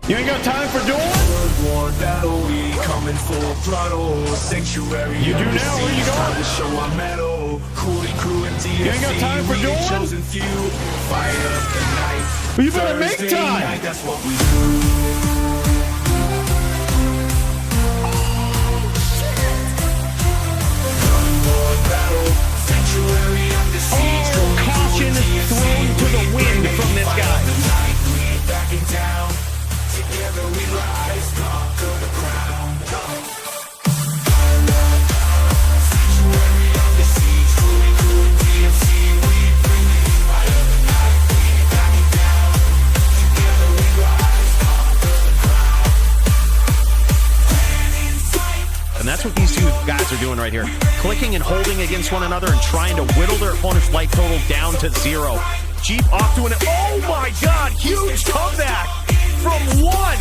You ain't got time for dueling? War battle, we coming full throttle. Sanctuary. You do now, where you going? Time to show our metal. Coolie crew and DFC. You ain't got time for dueling? Chosen few. Fire up the night. Well, you better make Thursday time. night, that's what we do. Caution thrown to the wind from this guy. And that's what these two guys are doing right here. Clicking and holding against one another and trying to whittle their opponent's life total down to 0. Jeep off to an... Oh my god! Huge comeback from 1!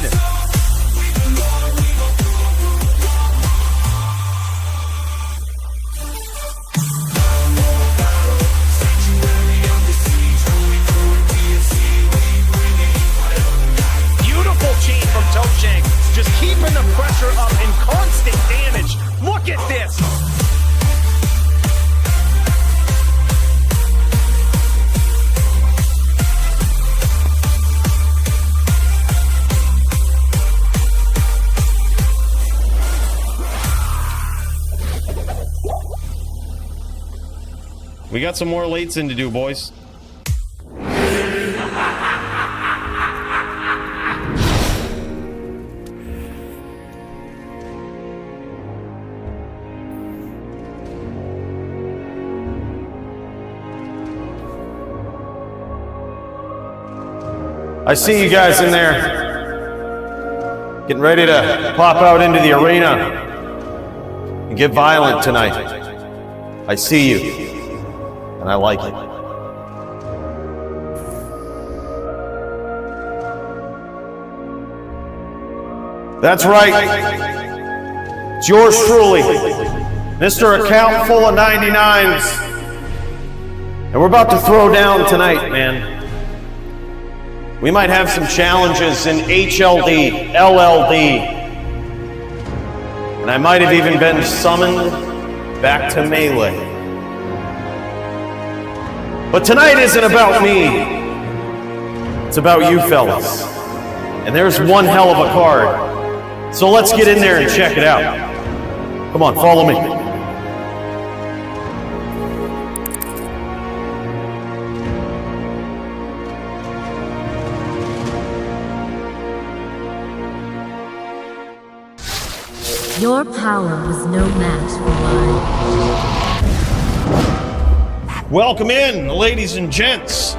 Chain from Toshank, just keeping the pressure up and constant damage. Look at this. We got some more lates in to do, boys. I see you guys in there, getting ready to pop out into the arena and get violent tonight. I see you, and I like it. That's right. It's yours truly, Mr. Account full of 99s. And we're about to throw down tonight, man. We might have some challenges in HLD, LLD. And I might have even been summoned back to Melee. But tonight isn't about me. It's about you fellas. And there's one hell of a card. So let's get in there and check it out. Come on, follow me. Your power was no match for mine. Welcome in, ladies and gents.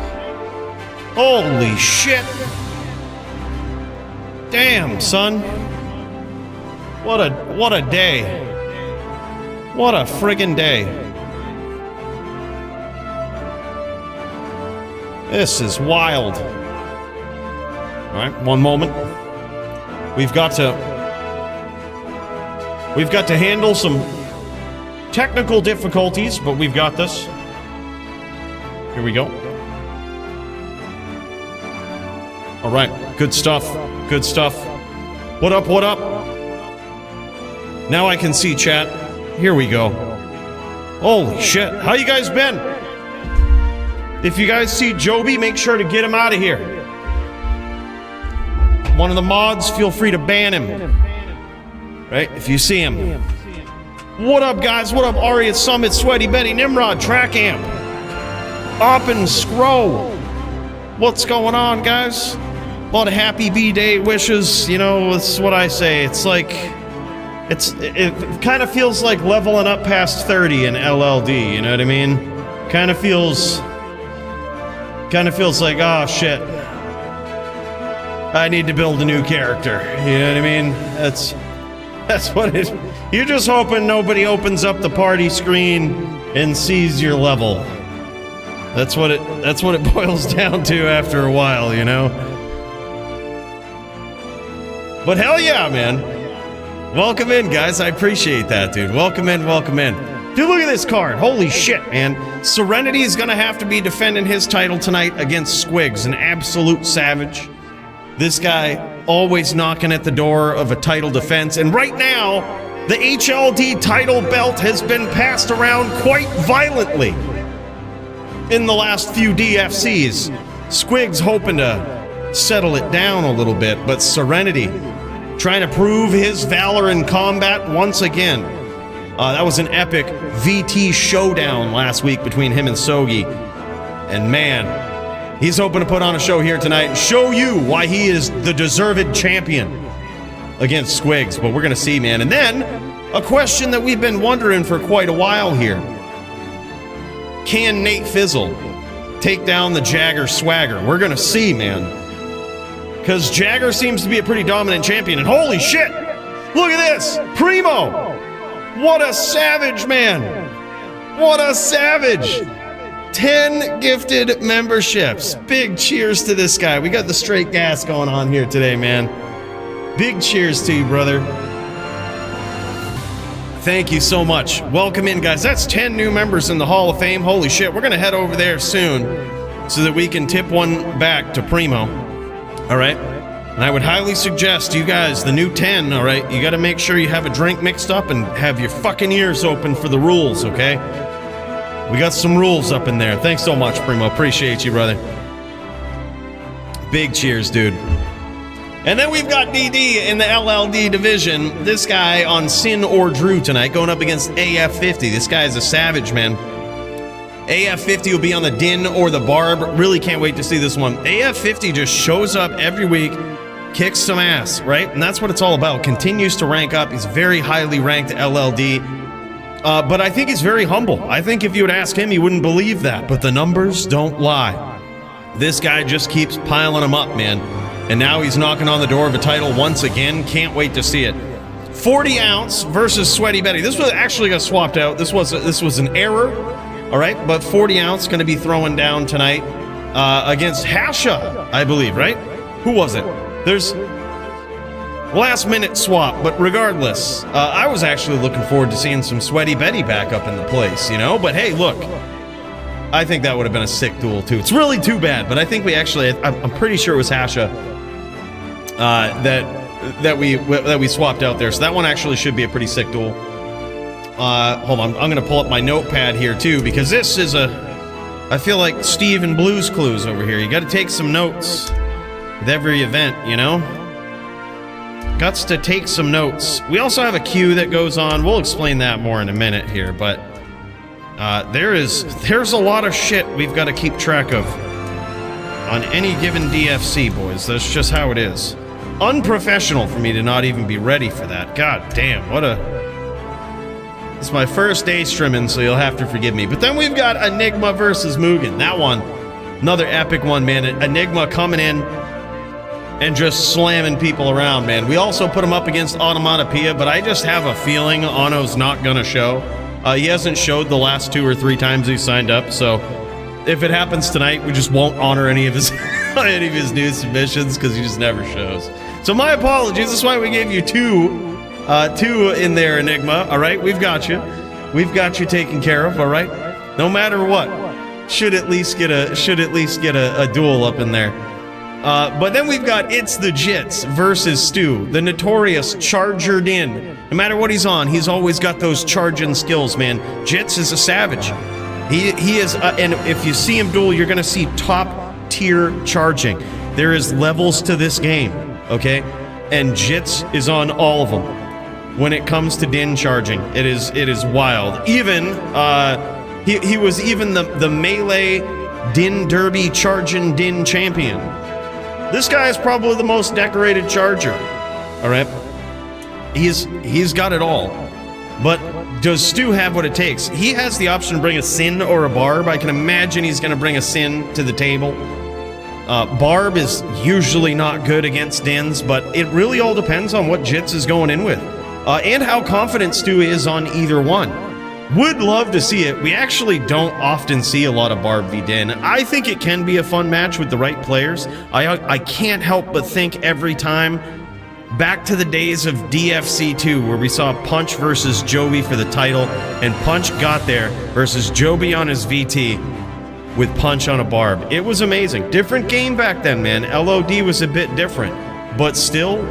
Holy shit. Damn, son. What a day. What a friggin' day. This is wild. All right, one moment. We've got to handle some technical difficulties, but we've got this. Here we go. All right, good stuff. Good stuff. What up, what up? Now I can see chat. Here we go. Holy shit. How you guys been? If you guys see Joby, make sure to get him out of here. One of the mods, feel free to ban him. Right, if you see him. What up, guys? What up, Aria, Summit, Sweaty Betty, Nimrod, Track Amp, Oppenscro. What's going on, guys? A lot of happy B-Day wishes. You know, it's what I say. It's like, it kind of feels like leveling up past 30 in LLD. You know what I mean? Kind of feels like, oh shit, I need to build a new character. You know what I mean? That's what it. You're just hoping nobody opens up the party screen and sees your level. That's what it boils down to after a while, you know. But hell yeah, man. Welcome in, guys. I appreciate that, dude. Welcome in, welcome in. Dude, look at this card. Holy shit, man. Serenity is gonna have to be defending his title tonight against Squigs, an absolute savage. This guy always knocking at the door of a title defense. And right now, the HLD title belt has been passed around quite violently in the last few DFCs. Squigs hoping to settle it down a little bit, but Serenity trying to prove his valor in combat once again. That was an epic VT showdown last week between him and Sogi. And man, he's hoping to put on a show here tonight and show you why he is the deserved champion against Squigs. But we're going to see, man. And then, a question that we've been wondering for quite a while here. Can Nate Fizzle take down the Jagger Swagger? We're going to see, man. Because Jagger seems to be a pretty dominant champion. And holy shit! Look at this! Primo! What a savage, man! What a savage! 10 gifted memberships. Big cheers to this guy. We got the straight gas going on here today, man. Big cheers to you, brother. Thank you so much. Welcome in, guys. That's 10 new members in the Hall of Fame. Holy shit. We're going to head over there soon so that we can tip one back to Primo. All right? And I would highly suggest you guys, the new 10, all right? You got to make sure you have a drink mixed up and have your fucking ears open for the rules, okay? We got some rules up in there. Thanks so much, Primo. Appreciate you, brother. Big cheers, dude. And then we've got DD in the LLD division. This guy on Sin or Drew tonight going up against AF50. This guy is a savage, man. AF50 will be on the Din or the Barb. Really can't wait to see this one. AF50 just shows up every week, kicks some ass, right? And that's what it's all about. Continues to rank up. He's very highly ranked LLD. But I think he's very humble. I think if you would ask him, he wouldn't believe that. But the numbers don't lie. This guy just keeps piling them up, man. And now he's knocking on the door of a title once again. Can't wait to see it. 40 ounce versus Sweaty Betty. This was actually got swapped out. This was an error. All right, but 40 ounce going to be throwing down tonight against Hasha, I believe, right? Who was it? There's last minute swap, but regardless, I was actually looking forward to seeing some Sweaty Betty back up in the place, you know? But hey, look, I think that would have been a sick duel too. It's really too bad, but I think we actually, I'm pretty sure it was Hasha that we swapped out there. So that one actually should be a pretty sick duel. Hold on, I'm gonna pull up my notepad here too, because this is I feel like Steve and Blue's Clues over here. You gotta take some notes with every event, you know? Gots to take some notes. We also have a queue that goes on. We'll explain that more in a minute here, but there's a lot of shit we've got to keep track of on any given DFC, boys. That's just how it is. Unprofessional for me to not even be ready for that. God damn, it's my first day streaming, so you'll have to forgive me. But then we've got Enigma versus Mugen. That one, another epic one, man. Enigma coming in and just slamming people around, man. We also put him up against Automatopoeia, but I just have a feeling Ano's not gonna show. He hasn't showed the last 2 or 3 times he signed up, so if it happens tonight, we just won't honor any of his new submissions because he just never shows. So my apologies. That's why we gave you two in there, Enigma. All right, we've got you. We've got you taken care of. All right, no matter what, should at least get a duel up in there. But then we've got It's the Jits versus Stu, the notorious Charger Din. No matter what he's on, he's always got those charging skills, man. Jits is a savage. He is, and if you see him duel, you're going to see top tier charging. There is levels to this game, okay? And Jits is on all of them. When it comes to Din charging, it is wild. Even he was even the melee Din Derby charging Din champion. This guy is probably the most decorated charger. All right, he's got it all. But does Stu have what it takes? He has the option to bring a Sin or a Barb. I can imagine he's going to bring a Sin to the table. Barb is usually not good against Dins, but it really all depends on what Jits is going in with. And how confident Stu is on either one. Would love to see it. We actually don't often see a lot of Barb v Din. I think it can be a fun match with the right players. I can't help but think every time back to the days of DFC 2 where we saw Punch versus Joby for the title, and Punch got there versus Joby on his VT with Punch on a Barb. It was amazing. Different game back then, man. LOD was a bit different. but still,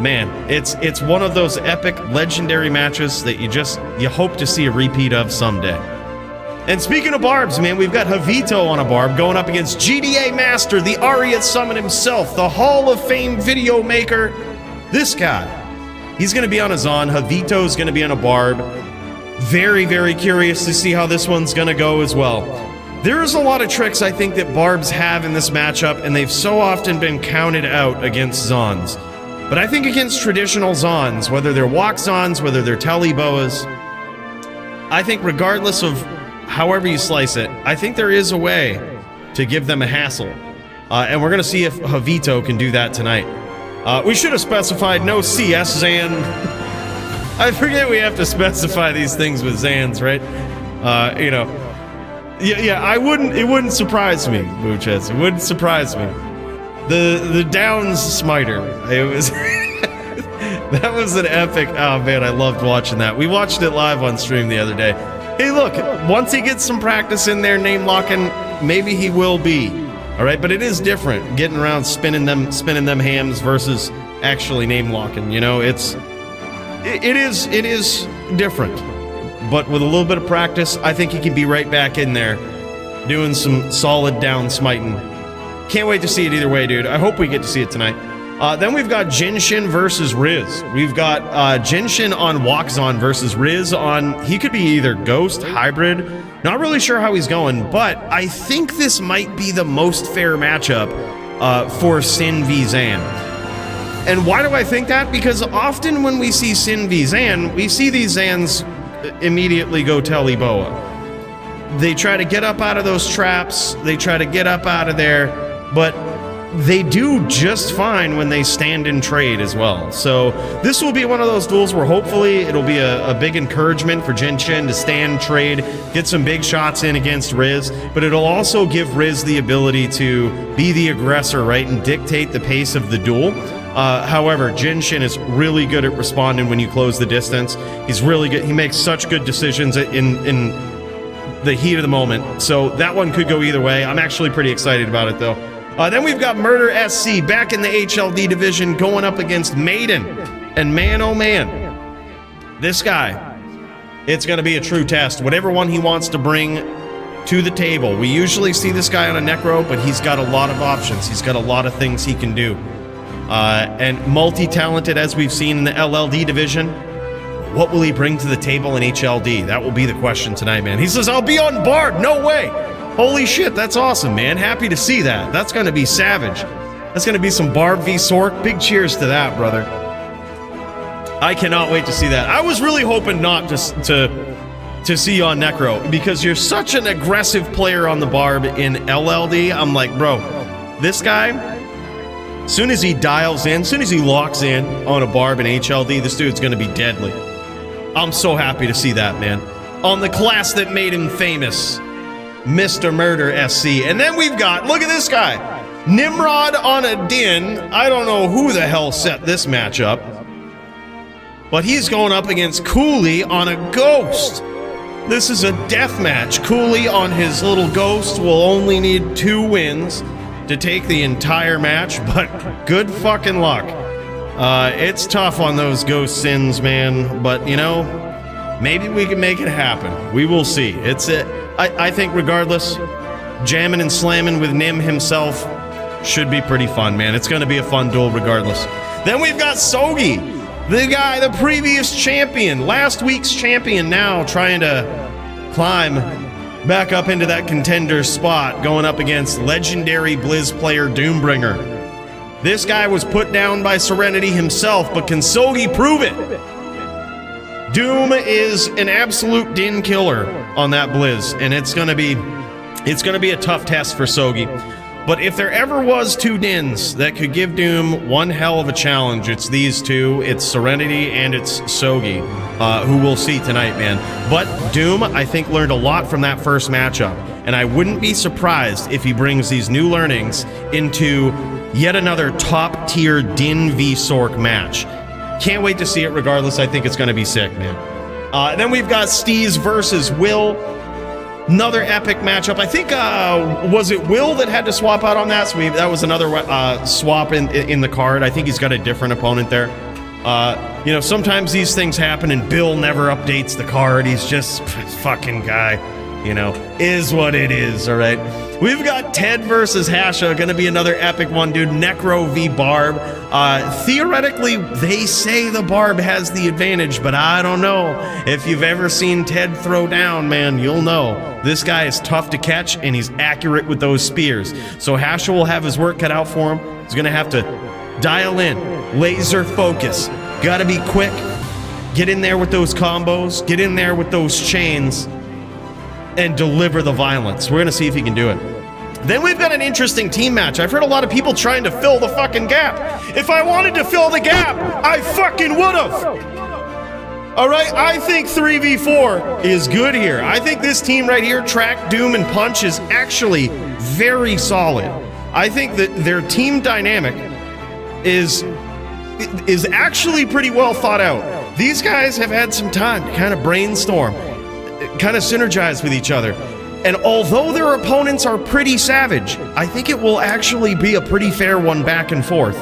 man, it's one of those epic, legendary matches that you hope to see a repeat of someday. And speaking of barbs, man, we've got Javito on a barb going up against GDA Master, the Ariat Summon himself, the Hall of Fame video maker. This guy, he's going to be on a Zon. Javito's going to be on a barb. Very, very curious to see how this one's going to go as well. There's a lot of tricks I think that barbs have in this matchup, and they've so often been counted out against Zons. But I think against traditional Zons, whether they're walk Zons, whether they're Telly Boas, I think regardless of however you slice it, I think there is a way to give them a hassle. And we're going to see if Javito can do that tonight. We should have specified no CS Zan. I forget we have to specify these things with Zans, right? You know. Yeah, it wouldn't surprise me, Buches. It wouldn't surprise me. The Downs Smiter. It was that was an epic. Oh man, I loved watching that. We watched it live on stream the other day. Hey, look, once he gets some practice in there name locking, maybe he will be. All right, but it is different getting around spinning them hams versus actually name locking. You know, it is different. But with a little bit of practice, I think he can be right back in there doing some solid down smiting. Can't wait to see it either way, dude. I hope we get to see it tonight. Then we've got Jinshin versus Riz. We've got Jinshin on Walkzon versus Riz on, he could be either Ghost, Hybrid. Not really sure how he's going, but I think this might be the most fair matchup for Sin v Zan. And why do I think that? Because often when we see Sin v Zan, we see these Zans immediately go Telly Boa. They try to get up out of those traps, they try to get up out of there, but they do just fine when they stand in trade as well. So this will be one of those duels where hopefully it'll be a big encouragement for Jinshin to stand, trade, get some big shots in against Riz, but it'll also give Riz the ability to be the aggressor, right, and dictate the pace of the duel. However, Jinshin is really good at responding when you close the distance. He's really good. He makes such good decisions in the heat of the moment. So that one could go either way. I'm actually pretty excited about it, though. Then we've got Murder SC back in the HLD division going up against Maiden. And man, oh man, this guy, it's going to be a true test. Whatever one he wants to bring to the table. We usually see this guy on a Necro, but he's got a lot of options. He's got a lot of things he can do. And multi-talented, as we've seen in the LLD division. What will he bring to the table in HLD? That will be the question tonight, man. He says, I'll be on Bard. No way. Holy shit, that's awesome, man. Happy to see that. That's going to be savage. That's going to be some Barb v Sork. Big cheers to that, brother. I cannot wait to see that. I was really hoping not to see you on Necro, because you're such an aggressive player on the Barb in LLD. I'm like, bro, this guy, as soon as he dials in, as soon as he locks in on a Barb in HLD, this dude's going to be deadly. I'm so happy to see that, man. On the class that made him famous, Mr. Murder SC. And then we've got, look at this guy, Nimrod on a Din. I don't know who the hell set this match up, but he's going up against Coooley on a Ghost. This is a death match. Coooley on his little Ghost will only need 2 wins to take the entire match, but good fucking luck. It's tough on those Ghost Sins, man, but you know, maybe we can make it happen. We will see. I think regardless, jamming and slamming with Nim himself should be pretty fun, man. It's going to be a fun duel regardless. Then we've got Sogi, the guy, the previous champion, last week's champion, now trying to climb back up into that contender spot, going up against legendary Blizz player Doombringer. This guy was put down by Serenity himself, but can Sogi prove it? Doom is an absolute din killer on that Blizz, and it's gonna be a tough test for Sogi. But if there ever was 2 Dins that could give Doom one hell of a challenge, it's these two. It's Serenity and it's Sogi, who we'll see tonight, man. But Doom, I think, learned a lot from that first matchup, and I wouldn't be surprised if he brings these new learnings into yet another top-tier Din v Sork match. Can't wait to see it regardless. I think it's going to be sick, man. Then we've got Steez versus Will. Another epic matchup. I think, was it Will that had to swap out on that? So that was another swap in the card. I think he's got a different opponent there. You know, sometimes these things happen and Bill never updates the card. He's just fucking guy, you know, is what it is, all right? We've got Ted versus Hasha, gonna be another epic one, dude. Necro v Barb. Theoretically, they say the Barb has the advantage, but I don't know. If you've ever seen Ted throw down, man, you'll know. This guy is tough to catch, and he's accurate with those spears. So Hasha will have his work cut out for him. He's gonna have to dial in, laser focus. Gotta be quick. Get in there with those combos, get in there with those chains, and deliver the violence. We're gonna see if he can do it. Then we've got an interesting team match. I've heard a lot of people trying to fill the fucking gap. If I wanted to fill the gap, I fucking would've. All right, I think 3v4 is good here. I think this team right here, Track, Doom, and Punch, is actually very solid. I think that their team dynamic is actually pretty well thought out. These guys have had some time to kind of brainstorm, kind of synergize with each other. And although their opponents are pretty savage, I think it will actually be a pretty fair one back and forth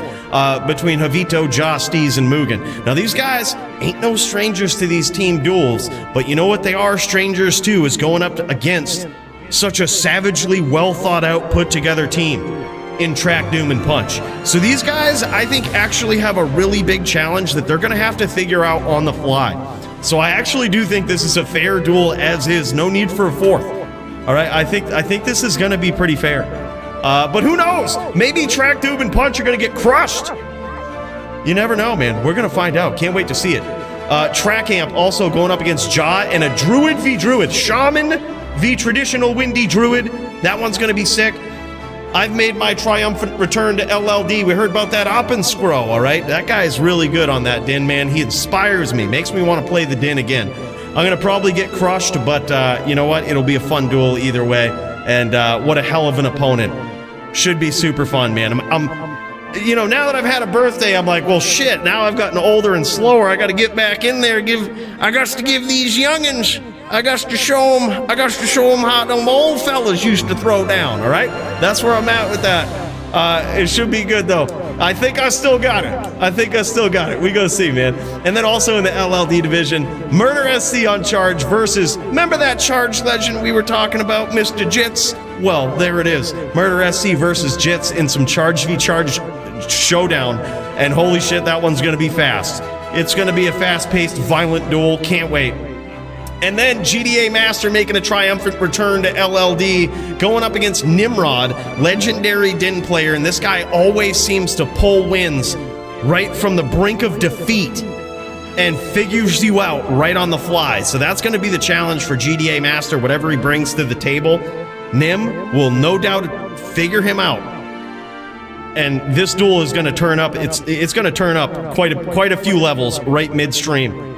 between Javito, Steez, and Mugen. Now, these guys ain't no strangers to these team duels, but you know what they are strangers to is going up against such a savagely well thought out, put together team in Track, Doom, and Punch. So these guys, I think, actually have a really big challenge that they're going to have to figure out on the fly. So I actually do think this is a fair duel as is. No need for a fourth. All right, I think this is going to be pretty fair. But who knows? Maybe Track, Doom, and Punch are going to get crushed. You never know, man. We're going to find out. Can't wait to see it. Track Amp also going up against Jaw and a Druid v Druid. Shaman v traditional Windy Druid. That one's going to be sick. I've made my triumphant return to LLD. We heard about that Oppenscro, all right? That guy is really good on that Din, man. He inspires me, makes me want to play the Din again. I'm going to probably get crushed, but you know what? It'll be a fun duel either way. And what a hell of an opponent. Should be super fun, man. You know, now that I've had a birthday, I'm like, well, shit, now I've gotten older and slower. I got to get back in there. I got to give these youngins, I got to show them how them old fellas used to throw down, all right? That's where I'm at with that. It should be good, though. I think I still got it. We go see, man. And then also in the LLD division, Murder SC on Charge versus, remember that Charge legend we were talking about, Mr. Jits? Well, there it is. Murder SC versus Jits in some Charge v Charge showdown. And holy shit, that one's going to be fast. It's going to be a fast-paced, violent duel. Can't wait. And then GDA Master making a triumphant return to LLD, going up against Nimrod, legendary Din player, and this guy always seems to pull wins right from the brink of defeat and figures you out right on the fly. So that's going to be the challenge for GDA Master, whatever he brings to the table. Nim will no doubt figure him out. And this duel is going to turn up, it's going to turn up quite a few levels right midstream.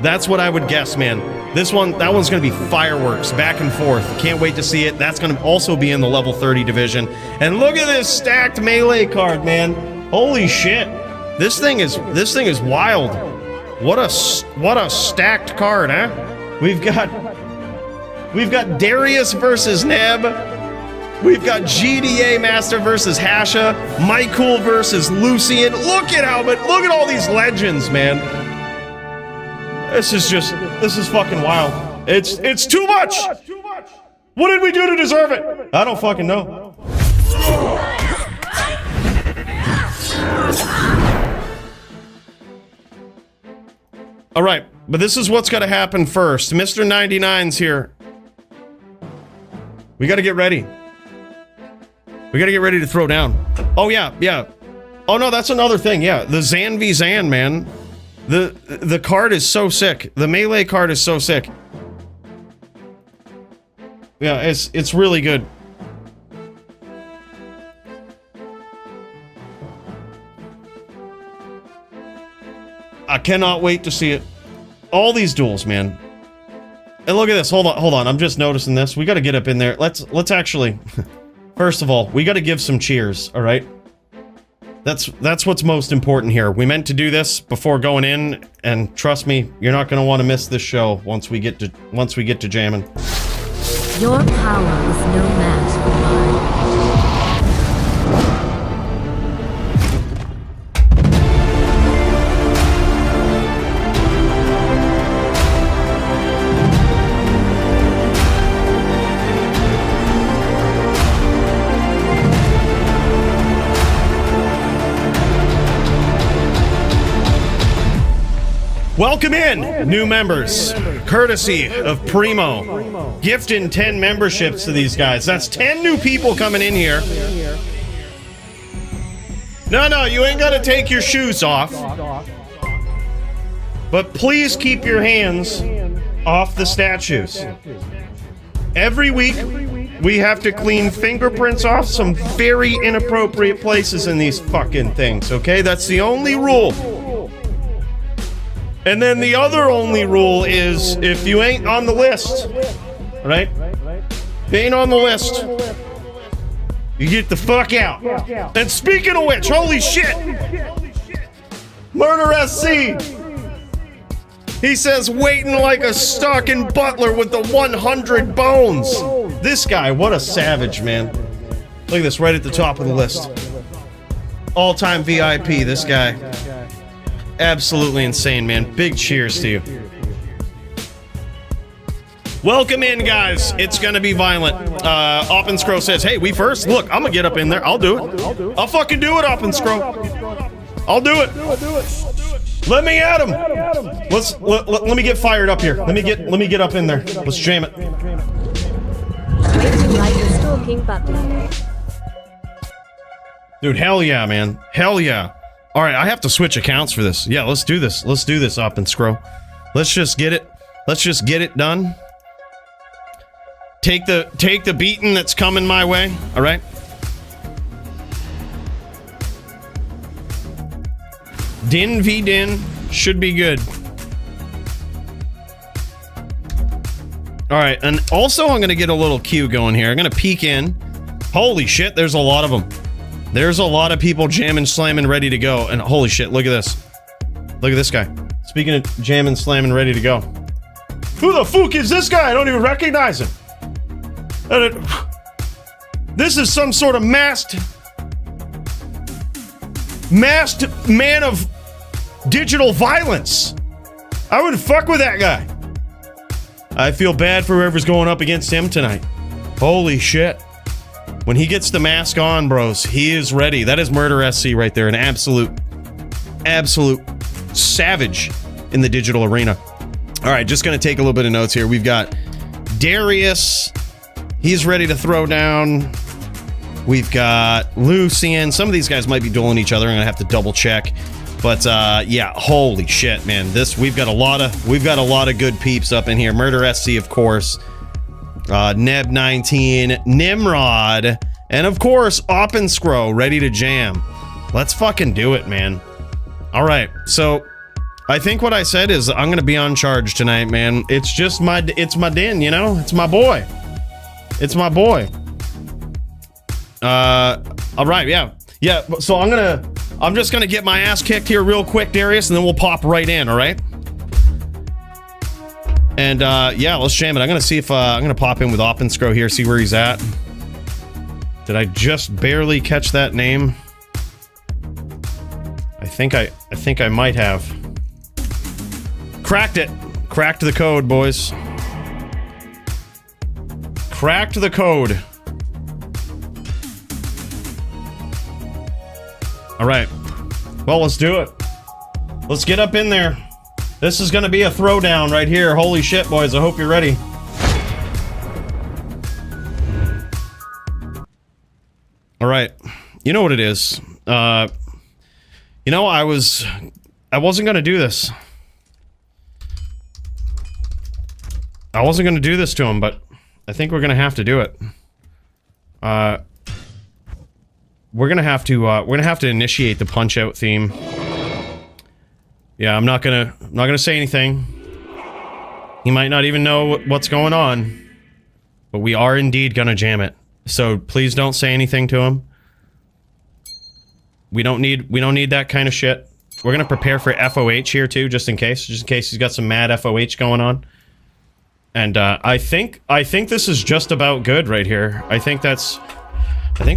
That's what I would guess, man. That one's going to be fireworks, back and forth. Can't wait to see it. That's going to also be in the level 30 division. And look at this stacked melee card, man. Holy shit. This thing is wild. What a stacked card, huh? We've got Darius versus Neb. We've got GDA Master versus Hasha. Micool versus Lucien. Look at all these legends, man. This is fucking wild. It's too much! What did we do to deserve it? I don't fucking know. All right, but this is what's gotta happen first. Mr. 99's here. We gotta get ready. We gotta get ready to throw down. Oh yeah. Oh no, that's another thing, yeah. The Zan v Zan, man. The card is so sick. The melee card is so sick. Yeah, it's really good. I cannot wait to see it. All these duels, man. And look at this. Hold on. I'm just noticing this. We got to get up in there. Let's actually first of all, we got to give some cheers, all right? That's what's most important here. We meant to do this before going in, and trust me, you're not going to want to miss this show once we get to jamming. Your power is no match for mine. Welcome in, new members, courtesy of Primo. Gifting 10 memberships to these guys. That's 10 new people coming in here. No, you ain't gotta take your shoes off. But please keep your hands off the statues. Every week, we have to clean fingerprints off some very inappropriate places in these fucking things, okay? That's the only rule. And then the other only rule is if you ain't on the list, right? If you ain't on the list, you get the fuck out. And speaking of which, holy shit! Murder SC! He says, waiting like a stalking butler with the 100 bones. This guy, what a savage, man. Look at this, right at the top of the list. All-time VIP, this guy. Absolutely insane, man. Big cheers to you. Welcome in, guys. It's gonna be violent. Oppenscro says, hey, we first? Look, I'm gonna get up in there. I'll do it. I'll fucking do it, Oppenscro. I'll do it. Let me at him. Let me get fired up here. Let me get up in there. Let's jam it. Waiting like a stalking butler. Dude, hell yeah, man. Hell yeah. All right, I have to switch accounts for this. Yeah, let's do this. Let's do this, Oppenscro. Let's just get it. Let's just get it done. Take the beating that's coming my way. All right. Din v Din should be good. All right, and also I'm gonna get a little queue going here. I'm gonna peek in. Holy shit, there's a lot of them. There's a lot of people jamming, slamming, ready to go. And holy shit, look at this. Look at this guy. Speaking of jamming, slamming, ready to go. Who the fuck is this guy? I don't even recognize him. This is some sort of masked man of digital violence. I would fuck with that guy. I feel bad for whoever's going up against him tonight. Holy shit. When he gets the mask on, bros, he is ready. That is Murder SC right there. An absolute savage in the digital arena. All right, just going to take a little bit of notes here. We've got Darius. He's ready to throw down. We've got Lucien. Some of these guys might be dueling each other. I'm going to have to double check. But yeah, holy shit, man. We've got a lot of good peeps up in here. Murder SC, of course. Neb19, Nimrod, and of course, Oppenscro, ready to jam. Let's fucking do it, man. All right, so I think what I said is I'm gonna be on charge tonight, man. It's just it's my din, you know? It's my boy. It's my boy. All right, yeah. So I'm just gonna get my ass kicked here real quick, Darius, and then we'll pop right in, all right? And yeah, let's jam it. I'm gonna see if I'm gonna pop in with Oppenscro here, see where he's at. Did I just barely catch that name? I think I might have. Cracked it. Cracked the code, boys. Cracked the code. All right. Well, let's do it. Let's get up in there. This is going to be a throwdown right here. Holy shit, boys. I hope you're ready. All right. You know what it is. You know, I wasn't going to do this. I wasn't going to do this to him, but I think we're going to have to do it. We're going to have to initiate the Punch-Out theme. Yeah, I'm not gonna say anything. He might not even know what's going on, but we are indeed gonna jam it. So please don't say anything to him. We don't need that kind of shit. We're gonna prepare for FOH here too, just in case he's got some mad FOH going on. And I think this is just about good right here. I think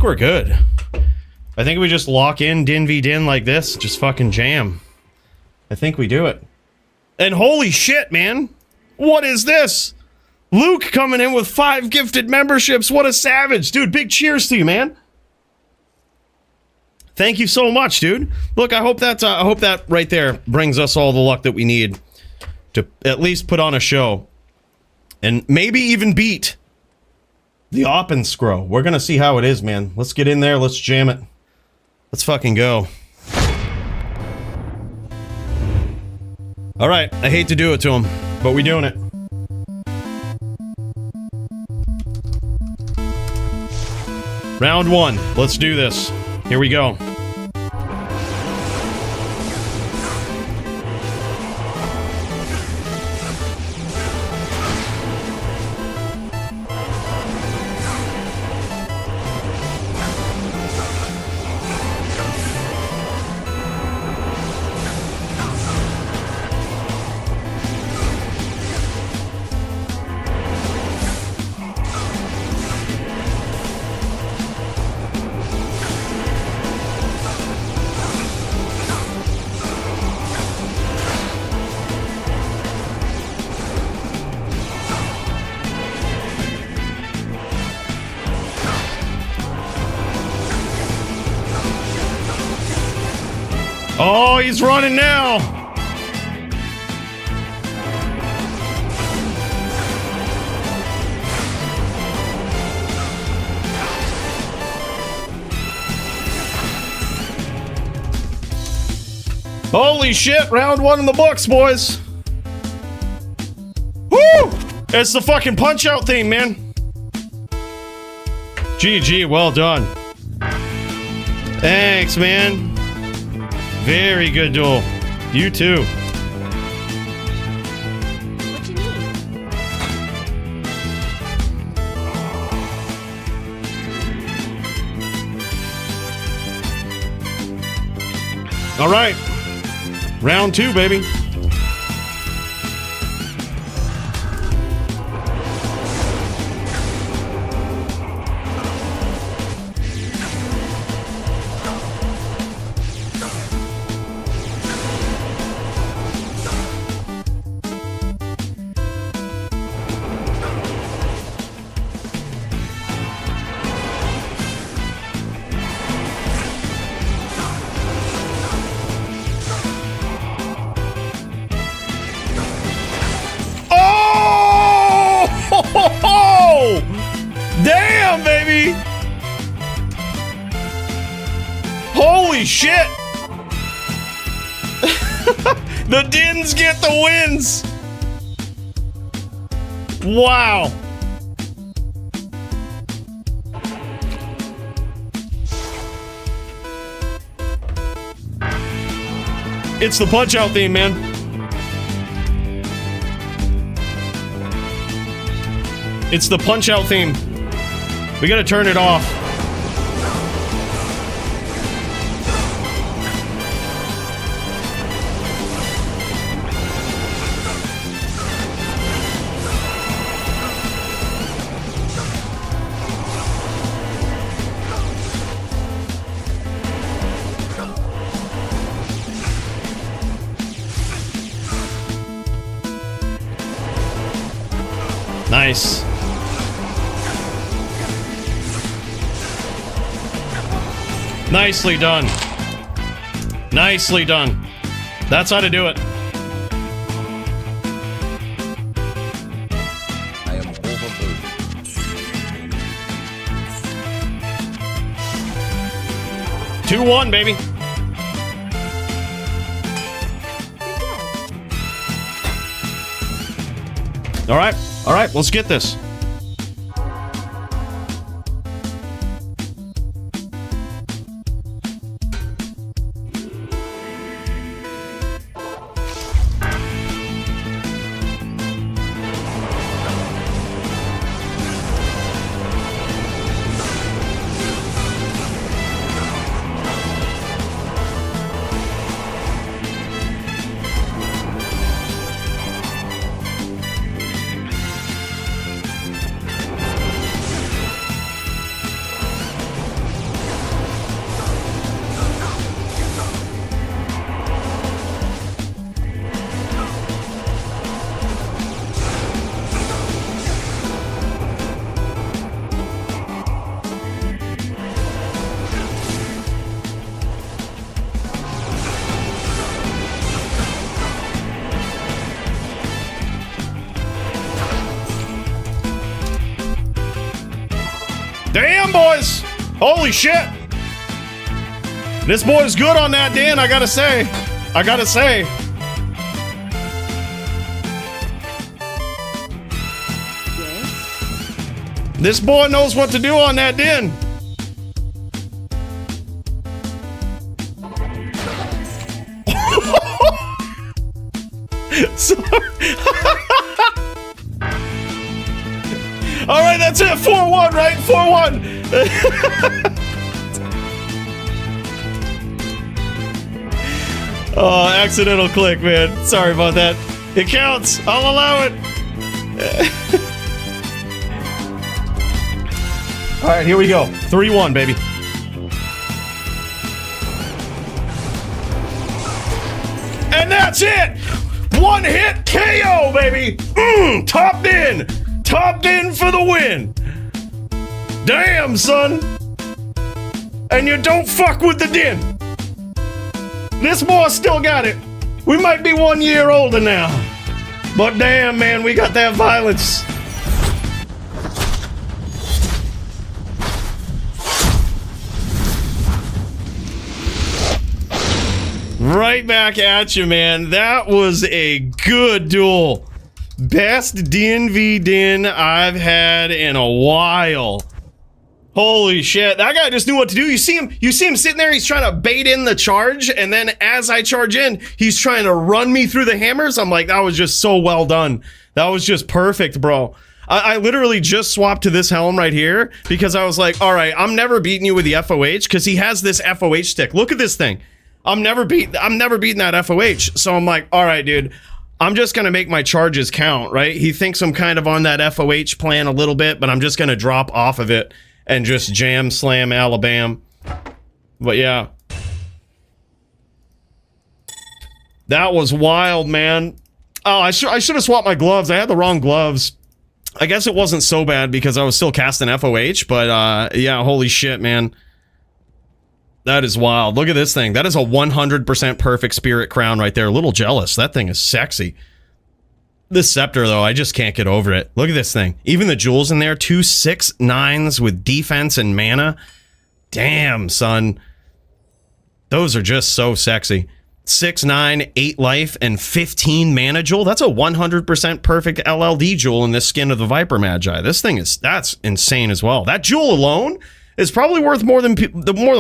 we're good. I think we just lock in Din v Din like this, just fucking jam. I think we do it. And holy shit, man! What is this? Luke coming in with 5 gifted memberships. What a savage, dude! Big cheers to you, man. Thank you so much, dude. Look, I hope that right there brings us all the luck that we need to at least put on a show, and maybe even beat the Oppenscro. We're gonna see how it is, man. Let's get in there. Let's jam it. Let's fucking go. All right, I hate to do it to him, but we're doing it. Round 1. Let's do this. Here we go. Oh, he's running now. Holy shit, round 1 in the books, boys. Woo! It's the fucking Punch-Out theme, man. GG, well done. Thanks, man. Very good duel. You too. What you need? All right. Round 2, baby. Damn, baby! Holy shit! The Dins get the wins! Wow! It's the Punch-Out theme, man. It's the Punch-Out theme. We gotta turn it off. Nice. Nicely done. Nicely done. That's how to do it. I am overloaded. 2-1, baby. All right, let's get this. boys. Holy shit. This boy's good on that, Dan, I gotta say. I gotta say. This boy knows what to do on that, Dan. All right, that's it. 4-1, right? 4-1. Oh, accidental click, man. Sorry about that. It counts. I'll allow it. All right, here we go. 3-1, baby. And that's it. One hit KO, baby. Topped in. Topped in for the win. Damn, son. And you don't fuck with the din. This boy still got it. We might be 1 year older now. But damn, man, we got that violence. Right back at you, man. That was a good duel. Best Din v Din I've had in a while. Holy shit, that guy just knew what to do. You see him sitting there, he's trying to bait in the charge, and then as I charge in, he's trying to run me through the hammers. I'm like, that was just so well done. That was just perfect, bro. I literally just swapped to this helm right here because I was like, all right, I'm never beating you with the FOH because he has this FOH stick. Look at this thing. I'm never beating that FOH. So I'm like, all right, dude, I'm just gonna make my charges count, right? He thinks I'm kind of on that FOH plan a little bit, but I'm just gonna drop off of it and just jam slam Alabama. But yeah. That was wild, man. Oh, I should have swapped my gloves. I had the wrong gloves. I guess it wasn't so bad because I was still casting FOH, but yeah, holy shit, man. That is wild. Look at this thing. That is a 100% perfect spirit crown right there. A little jealous. That thing is sexy. This scepter, though, I just can't get over it. Look at this thing. Even the jewels in there. 2 6/9s with defense and mana. Damn, son. Those are just so sexy. 6/9, 8 life, and 15 mana jewel. That's a 100% perfect LLD jewel in this skin of the Viper Magi. This thing is, that's insane as well. That jewel alone is probably worth more than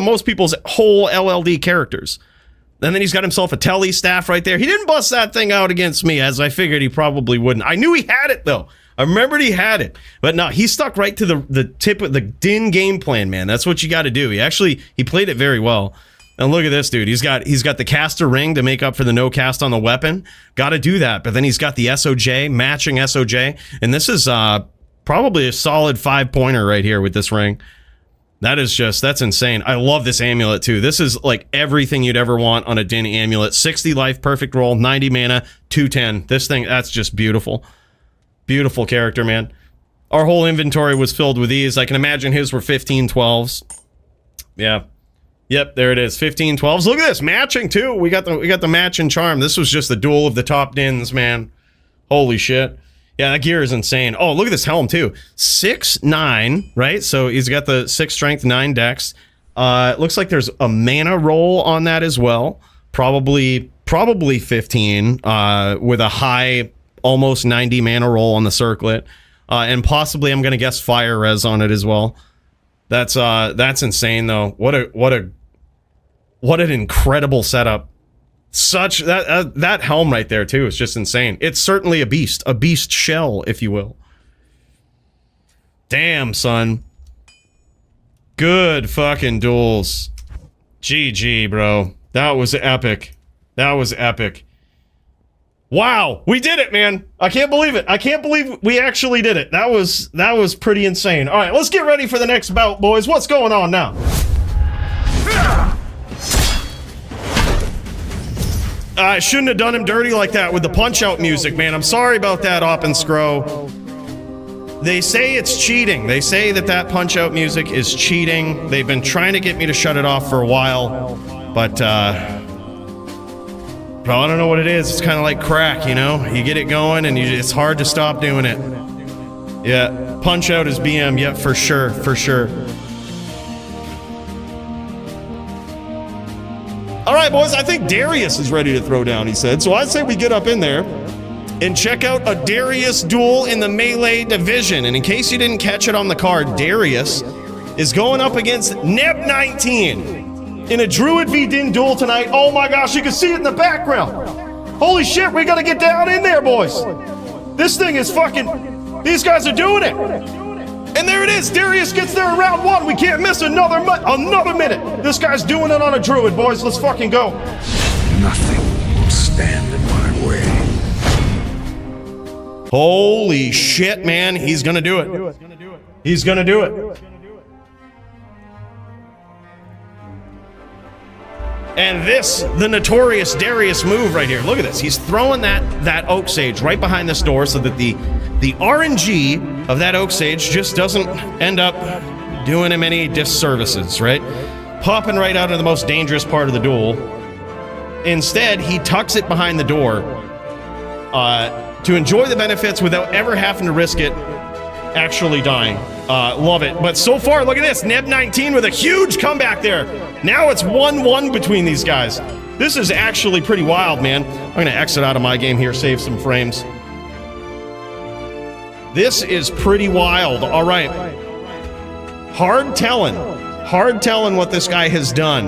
most people's whole LLD characters. And then he's got himself a telly staff right there. He didn't bust that thing out against me, as I figured he probably wouldn't. I knew he had it, though. I remembered he had it. But no, he stuck right to the tip of the Din game plan, man. That's what you got to do. He played it very well. And look at this, dude. He's got the caster ring to make up for the no cast on the weapon. Got to do that. But then he's got the SOJ, matching SOJ. And this is probably a solid 5-pointer right here with this ring. That's insane. I love this amulet too. This is like everything you'd ever want on a Din amulet. 60 life, perfect roll, 90 mana, 210. This thing, that's just beautiful. Beautiful character, man. Our whole inventory was filled with these. I can imagine his were 15 12s. Yeah. Yep, there it is. 15 12s. Look at this, matching too. We got the match and charm. This was just the duel of the top Dins, man. Holy shit. Yeah, that gear is insane. Oh, look at this helm, too. 6/9, right? So he's got the 6 strength, 9 dex. It looks like there's a mana roll on that as well. Probably 15, with a high, almost 90 mana roll on the circlet. And possibly, I'm going to guess, fire res on it as well. That's insane, though. What an incredible setup. Such that helm right there too is just insane. It's certainly a beast shell, if you will. Damn, son. Good fucking duels. GG, bro. That was epic. That was epic. Wow, we did it, man. I can't believe it. I can't believe we actually did it. That was pretty insane. All right, let's get ready for the next bout, boys. What's going on now? I shouldn't have done him dirty like that with the punch-out music, man. I'm sorry about that, Oppenscro. They say it's cheating. They say that punch-out music is cheating. They've been trying to get me to shut it off for a while, but I don't know what it is. It's kind of like crack, you know? You get it going, and it's hard to stop doing it. Yeah, punch-out is BM. Yeah, for sure, for sure. right, boys, I think Darius is ready to throw down, he said. So I'd say we get up in there and check out a Darius duel in the Melee division. And in case you didn't catch it on the card, Darius is going up against Neb19 in a Druid v Din duel tonight. Oh my gosh, you can see it in the background. Holy shit, we gotta get down in there, boys. This thing is fucking, these guys are doing it. And there it is, Darius gets there in round 1. We can't miss another minute. This guy's doing it on a Druid, boys. Let's fucking go. Nothing will stand in my way. Holy shit, man, he's gonna do it. He's gonna do it. And this, the notorious Darius move right here. Look at this. He's throwing that Oak Sage right behind this door so that the RNG of that Oak Sage just doesn't end up doing him any disservices, right? Popping right out of the most dangerous part of the duel. Instead, he tucks it behind the door to enjoy the benefits without ever having to risk it actually dying. Love it. But so far, look at this. Neb19 with a huge comeback there. Now it's 1-1 between these guys. This is actually pretty wild, man. I'm going to exit out of my game here, save some frames. This is pretty wild. All right. Hard telling what this guy has done.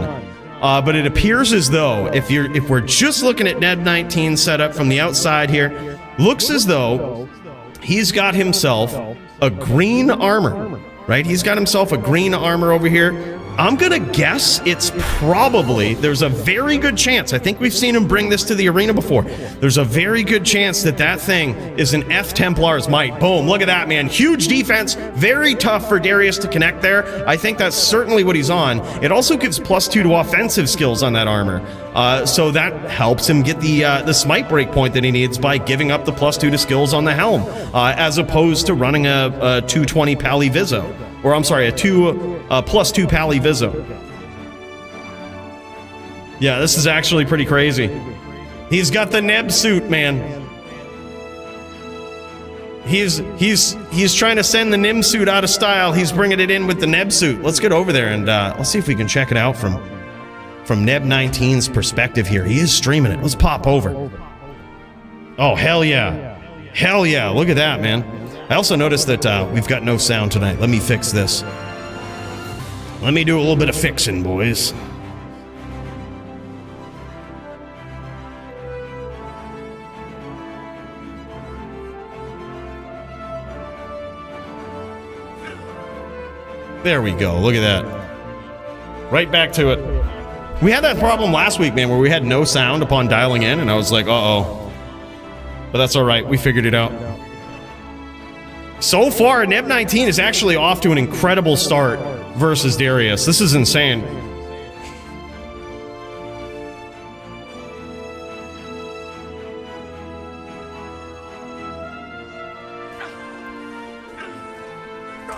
But it appears as though if we're just looking at Neb19 setup from the outside here, looks as though he's got himself a green armor, right? He's got himself a green armor over here. I'm gonna guess it's probably, there's a very good chance, I think we've seen him bring this to the arena before, there's a very good chance that thing is an F Templar's Might. Boom, look at that, man. Huge defense, very tough for Darius to connect there. I think that's certainly what he's on. It also gives +2 to offensive skills on that armor. So that helps him get the smite break point that he needs by giving up the +2 to skills on the helm, as opposed to running a 220 Pally Vizzo. Or I'm sorry, a +2 Pally Vizzo. Yeah, this is actually pretty crazy. He's got the Neb suit, man. He's trying to send the Nim suit out of style. He's bringing it in with the Neb suit. Let's get over there and let's see if we can check it out from Neb19's perspective here. He is streaming it. Let's pop over. Oh, hell yeah. Hell yeah. Look at that, man. I also noticed that we've got no sound tonight. Let me fix this. Let me do a little bit of fixing, boys. There we go. Look at that. Right back to it. We had that problem last week, man, where we had no sound upon dialing in, and I was like, uh-oh. But that's all right. We figured it out. So far, Neb19 is actually off to an incredible start versus Darius. This is insane.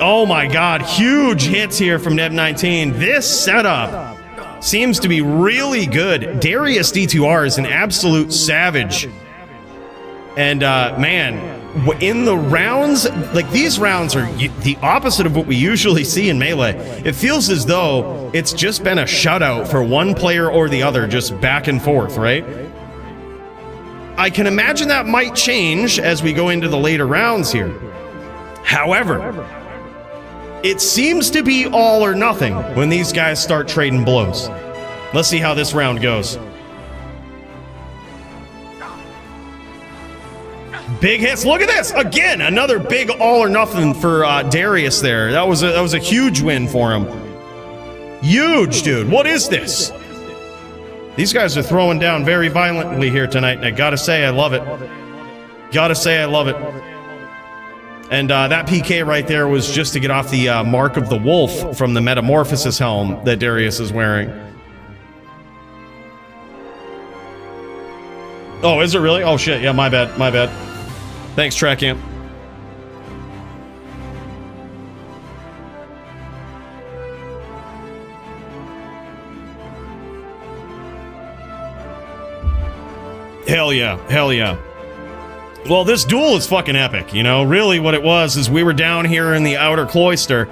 Oh my god, huge hits here from Neb19. This setup seems to be really good. Darius D2R is an absolute savage. And man, in the rounds, like these rounds are the opposite of what we usually see in Melee. It feels as though it's just been a shutout for one player or the other, just back and forth, right? I can imagine that might change as we go into the later rounds here. However, it seems to be all or nothing when these guys start trading blows. Let's see how this round goes. Big hits. Look at this. Again, another big all or nothing for Darius there. That was a huge win for him. Huge, dude. What is this? These guys are throwing down very violently here tonight, and I gotta say I love it. Gotta say I love it. And that PK right there was just to get off the Mark of the Wolf from the Metamorphosis helm that Darius is wearing. Oh, is it really? Oh shit, yeah, my bad, my bad. Thanks, Track Amp. Hell yeah, hell yeah. Well, this duel is fucking epic, you know? Really what it was is we were down here in the outer cloister,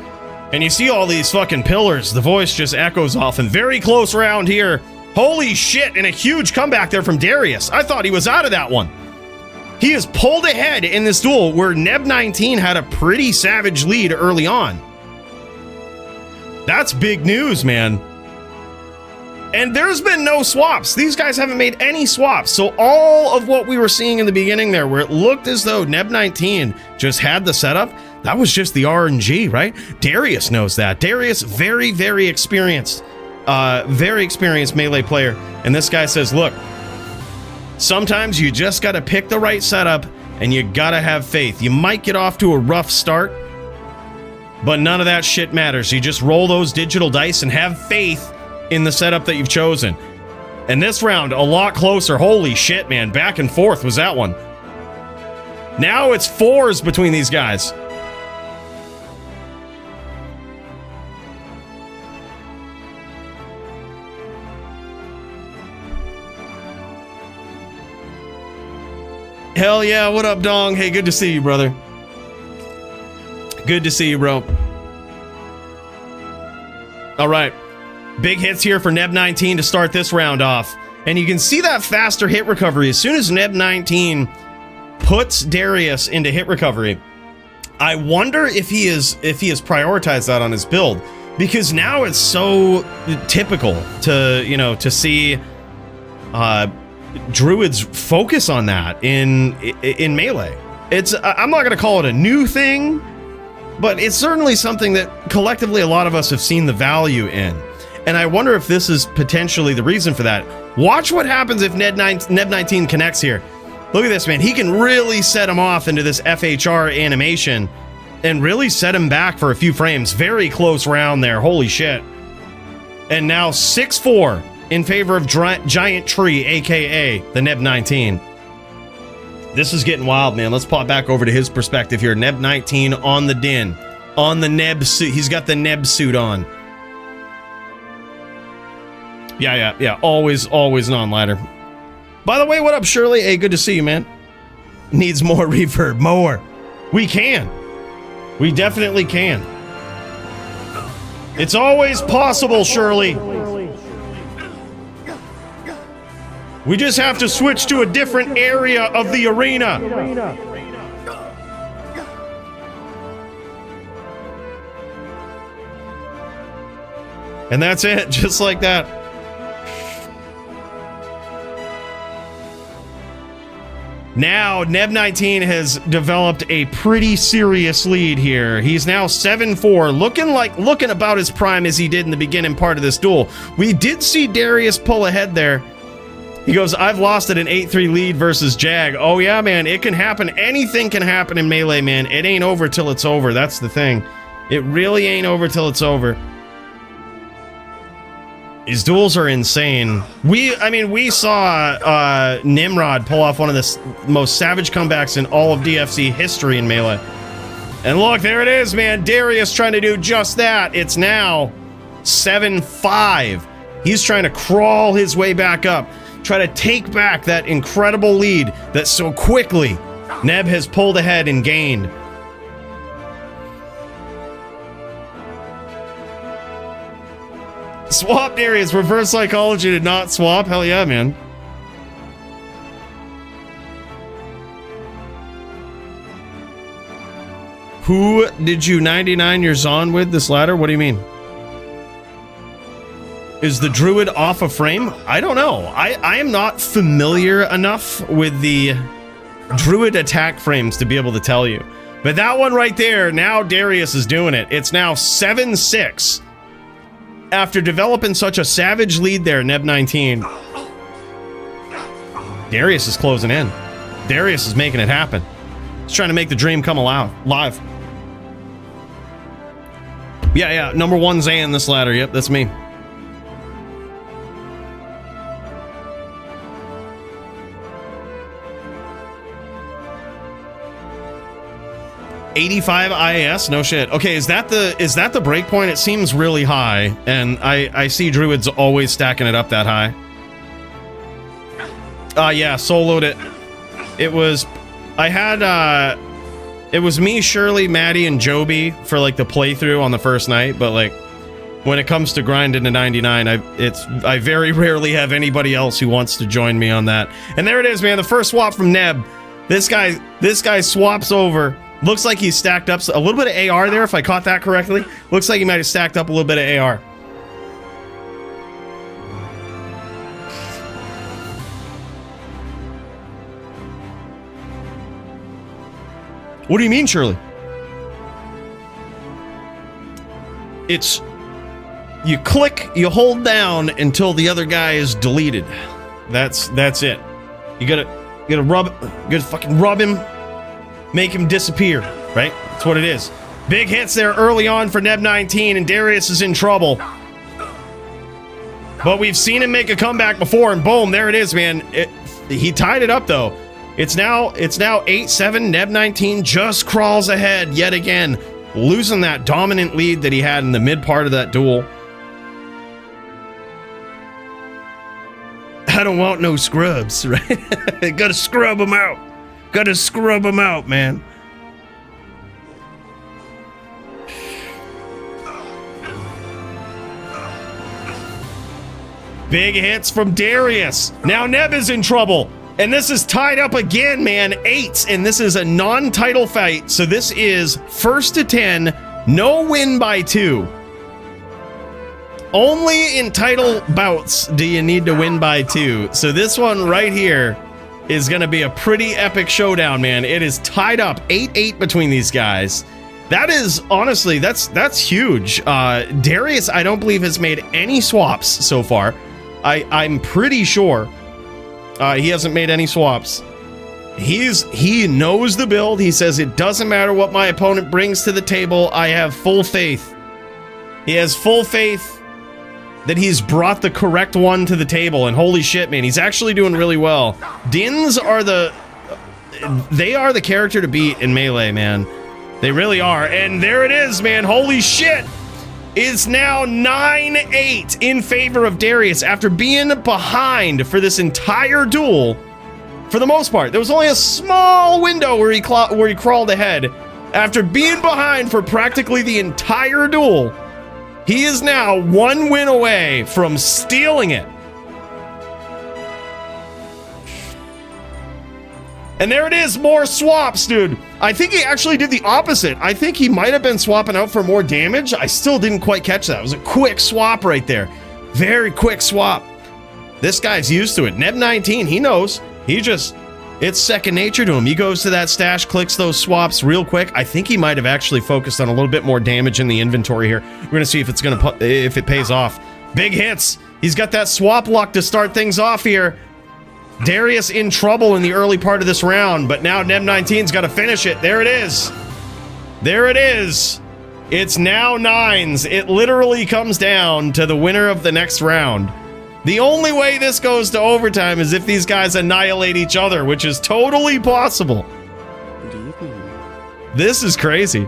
and you see all these fucking pillars. The voice just echoes off, and very close round here Holy shit, and a huge comeback there from Darius. I thought he was out of that one. He has pulled ahead in this duel where Neb19 had a pretty savage lead early on. That's big news, man. And there's been no swaps. These guys haven't made any swaps. So all of what we were seeing in the beginning there, where it looked as though Neb19 just had the setup, that was just the RNG, right? Darius knows that. Darius, very, very experienced melee player. And this guy says, look, sometimes you just got to pick the right setup and you got to have faith. You might get off to a rough start, but none of that shit matters. You just roll those digital dice and have faith in the setup that you've chosen. And this round, a lot closer. Holy shit, man. Back and forth was that one. Now it's 4s between these guys. Hell yeah, what up, Dong? Hey, good to see you, brother. Good to see you, bro. All right. Big hits here for Neb19 to start this round off. And you can see that faster hit recovery. As soon as Neb19 puts Darius into hit recovery, I wonder if he has prioritized that on his build. Because now it's so typical to see Druids focus on that in melee. I'm not going to call it a new thing, but it's certainly something that collectively a lot of us have seen the value in. And I wonder if this is potentially the reason for that. Watch what happens if Neb19 connects here. Look at this, man. He can really set him off into this FHR animation and really set him back for a few frames. Very close round there. Holy shit. And now 6-4 in favor of Giant Tree, aka the Neb19. This is getting wild, man. Let's pop back over to his perspective here. Neb19 on the Din. On the Neb suit. He's got the Neb suit on. Yeah. Always non-ladder. By the way, what up, Shirley? Hey, good to see you, man. Needs more reverb. More. We can. We definitely can. It's always possible, Shirley. We just have to switch to a different area of the arena. And that's it, just like that. Now, Neb19 has developed a pretty serious lead here. He's now 7-4, looking about as prime as he did in the beginning part of this duel. We did see Darius pull ahead there. He goes, I've lost at an 8-3 lead versus Jag. Oh yeah, man, it can happen. Anything can happen in Melee, man. It ain't over till it's over. That's the thing. It really ain't over till it's over. These duels are insane. We saw Nimrod pull off one of the most savage comebacks in all of DFC history in Melee. And look, there it is, man. Darius trying to do just that. It's now 7-5. He's trying to crawl his way back up. Try to take back that incredible lead that so quickly Neb has pulled ahead and gained. Swap Darius. Reverse psychology did not swap. Hell yeah, man. Who did you 99 your Zon with this ladder? What do you mean? Is the Druid off a frame? I don't know. I am not familiar enough with the Druid attack frames to be able to tell you. But that one right there, now Darius is doing it. It's now 7-6. After developing such a savage lead there, Neb19. Darius is closing in. Darius is making it happen. He's trying to make the dream come live. Yeah. Number 1 Zay in this ladder. Yep, that's me. $85 IAS? No shit. Okay, is that the break point? It seems really high, and I see Druids always stacking it up that high. Yeah, soloed it. It was me, Shirley, Maddie, and Joby for like the playthrough on the first night, but like when it comes to grinding to 99. I very rarely have anybody else who wants to join me on that. And there it is, man. The first swap from Neb. This guy swaps over. Looks like he's stacked up a little bit of AR there, if I caught that correctly. Looks like he might have stacked up a little bit of AR. What do you mean, Shirley? It's... You click, you hold down until the other guy is deleted. That's it. You gotta fucking rub him, make him disappear, right? That's what it is. Big hits there early on for Neb19, and Darius is in trouble. But we've seen him make a comeback before, and boom, there it is, man. He tied it up though. It's now 8-7. Neb19 just crawls ahead yet again, losing that dominant lead that he had in the mid part of that duel. I don't want no scrubs, right? Gotta scrub them out. Gotta scrub them out, man. Big hits from Darius. Now Neb is in trouble. And this is tied up again, man. 8. And this is a non-title fight. So this is first to 10. No win by 2. Only in title bouts do you need to win by 2. So this one right here is going to be a pretty epic showdown, man. It is tied up 8-8 between these guys. That is, honestly, that's huge. Darius, I don't believe, has made any swaps so far. I'm pretty sure he hasn't made any swaps. He knows the build. He says, it doesn't matter what my opponent brings to the table. I have full faith. He has full faith that he's brought the correct one to the table, and holy shit, man, he's actually doing really well. Dins are the character to beat in Melee, man. They really are. And there it is, man. Holy shit. It's now 9-8 in favor of Darius after being behind for this entire duel. For the most part, there was only a small window where he crawled ahead. After being behind for practically the entire duel, he is now 1 win away from stealing it. And there it is, more swaps, dude. I think he actually did the opposite. I think he might have been swapping out for more damage. I still didn't quite catch that. It was a quick swap right there. Very quick swap. This guy's used to it. Neb19, he knows. It's second nature to him. He goes to that stash, clicks those swaps real quick. I think he might have actually focused on a little bit more damage in the inventory here. We're gonna see if it pays off. Big hits. He's got that swap luck to start things off here. Darius in trouble in the early part of this round, but now Neb19's got to finish it. There it is. There it is. It's now 9s. It literally comes down to the winner of the next round. The only way this goes to overtime is if these guys annihilate each other, which is totally possible. Good evening. This is crazy.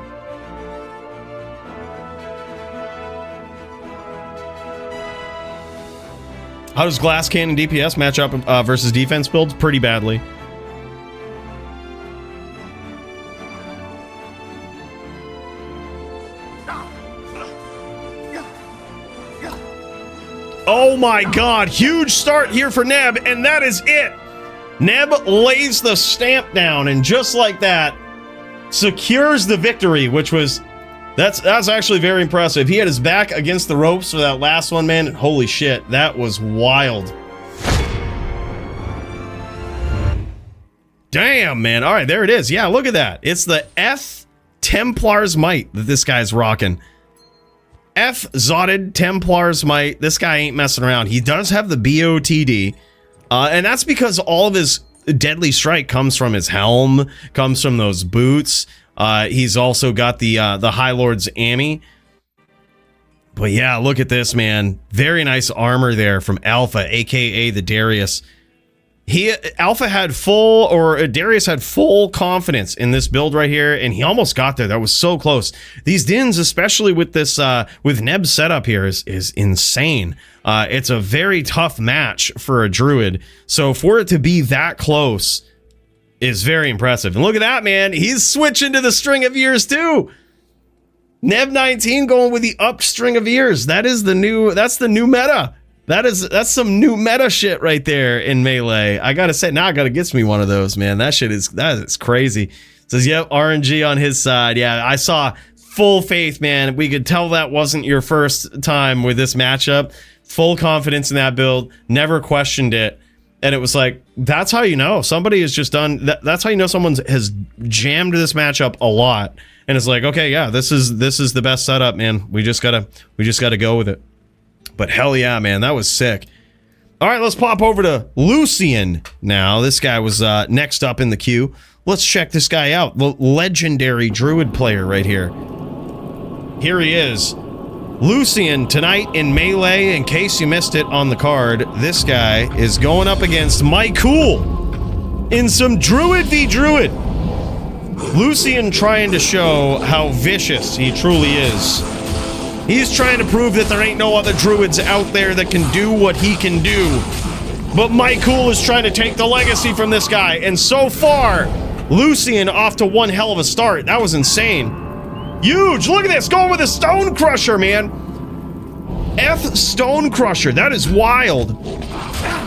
How does Glass Cannon DPS match up versus defense builds? Pretty badly. Oh my god, huge start here for Neb, and that is it. Neb lays the stamp down, and just like that, secures the victory, which was... That's actually very impressive. He had his back against the ropes for that last one, man. Holy shit, that was wild. Damn, man. All right, there it is. Yeah, look at that. It's the F Templar's Might that this guy's rocking. F Zotted Templar's Might. This guy ain't messing around. He does have the BOTD, and that's because all of his deadly strike comes from his helm, comes from those boots. He's also got the High Lord's Ami. But yeah, look at this, man. Very nice armor there from Alpha, aka the Darius. Darius had full confidence in this build right here, and he almost got there. That was so close. These Dins, especially with this with Neb's setup here, is insane. It's a very tough match for a Druid. So for it to be that close is very impressive. And look at that, man. He's switching to the String of Years too. Nev 19 going with the up string of ears. That's the new meta. That's some new meta shit right there in Melee. I gotta say, now I gotta get me one of those, man. That is crazy. Says, yep, RNG on his side. Yeah, I saw full faith, man. We could tell that wasn't your first time with this matchup. Full confidence in that build. Never questioned it. And it was like, that's how you know somebody has just done that. That's how you know someone has jammed this matchup a lot. And it's like, okay, yeah, this is the best setup, man. We just gotta go with it. But hell yeah, man, that was sick. All right, let's pop over to Lucien now. This guy was next up in the queue. Let's check this guy out. The legendary Druid player right here. Here he is. Lucien tonight in Melee. In case you missed it on the card, this guy is going up against Micool in some Druid v Druid. Lucien trying to show how vicious he truly is. He's trying to prove that there ain't no other Druids out there that can do what he can do. But Micool is trying to take the legacy from this guy, and so far, Lucien off to one hell of a start. That was insane. Huge! Look at this! Going with a Stone Crusher, man! F Stone Crusher. That is wild.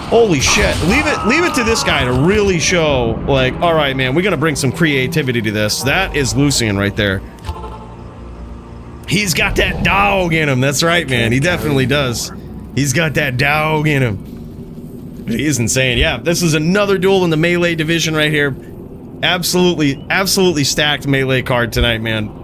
Holy shit. Leave it to this guy to really show, like, alright, man, we're gonna bring some creativity to this. That is Lucien right there. He's got that dog in him. That's right, man. He definitely does. He's got that dog in him. He is insane. Yeah, this is another duel in the Melee division right here. Absolutely stacked Melee card tonight, man.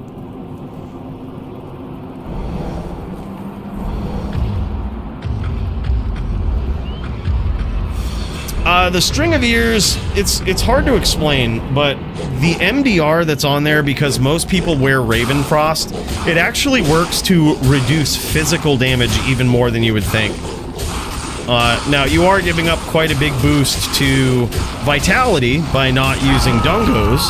The string of ears, it's hard to explain, but the MDR that's on there, because most people wear Ravenfrost, it actually works to reduce physical damage even more than you would think. Now, you are giving up quite a big boost to Vitality by not using Dungos.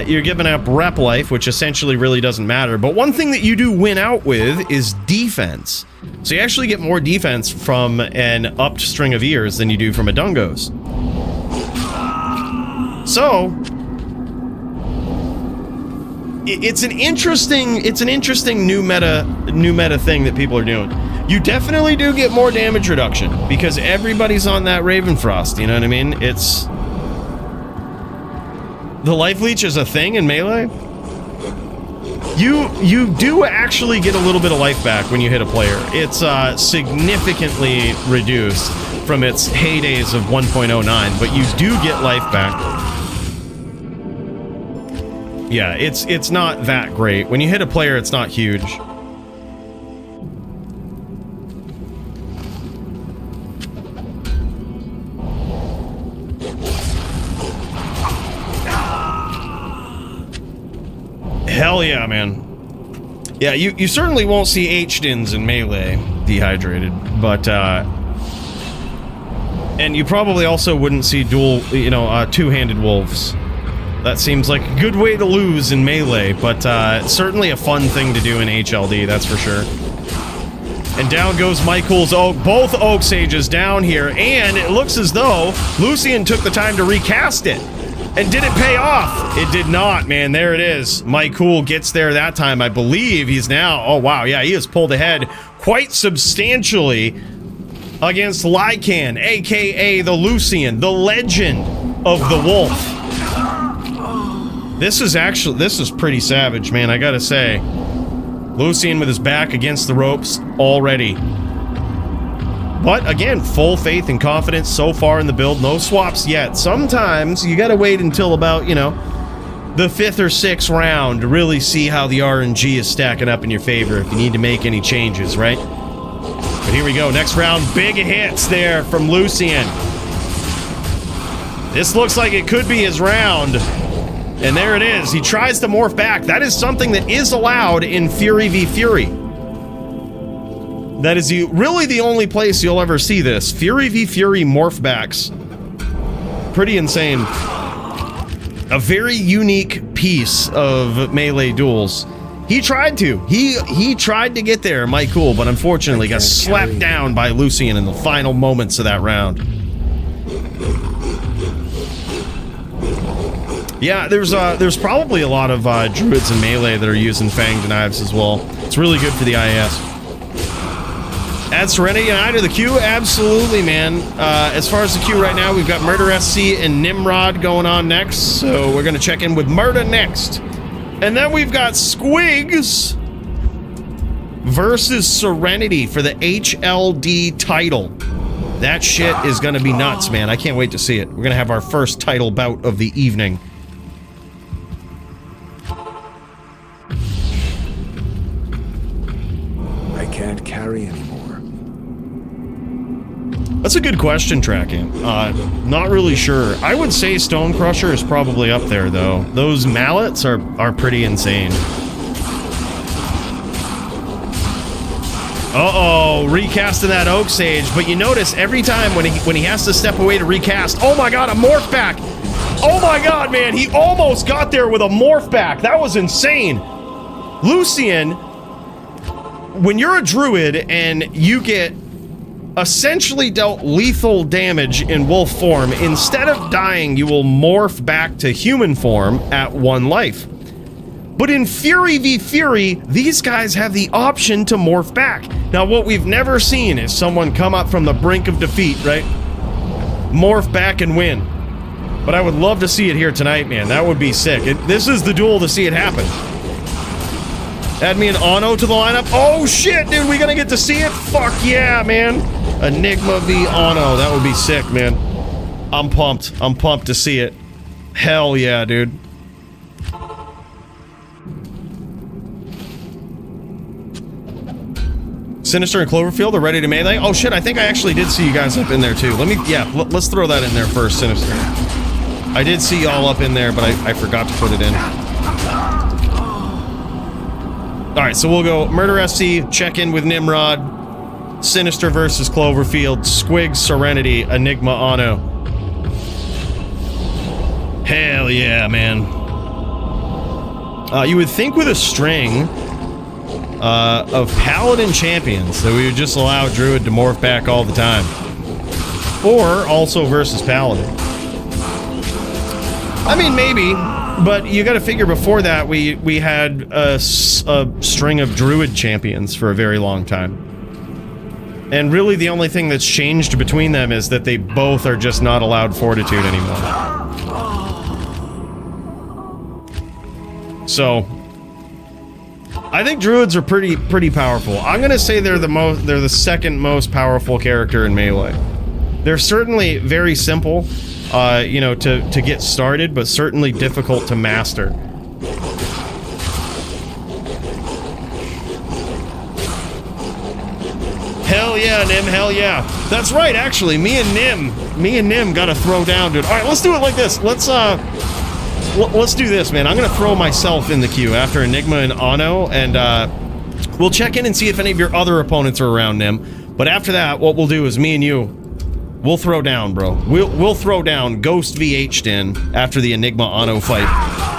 You're giving up Rep Life, which essentially really doesn't matter, but one thing that you do win out with is defense. So you actually get more defense from an upped string of ears than you do from a Dungos. So it's an interesting new meta thing that people are doing. You definitely do get more damage reduction because everybody's on that Ravenfrost, you know what I mean? It's the life leech is a thing in Melee. You do actually get a little bit of life back when you hit a player. It's significantly reduced from its heydays of 1.09, but you do get life back. Yeah, it's not that great. When you hit a player, it's not huge. Hell yeah, man. Yeah, you certainly won't see H-Dins in Melee dehydrated, but and you probably also wouldn't see two-handed wolves. That seems like a good way to lose in Melee, but certainly a fun thing to do in HLD, that's for sure. And down goes Micool's Oak. Both Oak Sages down here, and it looks as though Lucien took the time to recast it. And did it pay off? It did not, man. There it is. Micool gets there that time. I believe he's now... Oh, wow. Yeah, he has pulled ahead quite substantially against Lycan, a.k.a. the Lucien, the legend of the wolf. This is pretty savage, man. I gotta say. Lucien with his back against the ropes already. But again, full faith and confidence so far in the build. No swaps yet. Sometimes you gotta wait until about, the 5th or 6th round to really see how the RNG is stacking up in your favor if you need to make any changes, right? But here we go. Next round, big hits there from Lucien. This looks like it could be his round. And there it is. He tries to morph back. That is something that is allowed in Fury v Fury. That is really the only place you'll ever see this. Fury v Fury morph backs. Pretty insane. A very unique piece of Melee duels. He tried to. He tried to get there, Micool, but unfortunately got slapped down by Lucien in the final moments of that round. Yeah, there's probably a lot of druids and melee that are using fanged knives as well. It's really good for the IAS. Add Serenity and I to the queue? Absolutely, man. As far as the queue right now, we've got Murder SC and Nimrod going on next, so we're gonna check in with Murder next. And then we've got Squigs versus Serenity for the HLD title. That shit is gonna be nuts, man. I can't wait to see it. We're gonna have our first title bout of the evening. I can't carry anymore. That's a good question, Tracking. Not really sure. I would say Stone Crusher is probably up there, though. Those mallets are pretty insane. Uh-oh, recasting that Oak Sage, but you notice every time when he has to step away to recast, oh my god, a morph back! Oh my god, man, he almost got there with a morph back. That was insane. Lucien, when you're a druid and you get essentially dealt lethal damage in wolf form, instead of dying, you will morph back to human form at 1 life. But in Fury v Fury, these guys have the option to morph back. Now, what we've never seen is someone come up from the brink of defeat, right? Morph back and win. But I would love to see it here tonight, man. That would be sick. This is the duel to see it happen. Add me an Ono to the lineup. Oh shit, dude, we gonna get to see it? Fuck yeah, man. Enigma v Ono. That would be sick, man. I'm pumped. I'm pumped to see it. Hell yeah, dude. Sinister and Cloverfield are ready to melee. Oh shit, I think I actually did see you guys up in there too. Let's throw that in there first, Sinister. I did see y'all up in there, but I forgot to put it in. Alright, so we'll go Murder SC, check in with Nimrod, Sinister versus Cloverfield, Squigs, Serenity, Enigma, Ono. Hell yeah, man. You would think with a string of Paladin champions that we would just allow Druid to morph back all the time. Or also versus Paladin. I mean, maybe, but you gotta figure before that we had a string of Druid champions for a very long time. And really the only thing that's changed between them is that they both are just not allowed Fortitude anymore. So I think Druids are pretty powerful. I'm gonna say they're the second most powerful character in Melee. They're certainly very simple, you know, to get started, but certainly difficult to master. Hell yeah, Nim, hell yeah. That's right, actually, me and Nim gotta throw down, dude. Alright, let's do it like this. Let's do this, man. I'm gonna throw myself in the queue after Enigma and Ono, and we'll check in and see if any of your other opponents are around, Nim. But after that, what we'll do is me and you, we'll throw down, bro. We'll throw down Ghost v H-Den after the Enigma Ono fight.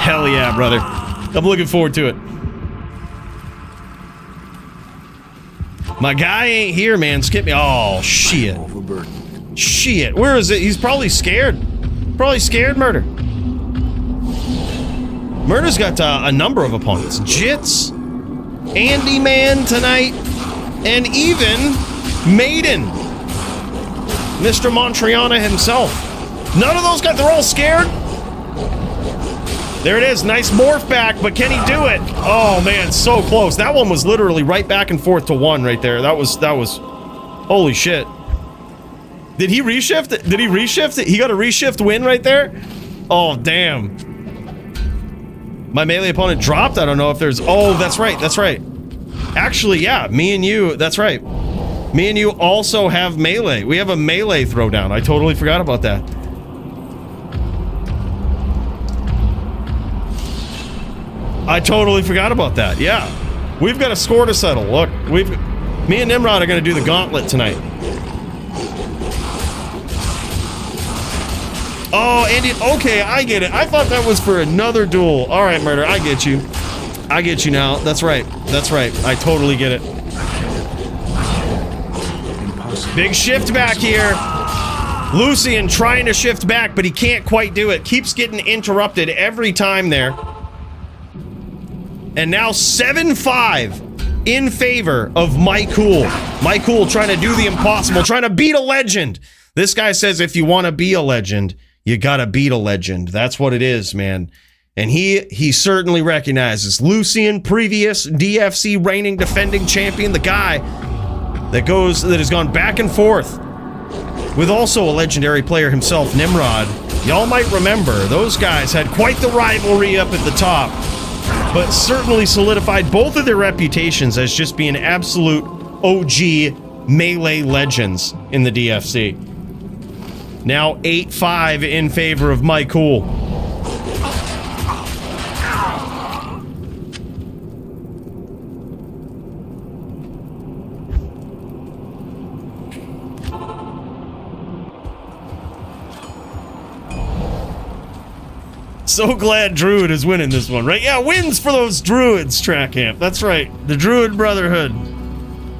Hell yeah, brother. I'm looking forward to it. My guy ain't here, man. Skip me. Oh, shit. Shit. Where is it? He's probably scared. Probably scared, Murder. Murder's got a number of opponents. Jits, Andy Man tonight, and even Maiden. Mr. Montriana himself. None of those guys, they're all scared? There it is, nice morph back, but can he do it? Oh man, so close. That one was literally right back and forth to 1 right there. That was, holy shit. Did he reshift it? Did he reshift it? He got a reshift win right there? Oh, damn. My melee opponent dropped? I don't know if there's, oh, that's right, that's right. Actually, yeah, me and you, that's right. Me and you also have melee. We have a melee throwdown. I totally forgot about that. I totally forgot about that, yeah. We've got a score to settle. Look, me and Nimrod are gonna do the gauntlet tonight. Oh, Andy, okay, I get it. I thought that was for another duel. All right, Murder, I get you. I get you now. That's right. That's right. I totally get it. Big shift back here. Lucien trying to shift back, but he can't quite do it. Keeps getting interrupted every time there. And now 7-5 in favor of Micool. Micool trying to do the impossible, trying to beat a legend. This guy says if you want to be a legend, you gotta beat a legend. That's what it is, man. And he certainly recognizes Lucien, previous DFC reigning defending champion, the guy that has gone back and forth with also a legendary player himself, Nimrod. Y'all might remember, those guys had quite the rivalry up at the top, but certainly solidified both of their reputations as just being absolute OG melee legends in the DFC. Now 8-5 in favor of Micool. So glad Druid is winning this one, right? Yeah, wins for those Druids, Track Camp. That's right. The Druid Brotherhood.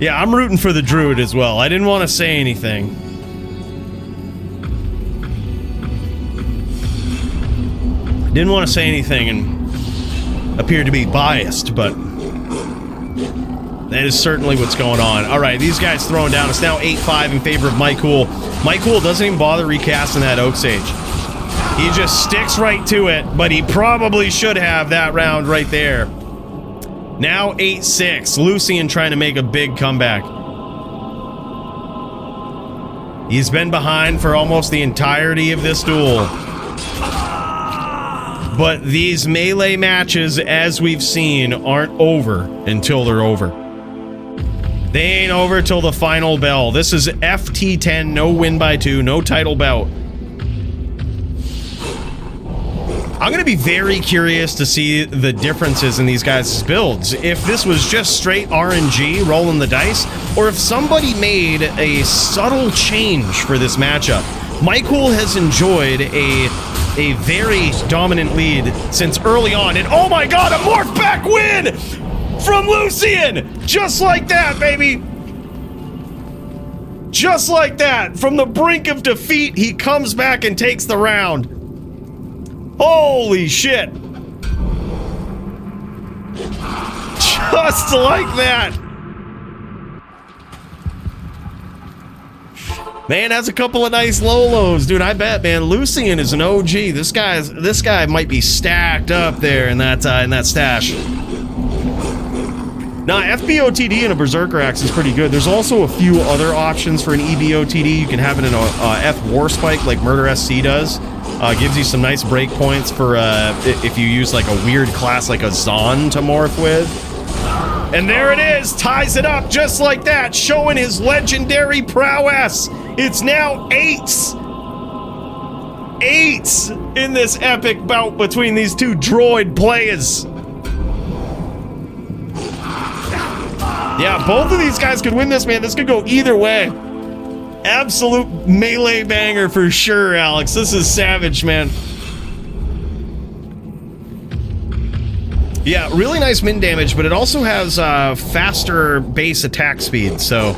Yeah, I'm rooting for the Druid as well. I didn't want to say anything. Didn't want to say anything and appear to be biased, but that is certainly what's going on. All right, these guys throwing down. It's now 8-5 in favor of Micool. Micool doesn't even bother recasting that Oak Sage. He just sticks right to it, but he probably should have that round right there. Now 8-6. Lucien trying to make a big comeback. He's been behind for almost the entirety of this duel. But these melee matches, as we've seen, aren't over until they're over. They ain't over till the final bell. This is FT10, no win by 2, no title bout. I'm going to be very curious to see the differences in these guys' builds. If this was just straight RNG, rolling the dice, or if somebody made a subtle change for this matchup. Micool has enjoyed a very dominant lead since early on, and oh my god, a morph back win from Lucien! Just like that, baby! Just like that, from the brink of defeat, he comes back and takes the round. Holy shit! Just like that! Man, that's a couple of nice Lolos, dude. I bet, man, Lucien is an OG. This guy might be stacked up there in that stash. Now, FBOTD in a Berserker Axe is pretty good. There's also a few other options for an EBOTD. You can have it in a F War Spike like Murder SC does. Gives you some nice breakpoints for if you use like a weird class like a Zon to morph with. And there it is, ties it up just like that, showing his legendary prowess. It's now 8s in this epic bout between these two droid players. Yeah, both of these guys could win this, man. This could go either way. Absolute melee banger for sure, Alex. This is savage, man. Yeah, really nice min damage, but it also has faster base attack speed, so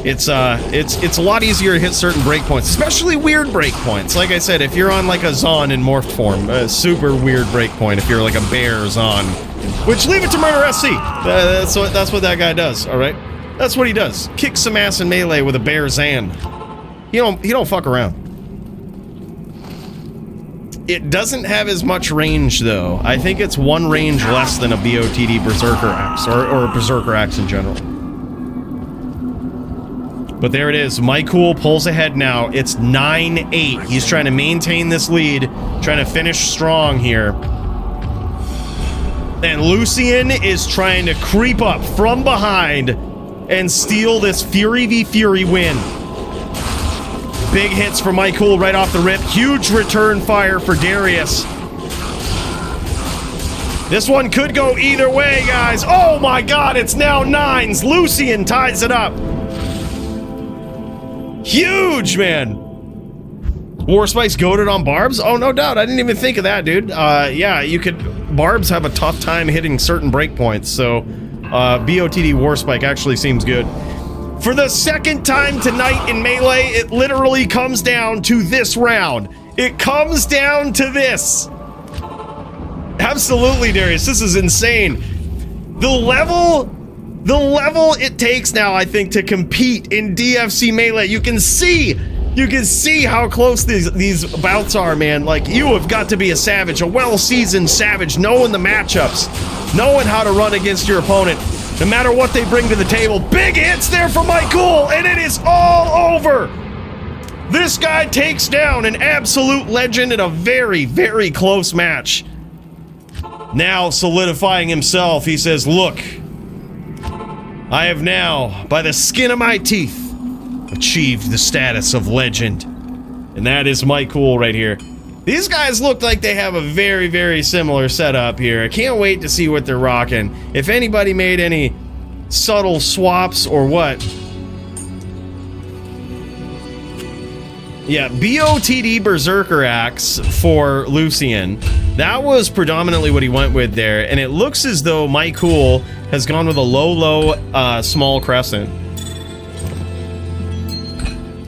it's a lot easier to hit certain breakpoints, especially weird breakpoints. Like I said, if you're on like a Zon in morphed form, a super weird breakpoint. If you're like a bear Zon, which leave it to Murder SC. That's what that guy does. All right. That's what he does. Kick some ass in melee with a bear Zan. He don't fuck around. It doesn't have as much range though. I think it's one range less than a BOTD Berserker Axe or a Berserker Axe in general. But there it is. Micool pulls ahead now. It's 9-8. He's trying to maintain this lead, trying to finish strong here. And Lucien is trying to creep up from behind and steal this Fury v Fury win. Big hits for Micool right off the rip. Huge return fire for Darius. This one could go either way, guys. Oh my god, it's now 9s. Lucien ties it up. Huge, man. Warspike's goated on Barbs? Oh, no doubt. I didn't even think of that, dude. Yeah, you could... Barbs have a tough time hitting certain breakpoints, so BOTD Warspike actually seems good. For the second time tonight in Melee, it literally comes down to this round. It comes down to this. Absolutely, Darius. This is insane. The level it takes now, I think, to compete in DFC Melee. You can see how close these bouts are, man. Like, you have got to be a savage, a well-seasoned savage, knowing the matchups, knowing how to run against your opponent, no matter what they bring to the table. Big hits there for Micool, and it is all over. This guy takes down an absolute legend in a very, very close match. Now solidifying himself, he says, look, I have now, by the skin of my teeth, achieved the status of legend. And that is Micool right here. These guys look like they have a very, very similar setup here. I can't wait to see what they're rocking. If anybody made any subtle swaps or what. Yeah, BOTD Berserker Axe for Lucien. That was predominantly what he went with there, and it looks as though Micool has gone with a low, small crescent.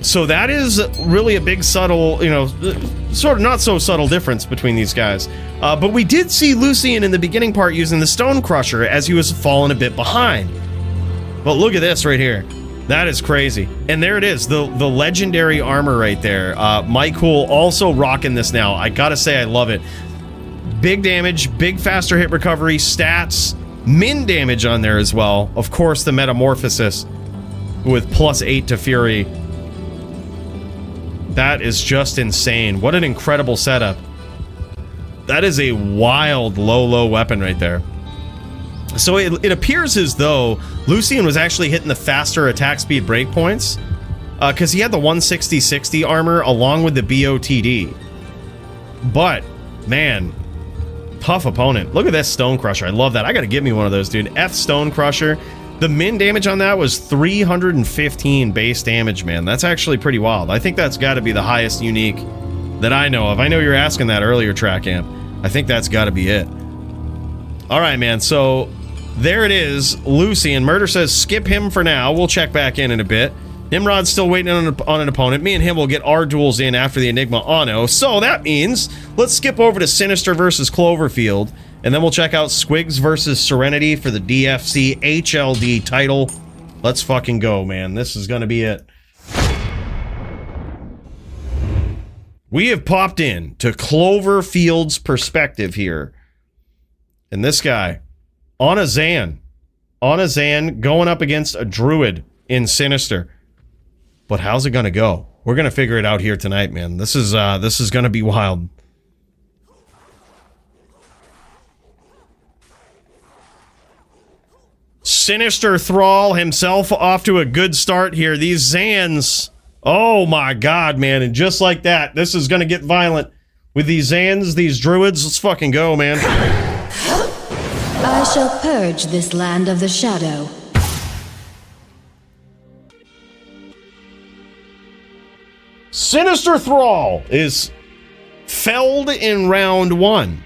So that is really a big subtle, you know, sort of not so subtle difference between these guys. But we did see Lucien in the beginning part using the Stone Crusher as he was falling a bit behind. But look at this right here. That is crazy. And there it is, the legendary armor right there. Micool also rocking this now. I gotta say, I love it. Big damage, big faster hit recovery, stats, min damage on there as well. Of course, the Metamorphosis with +8 to Fury. That is just insane. What an incredible setup. That is a wild low weapon right there. So it appears as though Lucien was actually hitting the faster attack speed breakpoints because he had the 160-60 armor along with the BOTD. But, man, tough opponent. Look at that Stone Crusher. I love that. I gotta get me one of those, dude. F Stone Crusher. The min damage on that was 315 base damage, man. That's actually pretty wild. I think that's got to be the highest unique that I know of. I know you were asking that earlier, Track Amp. I think that's got to be it. All right, man. So there it is. Lucien. Murder says skip him for now. We'll check back in a bit. Nimrod's still waiting on an opponent. Me and him will get our duels in after the Enigma Anno. So that means let's skip over to Sinister versus Cloverfield. And then we'll check out Squigs versus Serenity for the DFC HLD title. Let's fucking go, man. This is gonna be it. We have popped in to Cloverfield's perspective here. And this guy, on a Zan going up against a Druid in Sinister. But how's it gonna go? We're gonna figure it out here tonight, man. This is gonna be wild. Sinister Thrall himself off to a good start here. These Zans, oh my god, man. And just like that, this is gonna get violent. With these Zans, these Druids, let's fucking go, man. I shall purge this land of the shadow. Sinister Thrall is felled in round 1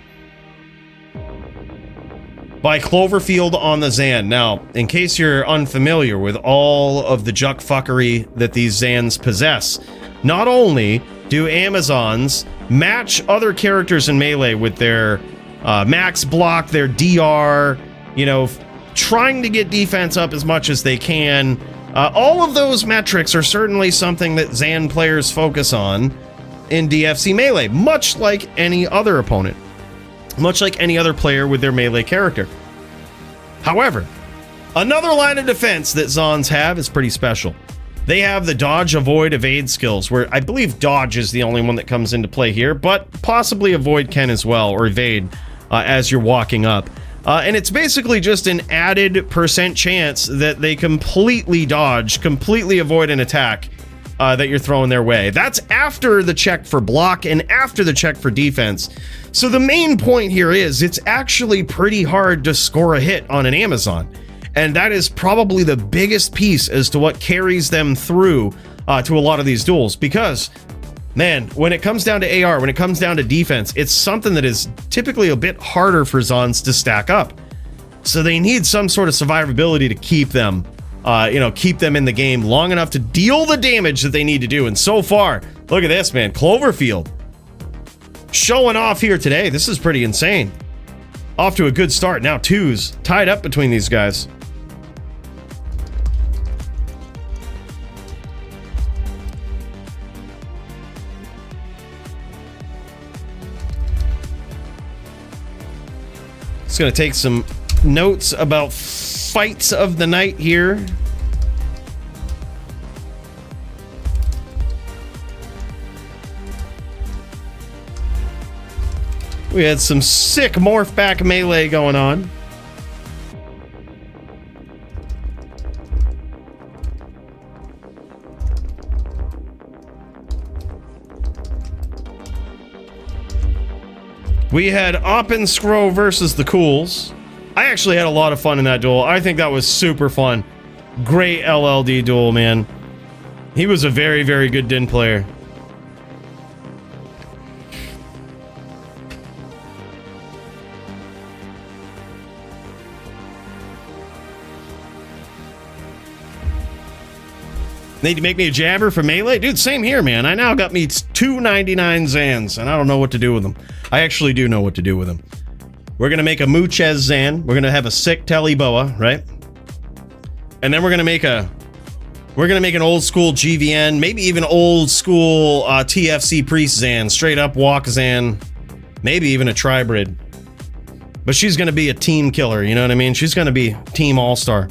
by Cloverfield on the Zan. Now, in case you're unfamiliar with all of the juck fuckery that these Zans possess, not only do Amazons match other characters in Melee with their max block, their DR, you know, trying to get defense up as much as they can. All of those metrics are certainly something that Zan players focus on in DFC Melee, much like any other opponent. Much like any other player with their Melee character. However, another line of defense that Zons have is pretty special. They have the dodge, avoid, evade skills, where I believe dodge is the only one that comes into play here, but possibly avoid can as well, or evade as you're walking up. And it's basically just an added % chance that they completely dodge, completely avoid an attack that you're throwing their way. That's after the check for block and after the check for defense. So the main point here is it's actually pretty hard to score a hit on an Amazon. And that is probably the biggest piece as to what carries them through to a lot of these duels. Because, man, when it comes down to AR, when it comes down to defense, it's something that is typically a bit harder for Zons to stack up. So they need some sort of survivability to keep them you know, keep them in the game long enough to deal the damage that they need to do. And so far, look at this, man. Cloverfield showing off here today. This is pretty insane. Off to a good start. Now 2s tied up between these guys. Just gonna take some notes about fights of the night here. We had some sick morph back melee going on. We had Oppenscro versus the Cools. I actually had a lot of fun in that duel. I think that was super fun. Great LLD duel, man. He was a very, very good Din player. Need to make me a jabber for melee? Dude, same here, man. I now got me 299 Zans, and I don't know what to do with them. I actually do know what to do with them. We're gonna make a Muchez Zan. We're gonna have a sick Telly Boa, right? And then we're gonna make an old school GVN, maybe even old school TFC Priest Zan, straight up walk Zan, maybe even a Tribrid. But she's gonna be a team killer, you know what I mean? She's gonna be team all-star.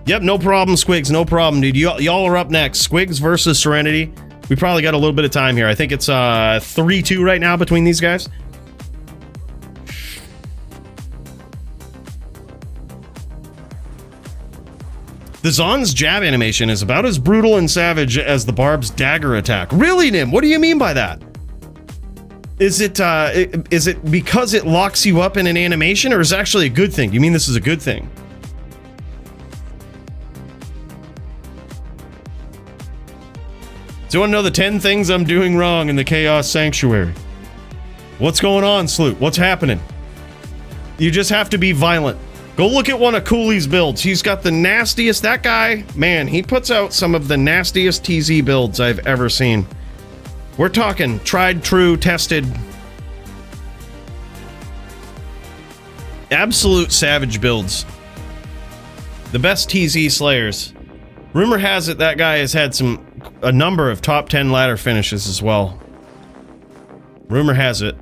Yep, no problem, Squigs, no problem, dude. Y'all are up next. Squigs versus Serenity. We probably got a little bit of time here. I think it's 3-2 right now between these guys. The Zon's jab animation is about as brutal and savage as the Barb's dagger attack. Really, Nim? What do you mean by that? Is it because it locks you up in an animation, or is it actually a good thing? Do you mean this is a good thing? Do you want to know the 10 things I'm doing wrong in the Chaos Sanctuary? What's going on, Sloot? What's happening? You just have to be violent. Go look at one of Cooley's builds. He's got the nastiest... That guy, man, he puts out some of the nastiest TZ builds I've ever seen. We're talking tried, true, tested. Absolute savage builds. The best TZ slayers. Rumor has it that guy has had a number of top 10 ladder finishes as well. Rumor has it.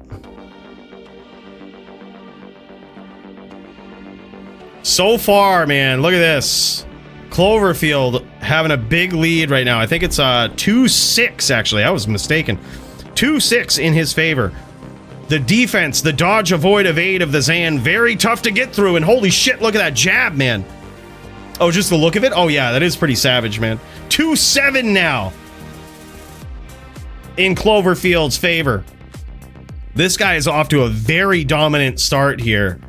So far, man, look at this. Cloverfield having a big lead right now. I think it's 2-6, actually. I was mistaken. 2-6 in his favor. The defense, the dodge, avoid, evade of the Zan, very tough to get through. And holy shit, look at that jab, man. Oh, just the look of it? Oh, yeah, that is pretty savage, man. 2-7 now in Cloverfield's favor. This guy is off to a very dominant start here.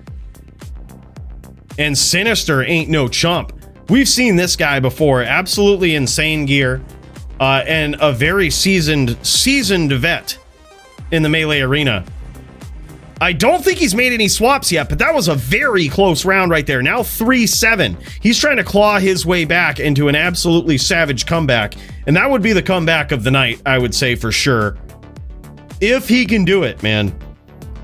And Sinister ain't no chump. We've seen this guy before. Absolutely insane gear. And a very seasoned vet in the melee arena. I don't think he's made any swaps yet, but that was a very close round right there. Now 3-7. He's trying to claw his way back into an absolutely savage comeback. And that would be the comeback of the night, I would say for sure. If he can do it, man.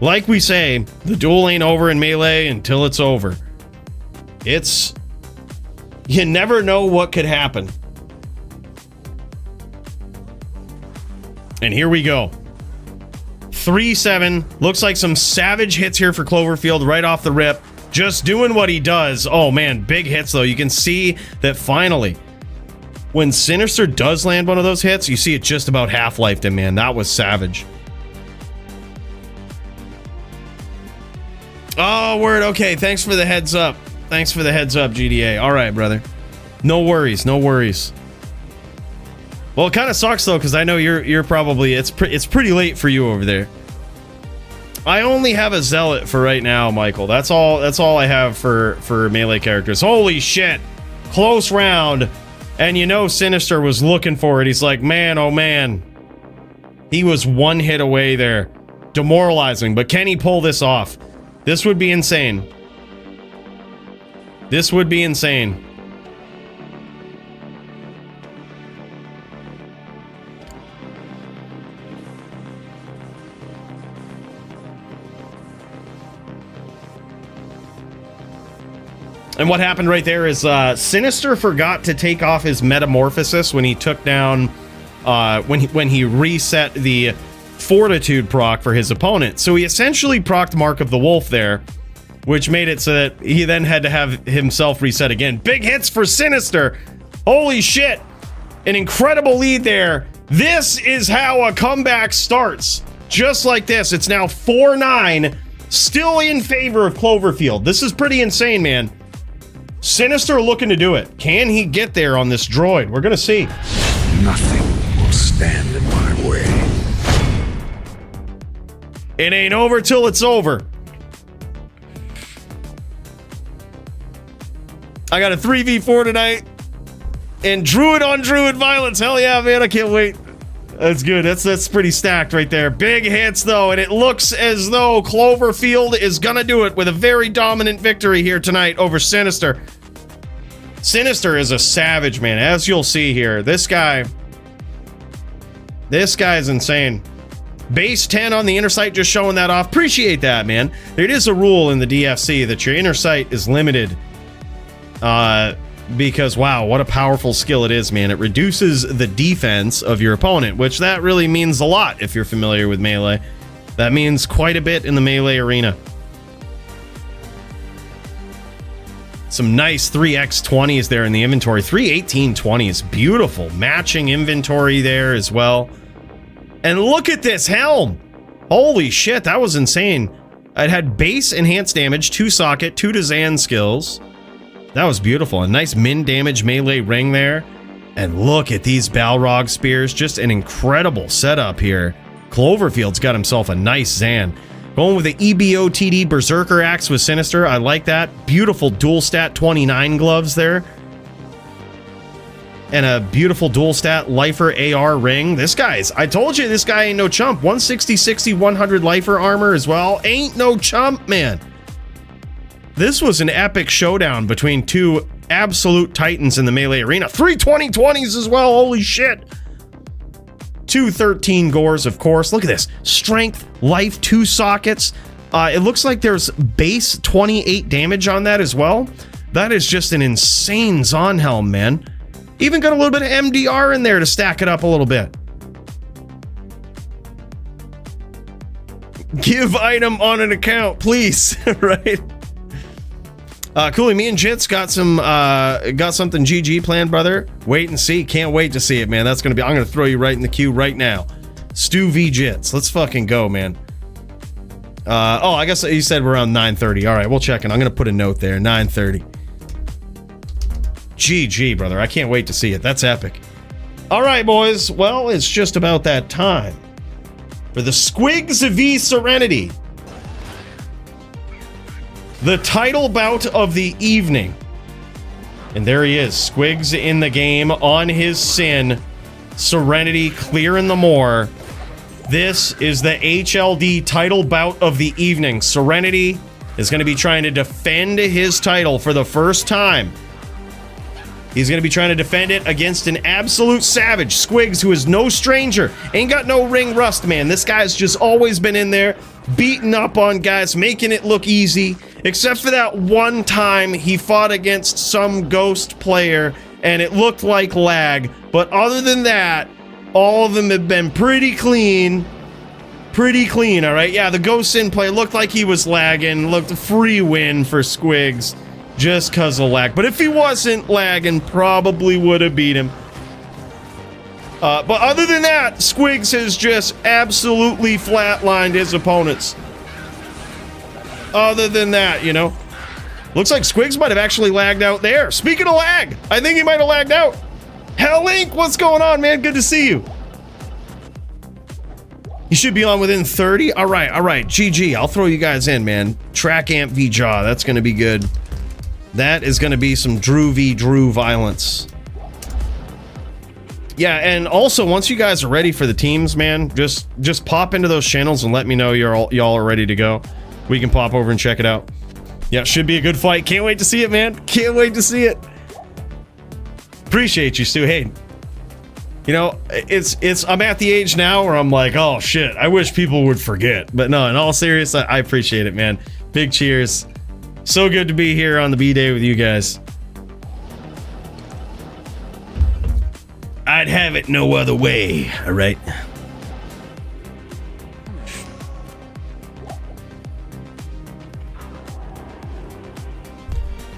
Like we say, the duel ain't over in melee until it's over. You never know what could happen. And here we go. 3-7. Looks like some savage hits here for Cloverfield right off the rip. Just doing what he does. Oh man, big hits though. You can see that finally, when Sinister does land one of those hits, you see it just about half-lifed him, man. That was savage. Oh, word. Okay, thanks for the heads up. Thanks for the heads up, GDA. All right, brother. No worries, no worries. Well, it kind of sucks though, because I know you're probably it's pretty late for you over there. I only have a zealot for right now, Michael. That's all I have for melee characters. Holy shit, close round, and you know Sinister was looking for it. He's like, man, oh man, he was one hit away there, demoralizing. But can he pull this off? This would be insane. This would be insane. And what happened right there is Sinister forgot to take off his metamorphosis when he took down when he reset the fortitude proc for his opponent. So he essentially procced Mark of the Wolf there, which made it so that he then had to have himself reset again. Big hits for Sinister. Holy shit. An incredible lead there. This is how a comeback starts. Just like this. It's now 4-9, still in favor of Cloverfield. This is pretty insane, man. Sinister looking to do it. Can he get there on this droid? We're gonna see. Nothing will stand in my way. It ain't over till it's over. I got a 3v4 tonight. And Druid on Druid violence. Hell yeah, man. I can't wait. That's good. That's pretty stacked right there. Big hits, though. And it looks as though Cloverfield is going to do it with a very dominant victory here tonight over Sinister. Sinister is a savage, man. As you'll see here, this guy is insane. Base 10 on the inner sight, just showing that off. Appreciate that, man. It is a rule in the DFC that your inner sight is limited. Because, wow, what a powerful skill it is, man. It reduces the defense of your opponent, which that really means a lot if you're familiar with melee. That means quite a bit in the melee arena. Some nice 3x20s there in the inventory. 31820s, beautiful. Matching inventory there as well. And look at this helm. Holy shit, that was insane. It had base enhanced damage, 2 socket, 2 to Zan skills. That was beautiful. A nice min damage melee ring there. And look at these Balrog spears. Just an incredible setup here. Cloverfield's got himself a nice Zan. Going with the EBOTD Berserker Axe with Sinister. I like that. Beautiful dual stat 29 gloves there. And a beautiful dual stat Lifer AR ring. This guy's, I told you this guy ain't no chump. 160, 60, 100 Lifer armor as well. Ain't no chump, man. This was an epic showdown between two absolute titans in the melee arena. 3 2020s as well, holy shit. 2 13 gores, of course. Look at this. Strength, life, 2 sockets. It looks like there's base 28 damage on that as well. That is just an insane Zon helm, man. Even got a little bit of MDR in there to stack it up a little bit. Give item on an account, please. Right? Coolie, me and Jits got something GG planned, brother. Wait and see. Can't wait to see it, man. That's gonna be. I'm gonna throw you right in the queue right now. Stu v Jits. Let's fucking go, man. Oh, I guess you said we're around 9:30. All right, we'll check in. I'm gonna put a note there. 9:30. GG, brother. I can't wait to see it. That's epic. All right, boys. Well, it's just about that time for the Squigs v Serenity. The title bout of the evening. And there he is, Squigs in the game on his Sin. Serenity clearing the Moor. This is the HLD title bout of the evening. Serenity is going to be trying to defend his title for the first time. He's going to be trying to defend it against an absolute savage, Squigs, who is no stranger. Ain't got no ring rust, man. This guy's just always been in there, beating up on guys, making it look easy. Except for that one time he fought against some ghost player and it looked like lag. But other than that, all of them have been pretty clean. Pretty clean, all right? Yeah, the ghost Sin play looked like he was lagging. Looked a free win for Squigs just because of lag. But if he wasn't lagging, probably would have beat him. But other than that, Squigs has just absolutely flatlined his opponents. Other than that, you know. Looks like Squigs might have actually lagged out there. Speaking of lag, I think he might have lagged out. Hell Link, what's going on, man? Good to see you. You should be on within 30. All right. GG. I'll throw you guys in, man. Track Amp v Jaw. That's going to be good. That is going to be some Drew v Drew violence. Yeah, and also, once you guys are ready for the teams, man, just pop into those channels and let me know y'all are ready to go. We can pop over and check it out. Yeah, should be a good fight. Can't wait to see it, man. Can't wait to see it. Appreciate you, Stu. Hey, you know, I'm at the age now where I'm like, oh shit, I wish people would forget. But no, in all seriousness, I appreciate it, man. Big cheers. So good to be here on the B-Day with you guys. I'd have it no other way, all right?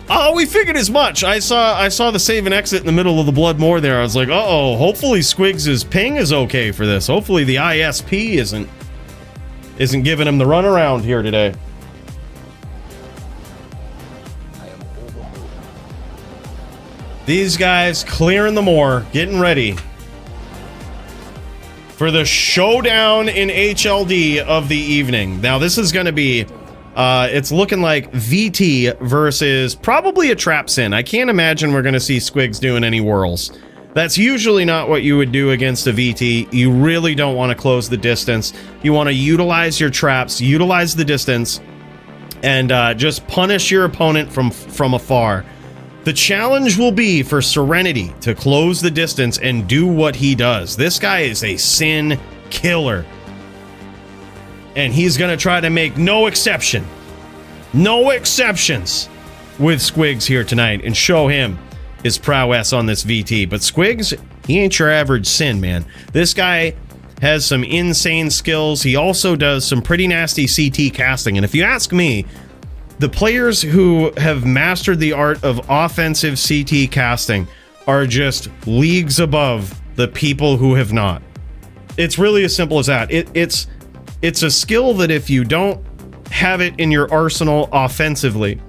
Oh, we figured as much. I saw the save and exit in the middle of the Blood Moor there. I was like, uh-oh, hopefully Squigs' ping is okay for this. Hopefully the ISP isn't giving him the runaround here today. These guys clearing the moor, getting ready for the showdown in HLD of the evening. Now, this is going to be, it's looking like VT versus probably a Trap Sin. I can't imagine we're going to see Squigs doing any whirls. That's usually not what you would do against a VT. You really don't want to close the distance. You want to utilize your traps, utilize the distance, and just punish your opponent from afar. The challenge will be for Serenity to close the distance and do what he does. This guy is a Sin killer. And he's going to try to make no exceptions with Squigs here tonight and show him his prowess on this VT. But Squigs, he ain't your average Sin, man. This guy has some insane skills. He also does some pretty nasty CT casting. And if you ask me, the players who have mastered the art of offensive CT casting are just leagues above the people who have not. It's really as simple as that. It's a skill that if you don't have it in your arsenal offensively,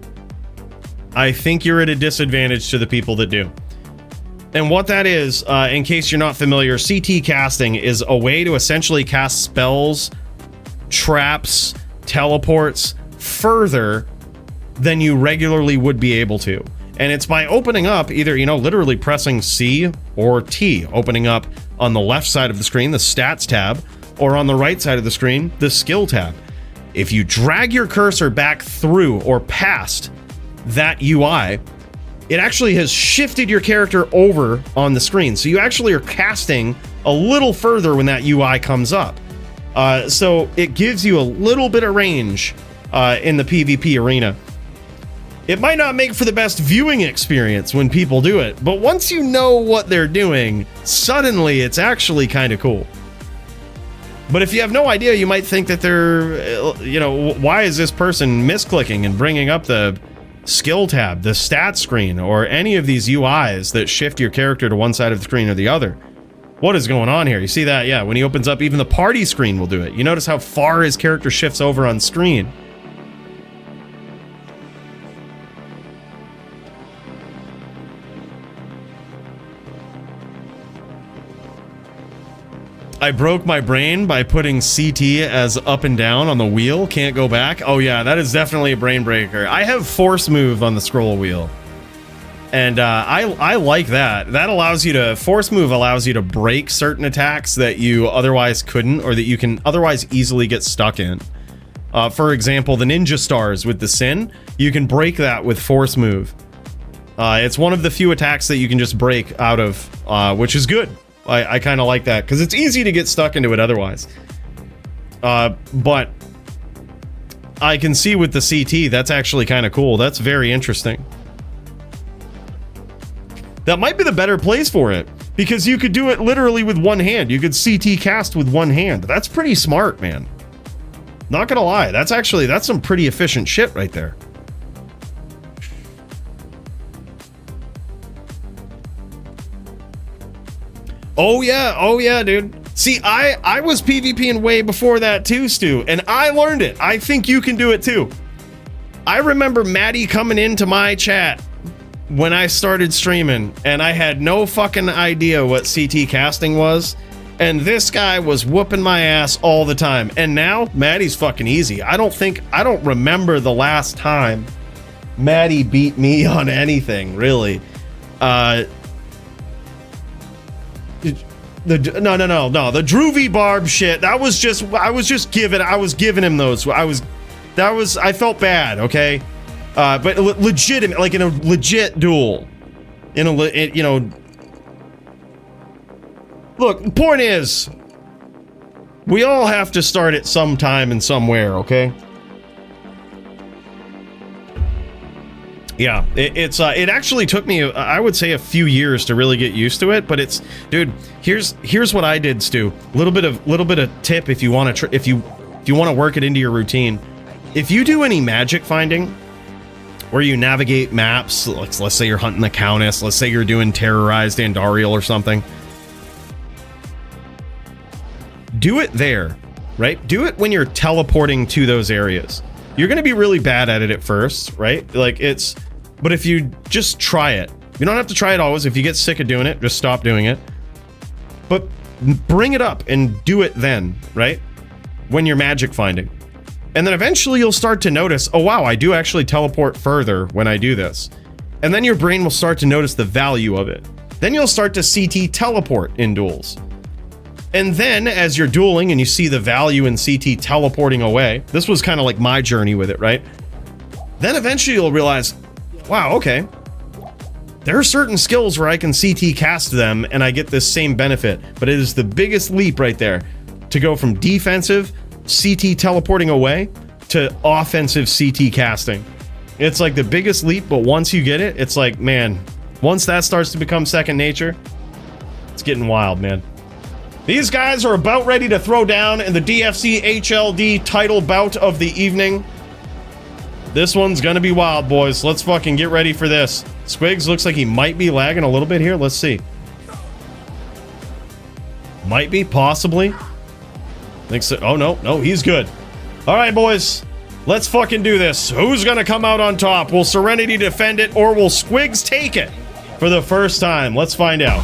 I think you're at a disadvantage to the people that do. And what that is, in case you're not familiar, CT casting is a way to essentially cast spells, traps, teleports further than you regularly would be able to. And it's by opening up either, literally pressing C or T, opening up on the left side of the screen, the stats tab, or on the right side of the screen, the skill tab. If you drag your cursor back through or past that UI, it actually has shifted your character over on the screen. So you actually are casting a little further when that UI comes up. So it gives you a little bit of range in the PvP arena. It might not make for the best viewing experience when people do it, but once you know what they're doing, suddenly it's actually kind of cool. But if you have no idea, you might think that they're, why is this person misclicking and bringing up the skill tab, the stat screen, or any of these UIs that shift your character to one side of the screen or the other? What is going on here? You see that? Yeah, when he opens up, even the party screen will do it. You notice how far his character shifts over on screen. I broke my brain by putting CT as up and down on the wheel. Can't go back. Oh yeah, that is definitely a brain breaker. I have force move on the scroll wheel. And I like that. That allows you to, force move allows you to break certain attacks that you otherwise couldn't, or that you can otherwise easily get stuck in. For example, the ninja stars with the Sin, you can break that with force move. It's one of the few attacks that you can just break out of, which is good. I kind of like that, because it's easy to get stuck into it otherwise. But I can see with the CT, that's actually kind of cool. That's very interesting. That might be the better place for it, because you could do it literally with one hand. You could CT cast with one hand. That's pretty smart, man. Not gonna lie, that's some pretty efficient shit right there. Oh yeah, dude. See, I was PvPing way before that too, Stu, and I learned it. I think you can do it too. I remember Maddie coming into my chat when I started streaming, and I had no fucking idea what CT casting was, and this guy was whooping my ass all the time. And now, Maddie's fucking easy. I don't remember the last time Maddie beat me on anything, really. No, the Druid barb shit, I was giving him those. I felt bad, okay? But legitimate, like in a legit duel. Look, the point is, we all have to start at some time and somewhere, okay? Yeah, it actually took me, I would say, a few years to really get used to it. But it's, dude, here's what I did, Stu. Little bit of tip if you want to if you want to work it into your routine. If you do any magic finding, where you navigate maps, let's say you're hunting the Countess, let's say you're doing Terrorized Andariel or something, do it there, right? Do it when you're teleporting to those areas. You're going to be really bad at it at first, right? Like but if you just try it, you don't have to try it always. If you get sick of doing it, just stop doing it. But bring it up and do it then, right? When you're magic finding. And then eventually you'll start to notice, oh wow, I do actually teleport further when I do this. And then your brain will start to notice the value of it. Then you'll start to CT teleport in duels. And then as you're dueling and you see the value in CT teleporting away, this was kind of like my journey with it, right? Then eventually you'll realize, wow, okay, there are certain skills where I can CT cast them and I get this same benefit. But it is the biggest leap right there to go from defensive CT teleporting away to offensive CT casting. It's like the biggest leap, but once you get it, it's like, man, once that starts to become second nature, it's getting wild, man. These guys are about ready to throw down in the DFC HLD title bout of the evening. This one's gonna be wild, boys. Let's fucking get ready for this. Squigs looks like he might be lagging a little bit here. Let's see. Might be, possibly. Think so. Oh, no, he's good. All right, boys. Let's fucking do this. Who's gonna come out on top? Will Serenity defend it, or will Squigs take it for the first time? Let's find out.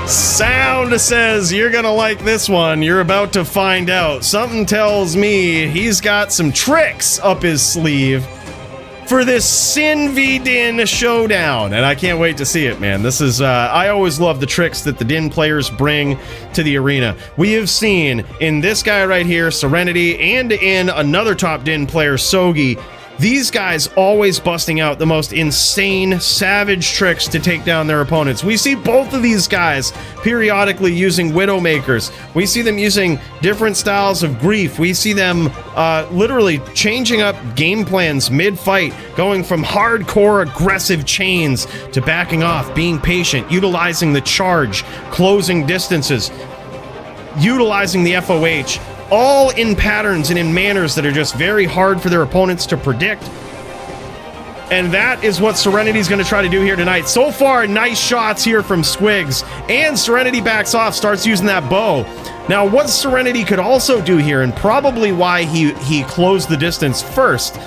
Sound says you're gonna like this one. You're about to find out. Something tells me he's got some tricks up his sleeve for this Sin v Din showdown, and I can't wait to see it, man. This is I always love the tricks that the Din players bring to the arena. We have seen in this guy right here, Serenity, and in another top Din player, Sogi, these guys always busting out the most insane, savage tricks to take down their opponents. We see both of these guys periodically using Widowmakers. We see them using different styles of grief. We see them literally changing up game plans mid-fight, going from hardcore aggressive chains to backing off, being patient, utilizing the charge, closing distances, utilizing the FOH, all in patterns and in manners that are just very hard for their opponents to predict. And that is what Serenity's going to try to do here tonight. So far, nice shots here from Squigs. And Serenity backs off, starts using that bow. Now, what Serenity could also do here, and probably why he closed the distance first,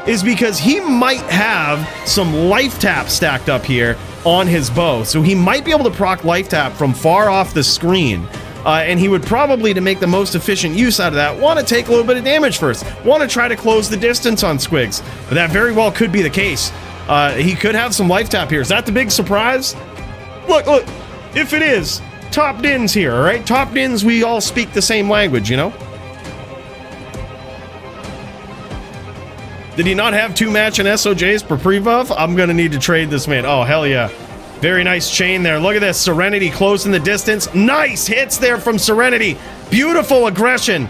is because he might have some life tap stacked up here on his bow. So he might be able to proc life tap from far off the screen. And he would probably, to make the most efficient use out of that, want to take a little bit of damage first. Want to try to close the distance on Squigs. But that very well could be the case. He could have some life tap here. Is that the big surprise? Look, if it is, top Dins here, all right? Top Dins, we all speak the same language, you know? Did he not have 2 match and SOJs for pre-buff? I'm going to need to trade this man. Oh, hell yeah. Very nice chain there. Look at this. Serenity closing the distance. Nice hits there from Serenity. Beautiful aggression.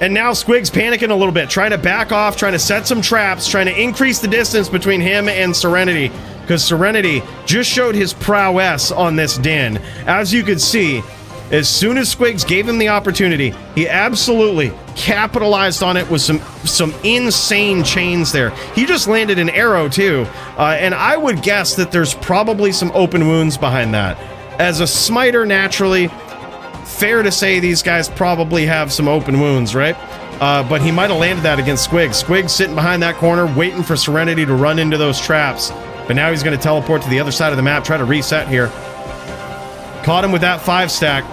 And now Squigs panicking a little bit, trying to back off, trying to set some traps, trying to increase the distance between him and Serenity, because Serenity just showed his prowess on this Din. As you could see, as soon as Squigs gave him the opportunity, he absolutely capitalized on it with some insane chains there. He just landed an arrow too, and I would guess that there's probably some open wounds behind that. As a smiter, naturally, fair to say these guys probably have some open wounds, right? But he might have landed that against Squigs. Squigs sitting behind that corner, waiting for Serenity to run into those traps. But now he's going to teleport to the other side of the map, try to reset here. Caught him with that 5-stack.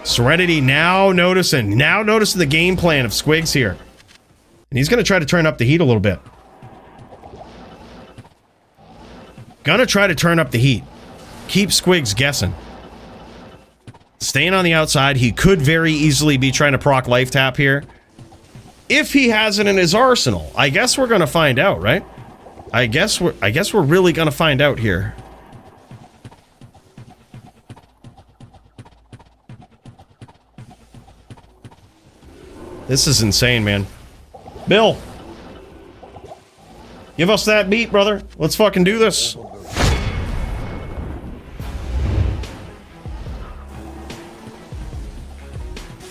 Serenity now noticing the game plan of Squigs here. And he's going to try to turn up the heat a little bit. Gonna try to turn up the heat. Keep Squigs guessing. Staying on the outside. He could very easily be trying to proc life tap here. if he has it in his arsenal. I guess we're gonna find out, right? I guess we're really gonna find out here. This is insane, man. Bill, give us that beat, brother. Let's fucking do this.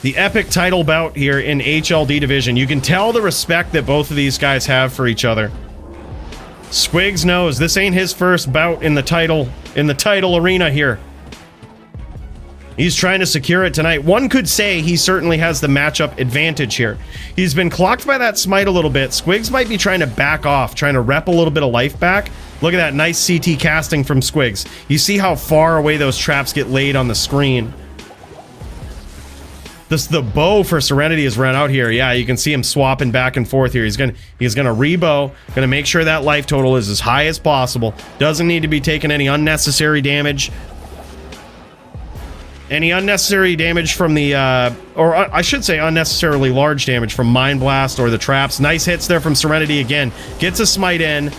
The epic title bout here in HLD division. You can tell the respect that both of these guys have for each other. Squigs knows this ain't his first bout in the title arena here. He's trying to secure it tonight. One could say he certainly has the matchup advantage here. He's been clocked by that smite a little bit. Squigs might be trying to back off, trying to rep a little bit of life back. Look at that nice CT casting from Squigs. You see how far away those traps get laid on the screen. The bow for Serenity has run out here. Yeah, you can see him swapping back and forth here. He's gonna rebow, gonna make sure that life total is as high as possible. Doesn't need to be taking any unnecessary damage. Any unnecessary damage from the, or I should say unnecessarily large damage from Mind Blast or the traps. Nice hits there from Serenity again. Gets a smite in.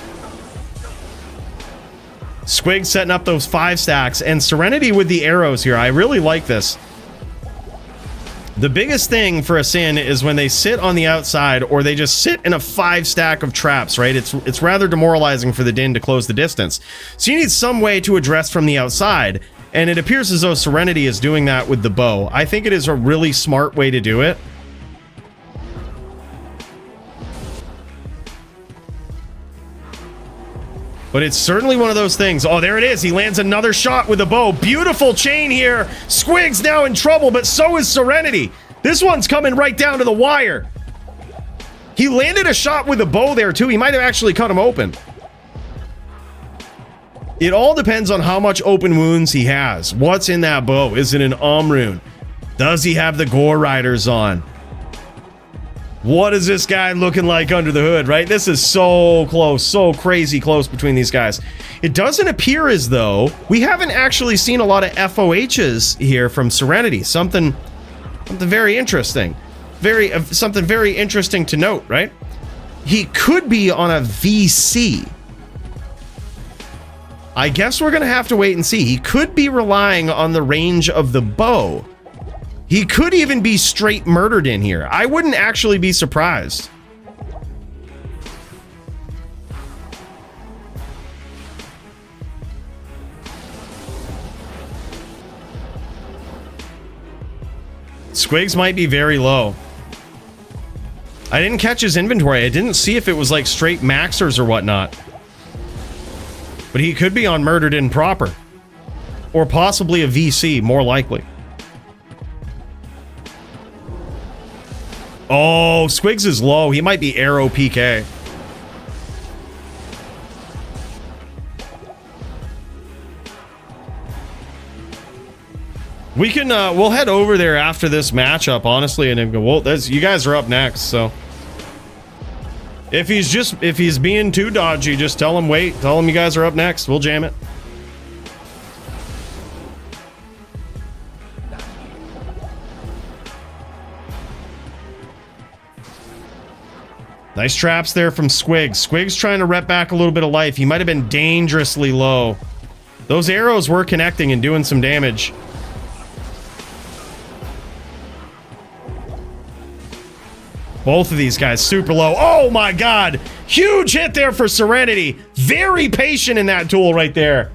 Squigs setting up those 5 stacks. And Serenity with the arrows here. I really like this. The biggest thing for a Sin is when they sit on the outside or they just sit in a 5 stack of traps, right? It's rather demoralizing for the Din to close the distance. So you need some way to address from the outside. And it appears as though Serenity is doing that with the bow. I think it is a really smart way to do it. But it's certainly one of those things. Oh, there it is. He lands another shot with the bow. Beautiful chain here. Squigs now in trouble, but so is Serenity. This one's coming right down to the wire. He landed a shot with the bow there, too. He might have actually cut him open. It all depends on how much open wounds he has. What's in that bow? Is it an rune? Does he have the Gore Riders on? What is this guy looking like under the hood, right? This is so close, so crazy close between these guys. It doesn't appear as though we haven't actually seen a lot of FOHs here from Serenity. Something very interesting. Something very interesting to note, right? He could be on a VC. I guess we're going to have to wait and see. He could be relying on the range of the bow. He could even be straight murdered in here. I wouldn't actually be surprised. Squigs might be very low. I didn't catch his inventory. I didn't see if it was like straight maxers or whatnot. But he could be on Murdered In proper. Or possibly a VC, more likely. Oh, Squigs is low. He might be Arrow PK. We can, we'll head over there after this matchup, honestly, and then go, well, you guys are up next, so. If he's being too dodgy, just tell him wait. Tell him you guys are up next. We'll jam it. Nice traps there from Squigs. Squigs trying to rep back a little bit of life. He might have been dangerously low. Those arrows were connecting and doing some damage. Both of these guys super low. Oh my god! Huge hit there for Serenity. Very patient in that duel right there.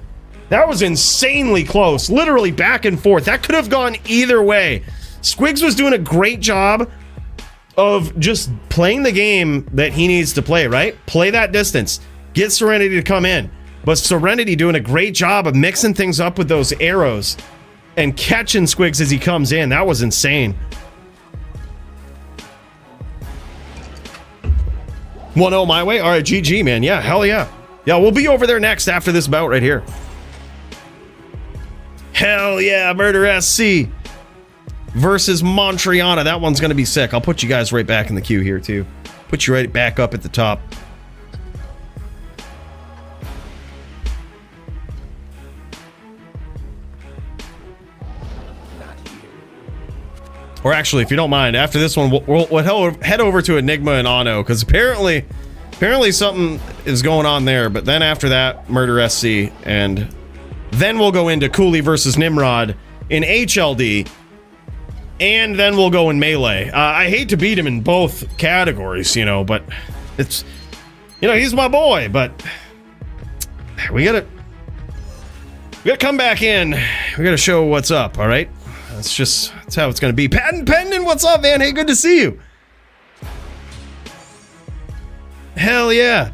That was insanely close. Literally back and forth. That could have gone either way. Squigs was doing a great job of just playing the game that he needs to play, right? Play that distance. Get Serenity to come in. But Serenity doing a great job of mixing things up with those arrows and catching Squigs as he comes in. That was insane. 1-0 my way? All right, GG, man. Yeah, hell yeah. Yeah, we'll be over there next after this bout right here. Hell yeah, Murder SC versus Montriana. That one's going to be sick. I'll put you guys right back in the queue here, too. Put you right back up at the top. Or actually, if you don't mind, after this one, we'll head over to Enigma and Ano, because apparently something is going on there. But then after that, Murder SC, and then we'll go into Coolie versus Nimrod in HLD, and then we'll go in Melee. I hate to beat him in both categories, you know, but it's, you know, he's my boy, but we gotta come back in. We gotta show what's up, all right? That's how it's gonna be. Patent Pendant, what's up, man? Hey, good to see you. Hell yeah.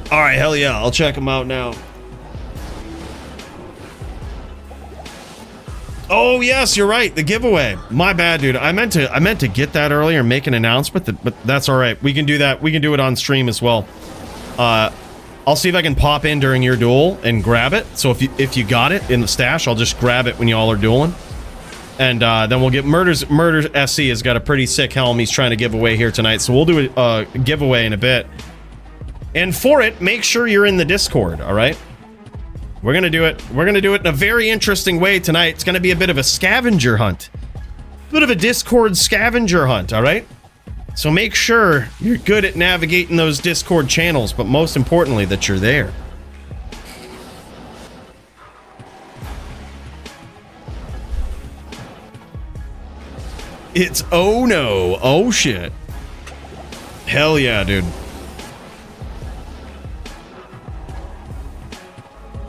All right, hell yeah. I'll check them out now. Oh yes, you're right. The giveaway. My bad, dude. I meant to get that earlier and make an announcement, but that's all right. We can do that. We can do it on stream as well. I'll see if I can pop in during your duel and grab it. So if you got it in the stash, I'll just grab it when y'all are dueling. And then we'll get Murder SC has got a pretty sick helm he's trying to give away here tonight. So we'll do a giveaway in a bit. And for it, make sure you're in the Discord, all right? We're gonna do it. We're gonna do it in a very interesting way tonight. It's gonna be a bit of a scavenger hunt. A bit of a Discord scavenger hunt, all right? So make sure you're good at navigating those Discord channels, but most importantly, that you're there. It's oh no, oh shit. Hell yeah, dude.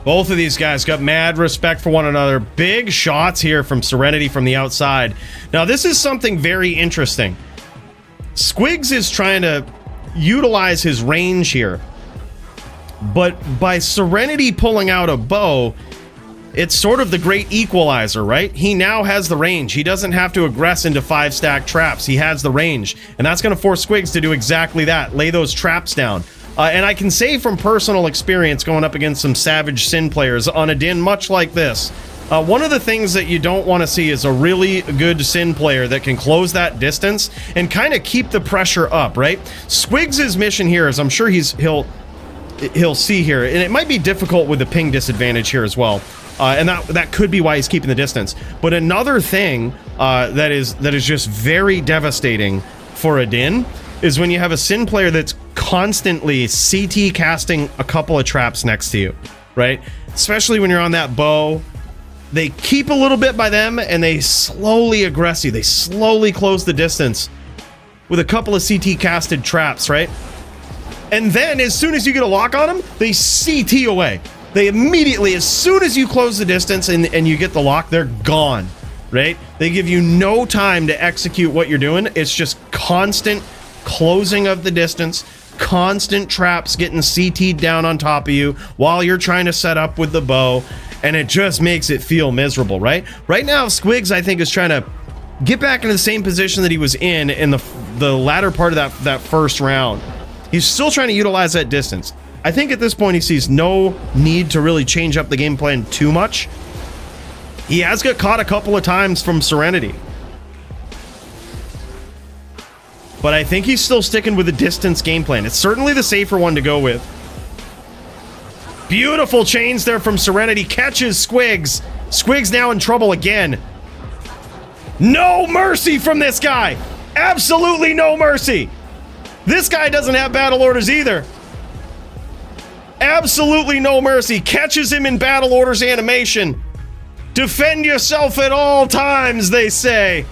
Both of these guys got mad respect for one another. Big shots here from Serenity from the outside. Now, this is something very interesting. Squigs is trying to utilize his range here. But by Serenity pulling out a bow, it's sort of the great equalizer, right? He now has the range. He doesn't have to aggress into 5-stack traps. He has the range. And that's going to force Squigs to do exactly that. Lay those traps down. And I can say from personal experience going up against some Savage Sin players on a din much like this, one of the things that you don't want to see is a really good Sin player that can close that distance and kind of keep the pressure up, right? Squigs' mission here is, I'm sure he'll see here, and it might be difficult with the ping disadvantage here as well, and that could be why he's keeping the distance. But another thing that is just very devastating for a din is when you have a Sin player that's constantly CT casting a couple of traps next to you, right? Especially when you're on that bow. They keep a little bit by them and they slowly aggress you. They slowly close the distance with a couple of CT casted traps, right? And then as soon as you get a lock on them, they CT away. They immediately, as soon as you close the distance and you get the lock, they're gone, right? They give you no time to execute what you're doing. It's just constant closing of the distance, constant traps getting CT'd down on top of you while you're trying to set up with the bow, and it just makes it feel miserable, right? Right now, Squigs, I think, is trying to get back into the same position that he was in the latter part of that first round. He's still trying to utilize that distance. I think at this point he sees no need to really change up the game plan too much. He has got caught a couple of times from Serenity, but I think he's still sticking with the distance game plan. It's certainly the safer one to go with. Beautiful chains there from Serenity. Catches Squigs. Squigs now in trouble again. No mercy from this guy. Absolutely no mercy. This guy doesn't have battle orders either. Absolutely no mercy. Catches him in battle orders animation. Defend yourself at all times, they say.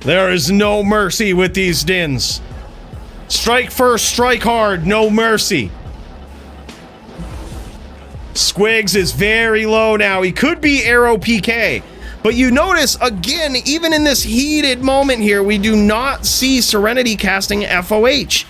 There is no mercy with these dins. Strike first, strike hard, no mercy. Squigs is very low now. He could be Arrow PK. But you notice, again, even in this heated moment here, we do not see Serenity casting FOH,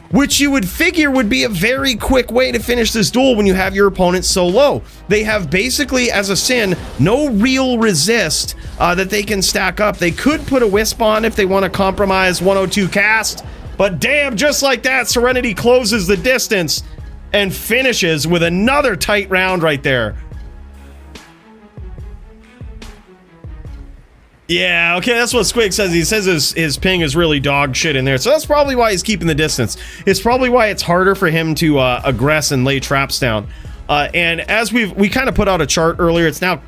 which you would figure would be a very quick way to finish this duel when you have your opponent so low. They have basically, as a Sin, no real resist that they can stack up. They could put a Wisp on if they want to compromise 102 cast, but damn, just like that, Serenity closes the distance and finishes with another tight round right there. Yeah, okay, that's what Squigs says. He says his ping is really dog shit in there. So that's probably why he's keeping the distance. It's probably why it's harder for him to aggress and lay traps down. And as we kind of put out a chart earlier, it's now,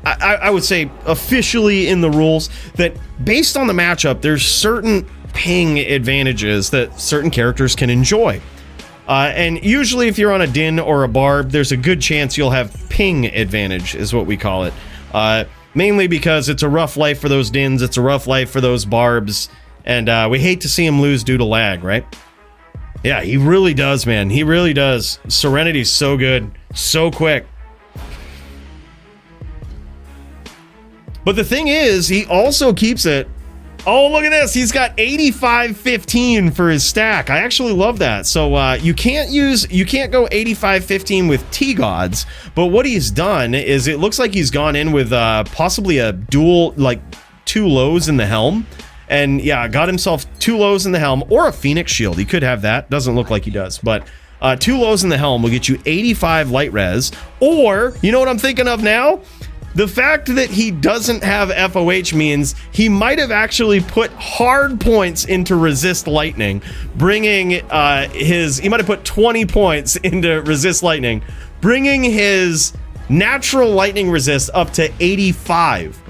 I would say, officially in the rules that based on the matchup, there's certain ping advantages that certain characters can enjoy. And usually if you're on a Din or a Barb, there's a good chance you'll have ping advantage, is what we call it. Mainly because it's a rough life for those Dins, it's a rough life for those Barbs, and we hate to see him lose due to lag, right? Yeah, he really does, man. He really does. Serenity's so good, so quick. But the thing is, he also keeps it. Oh, look at this. He's got 85-15 for his stack. I actually love that. So you can't go 85-15 with T-Gods, but what he's done is it looks like he's gone in with possibly a dual, like 2 lows in the helm. And yeah, got himself 2 lows in the helm or a Phoenix shield. He could have that. Doesn't look like he does, but 2 lows in the helm will get you 85 light res. Or, you know what I'm thinking of now? The fact that he doesn't have FOH means he might have actually put hard points into resist lightning, bringing he might have put 20 points into resist lightning, bringing his natural lightning resist up to 85,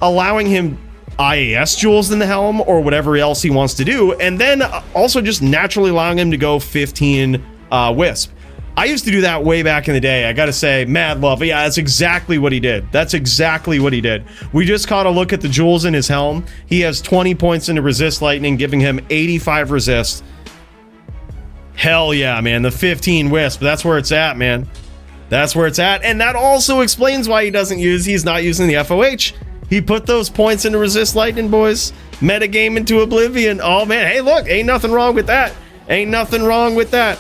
allowing him IAS jewels in the helm or whatever else he wants to do, and then also just naturally allowing him to go 15 wisp. I used to do that way back in the day. I gotta say, mad love. Yeah, that's exactly what he did. That's exactly what he did. We just caught a look at the jewels in his helm. He has 20 points into resist lightning, giving him 85 resist. Hell yeah, man. The 15 wisp. That's where it's at, man. That's where it's at. And that also explains why he's not using the FOH. He put those points into resist lightning, boys. Metagame into oblivion. Oh, man. Hey, look. Ain't nothing wrong with that. Ain't nothing wrong with that.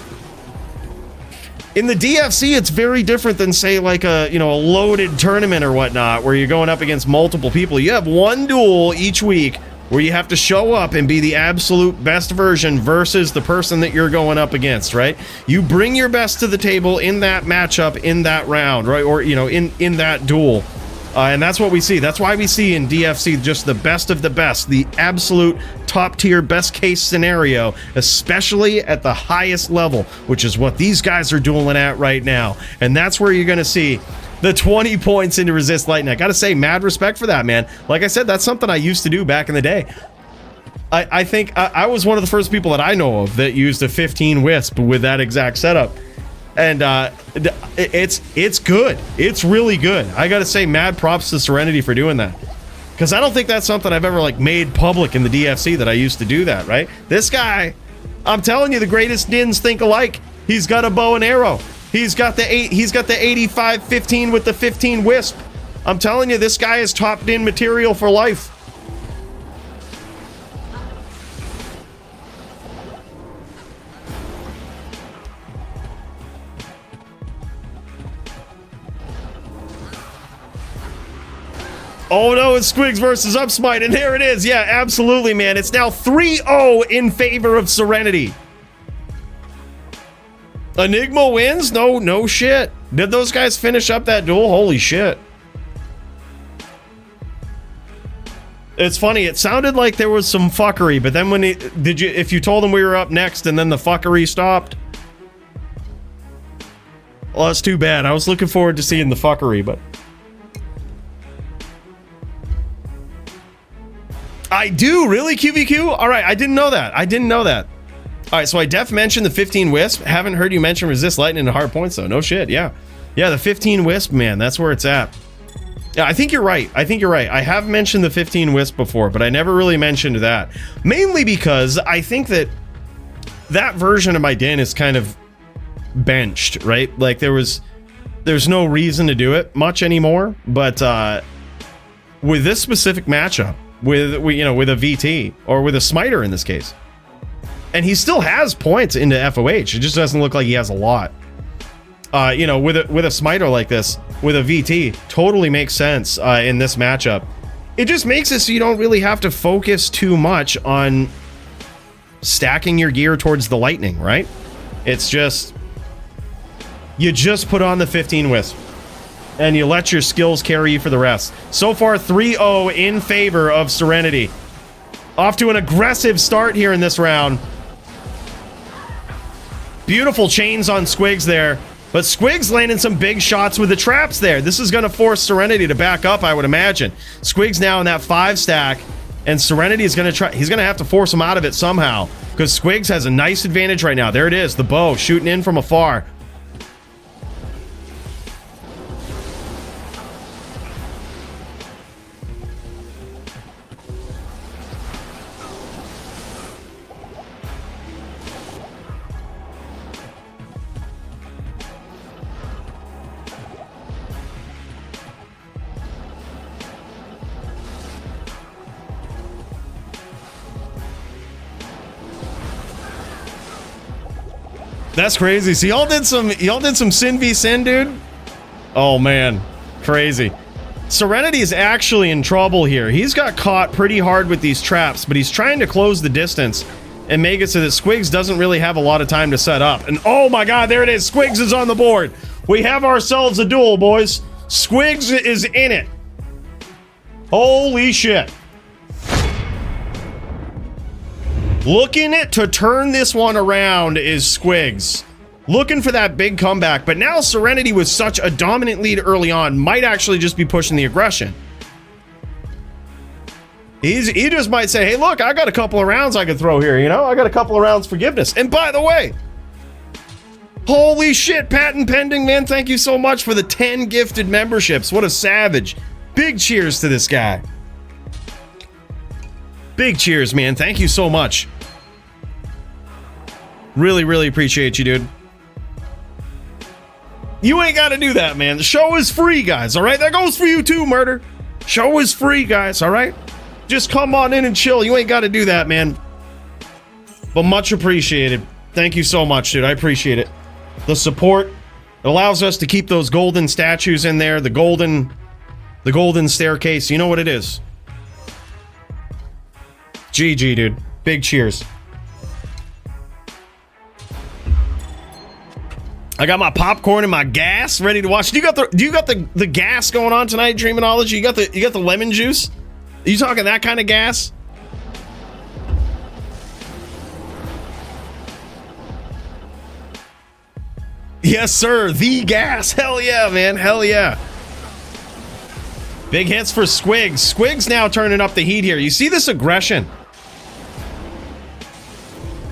In the DFC, it's very different than, say, like a loaded tournament or whatnot, where you're going up against multiple people. You have one duel each week where you have to show up and be the absolute best version versus the person that you're going up against, right? You bring your best to the table in that matchup, in that round, right? Or, in that duel. And that's what we see. That's why we see in DFC just the best of the best, the absolute top tier best case scenario, especially at the highest level, which is what these guys are dueling at right now. And that's where you're going to see the 20 points into resist lightning. I got to say, mad respect for that, man. Like I said, that's something I used to do back in the day. I think I was one of the first people that I know of that used a 15 wisp with that exact setup. And it's good. It's really good. I gotta say, mad props to Serenity for doing that, because I don't think that's something I've ever made public in the DFC, that I used to do that, right? This guy, I'm telling you, the greatest Dins think alike. He's got a bow and arrow. He's got the 85-15 with the 15 wisp. I'm telling you, this guy is top Din material for life. Oh no, it's Squigs versus Upsmite, and there it is. Yeah, absolutely, man. It's now 3-0 in favor of Serenity. Enigma wins? No shit. Did those guys finish up that duel? Holy shit. It's funny, it sounded like there was some fuckery, but then when if you told them we were up next and then the fuckery stopped? Well, that's too bad. I was looking forward to seeing the fuckery, but I do, really, QVQ? All right, I didn't know that. All right, so I mentioned the 15 wisp. Haven't heard you mention resist lightning and hard points though. No shit, yeah, the 15 wisp, man, that's where it's at. Yeah, I think you're right. I have mentioned the 15 wisp before, but I never really mentioned that, mainly because I think that version of my Din is kind of benched, right? Like there's no reason to do it much anymore. But with this specific matchup, with a VT or with a smiter in this case, and he still has points into FOH, it just doesn't look like he has a lot. With a smiter like this, with a VT, totally makes sense in this matchup. It just makes it so you don't really have to focus too much on stacking your gear towards the lightning, right? It's just, you just put on the 15 wisp. and you let your skills carry you for the rest. So far, 3-0 in favor of Serenity. Off to an aggressive start here in this round. Beautiful chains on Squigs there. But Squigs landing some big shots with the traps there. This is going to force Serenity to back up, I would imagine. Squigs now in that 5 stack. And Serenity is going to try... He's going to have to force him out of it somehow. Because Squigs has a nice advantage right now. There it is. The bow shooting in from afar. That's crazy. So y'all did some sin v sin, dude? Oh man, crazy. Serenity is actually in trouble here. He's got caught pretty hard with these traps, but he's trying to close the distance and make it so that Squigs doesn't really have a lot of time to set up. And oh my god, there it is. Squigs is on the board. We have ourselves a duel, boys. Squigs is in it. Holy shit. Looking to turn this one around is Squigs. Looking for that big comeback, but now Serenity with such a dominant lead early on might actually just be pushing the aggression. He just might say, hey look, I got a couple of rounds I could throw here, you know? I got a couple of rounds forgiveness. And by the way, holy shit, patent pending, man. Thank you so much for the 10 gifted memberships. What a savage. Big cheers to this guy. Big cheers, man. Thank you so much. Really, really appreciate you, dude. You ain't got to do that, man. The show is free, guys, all right? That goes for you too, Murder. Show is free, guys, all right? Just come on in and chill. You ain't got to do that, man. But much appreciated. Thank you so much, dude. I appreciate it. The support allows us to keep those golden statues in there. The golden staircase. You know what it is. GG, dude. Big cheers. I got my popcorn and my gas ready to watch. Do you got the gas going on tonight, Dreamology? You got the lemon juice? Are you talking that kind of gas? Yes, sir. The gas. Hell yeah, man. Hell yeah. Big hits for Squigs. Squigs now turning up the heat here. You see this aggression?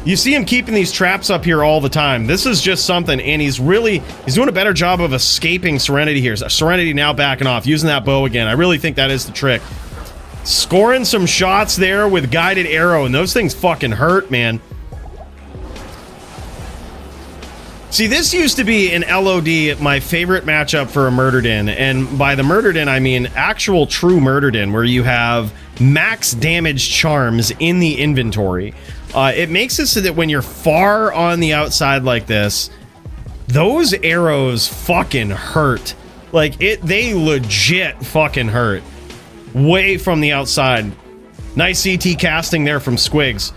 You see him keeping these traps up here all the time. This is just something, and he's doing a better job of escaping Serenity here. Serenity now backing off, using that bow again. I really think that is the trick. Scoring some shots there with guided arrow, and those things fucking hurt, man. See, this used to be in LOD my favorite matchup for a Murdered In, and by the Murdered In, I mean actual true Murdered In, where you have max damage charms in the inventory. It makes it so that when you're far on the outside like this, those arrows fucking hurt. Like, they legit fucking hurt. Way from the outside. Nice CT casting there from Squigs.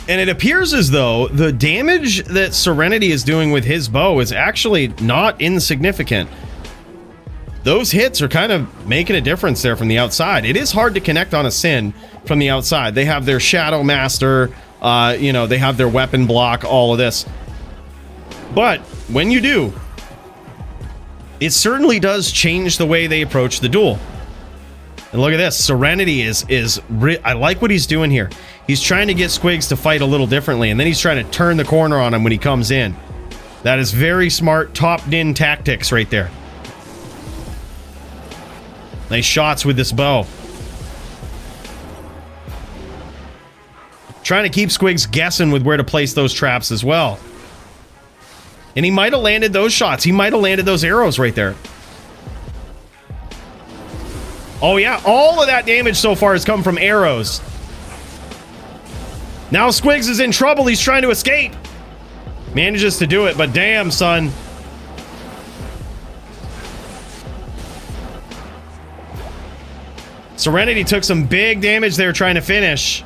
And it appears as though the damage that Serenity is doing with his bow is actually not insignificant. Those hits are kind of making a difference there from the outside. It is hard to connect on a Sin from the outside. They have their Shadow Master, you know, they have their weapon block, all of this. But when you do, it certainly does change the way they approach the duel. And look at this. Serenity I like what he's doing here. He's trying to get Squigs to fight a little differently, and then he's trying to turn the corner on him when he comes in. That is very smart top-din tactics right there. Nice shots with this bow. Trying to keep Squigs guessing with where to place those traps as well. And he might have landed those shots. He might have landed those arrows right there. Oh yeah, all of that damage so far has come from arrows. Now Squigs is in trouble. He's trying to escape. Manages to do it, but damn, son. Serenity took some big damage there trying to finish.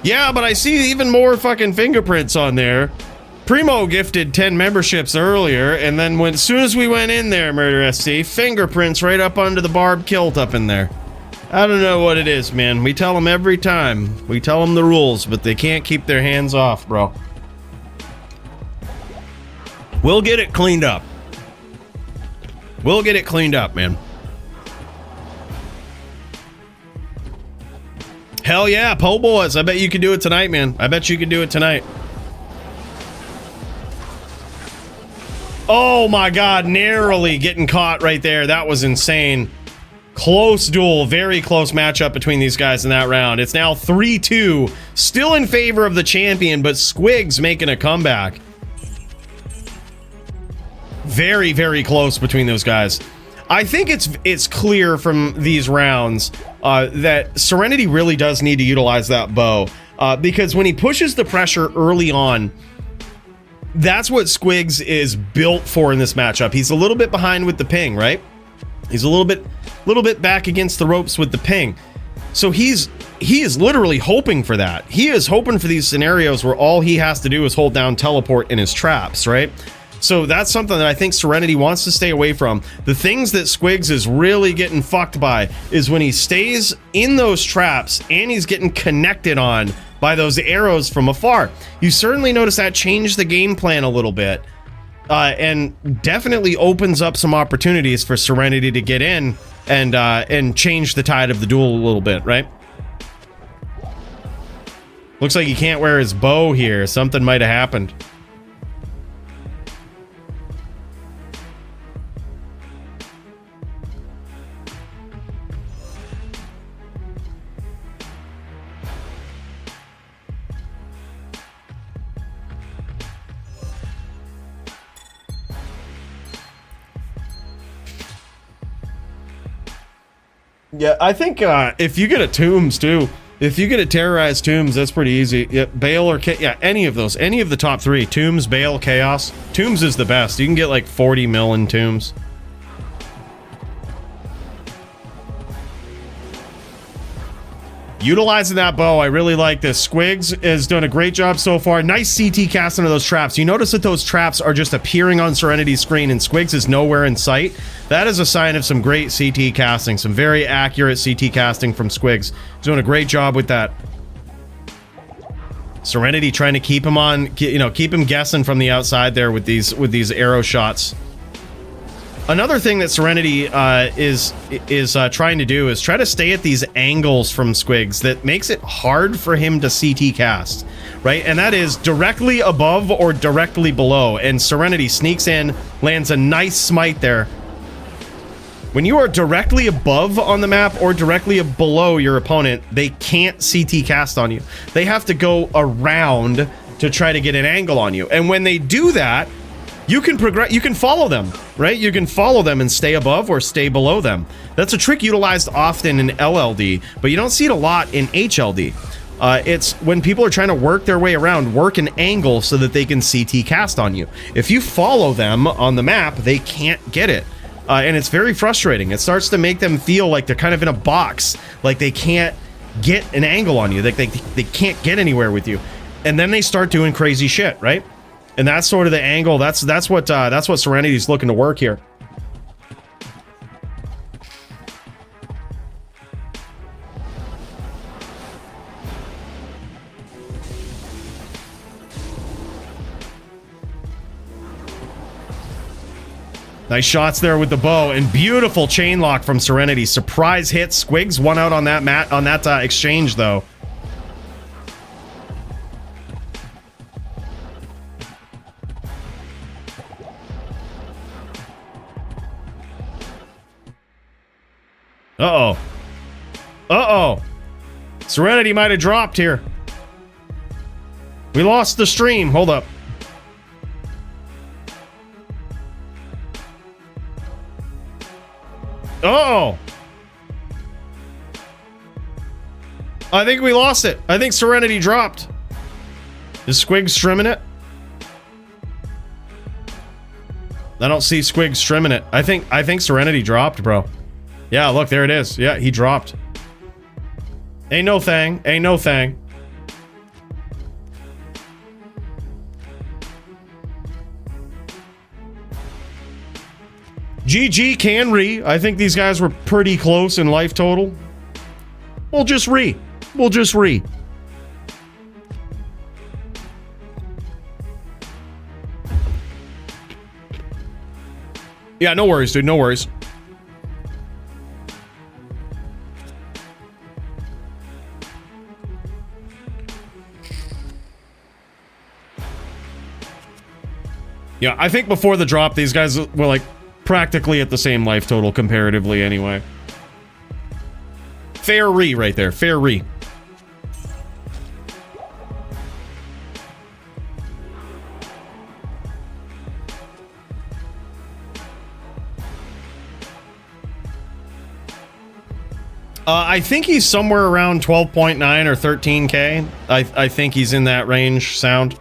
Yeah, but I see even more fucking fingerprints on there. Primo gifted 10 memberships earlier, and then as soon as we went in there, Murder SC, fingerprints right up under the barb kilt up in there. I don't know what it is, man. We tell them every time. We tell them the rules, but they can't keep their hands off, bro. We'll get it cleaned up. We'll get it cleaned up, man. Hell yeah, po' boys. I bet you can do it tonight, man. I bet you can do it tonight. Oh my god, narrowly getting caught right there. That was insane. Close duel, very close matchup between these guys in that round. It's now 3-2, still in favor of the champion, but Squigs making a comeback. Very, very close between those guys. I think it's clear from these rounds that Serenity really does need to utilize that bow, because when he pushes the pressure early on, that's what Squigs is built for in this matchup. He's a little bit behind with the ping, right? He's a little bit back against the ropes with the ping. So he is literally hoping for that. He is hoping for these scenarios where all he has to do is hold down teleport in his traps, right? So that's something that I think Serenity wants to stay away from. The things that Squigs is really getting fucked by is when he stays in those traps and he's getting connected on by those arrows from afar. You certainly notice that changed the game plan a little bit, and definitely opens up some opportunities for Serenity to get in and change the tide of the duel a little bit, right? Looks like he can't wear his bow here. Something might have happened. Yeah, I think if you get a Tombs too, if you get a Terrorized Tombs, that's pretty easy. Yeah, Bale or yeah, any of those, any of the top three, Tombs, Bale, Chaos. Tombs is the best. You can get like 40 mil in Tombs. Utilizing that bow, I really like this. Squigs has done a great job so far. Nice CT cast into those traps. You notice that those traps are just appearing on Serenity's screen and Squigs is nowhere in sight. That is a sign of some great CT casting, some very accurate CT casting from Squigs. He's doing a great job with that. Serenity trying to keep him on, you know, keep him guessing from the outside there with these arrow shots. Another thing that Serenity is trying to do is try to stay at these angles from Squigs that makes it hard for him to CT cast, right? And that is directly above or directly below. And Serenity sneaks in, lands a nice smite there. When you are directly above on the map or directly below your opponent, they can't CT cast on you. They have to go around to try to get an angle on you. And when they do that, you can progress, you can follow them, right? You can follow them and stay above or stay below them. That's a trick utilized often in LLD, but you don't see it a lot in HLD. It's when people are trying to work their way around, work an angle so that they can CT cast on you. If you follow them on the map, they can't get it. And it's very frustrating. It starts to make them feel like they're kind of in a box, like they can't get an angle on you, like they can't get anywhere with you. And then they start doing crazy shit, right? And that's sort of the angle. That's what Serenity's looking to work here. Nice shots there with the bow and beautiful chain lock from Serenity. Surprise hit. Squigs won out on that exchange though. Uh-oh. Uh-oh. Serenity might have dropped here. We lost the stream. Hold up. Uh-oh. I think we lost it. I think Serenity dropped. Is Squigs trimming it? I don't see Squigs trimming it. I think Serenity dropped, bro. Yeah, look, there it is. Yeah, he dropped. Ain't no thing. Ain't no thing. GG can re. I think these guys were pretty close in life total. We'll just re. We'll just re. Yeah, no worries, dude. No worries. Yeah, I think before the drop, these guys were like practically at the same life total comparatively anyway. Fair re right there. Fair re. I think he's somewhere around 12.9 or 13k. I think he's in that range, Sound.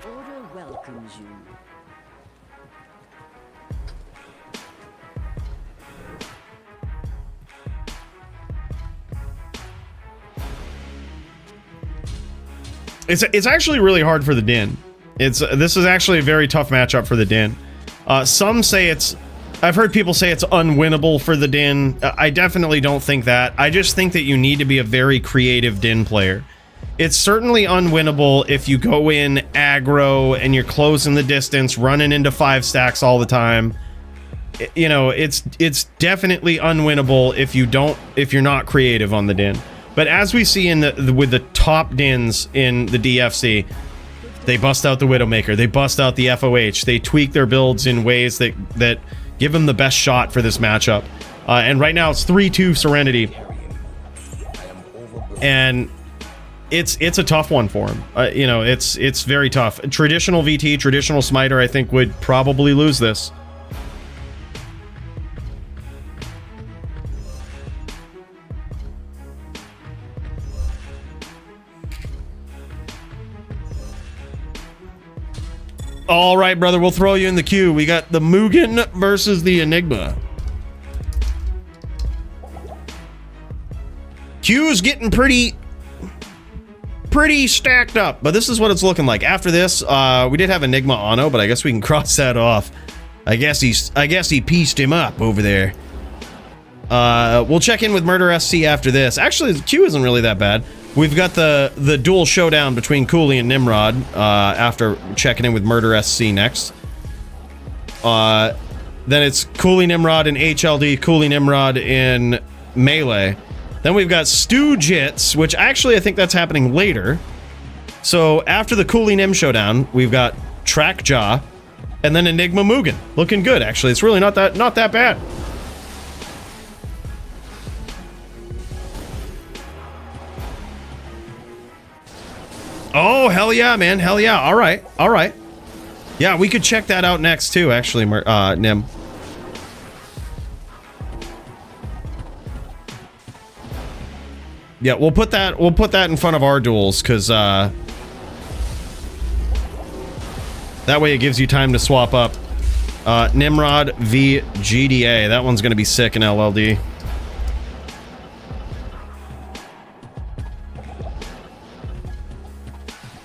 It's actually really hard for the Din. This is actually a very tough matchup for the Din. Some say it's... I've heard people say it's unwinnable for the Din. I definitely don't think that. I just think that you need to be a very creative Din player. It's certainly unwinnable if you go in aggro and you're closing the distance, running into 5 stacks all the time. You know, it's definitely unwinnable if you're not creative on the Din. But as we see with the top Dins in the DFC, they bust out the Widowmaker, they bust out the FOH, they tweak their builds in ways that give them the best shot for this matchup. And right now it's 3-2 Serenity. And it's a tough one for him. You know, it's very tough. Traditional VT, traditional Smiter, I think would probably lose this. All right, brother, we'll throw you in the queue. We got the Mugen versus the Enigma. Q's getting pretty stacked up, but this is what it's looking like. After this, we did have Enigma Ono, but I guess we can cross that off. I guess he pieced him up over there. We'll check in with Murder SC after this. Actually, Q isn't really that bad. We've got the dual showdown between Coolie and Nimrod after checking in with Murder SC next. Then it's Coolie Nimrod in HLD, Coolie Nimrod in Melee. Then we've got Stu Jits, which actually I think that's happening later. So after the Coolie Nim showdown, we've got Track Jaw, and then Enigma Mugen. Looking good, actually. It's really not that bad. Oh, hell yeah, man. Hell yeah. All right. All right. Yeah, we could check that out next, too, actually, Nim. Yeah, we'll put that in front of our duels, because, that way it gives you time to swap up. Nimrod v GDA. That one's going to be sick in LLD.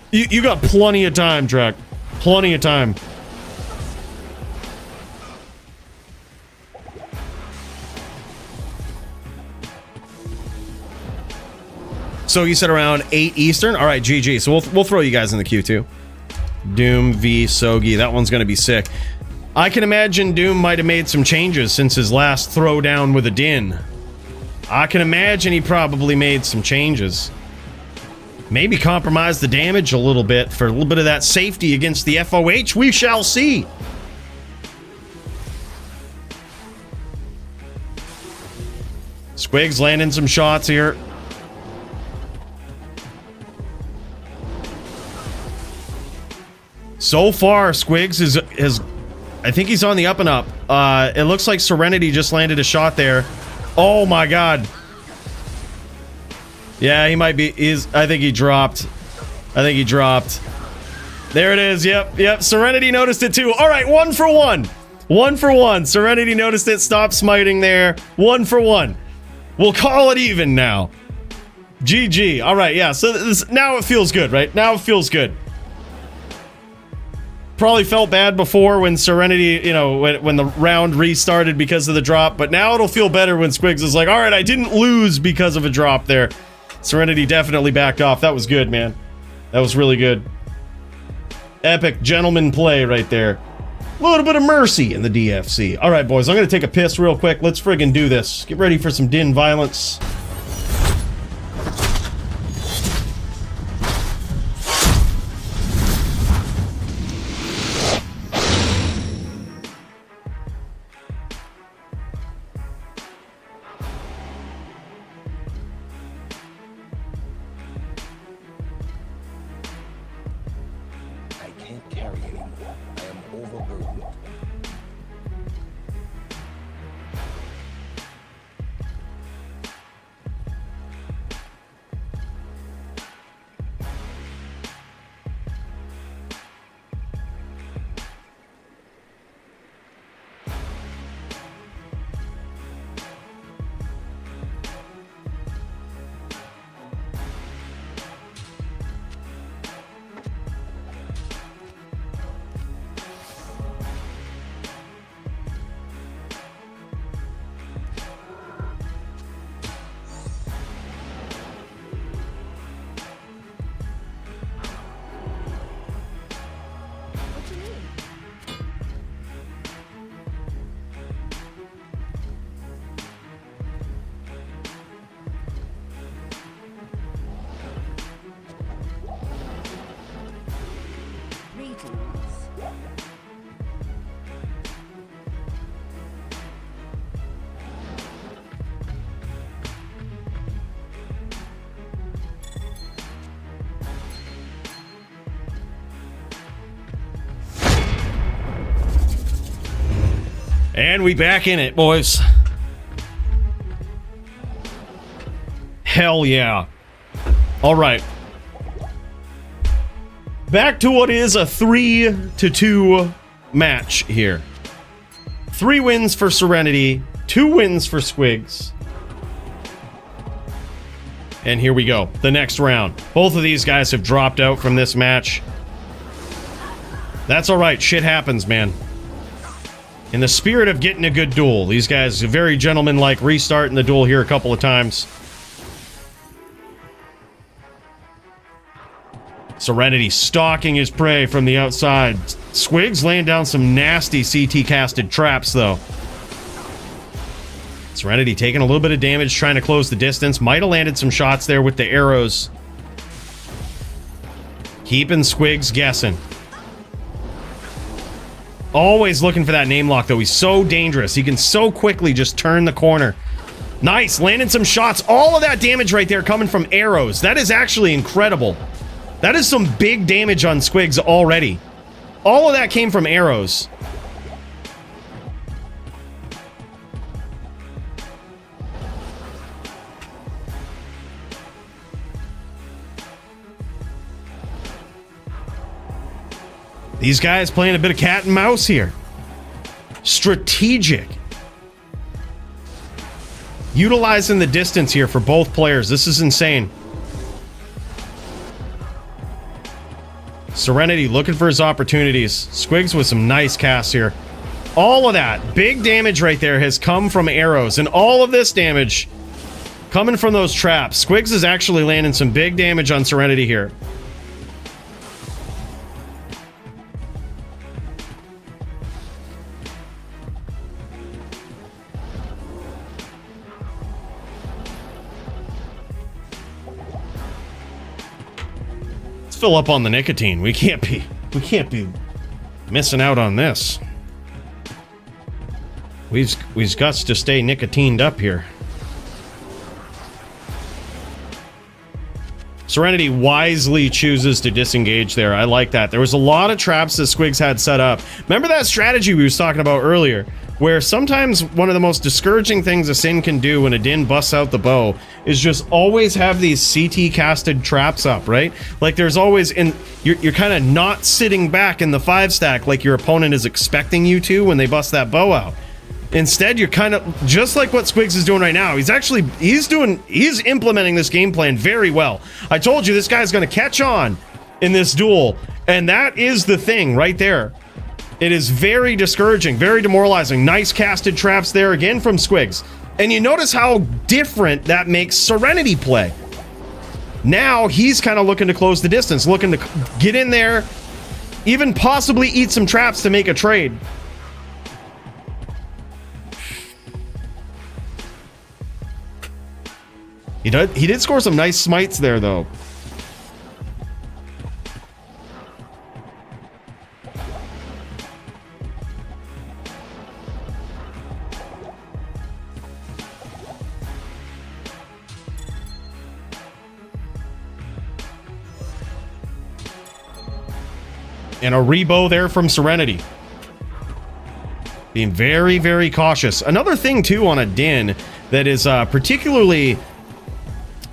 You got plenty of time, Drek. Plenty of time. So you said around 8 Eastern? All right, GG. So we'll throw you guys in the queue too. Doom v Sogi. That one's going to be sick. I can imagine Doom might have made some changes since his last throwdown with a Din. I can imagine he probably made some changes. Maybe compromise the damage a little bit for a little bit of that safety against the FOH. We shall see. Squigs landing some shots here. So far, Squigs is I think he's on the up and up. It looks like Serenity just landed a shot there. Oh my god. Yeah, he might be. I think he dropped. I think he dropped. There it is. Yep. Serenity noticed it too. All right, 1 for 1. 1 for 1. Serenity noticed it. Stopped smiting there. 1 for 1. We'll call it even now. GG. All right, yeah. So now it feels good, right? Now it feels good. Probably felt bad before when Serenity, you know, when the round restarted because of the drop, but now it'll feel better when Squigs is like, all right, I didn't lose because of a drop there. Serenity definitely backed off. That was good, man. That was really good. Epic gentleman play right there. A little bit of mercy in the DFC. All right, boys, I'm going to take a piss real quick. Let's friggin' do this. Get ready for some Din violence. And we back in it, boys. Hell yeah. All right. Back to what is a 3-2 match here. 3 wins for Serenity, 2 wins for Squigs. And here we go, the next round. Both of these guys have dropped out from this match. That's all right, shit happens, man. In the spirit of getting a good duel, these guys are very gentleman-like, restarting the duel here a couple of times. Serenity stalking his prey from the outside. Squigs laying down some nasty CT-casted traps, though. Serenity taking a little bit of damage, trying to close the distance. Might have landed some shots there with the arrows. Keeping Squigs guessing. Always looking for that name lock, though. He's so dangerous. He can so quickly just turn the corner. Nice, landing some shots. All of that damage right there coming from arrows. That is actually incredible. That is some big damage on Squigs already. All of that came from arrows. These guys playing a bit of cat and mouse here. Strategic. Utilizing the distance here for both players. This is insane. Serenity looking for his opportunities. Squigs with some nice casts here. All of that big damage right there has come from arrows, and all of this damage coming from those traps. Squigs is actually landing some big damage on Serenity here. Fill up on the nicotine. We can't be missing out on this. We've got to stay nicotined up here. Serenity wisely chooses to disengage there. I like that. There was a lot of traps that Squigs had set up. Remember that strategy we was talking about earlier, where sometimes one of the most discouraging things a Sin can do when a Din busts out the bow is just always have these CT casted traps up, right? Like there's always, you're kind of not sitting back in the 5 stack like your opponent is expecting you to when they bust that bow out. Instead, you're kind of just like what Squigs is doing right now. He's implementing this game plan very well. I told you this guy's going to catch on in this duel And that is the thing right there. It is very discouraging, very demoralizing. Nice casted traps there again from Squigs. And you notice how different that makes Serenity play. Now he's kind of looking to close the distance, looking to get in there, even possibly eat some traps to make a trade. He did score some nice smites there, though. And a rebo there from Serenity. Being very, very cautious. Another thing, too, on a Din that is particularly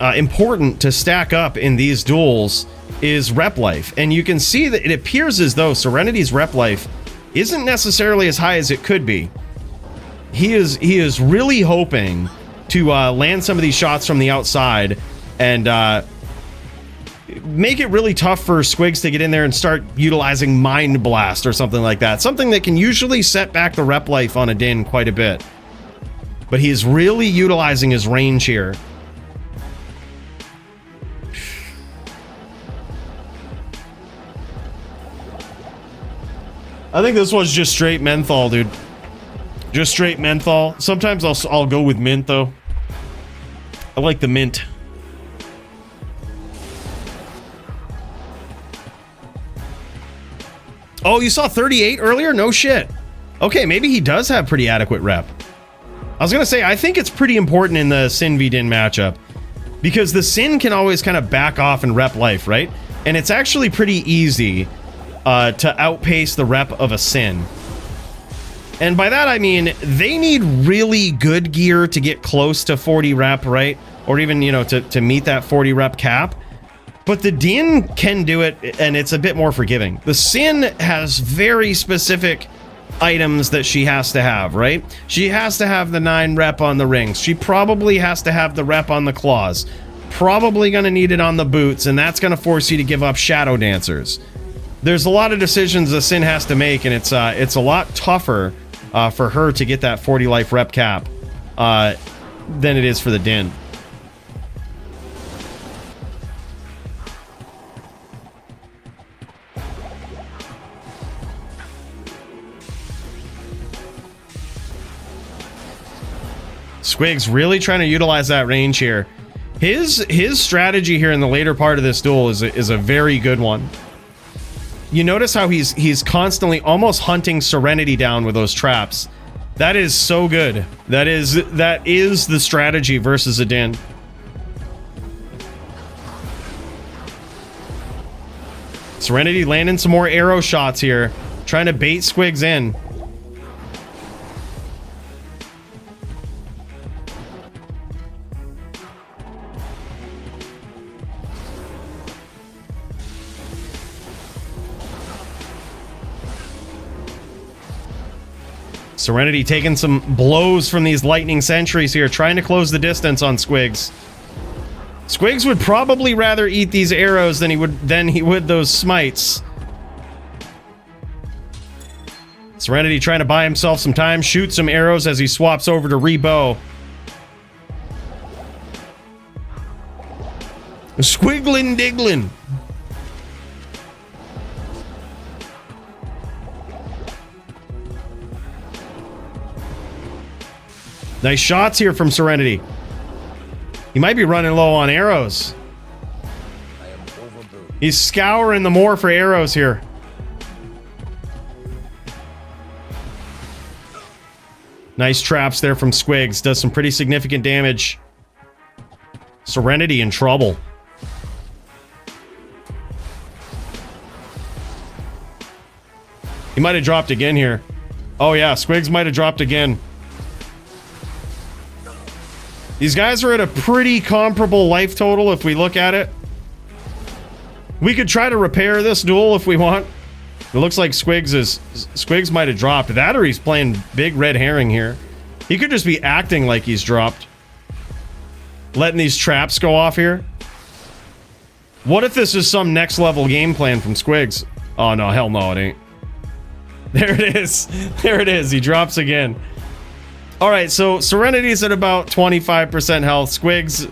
important to stack up in these duels is rep life. And you can see that it appears as though Serenity's rep life isn't necessarily as high as it could be. He is really hoping to land some of these shots from the outside and make it really tough for Squigs to get in there and start utilizing Mind Blast or something like that. Something that can usually set back the rep life on a Din quite a bit. But he's really utilizing his range here. I think this was just straight menthol, dude. Just straight menthol. Sometimes I'll go with mint, though. I like the mint. Oh, you saw 38 earlier? No shit. Okay, maybe he does have pretty adequate rep. I was gonna say, I think it's pretty important in the Sin v Din matchup because the Sin can always kind of back off and rep life, right? And it's actually pretty easy to outpace the rep of a Sin. And by that I mean they need really good gear to get close to 40 rep, right? Or even, you know, to meet that 40 rep cap. But the Din can do it, and it's a bit more forgiving. The Sin has very specific items that she has to have, right? She has to have the 9 rep on the rings. She probably has to have the rep on the claws. Probably going to need it on the boots, and that's going to force you to give up Shadow Dancers. There's a lot of decisions the Sin has to make, and it's a lot tougher for her to get that 40 life rep cap than it is for the Din. Squigs really trying to utilize that range here. His strategy here in the later part of this duel is a very good one. You notice how he's constantly almost hunting Serenity down with those traps. That is so good. That is the strategy versus a Din. Serenity landing some more arrow shots here, trying to bait Squigs in. Serenity taking some blows from these lightning sentries here, trying to close the distance on Squigs. Squigs would probably rather eat these arrows than he would those smites. Serenity trying to buy himself some time, shoot some arrows as he swaps over to rebow. Squigglin' digglin'. Nice shots here from Serenity. He might be running low on arrows. He's scouring the moor for arrows here. Nice traps there from Squigs. Does some pretty significant damage. Serenity in trouble. He might have dropped again here. Oh yeah, Squigs might have dropped again. These guys are at a pretty comparable life total if we look at it. We could try to repair this duel if we want. It looks like Squigs might have dropped. That or he's playing big red herring here. He could just be acting like he's dropped. Letting these traps go off here. What if this is some next level game plan from Squigs? Oh, no. Hell no, it ain't. There it is. There it is. He drops again. All right, so Serenity's at about 25% health. Squigs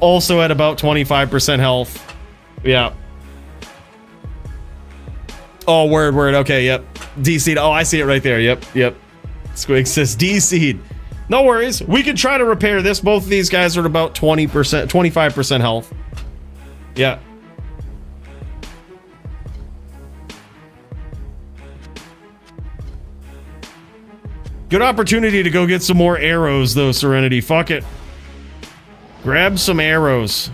also at about 25% health. Yeah. Oh, word. Okay, yep. DC'd. Oh, I see it right there. Yep. Squigs says DC'd. No worries. We can try to repair this. Both of these guys are at about 20%, 25% health. Yeah. Good opportunity to go get some more arrows, though, Serenity. Fuck it. Grab some arrows.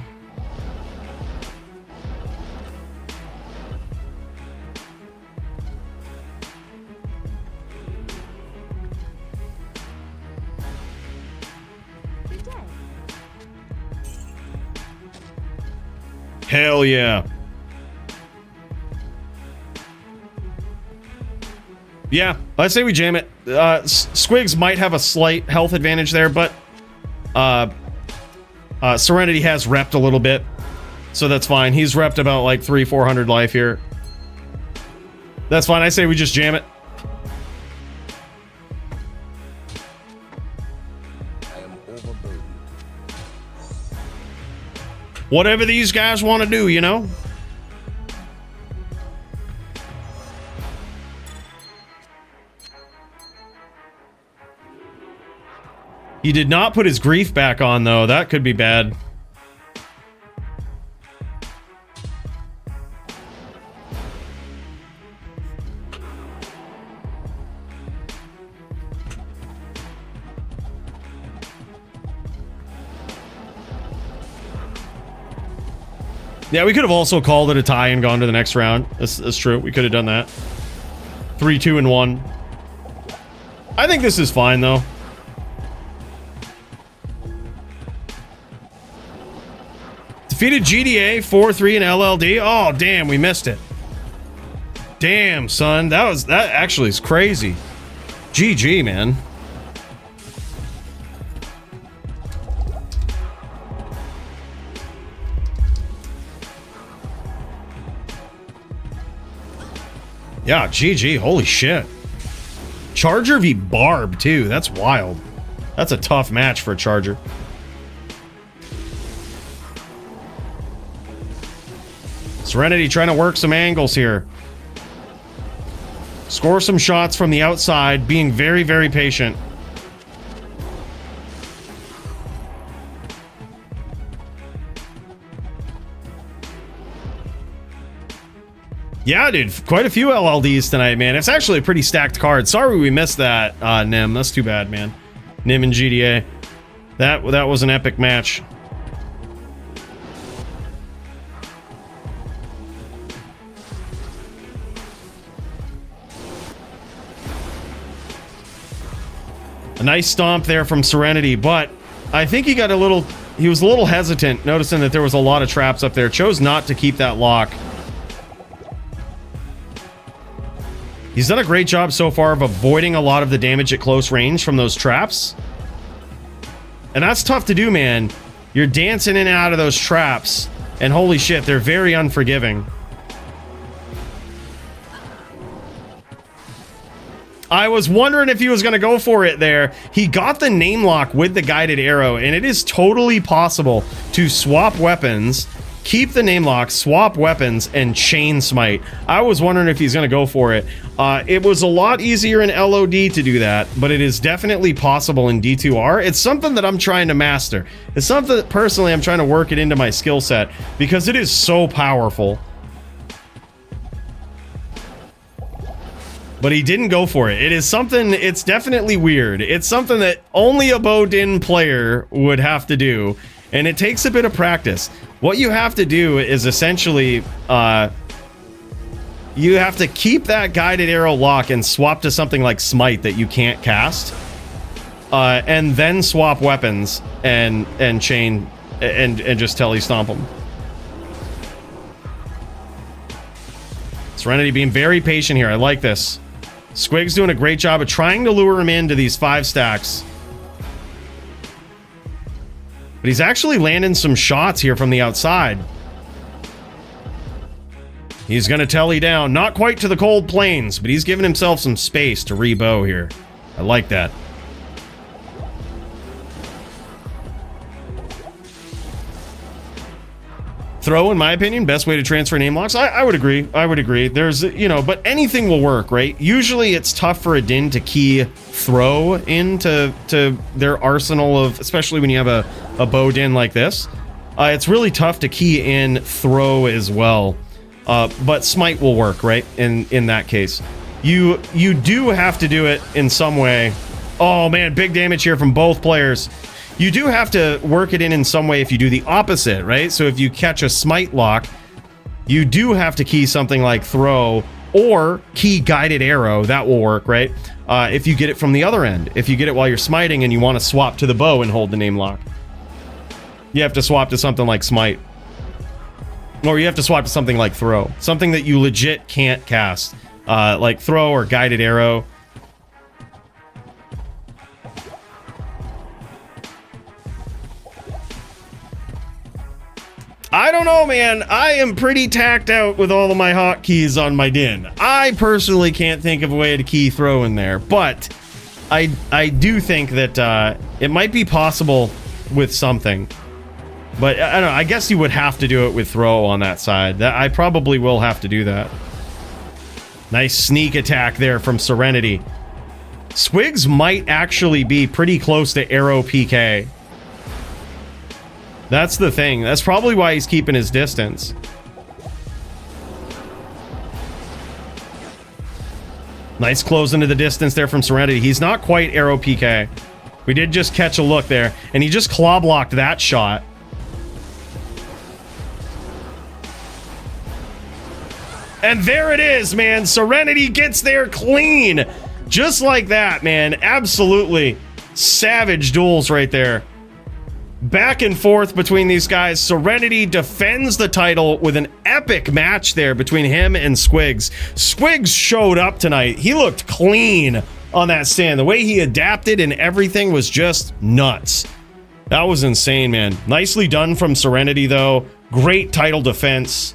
Hell yeah. Yeah, I'd say we jam it. Squigs might have a slight health advantage there, but Serenity has repped a little bit, so that's fine. He's repped about like 300-400 life here. That's fine. I say we just jam it. Whatever these guys want to do, you know? He did not put his grief back on, though. That could be bad. Yeah, we could have also called it a tie and gone to the next round. That's true. We could have done that. 3, 2, and 1. I think this is fine, though. Defeated GDA, 4-3 in LLD. Oh, damn, we missed it. Damn, son. That actually is crazy. GG, man. Yeah, GG. Holy shit. Charger v Barb, too. That's wild. That's a tough match for a Charger. Serenity trying to work some angles here. Score some shots from the outside, being very, very patient. Yeah, dude, quite a few LLDs tonight, man. It's actually a pretty stacked card. Sorry we missed that, Nim. That's too bad, man. Nim and GDA. That was an epic match. A nice stomp there from Serenity, but I think he was a little hesitant, noticing that there was a lot of traps up there. Chose not to keep that lock. He's done a great job so far of avoiding a lot of the damage at close range from those traps. And that's tough to do, man. You're dancing in and out of those traps, and holy shit, they're very unforgiving. I was wondering if he was going to go for it there. He got the name lock with the guided arrow, and it is totally possible to swap weapons, keep the name lock, swap weapons, and chain smite. I was wondering if he's going to go for it. It was a lot easier in LOD to do that, but it is definitely possible in D2R. It's something that I'm trying to master. It's something that personally I'm trying to work it into my skill set because it is so powerful. But he didn't go for it. It is something, it's definitely weird. It's something that only a Boudin player would have to do. And it takes a bit of practice. What you have to do is essentially, you have to keep that guided arrow lock and swap to something like Smite that you can't cast. And then swap weapons and chain and just telly stomp them. Serenity being very patient here. I like this. Squigs doing a great job of trying to lure him into these 5 stacks. But he's actually landing some shots here from the outside. He's going to telly down. Not quite to the cold plains, but he's giving himself some space to rebow here. I like that. Throw, in my opinion, best way to transfer name locks. I would agree. I would agree. There's, you know, but anything will work, right? Usually it's tough for a Din to key throw into their arsenal of, especially when you have a bow Din like this. It's really tough to key in throw as well. But smite will work, right? In that case. You do have to do it in some way. Oh man, big damage here from both players. You do have to work it in some way if you do the opposite, right? So if you catch a smite lock, you do have to key something like throw or key guided arrow. That will work, right? If you get it from the other end. If you get it while you're smiting and you want to swap to the bow and hold the name lock. You have to swap to something like smite. Or you have to swap to something like throw. Something that you legit can't cast. Like throw or guided arrow. I don't know, man. I am pretty tacked out with all of my hotkeys on my Din. I personally can't think of a way to key throw in there, but I do think that it might be possible with something. But I don't know. I guess you would have to do it with throw on that side. I probably will have to do that. Nice sneak attack there from Serenity. Squigs might actually be pretty close to arrow PK. That's the thing. That's probably why he's keeping his distance. Nice close into the distance there from Serenity. He's not quite arrow PK. We did just catch a look there, and he just claw blocked that shot. And there it is, man. Serenity gets there clean. Just like that, man. Absolutely savage duels right there. Back and forth between these guys. Serenity defends the title with an epic match there between him and Squigs. Squigs showed up tonight. He looked clean on that stand. The way he adapted and everything was just nuts. That was insane, man. Nicely done from Serenity, though. Great title defense.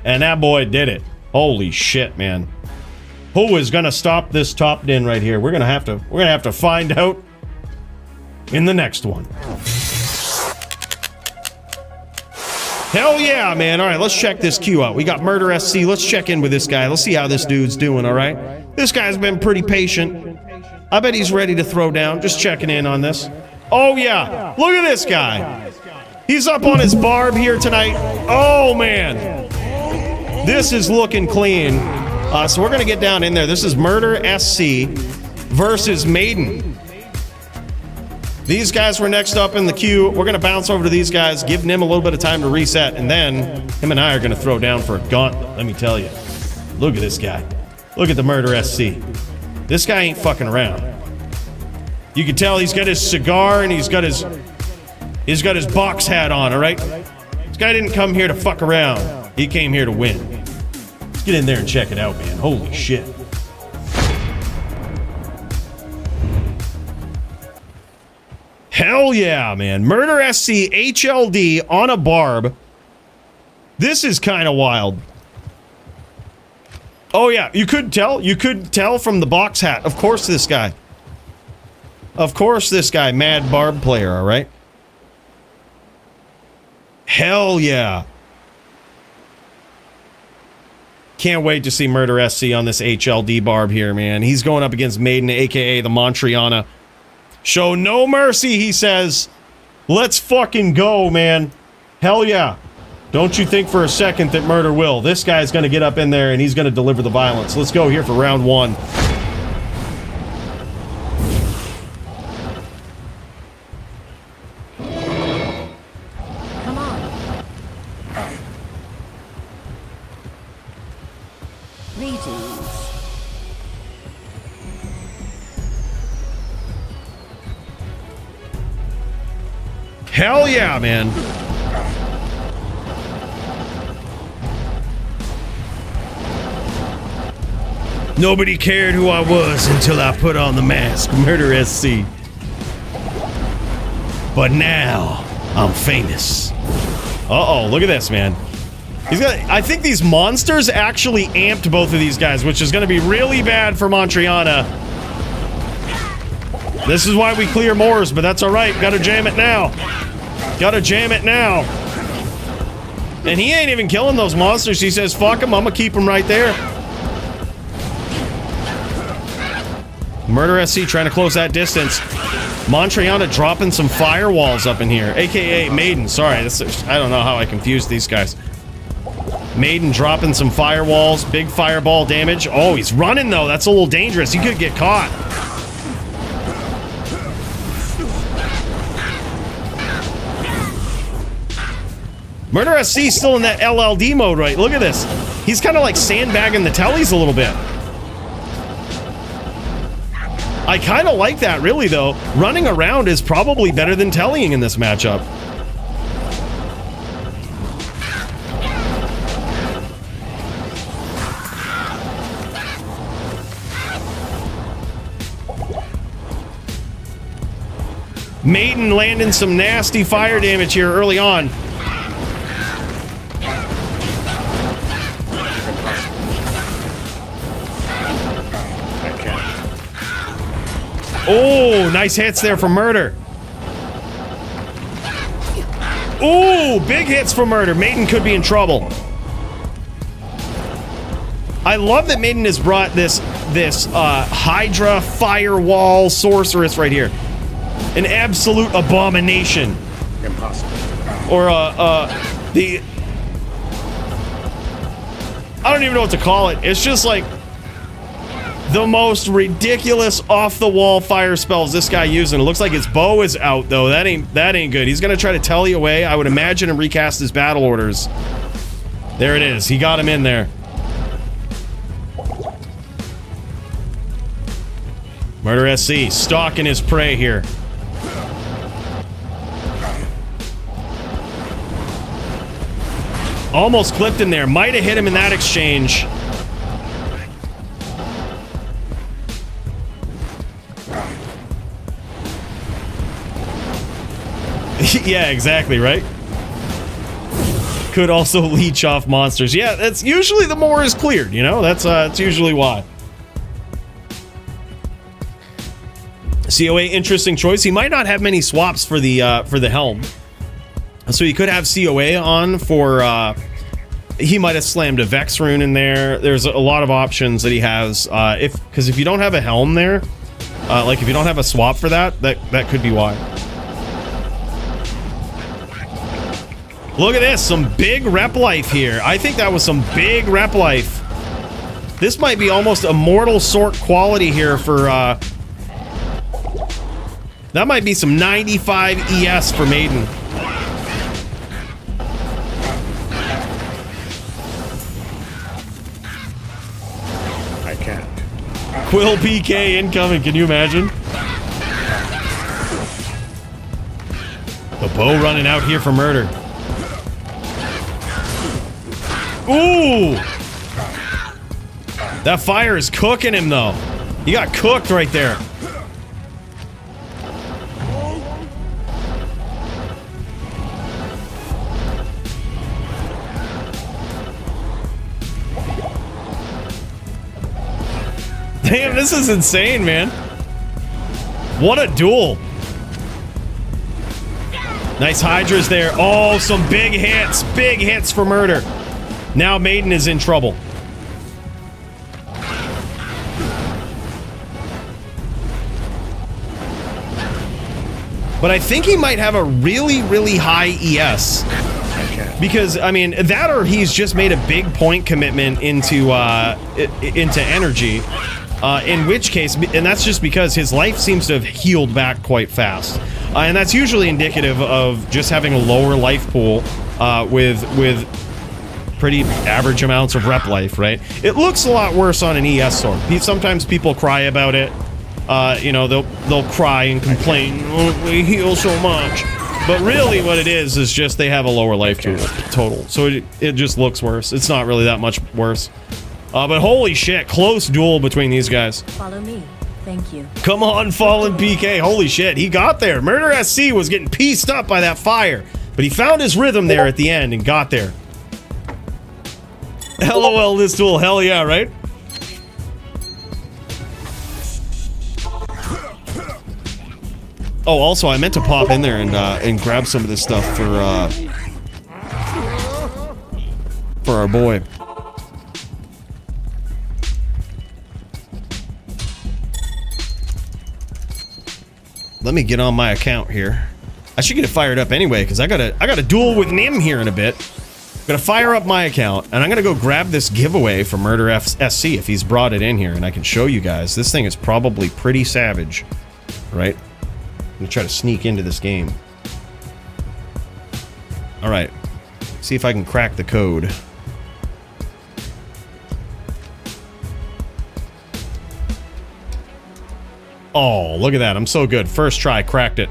And that boy did it. Holy shit, man. Who is gonna stop this top Din right here? We're gonna have to find out in the next one. Hell yeah, man. All right, let's check this queue out. We got Murder SC. Let's check in with this guy. Let's see how this dude's doing, all right? This guy's been pretty patient. I bet he's ready to throw down. Just checking in on this. Oh, yeah. Look at this guy. He's up on his barb here tonight. Oh, man. This is looking clean. So we're going to get down in there. This is Murder SC versus Maiden. These guys were next up in the queue. We're going to bounce over to these guys, give Nim a little bit of time to reset, and then him and I are going to throw down for a gauntlet, let me tell you. Look at this guy. Look at the Murder SC. This guy ain't fucking around. You can tell he's got his cigar and he's got his box hat on, all right? This guy didn't come here to fuck around. He came here to win. Let's get in there and check it out, man. Holy shit. Hell yeah, man. Murder SC HLD on a barb. This is kind of wild. Oh yeah, you could tell. You could tell from the box hat. Of course this guy. Of course this guy, mad barb player, all right? Hell yeah. Can't wait to see Murder SC on this HLD barb here, man. He's going up against Maiden, aka the Montriana. Show no mercy, he says. Let's fucking go, man. Hell yeah. Don't you think for a second that Murder will. This guy's going to get up in there and he's going to deliver the violence. Let's go here for round one. Come on. Greetings. Hell yeah, man. Nobody cared who I was until I put on the mask. Murder SC. But now, I'm famous. Uh-oh, look at this, man. I think these monsters actually amped both of these guys, which is going to be really bad for Montriana. This is why we clear Moors, but that's all right. Gotta jam it now. Gotta jam it now. And he ain't even killing those monsters. He says, fuck him, I'm gonna keep him right there. Murder SC trying to close that distance. Montriana dropping some firewalls up in here, aka Maiden. Sorry, I don't know how I confused these guys. Maiden dropping some firewalls, big fireball damage. Oh, he's running though. That's a little dangerous. He could get caught. Murder SC still in that LLD mode, right? Look at this. He's kind of like sandbagging the tellies a little bit. I kind of like that, really, though. Running around is probably better than tellying in this matchup. Maiden landing some nasty fire damage here early on. Oh, nice hits there from Murder. Oh, big hits from Murder. Maiden could be in trouble. I love that Maiden has brought this Hydra Firewall Sorceress right here. An absolute abomination. Impossible. Or the I don't even know what to call it. It's just like the most ridiculous off-the-wall fire spells this guy using. It looks like his bow is out, though. That ain't good. He's gonna try to telly away, I would imagine, and recast his battle orders. There it is. He got him in there. Murder SC stalking his prey here. Almost clipped him there. Might have hit him in that exchange. Yeah, exactly, right? Could also leech off monsters. Yeah, that's usually the Moor is cleared, you know? That's usually why. COA, interesting choice. He might not have many swaps for the helm. So he could have COA on for he might have slammed a Vex rune in there. There's a lot of options that he has. Because if you don't have a helm there, like if you don't have a swap for that could be why. Look at this, some big rep life here. I think that was some big rep life. This might be almost immortal sort quality here for that might be some 95 ES for Maiden. I can't. Quill PK incoming, can you imagine? The bow running out here for Murder. Ooh! That fire is cooking him, though. He got cooked right there. Damn, this is insane, man. What a duel. Nice Hydras there. Oh, some big hits. Big hits for Murder. Now Maiden is in trouble. But I think he might have a really, really high ES. Because, I mean, that or he's just made a big point commitment into energy. In which case, and that's just because his life seems to have healed back quite fast. And that's usually indicative of just having a lower life pool with pretty average amounts of rep life, right? It looks a lot worse on an ES sword. Sometimes people cry about it. You know, they'll cry and complain, oh, we heal so much. But really what it is just they have a lower life total. So it just looks worse. It's not really that much worse. But holy shit, close duel between these guys. Follow me. Thank you. Come on, Fallen PK. Holy shit, he got there. Murder SC was getting pieced up by that fire. But he found his rhythm there at the end and got there. LOL this duel, hell yeah, right? Oh, also, I meant to pop in there and grab some of this stuff for our boy. Let me get on my account here. I should get it fired up anyway, because I got a duel with Nim here in a bit. I'm gonna fire up my account, and I'm gonna go grab this giveaway for Murder SC if he's brought it in here, and I can show you guys. This thing is probably pretty savage, right? I'm gonna try to sneak into this game. Alright. See if I can crack the code. Oh, look at that. I'm so good. First try, cracked it.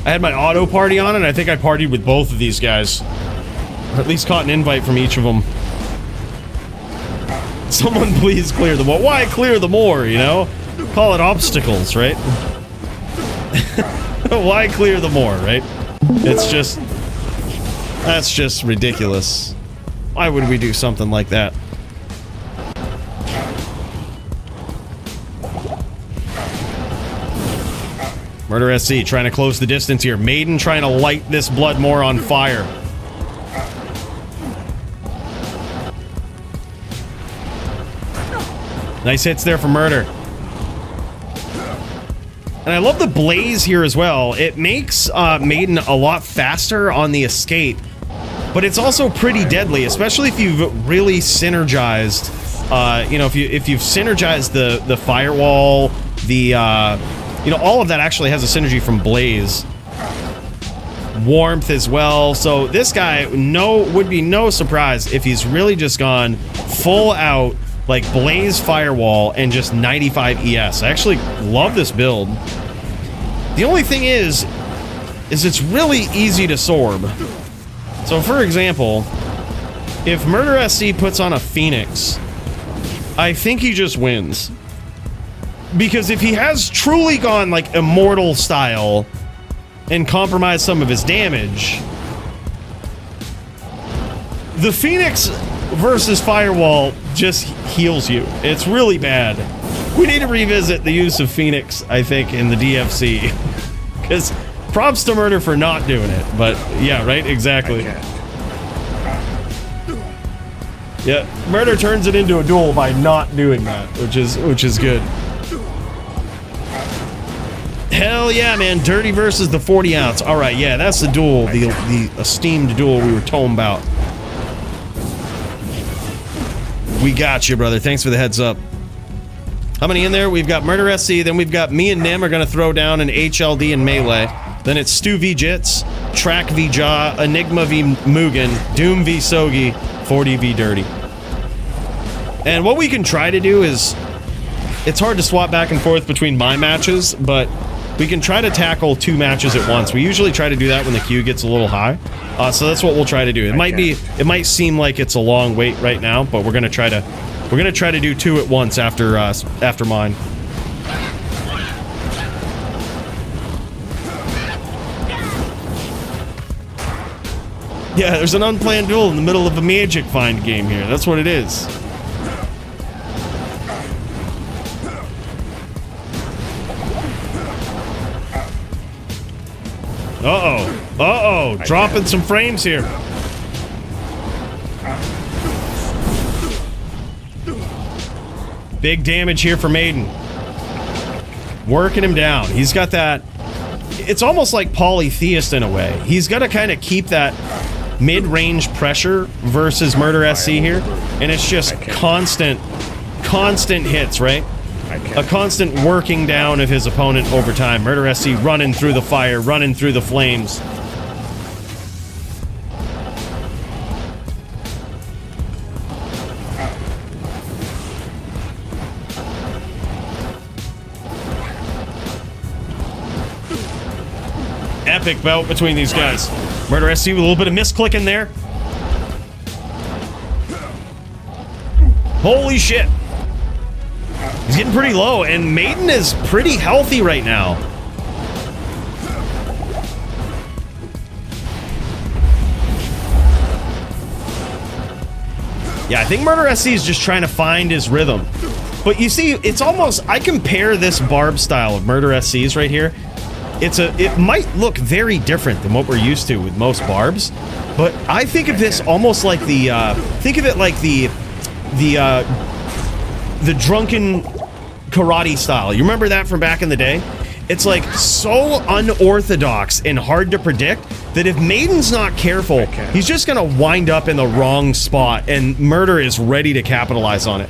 I had my auto party on, and I think I partied with both of these guys. Or at least caught an invite from each of them. Someone please clear them. Well, why clear them more, you know? Call it obstacles, right? Why clear them more, right? It's just... That's just ridiculous. Why would we do something like that? Murder SC trying to close the distance here. Maiden trying to light this Bloodmore on fire. Nice hits there for Murder. And I love the blaze here as well. It makes Maiden a lot faster on the escape, but it's also pretty deadly, especially if you've really synergized. You know, if you've synergized the firewall, you know, all of that actually has a synergy from Blaze. Warmth as well. So this guy would be no surprise if he's really just gone full out, like Blaze Firewall and just 95 ES. I actually love this build. The only thing is it's really easy to sorb. So for example, if Murder SC puts on a Phoenix, I think he just wins. Because if he has truly gone like Immortal style and compromised some of his damage, the Phoenix versus Firewall just heals you. It's really bad. We need to revisit the use of Phoenix, I think, in the DFC. Because props to Murder for not doing it. But yeah, right? Exactly. Yeah, Murder turns it into a duel by not doing that, which is good. Hell yeah, man. Dirty versus the 40 ounce. All right, yeah, that's the duel, the esteemed duel we were talking about. We got you, brother. Thanks for the heads up. How many in there? We've got Murder SC, then we've got me and Nim are going to throw down an HLD and Melee. Then it's Stu v Jits, Track v Jaw, Enigma v Mugen, Doom v Sogi, 40 v Dirty. And what we can try to do is, it's hard to swap back and forth between my matches, but we can try to tackle 2 matches at once. We usually try to do that when the queue gets a little high. So that's what we'll try to do. It might seem like it's a long wait right now, but we're gonna try to do 2 at once after mine. Yeah, there's an unplanned duel in the middle of a Magic Find game here. That's what it is. Uh-oh. Dropping some frames here. Big damage here for Maiden. Working him down. He's got that... It's almost like Polytheist in a way. He's got to kind of keep that mid-range pressure versus Murder SC here. And it's just constant hits, right? A constant working down of his opponent over time. Murder SC running through the fire, running through the flames. epic bout between these guys. Murder SC with a little bit of misclicking there. Holy shit. He's getting pretty low, and Maiden is pretty healthy right now. Yeah, I think Murder SC is just trying to find his rhythm. But you see, it's almost, I compare this barb style of Murder SCs right here. It might look very different than what we're used to with most barbs, but I think of this almost like the, think of it like the drunken karate style. You remember that from back in the day? It's like so unorthodox and hard to predict that if Maiden's not careful, he's just gonna wind up in the wrong spot, and Murder is ready to capitalize on it.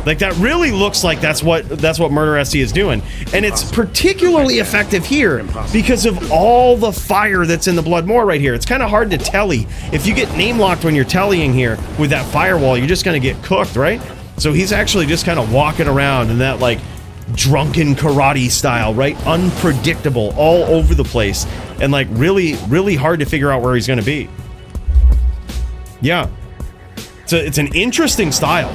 Like, that really looks like that's what Murder SC is doing. And it's particularly effective here because of all the fire that's in the Blood Moor right here. It's kind of hard to telly. If you get name locked when you're tellying here with that firewall, you're just gonna get cooked, right? So he's actually just kind of walking around in that, like, drunken karate style, right? Unpredictable, all over the place, and like really, really hard to figure out where he's gonna be. Yeah. So it's an interesting style.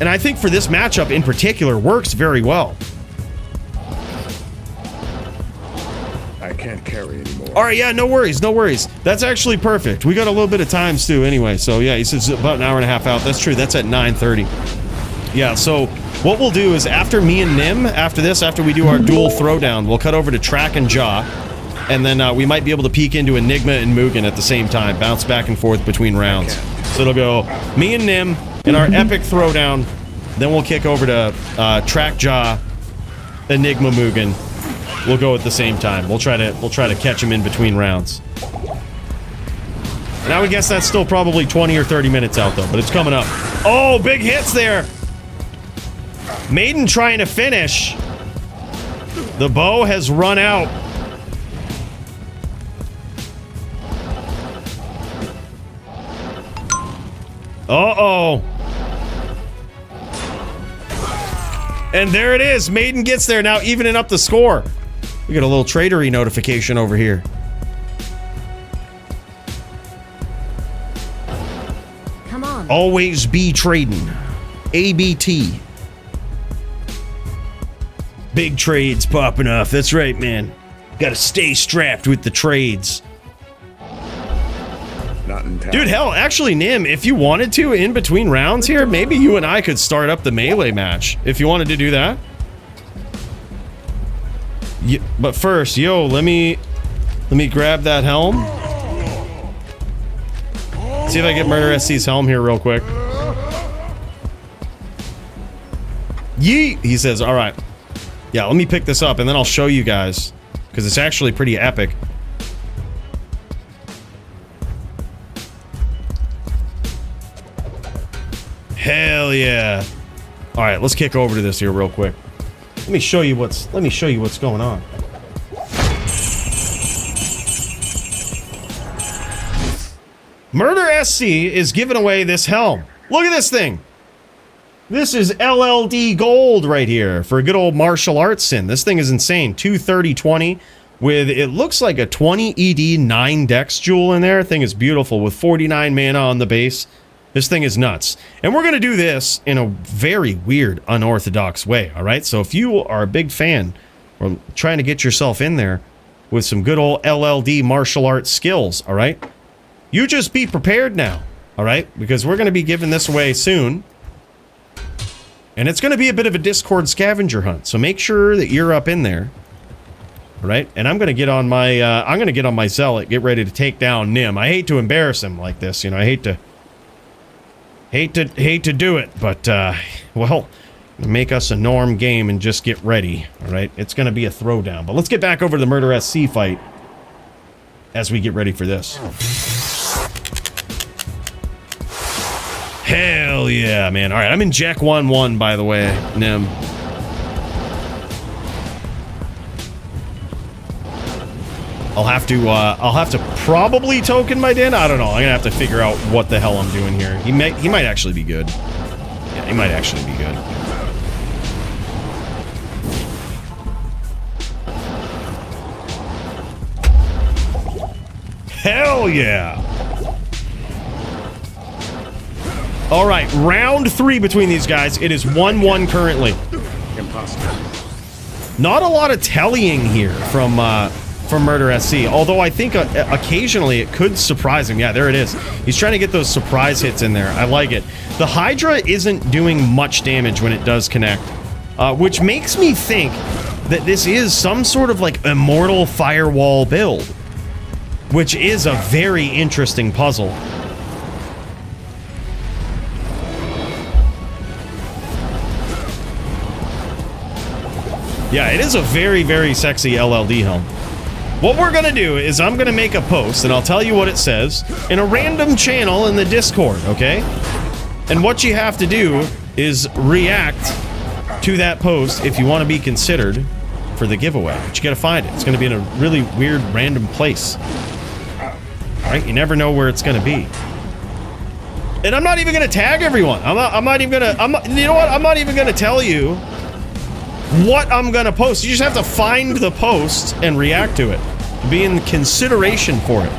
And I think for this matchup in particular, works very well. I can't carry anymore. All right, yeah, no worries, no worries. That's actually perfect. We got a little bit of time, Stu, anyway. So yeah, he says about an hour and a half out. That's true. That's at 9:30. Yeah, so what we'll do is after me and Nim, after this, after we do our dual throwdown, we'll cut over to Track and Jaw. And then we might be able to peek into Enigma and Mugen at the same time, bounce back and forth between rounds. So it'll go me and Nim in our epic throwdown. Then we'll kick over to Track Jaw, Enigma Mugen. We'll go at the same time. We'll try to catch him in between rounds. And I would guess that's still probably 20 or 30 minutes out though, but it's coming up. Oh, big hits there. Maiden trying to finish. The bow has run out. Uh-oh. And there it is. Maiden gets there, now evening up the score. We got a little tradery notification over here. Come on. Always be trading. ABT. Big trades popping off. That's right, man. Gotta stay strapped with the trades. Not in town. Dude, hell, actually, Nim, if you wanted to, in between rounds here, maybe you and I could start up the melee match. If you wanted to do that. But first, yo, let me grab that helm. See if I get Murder SC's helm here real quick. Yeet! He says, all right. Yeah, let me pick this up and then I'll show you guys. Because it's actually pretty epic. Hell yeah. All right, let's kick over to this here real quick. Let me show you what's going on. Murder SC is giving away this helm. Look at this thing. This is LLD gold right here for a good old martial arts sin. This thing is insane. 230-20 with, it looks like a 20 ED 9 dex jewel in there. Thing is beautiful with 49 mana on the base. This thing is nuts. And we're going to do this in a very weird, unorthodox way, all right? So if you are a big fan or trying to get yourself in there with some good old LLD martial arts skills, all right? You just be prepared now, all right? Because we're going to be giving this away soon. And it's going to be a bit of a Discord scavenger hunt. So make sure that you're up in there, all right? And I'm going to get on my Zealot, get ready to take down Nim. I hate to embarrass him like this, you know. I hate to do it, but, well, make us a norm game and just get ready, all right? It's going to be a throwdown. But let's get back over to the Murder SC fight as we get ready for this. Hell yeah, man. All right, I'm in Jack 1-1, by the way, Nim. I'll have to probably token my din. I don't know. I'm gonna have to figure out what the hell I'm doing here. He might actually be good. Yeah, he might actually be good. Hell yeah. All right, round 3 between these guys. It is 1-1 currently. Impossible. Not a lot of tellying here from Murder SC, although I think occasionally it could surprise him. Yeah, there it is. He's trying to get those surprise hits in there. I like it. The Hydra isn't doing much damage when it does connect, which makes me think that this is some sort of like immortal firewall build, which is a very interesting puzzle. Yeah, it is a very, very sexy LLD helm. What we're gonna do is I'm gonna make a post, and I'll tell you what it says, in a random channel in the Discord, okay? And what you have to do is react to that post if you want to be considered for the giveaway. But you gotta find it. It's gonna be in a really weird, random place. Alright, you never know where it's gonna be. And I'm not even gonna tag everyone. I'm not even gonna, you know what? I'm not even gonna tell you what I'm gonna post. You just have to find the post and react to it. Be in consideration for it.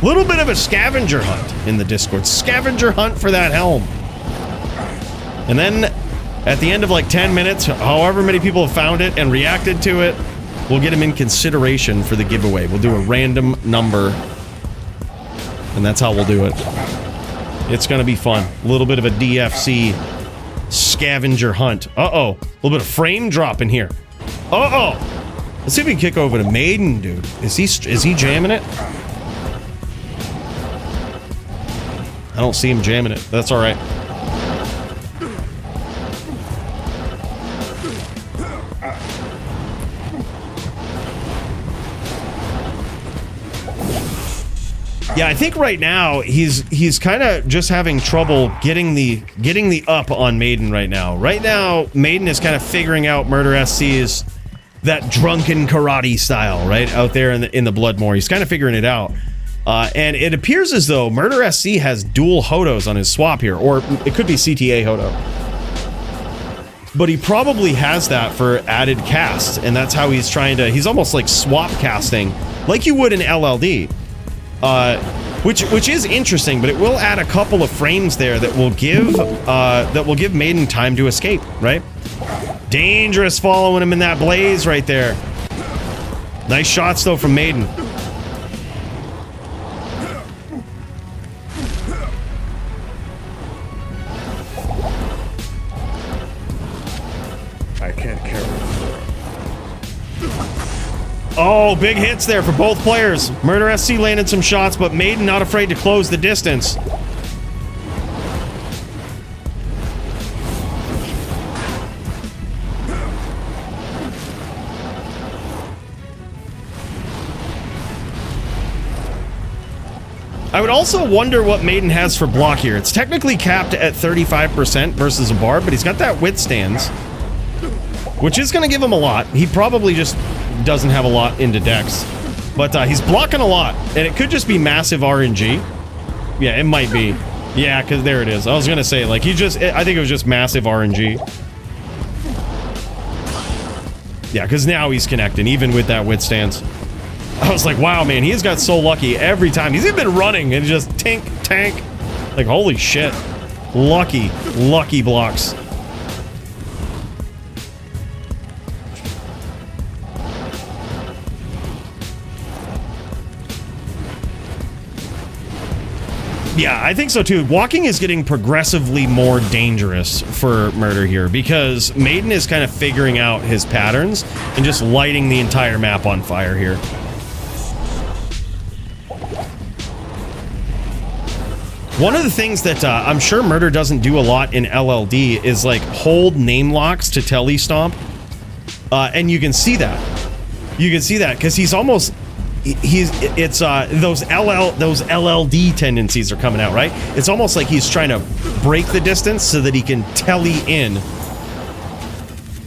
Little bit of a scavenger hunt in the Discord. Scavenger hunt for that helm. And then at the end of like 10 minutes, however many people have found it and reacted to it, we'll get them in consideration for the giveaway. We'll do a random number, and that's how we'll do it. It's gonna be fun. A little bit of a DFC scavenger hunt. Uh-oh. A little bit of frame drop in here. Uh-oh. Let's see if we can kick over to Maiden, dude. Is he jamming it? I don't see him jamming it. That's all right. Yeah, I think right now he's kind of just having trouble getting the up on Maiden right now. Right now, Maiden is kind of figuring out Murder SC's that drunken karate style, right? Out there in the Bloodmore. He's kind of figuring it out. And it appears as though Murder SC has dual Hodos on his swap here, or it could be CTA Hodo. But he probably has that for added cast, and that's how he's trying to, he's almost like swap casting, like you would in LLD. Which is interesting, but it will add a couple of frames there that will give Maiden time to escape, right? Dangerous following him in that blaze right there. Nice shots though from Maiden. I can't carry it. Oh, big hits there for both players. Murder SC landed some shots, but Maiden not afraid to close the distance. I would also wonder what Maiden has for block here. It's technically capped at 35% versus a bar, but he's got that withstands, which is going to give him a lot. He probably just doesn't have a lot into Dex, but he's blocking a lot, and it could just be massive RNG. Yeah, it might be. Yeah, because there it is. I was gonna say, like, I think it was just massive RNG. Yeah, because now he's connecting, even with that withstands. I was like, wow, man, he's got so lucky every time. He's even been running and just tank. Like, holy shit. Lucky blocks. Yeah, I think so too. Walking is getting progressively more dangerous for Murder here because Maiden is kind of figuring out his patterns and just lighting the entire map on fire here. One of the things that I'm sure Murder doesn't do a lot in LLD is like hold name locks to telly stomp. And you can see that. You can see that because he's almost... those LLD tendencies are coming out, right? It's almost like he's trying to break the distance so that he can telly in.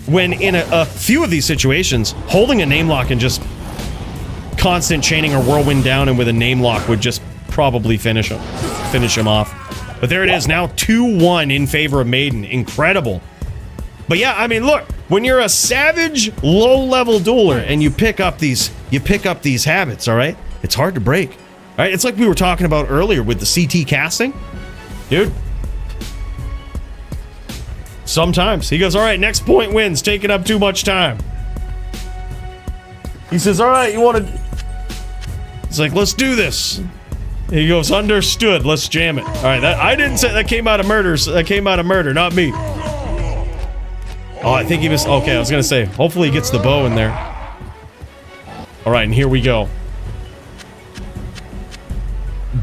When in a few of these situations, holding a name lock and just constant chaining or whirlwind down and with a name lock would just probably finish him off. But there it is, now 2-1 in favor of Maiden. Incredible. But yeah, I mean, look, when you're a savage low-level dueler and you pick up these habits, all right? It's hard to break. Right? It's like we were talking about earlier with the CT casting. Dude. Sometimes. He goes, all right, next point wins. Taking up too much time. He says, all right, you want to... He's like, let's do this. He goes, understood. Let's jam it. All right, I didn't say that came out of murders. That came out of murder, not me. Oh, I think he was... Okay, I was going to say, hopefully he gets the bow in there. All right, and here we go.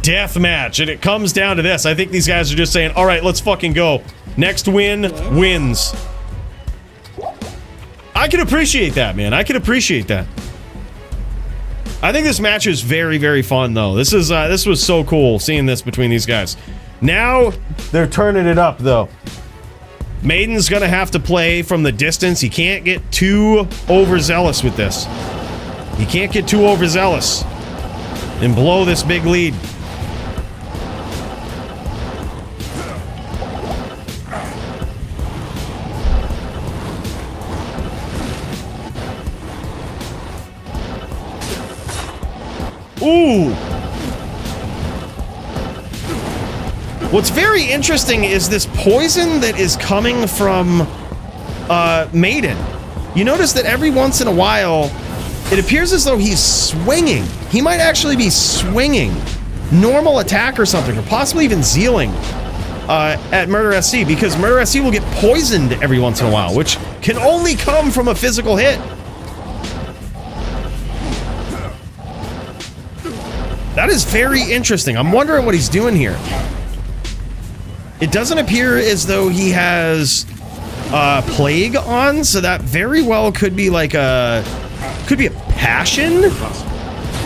Death match, and it comes down to this. I think these guys are just saying, all right, let's fucking go. Next win wins. I can appreciate that, man. I can appreciate that. I think this match is very, very fun, though. This was so cool seeing this between these guys. Now they're turning it up, though. Maiden's gonna have to play from the distance. He can't get too overzealous with this. He can't get too overzealous and blow this big lead. Ooh! What's very interesting is this poison that is coming from Maiden. You notice that every once in a while, it appears as though he's swinging. He might actually be swinging normal attack or something, or possibly even zealing at Murder SC, because Murder SC will get poisoned every once in a while, which can only come from a physical hit. That is very interesting. I'm wondering what he's doing here. It doesn't appear as though he has Plague on, so that very well could be like a... Could be a passion?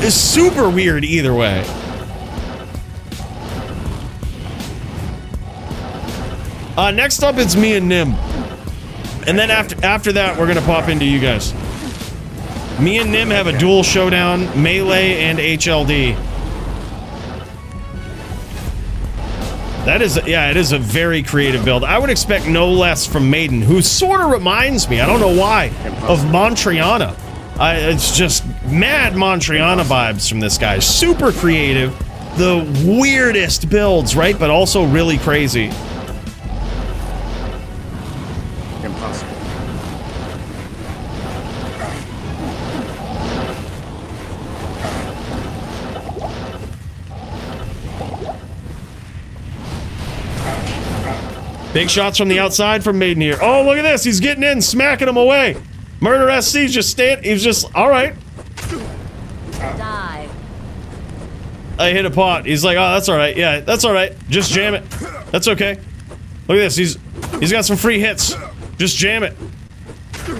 It's super weird either way. Next up, it's me and Nim. And then after that, we're gonna pop into you guys. Me and Nim have a dual showdown, melee and HLD. That is, yeah, it is a very creative build. I would expect no less from Maiden, who sort of reminds me, I don't know why, of Montriana. It's just mad Montriana vibes from this guy. Super creative, the weirdest builds, right? But also really crazy. Impossible. Big shots from the outside from Maiden here. Oh, look at this. He's getting in, smacking him away. Murder SC's just staying. He's just, all right. Die. I hit a pot. He's like, oh, that's all right. Yeah, that's all right. Just jam it. That's okay. Look at this. He's got some free hits. Just jam it.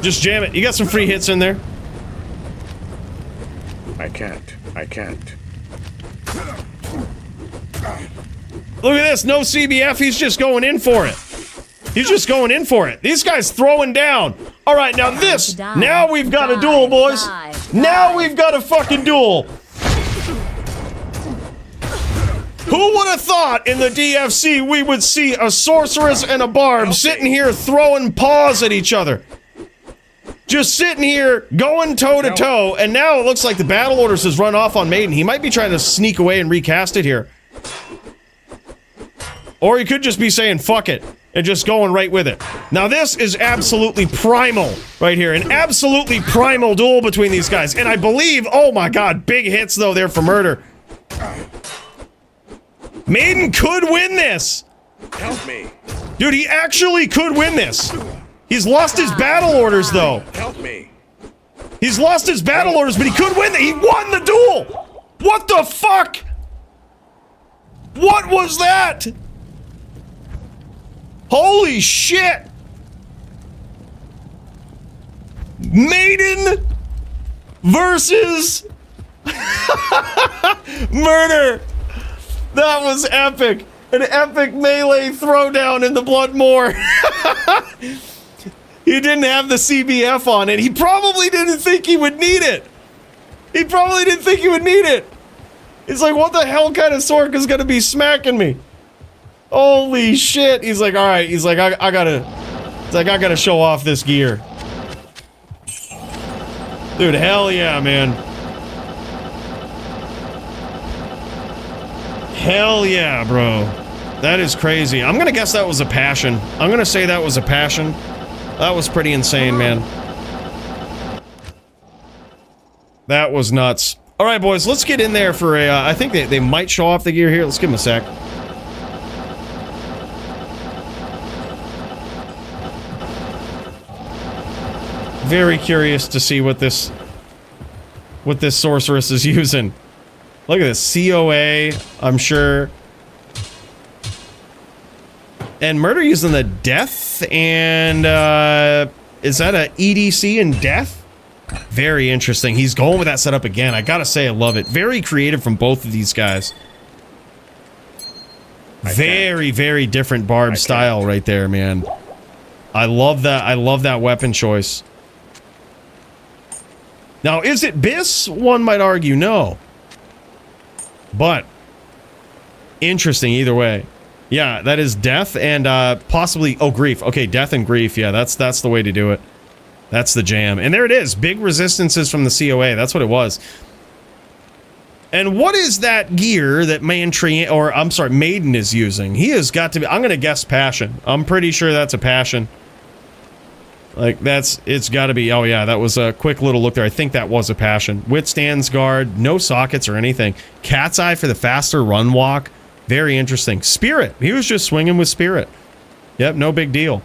Just jam it. You got some free hits in there. I can't. Look at this. No CBF. He's just going in for it. He's just going in for it. These guys throwing down. All right, now this. Now we've got a duel, boys. Now we've got a fucking duel. Who would have thought in the DFC we would see a sorceress and a barb sitting here throwing paws at each other? Just sitting here going toe to toe, and now it looks like the battle orders has run off on Maiden. He might be trying to sneak away and recast it here. Or he could just be saying, fuck it, and just going right with it. Now this is absolutely primal right here. An absolutely primal duel between these guys. And I believe, oh my god, big hits though there for Murder. Maiden could win this. Help me. Dude, he actually could win this. He's lost his battle orders though. Help me. He's lost his battle orders, but he could win it. He won the duel. What the fuck? What was that? Holy shit! Maiden versus Murder. That was epic. An epic melee throwdown in the Bloodmoor. He didn't have the CBF on it. He probably didn't think he would need it. He probably didn't think he would need it. He's like, what the hell kind of Sork is gonna be smacking me? Holy shit. He's like, all right. He's like, I gotta show off this gear. Dude, hell yeah, man. Hell yeah, bro. That is crazy. I'm gonna guess that was a passion. I'm gonna say that was a passion. That was pretty insane, man. That was nuts. All right, boys, let's get in there for a, I think they might show off the gear here. Let's give them a sec. Very curious to see what this sorceress is using. Look at this, COA, I'm sure. And Murder using the death, and is that a EDC and death? Very interesting. He's going with that setup again. I gotta say, I love it. Very creative from both of these guys. Very, very different Barb style right there, man. I love that. I love that weapon choice. Now, is it Biss? One might argue no. But interesting either way. Yeah, that is death and possibly grief. Okay, death and grief. Yeah, that's the way to do it. That's the jam. And there it is. Big resistances from the COA. That's what it was. And what is that gear that Maiden is using? He has got to be, I'm going to guess passion. I'm pretty sure that's a passion. Like, it's got to be, oh yeah, that was a quick little look there. I think that was a passion. Withstands guard, no sockets or anything. Cat's eye for the faster run walk. Very interesting. Spirit. He was just swinging with Spirit. Yep, no big deal.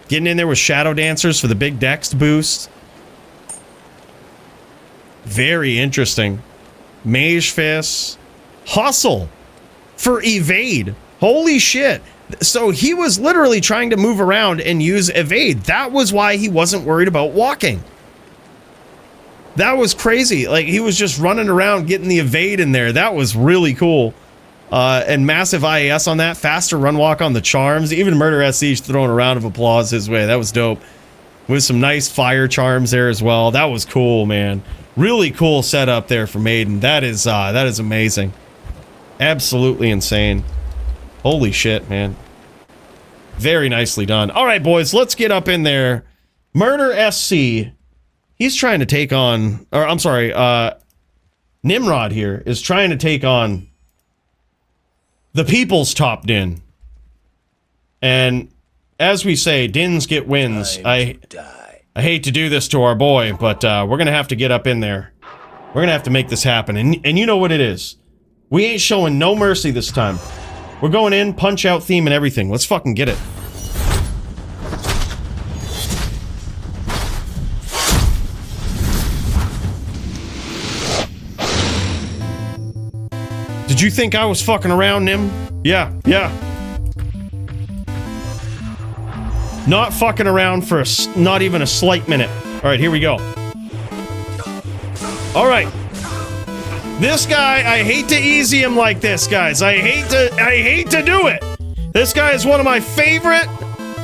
Getting in there with Shadow Dancers for the big dex boost. Very interesting. Mage Fist. Hustle for evade. Holy shit. So he was literally trying to move around and use evade. That was why he wasn't worried about walking. That was crazy. Like, he was just running around getting the evade in there. That was really cool. And massive IAS on that. Faster run walk on the charms. Even Murder SC throwing a round of applause his way. That was dope. With some nice fire charms there as well. That was cool, man. Really cool setup there for Maiden. That is amazing. Absolutely insane. Holy shit, man. Very nicely done. All right, boys, let's get up in there. Murder SC. He's trying to take on, or I'm sorry, Nimrod here is trying to take on the people's top din. And as we say, dins get wins. I hate to do this to our boy, but we're going to have to get up in there. We're going to have to make this happen. And you know what it is. We ain't showing no mercy this time. We're going in, punch out theme and everything. Let's fucking get it. Did you think I was fucking around, Nim? Yeah. Not fucking around for not even a slight minute. All right, here we go. All right. This guy, I hate to easy him like this, guys. I hate to do it. This guy is one of my favorite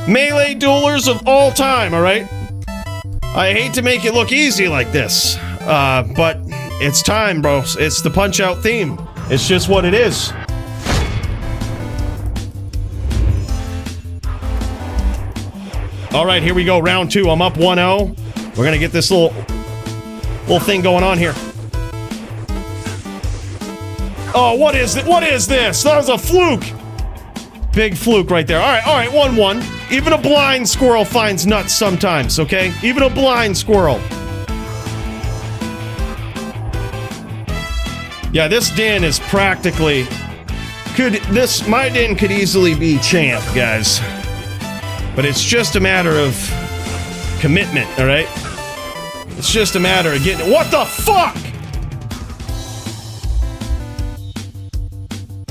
melee duelers of all time, all right? I hate to make it look easy like this, but it's time, bro. It's the punch-out theme. It's just what it is. All right, here we go. Round 2. I'm up 1-0. We're gonna get this little thing going on here. Oh, what is it? What is this? That was a fluke. Big fluke right there. All right, 1-1. Even a blind squirrel finds nuts sometimes, okay? Even a blind squirrel. Yeah, this din is practically... my din could easily be champ, guys. But it's just a matter of commitment, all right? It's just a matter of getting... What the fuck?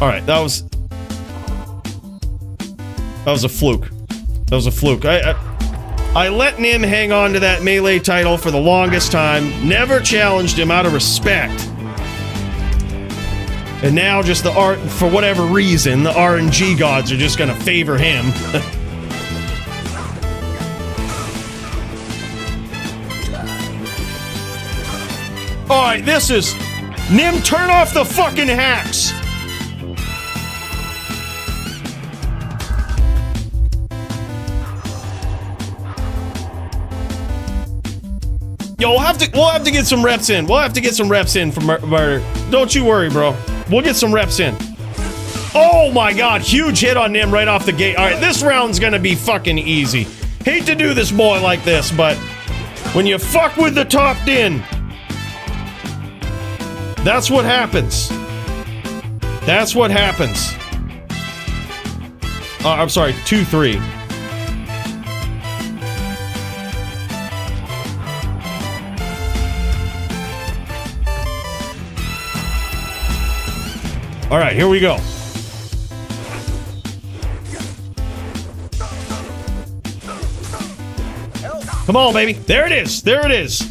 All right, that was a fluke. That was a fluke. I let Nim hang on to that melee title for the longest time. Never challenged him out of respect. And now just for whatever reason, the RNG gods are just gonna favor him. Alright, this is... Nim, turn off the fucking hacks! Yo, we'll have to get some reps in. We'll have to get some reps in for murder. Don't you worry, bro. We'll get some reps in. Oh my god, huge hit on Nim right off the gate. All right, this round's gonna be fucking easy. Hate to do this boy like this, but when you fuck with the top din, that's what happens. That's what happens. I'm sorry, 2-3. All right, here we go. Come on, baby. There it is. There it is.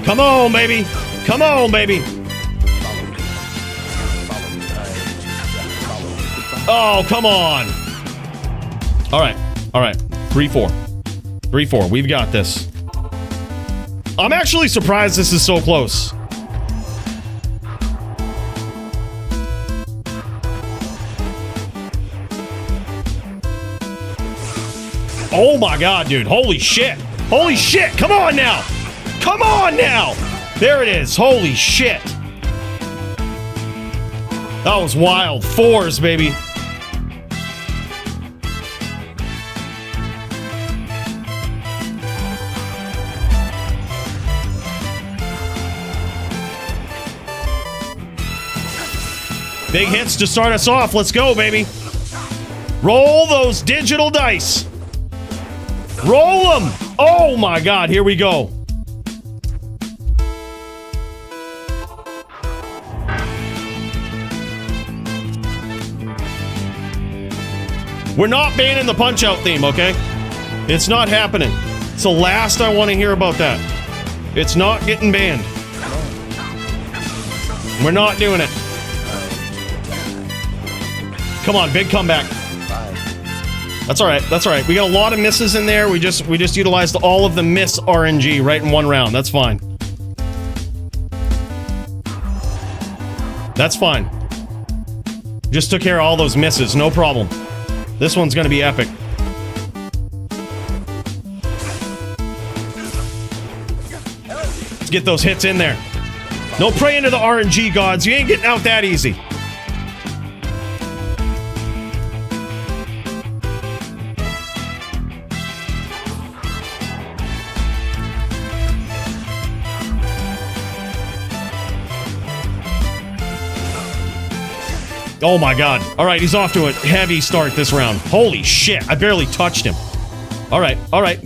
Come on, baby. Come on, baby. Oh, come on. All right. All right. 3-4. 3-4. We've got this. I'm actually surprised this is so close. Oh my god, dude. Holy shit. Holy shit. Come on now. Come on now. There it is. Holy shit. That was wild. 4s, baby. Big hits to start us off. Let's go, baby. Roll those digital dice. Roll them. Oh my god, here we go. We're not banning the Punch-Out theme, okay? It's not happening. It's the last I want to hear about that. It's not getting banned. We're not doing it. Come on, big comeback. That's all right. That's all right. We got a lot of misses in there. We just utilized all of the miss RNG right in one round. That's fine. That's fine. Just took care of all those misses. No problem. This one's gonna be epic. Let's get those hits in there. No praying to the RNG gods. You ain't getting out that easy. Oh my god. All right, he's off to a heavy start this round. Holy shit, I barely touched him. All right,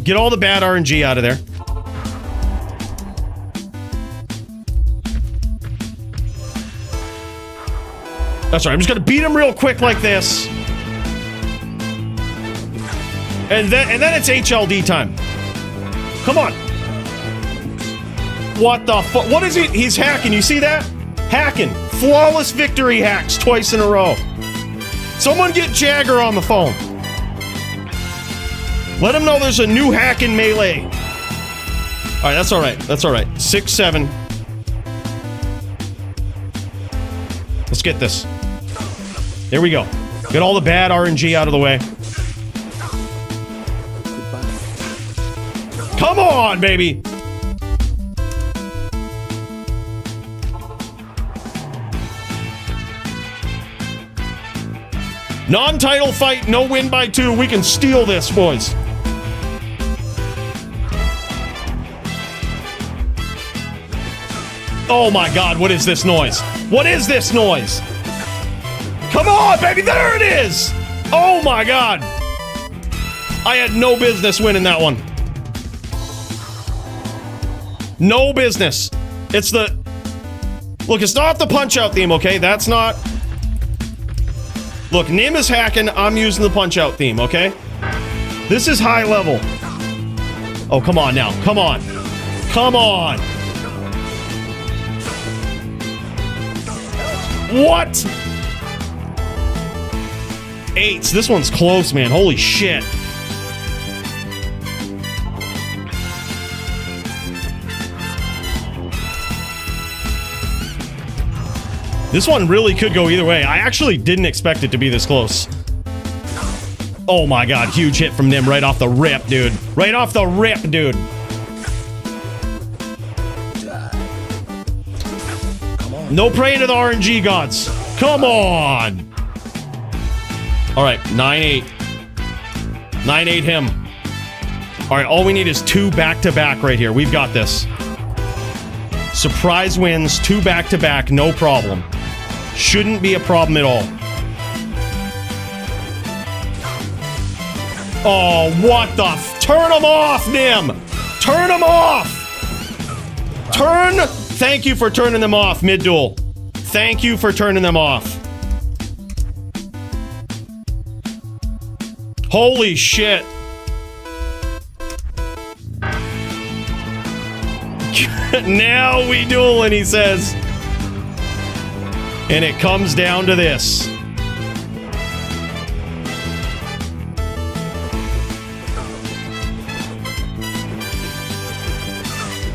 get all the bad RNG out of there. That's right, I'm just gonna beat him real quick like this. And then it's HLD time. Come on. What the fuck? What is he? He's hacking, you see that? Hacking. Flawless victory hacks twice in a row. Someone get Jagger on the phone. Let him know there's a new hack in Melee. Alright, that's alright. That's alright. 6-7. Let's get this. There we go. Get all the bad RNG out of the way. Come on, baby! Non-title fight, no win by 2. We can steal this, boys. Oh my god, what is this noise? What is this noise? Come on, baby, there it is! Oh my god. I had no business winning that one. No business. It's the... Look, it's not the Punch-Out theme, okay? That's not... Look, Nim is hacking, I'm using the Punch-Out theme, okay? This is high level. Oh, come on now. Come on. Come on. What? 8s. This one's close, man. Holy shit. This one really could go either way. I actually didn't expect it to be this close. Oh my god, huge hit from Nim right off the rip, dude. Right off the rip, dude. No praying to the RNG gods. Come on. All right, 9-8. 9-8 him. All right, all we need is 2 back-to-back right here. We've got this. Surprise wins, 2 back-to-back, no problem. Shouldn't be a problem at all. Oh, what the turn them off, Nim! Turn them off! Thank you for turning them off, mid-duel. Thank you for turning them off. Holy shit. Now we duel, and he says. And it comes down to this.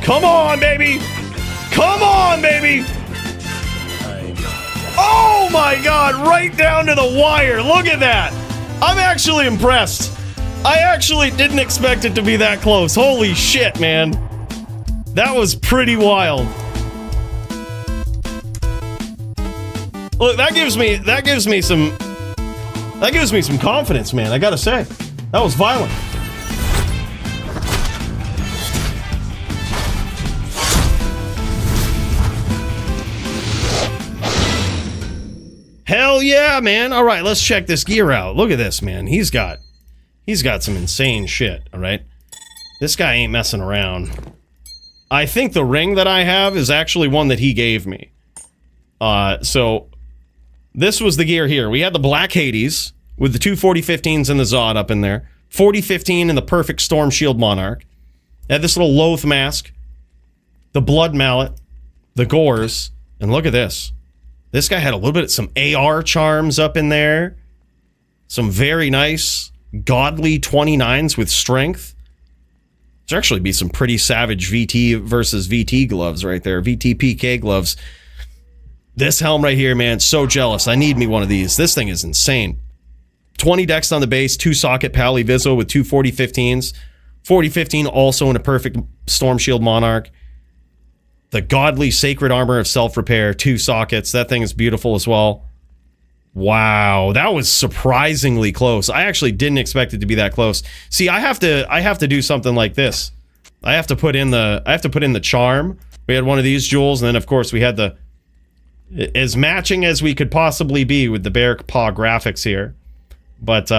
Come on, baby! Come on, baby! Oh my god, right down to the wire. Look at that. I'm actually impressed. I actually didn't expect it to be that close. Holy shit, man. That was pretty wild. Look, that gives me some confidence, man. I gotta say. That was violent. Hell yeah, man. All right, let's check this gear out. Look at this, man. He's got some insane shit, all right? This guy ain't messing around. I think the ring that I have is actually one that he gave me. So this was the gear here. We had the Black Hades with the 2 4015s and the Zod up in there. 4015 and the perfect Storm Shield Monarch. Had this little Loath mask. The Blood Mallet. The Gores. And look at this. This guy had a little bit of some AR charms up in there. Some very nice godly 29s with strength. There'd actually be some pretty savage VT versus VT gloves right there. VT PK gloves. This helm right here, man, so jealous. I need me one of these. This thing is insane. 20 dex on the base, 2 socket Pally Vizzo with 2 4015s. 4015 also in a perfect Storm Shield Monarch. The godly Sacred Armor of Self-Repair, 2 sockets. That thing is beautiful as well. Wow, that was surprisingly close. I actually didn't expect it to be that close. See, I have to do something like this. I have to put in the charm. We had one of these jewels, and then of course we had the as matching as we could possibly be with the Bear Paw graphics here. But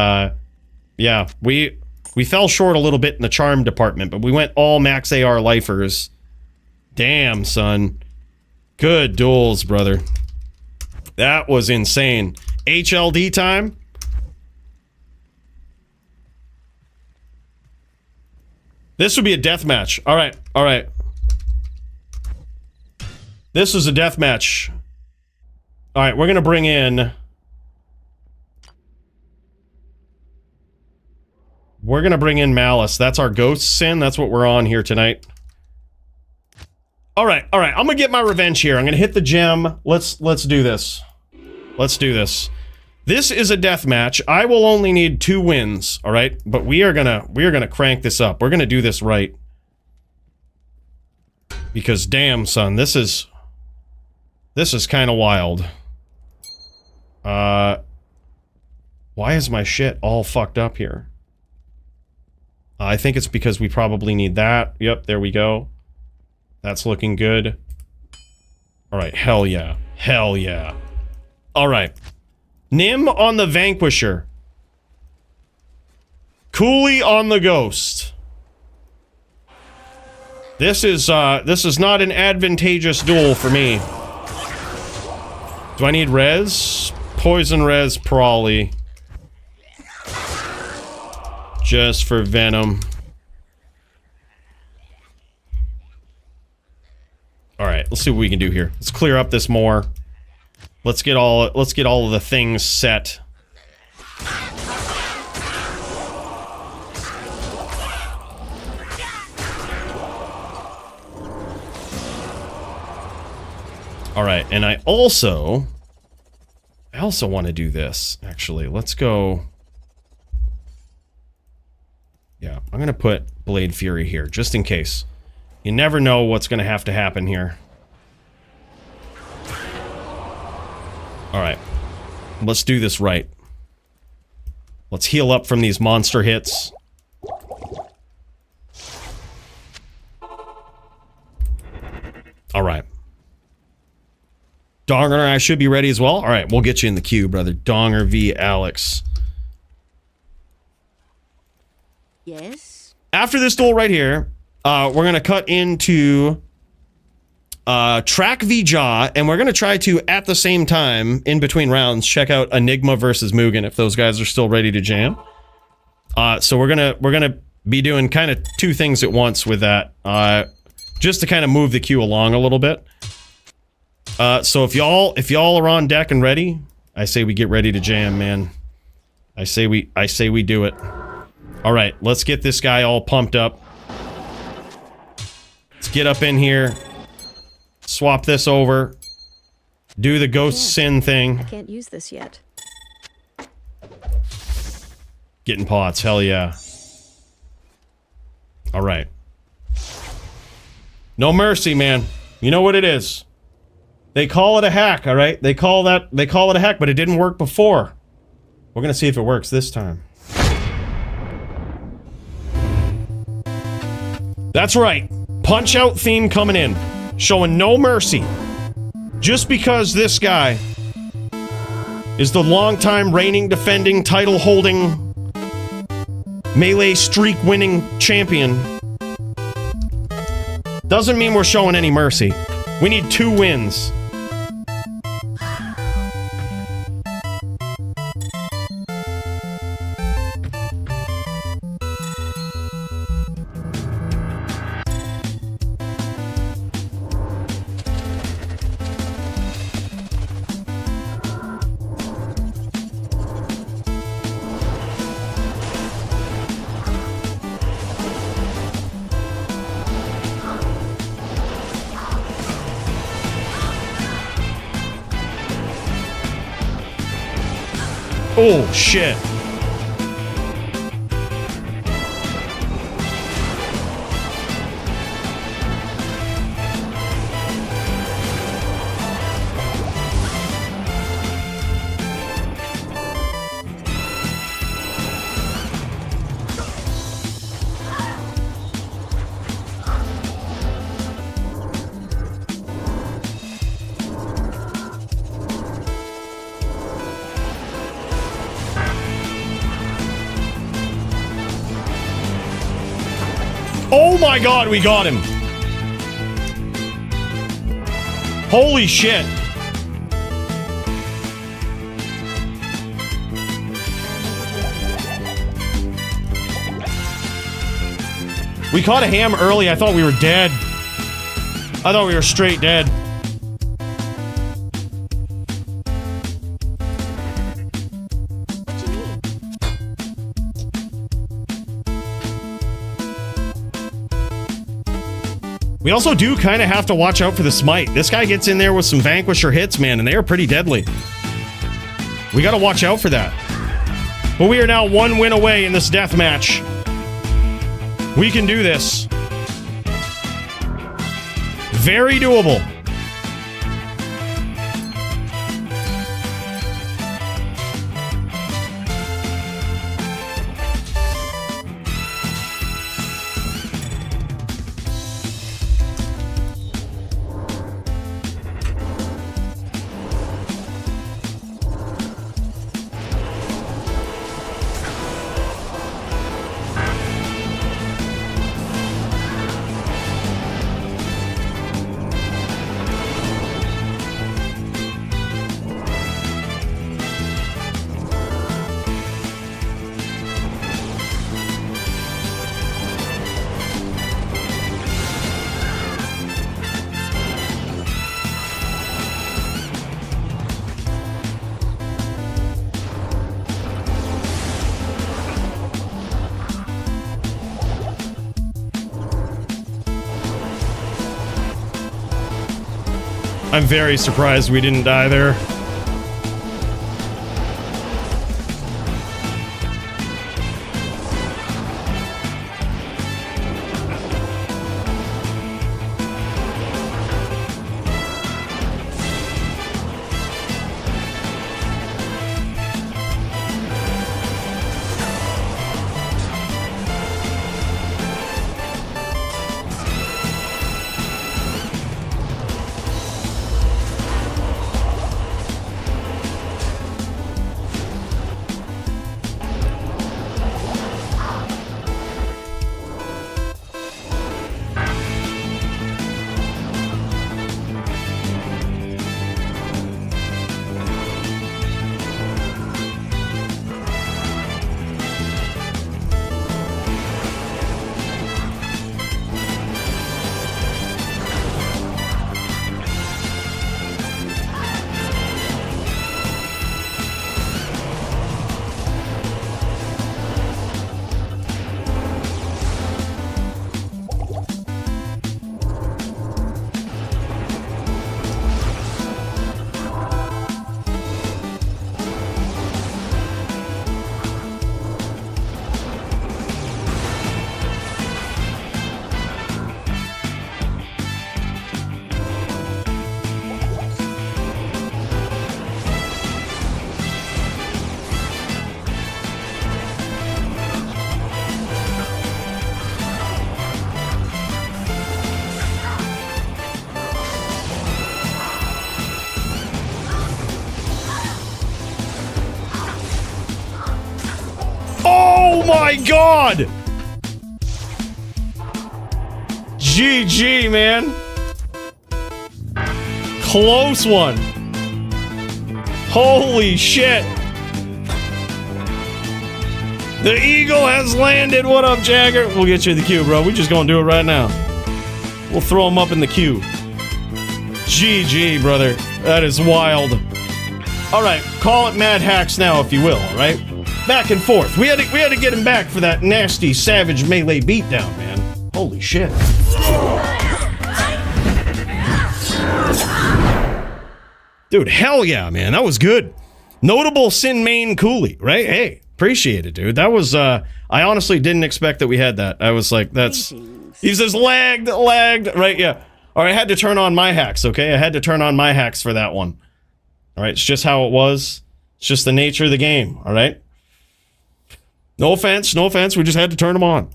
yeah, we fell short a little bit in the charm department, but we went all max AR lifers. Damn, son. Good duels, brother. That was insane. HLD time. This would be a death match. All right, all right. This is a death match. All right, we're gonna bring in. We're gonna bring in Malice. That's our ghost sin. That's what we're on here tonight. All right, all right. I'm gonna get my revenge here. I'm gonna hit the gem. Let's do this. Let's do this. This is a death match. I will only need 2 wins. All right, but we are gonna crank this up. We're gonna do this right. Because damn, son, this is kind of wild. Why is my shit all fucked up here? I think it's because we probably need that. Yep, there we go. That's looking good. All right, hell yeah. Hell yeah. All right. Nim on the Vanquisher. Coolie on the Ghost. This is not an advantageous duel for me. Do I need res? Poison res, probably. Just for Venom. All right, let's see what we can do here. Let's clear up this more. Let's get all of the things set. All right, and I also want to do this, actually. Let's go... Yeah, I'm going to put Blade Fury here, just in case. You never know what's going to happen here. Alright. Let's do this right. Let's heal up from these monster hits. Alright. Donger, I should be ready as well. Alright, we'll get you in the queue, brother. Donger v. Alex. Yes? After this duel right here, we're going to cut into Track v. Jaw, and we're going to try to, at the same time, in between rounds, check out Enigma versus Mugen, if those guys are still ready to jam. So we're gonna be doing kind of two things at once with that, just to kind of move the queue along a little bit. So if y'all are on deck and ready, I say we get ready to jam, man. I say we do it. All right, let's get this guy all pumped up. Let's get up in here. Swap this over. Do the ghost sin thing. I can't use this yet. Getting pots, hell yeah. All right. No mercy, man. You know what it is. They call it a hack, all right? They call it a hack, but it didn't work before. We're gonna see if it works this time. That's right. Punch Out theme coming in. Showing no mercy. Just because this guy is the longtime reigning, defending, title-holding, melee streak-winning champion doesn't mean we're showing any mercy. We need 2 wins. Oh, shit. Oh my god, we got him! Holy shit! We caught a ham early, I thought we were dead. I thought we were straight dead. We also do kind of have to watch out for the smite. This guy gets in there with some Vanquisher hits, man, and they are pretty deadly. We gotta watch out for that. But we are now 1 win away in this death match. We can do this. Very doable. I'm very surprised we didn't die there. Oh my god! GG, man. Close one. Holy shit. The eagle has landed. What up, Jagger? We'll get you in the queue, bro. We're just gonna do it right now. We'll throw him up in the queue. GG, brother. That is wild. Alright, call it Mad Hacks now, if you will, alright? Back and forth. We had to get him back for that nasty, savage melee beatdown, man. Holy shit. Dude, hell yeah, man. That was good. Notable Sin Main Coolie, right? Hey, appreciate it, dude. That was, I honestly didn't expect that we had that. I was like, that's... He says lagged, right? Yeah. Alright, I had to turn on my hacks, okay? I had to turn on my hacks for that one. Alright, it's just how it was. It's just the nature of the game, alright? No offense, we just had to turn them on.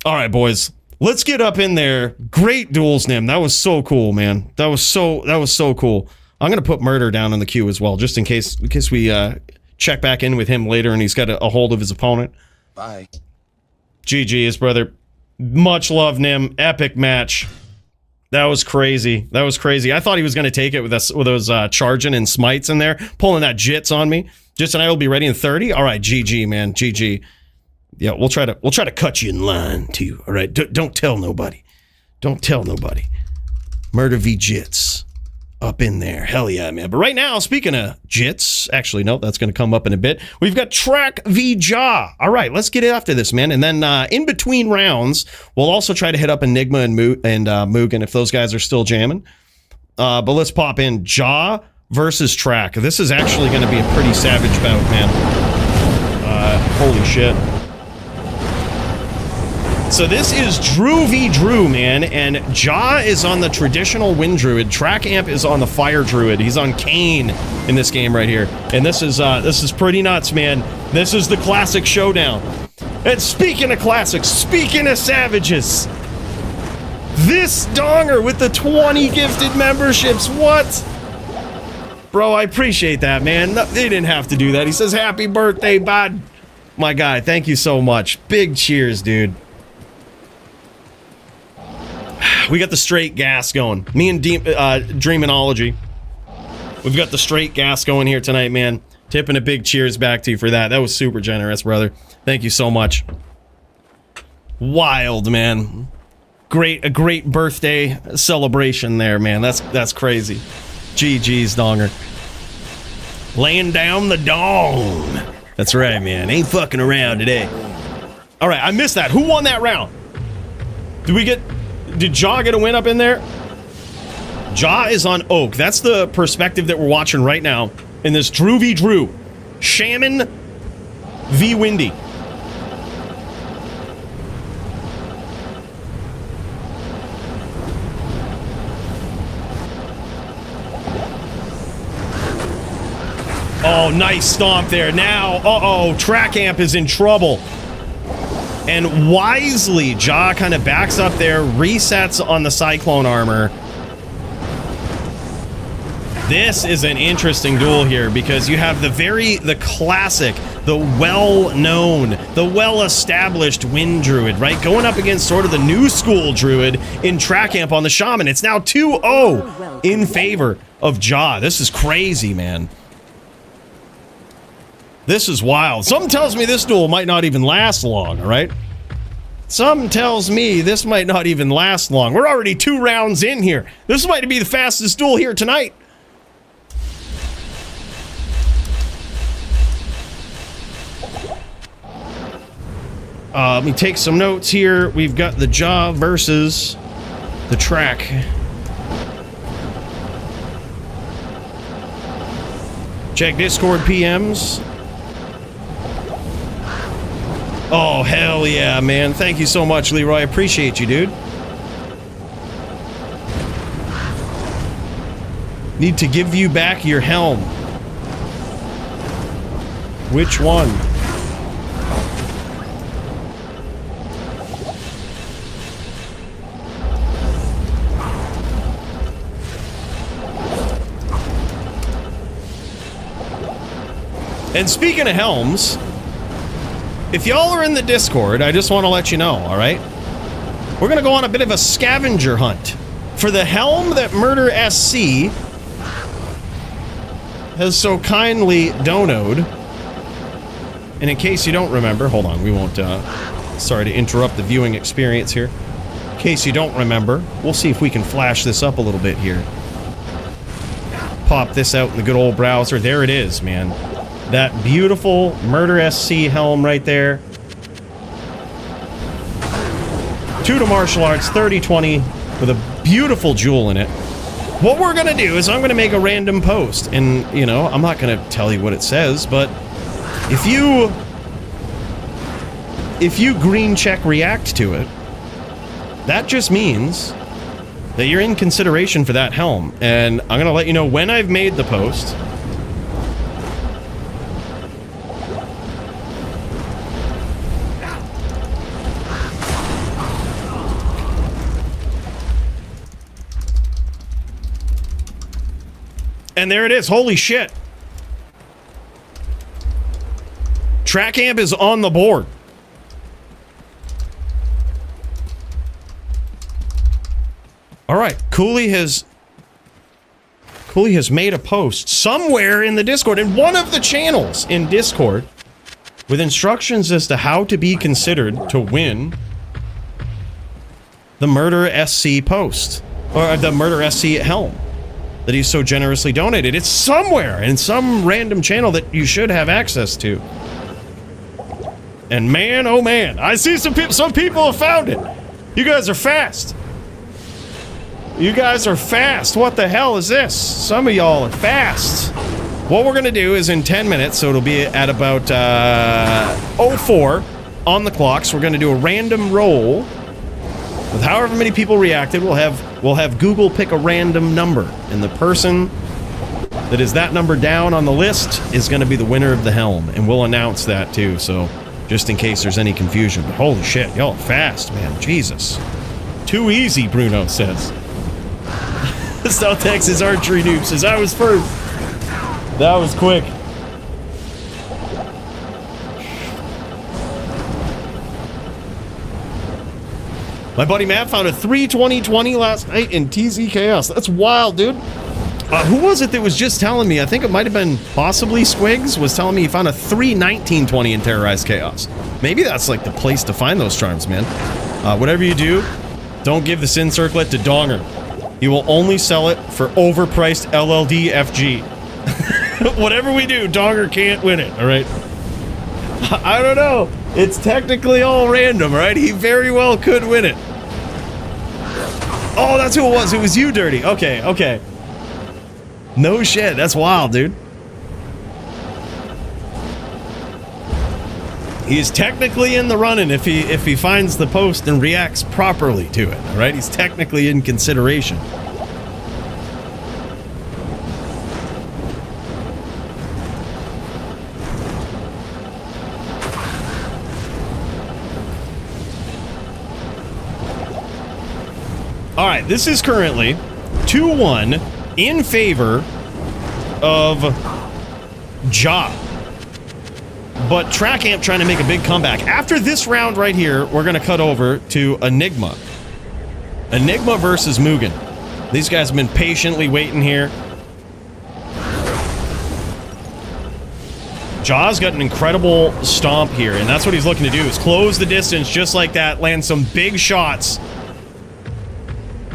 Alright, boys. Let's get up in there. Great duels, Nim. That was so cool, man. That was so cool. I'm gonna put Murder down in the queue as well, just in case we check back in with him later and he's got a hold of his opponent. Bye. GG's, brother. Much love, Nim. Epic match. That was crazy. That was crazy. I thought he was gonna take it with those charging and smites in there, pulling that jits on me. Just and I will be ready in 30. All right, GG, man, GG. Yeah, we'll try to cut you in line too. All right, don't tell nobody. Don't tell nobody. Murder v Jits up in there. Hell yeah, man. But right now, speaking of Jits, actually no, that's going to come up in a bit. We've got Track v Jaw. All right, let's get after this, man. And then in between rounds, we'll also try to hit up Enigma and Mugen if those guys are still jamming. But let's pop in Jaw versus Track. This is actually going to be a pretty savage bout, man. Holy shit. So this is Drew v Drew, man, and Jaw is on the traditional Wind Druid. Track Amp is on the Fire Druid. He's on Kane in this game right here. And this is pretty nuts, man. This is the classic showdown. And speaking of classics, speaking of savages, this donger with the 20 gifted memberships, what? Bro, I appreciate that, man. They didn't have to do that. He says, happy birthday, bud. My guy, thank you so much. Big cheers, dude. We got the straight gas going. Me and Dreaminology. We've got the straight gas going here tonight, man. Tipping a big cheers back to you for that. That was super generous, brother. Thank you so much. Wild, man. A great birthday celebration there, man. That's crazy. GG's, donger. Laying down the dong. That's right, man. Ain't fucking around today. All right, I missed that. Who won that round? Did Jaw get a win up in there? Jaw is on Oak. That's the perspective that we're watching right now in this Drew v. Drew. Shaman v. Windy. Oh, nice stomp there. Now, uh-oh, Track Amp is in trouble. And wisely, Jaw kind of backs up there, resets on the Cyclone armor. This is an interesting duel here because you have the classic, the well-known, the well-established Wind Druid, right? Going up against sort of the new school Druid in Track Amp on the Shaman. It's now 2-0 in favor of Jaw. This is crazy, man. This is wild. Something tells me this duel might not even last long, all right? Something tells me this might not even last long. We're already 2 rounds in here. This might be the fastest duel here tonight. Let me take some notes here. We've got the Jaw versus the Track. Check Discord PMs. Oh, hell yeah, man. Thank you so much, Leroy. I appreciate you, dude. Need to give you back your helm. Which one? And speaking of helms, if y'all are in the Discord, I just want to let you know, all right? We're going to go on a bit of a scavenger hunt for the helm that Murder SC has so kindly donoed. And in case you don't remember, hold on, we won't, sorry to interrupt the viewing experience here. In case you don't remember, we'll see if we can flash this up a little bit here. Pop this out in the good old browser. There it is, man. That beautiful Murder SC helm right there. 2 to martial arts, 30-20, with a beautiful jewel in it. What we're gonna do is I'm gonna make a random post, and, you know, I'm not gonna tell you what it says, but if you green check react to it, that just means that you're in consideration for that helm. And I'm gonna let you know when I've made the post. And there it is. Holy shit. Track Amp is on the board. All right. Coooley has made a post somewhere in the Discord, in one of the channels in Discord, with instructions as to how to be considered to win the Murder SC post, or the Murder SC helm that he's so generously donated. It's somewhere in some random channel that you should have access to. And man, oh man, I see some people have found it. You guys are fast. You guys are fast. What the hell is this? Some of y'all are fast. What we're gonna do is in 10 minutes, so it'll be at about 04 on the clock, so we're gonna do a random roll with however many people reacted. We'll have Google pick a random number, and the person that is that number down on the list is going to be the winner of the helm, and we'll announce that too, so just in case there's any confusion. But holy shit, y'all fast, man. Jesus. Too easy, Bruno says. South Texas Archery Noob says, I was first. That was quick. My buddy Matt found a 3-20-20 last night in TZ Chaos. That's wild, dude. Who was it that was just telling me? I think it might have been possibly Squigs was telling me he found a 3-19-20 in Terrorized Chaos. Maybe that's like the place to find those charms, man. Whatever you do, don't give the Sin Circlet to Donger. He will only sell it for overpriced LLD FG. Whatever we do, Donger can't win it, all right? I don't know. It's technically all random, right? He very well could win it. Oh, that's who it was. It was you, Dirty. Okay, okay. No shit. That's wild, dude. He's technically in the running if he finds the post and reacts properly to it. All right, he's technically in consideration. All right, this is currently 2-1 in favor of Ja. But Trackamp trying to make a big comeback. After this round right here, we're going to cut over to Enigma. Enigma versus Mugen. These guys have been patiently waiting here. Ja's got an incredible stomp here, and that's what he's looking to do, is close the distance just like that, land some big shots.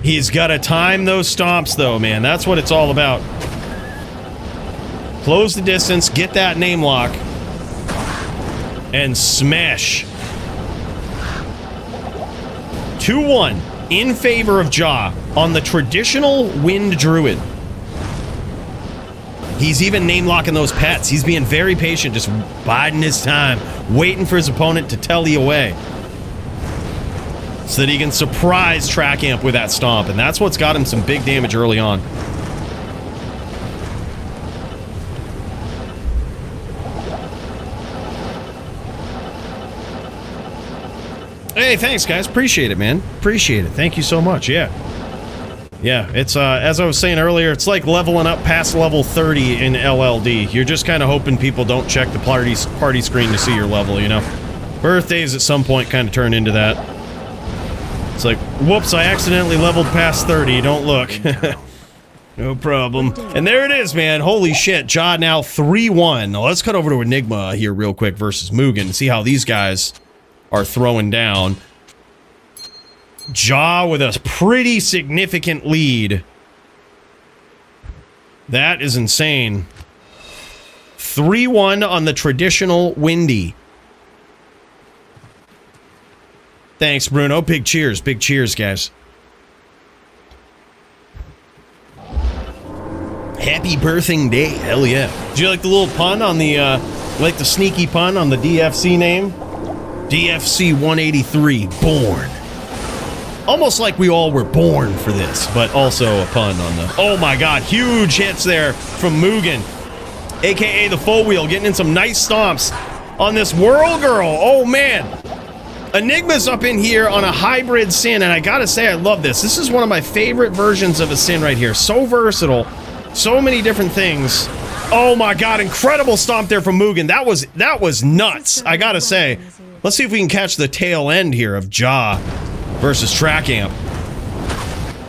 He's got to time those stomps, though, man. That's what it's all about. Close the distance, get that name lock, and smash. 2-1 in favor of Ja on the traditional Wind Druid. He's even name locking those pets. He's being very patient, just biding his time, waiting for his opponent to telly away, so that he can surprise Trackamp with that stomp, and that's what's got him some big damage early on. Hey, thanks, guys. Appreciate it, man. Appreciate it. Thank you so much. Yeah. Yeah, it's, as I was saying earlier, it's like leveling up past level 30 in LLD. You're just kind of hoping people don't check the party screen to see your level, you know? Birthdays at some point kind of turn into that. It's like, whoops, I accidentally leveled past 30. Don't look. No problem. And there it is, man. Holy shit. Ja now 3-1. Now let's cut over to Enigma here real quick versus Mugen and see how these guys are throwing down. Ja with a pretty significant lead. That is insane. 3-1 on the traditional Windy. Thanks, Bruno. Big cheers. Big cheers, guys. Happy birthing day. Hell yeah. Did you like the little pun on the, like the sneaky pun on the DFC name? DFC 183, born. Almost like we all were born for this, but also a pun on the... Oh my god, huge hits there from Mugen. AKA the Full Wheel, getting in some nice stomps on this Whirl Girl. Oh man. Enigma's up in here on a hybrid Sin, and I gotta say, I love this. This is one of my favorite versions of a Sin right here. So versatile. So many different things. Oh my god, incredible stomp there from Mugen. That was nuts, I gotta say. Let's see if we can catch the tail end here of Ja versus Trackamp.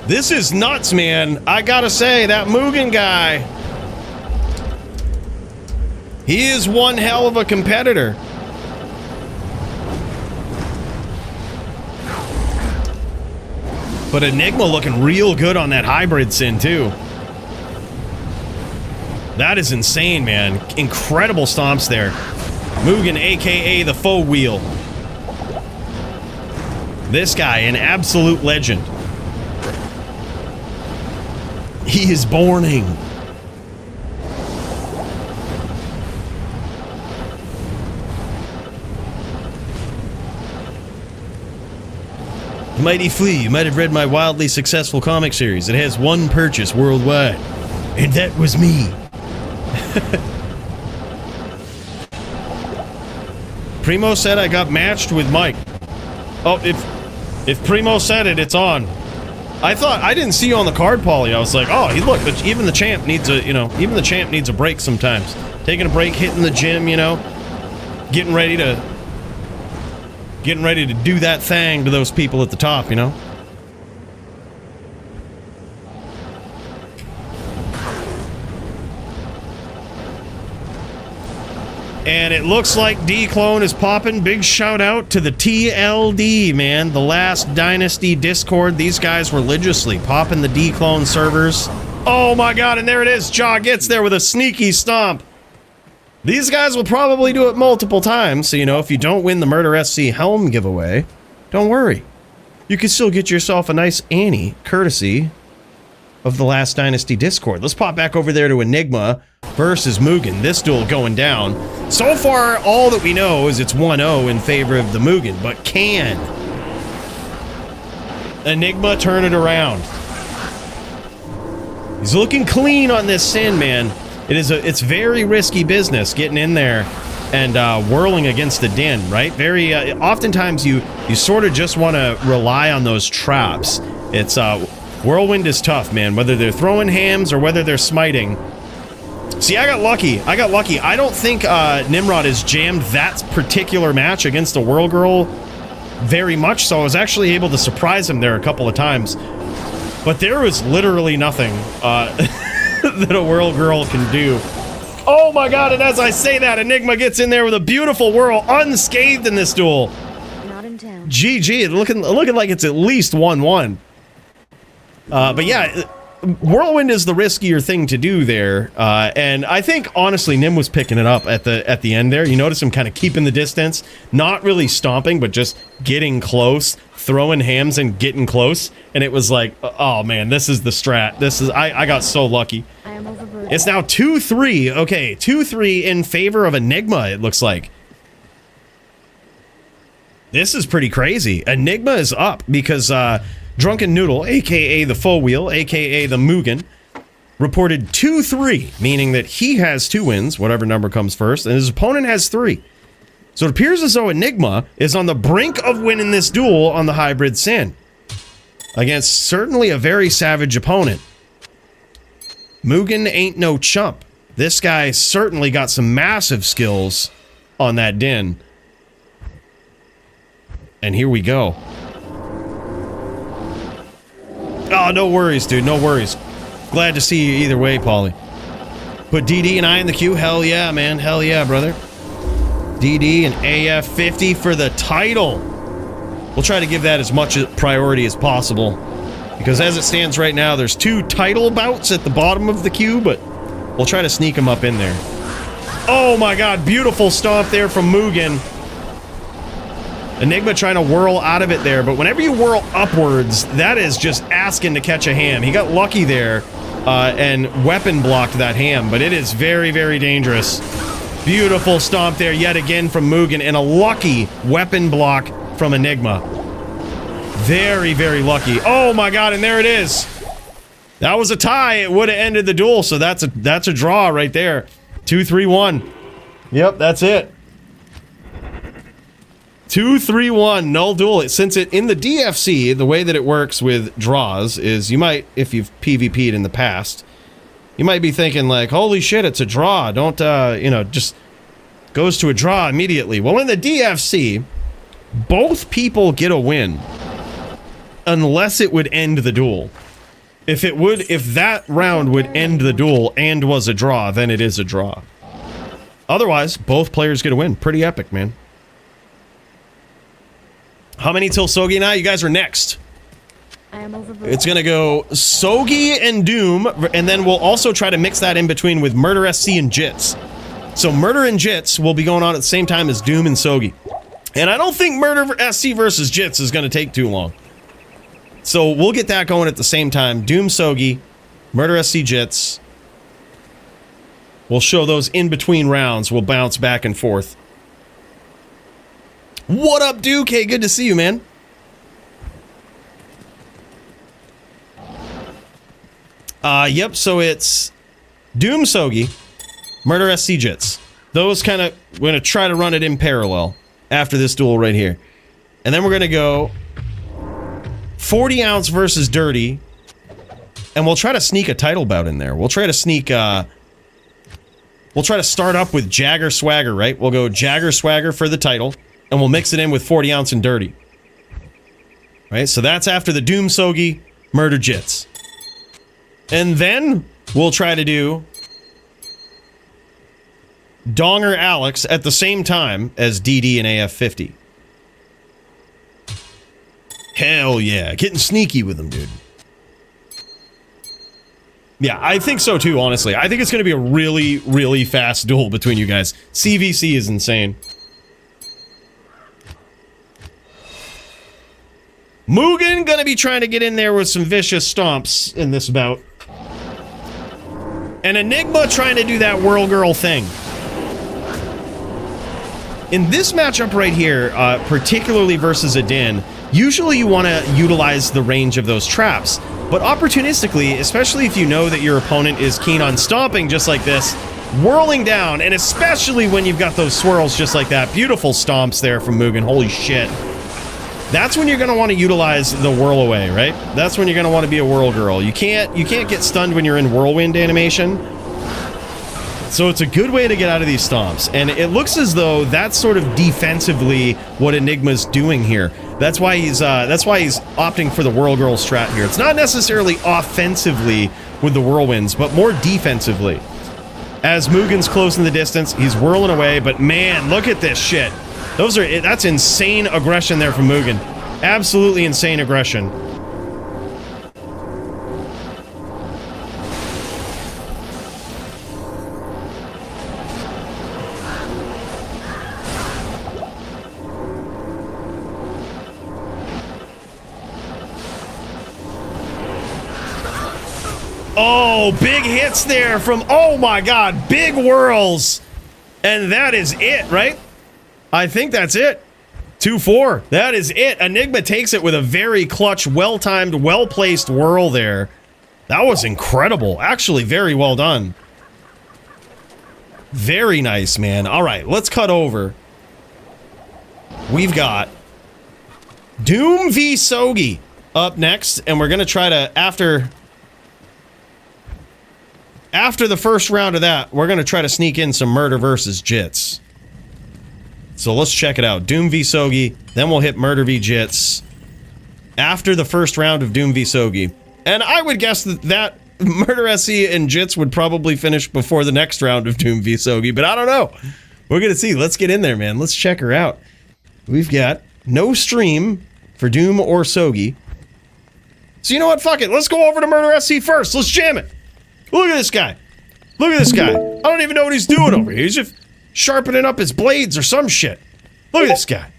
This is nuts, man. I gotta say, that Mugen guy, he is one hell of a competitor. But Enigma looking real good on that hybrid Sin, too. That is insane, man. Incredible stomps there. Mugen, aka the Faux Wheel. This guy, an absolute legend. He is borning. Mighty Flea, you might have read my wildly successful comic series. It has one purchase worldwide, and that was me. Primo said I got matched with Mike. Oh, if Primo said it, it's on. I didn't see you on the card, Paulie. I was like, oh, look, even the champ needs a, even the champ needs a break sometimes. Taking a break, hitting the gym, getting ready to do that thing to those people at the top, And it looks like D-Clone is popping. Big shout out to the TLD, man. The last Dynasty Discord. These guys religiously popping the D-Clone servers. Oh my god, and there it is. Ja gets there with a sneaky stomp. These guys will probably do it multiple times. So, if you don't win the Murder SC Helm giveaway, don't worry. you can still get yourself a nice Annie, courtesy of the Last Dynasty Discord. Let's pop back over there to Enigma versus Mugen. This duel going down. So far, all that we know is it's 1-0 in favor of the Mugen, but can Enigma turn it around? He's looking clean on this Sin, man. It's very risky business getting in there and whirling against the Din, right? Very oftentimes you sort of just want to rely on those traps. It's Whirlwind is tough, man, whether they're throwing hams or whether they're smiting. See, I got lucky. I don't think Nimrod has jammed that particular match against a Whirl Girl very much, so I was actually able to surprise him there a couple of times. But there was literally nothing that a Whirl Girl can do. Oh my god, and as I say that, Enigma gets in there with a beautiful whirl, unscathed in this duel. Not in town. GG, looking like it's at least 1-1. But yeah, Whirlwind is the riskier thing to do there, and I think honestly Nim was picking it up at the end there. You notice him kind of keeping the distance, not really stomping, but just getting close, throwing hams and getting close, and it was like, oh man, this is the strat. I got so lucky. I am overburdened. It's now 2-3. Okay, 2-3 in favor of Enigma, it looks like. This is pretty crazy. Enigma is up because Drunken Noodle, aka the Faux Wheel, aka the Mugen, reported 2-3, meaning that he has 2 wins, whatever number comes first, and his opponent has 3. So it appears as though Enigma is on the brink of winning this duel on the Hybrid Sin against certainly a very savage opponent. Mugen ain't no chump. This guy certainly got some massive skills on that Din. And here we go. Oh, no worries, dude. No worries. Glad to see you either way, Paulie. Put DD and I in the queue? Hell yeah, man. Hell yeah, brother. DD and AF50 for the title. We'll try to give that as much priority as possible. Because as it stands right now, there's 2 title bouts at the bottom of the queue, but we'll try to sneak them up in there. Oh my god, beautiful stomp there from Mugen. Enigma trying to whirl out of it there, but whenever you whirl upwards, that is just asking to catch a ham. He got lucky there and weapon blocked that ham, but it is very, very dangerous. Beautiful stomp there yet again from Mugen, and a lucky weapon block from Enigma. Very, very lucky. Oh my god, and there it is. That was a tie. It would have ended the duel, so that's a draw right there. 2-3-1. Yep, that's it. 2-3-1, null duel. Since it in the DFC, the way that it works with draws is you might, if you've PvP'd in the past, you might be thinking like, holy shit, it's a draw. Don't, just goes to a draw immediately. Well, in the DFC, both people get a win unless it would end the duel. If that round would end the duel and was a draw, then it is a draw. Otherwise, both players get a win. Pretty epic, man. How many till Sogi and I? You guys are next. I am overburdened. It's gonna go Sogi and Doom, and then we'll also try to mix that in between with Murder SC and Jits. So Murder and Jits will be going on at the same time as Doom and Sogi. And I don't think Murder SC versus Jits is gonna take too long. So we'll get that going at the same time. Doom Sogi, Murder SC Jits. We'll show those in between rounds. We'll bounce back and forth. What up, Duke? Hey, good to see you, man. Yep, so it's Doom Sogi, Murder SC Jits. Those kind of, we're going to try to run it in parallel after this duel right here. And then we're going to go 40 ounce versus Dirty. And we'll try to sneak a title bout in there. We'll try to sneak, we'll try to start up with Jagger Swagger, right? We'll go Jagger Swagger for the title. And we'll mix it in with 40 ounce and Dirty. Right, so that's after the Doom Sogi, Murder Jits. And then we'll try to do Donger Alex at the same time as DD and AF50. Hell yeah, getting sneaky with them, dude. Yeah, I think so too, honestly. I think it's going to be a really, really fast duel between you guys. CVC is insane. Mugen gonna be trying to get in there with some vicious stomps in this bout. And Enigma trying to do that Whirl Girl thing. In this matchup right here, particularly versus a Din, usually you want to utilize the range of those traps. But opportunistically, especially if you know that your opponent is keen on stomping just like this, whirling down, and especially when you've got those swirls just like that, beautiful stomps there from Mugen, holy shit. That's when you're going to want to utilize the whirl away, right? That's when you're going to want to be a Whirl Girl. You can't get stunned when you're in whirlwind animation. So it's a good way to get out of these stomps. And it looks as though that's sort of defensively what Enigma's doing here. That's why he's opting for the Whirl Girl strat here. It's not necessarily offensively with the whirlwinds, but more defensively. As Mugen's close in the distance, he's whirling away, but man, look at this shit. That's insane aggression there from Mugen. Absolutely insane aggression. Oh, big hits there from, oh my god, big whirls. And that is it, right? I think that's it. 2-4. That is it. Enigma takes it with a very clutch, well-timed, well-placed whirl there. That was incredible. Actually, very well done. Very nice, man. All right, let's cut over. We've got Doom v Sogi up next, and we're going to try to, after the first round of that, we're going to try to sneak in some Murder versus Jits. So let's check it out. Doom v Sogi, then we'll hit Murder v Jits after the first round of Doom v Sogi. And I would guess that Murder SC and Jits would probably finish before the next round of Doom v Sogi, but I don't know. We're going to see. Let's get in there, man. Let's check her out. We've got no stream for Doom or Sogi. So you know what? Fuck it. Let's go over to Murder SC first. Let's jam it. Look at this guy. Look at this guy. I don't even know what he's doing over here. He's just sharpening up his blades or some shit. Look at this guy.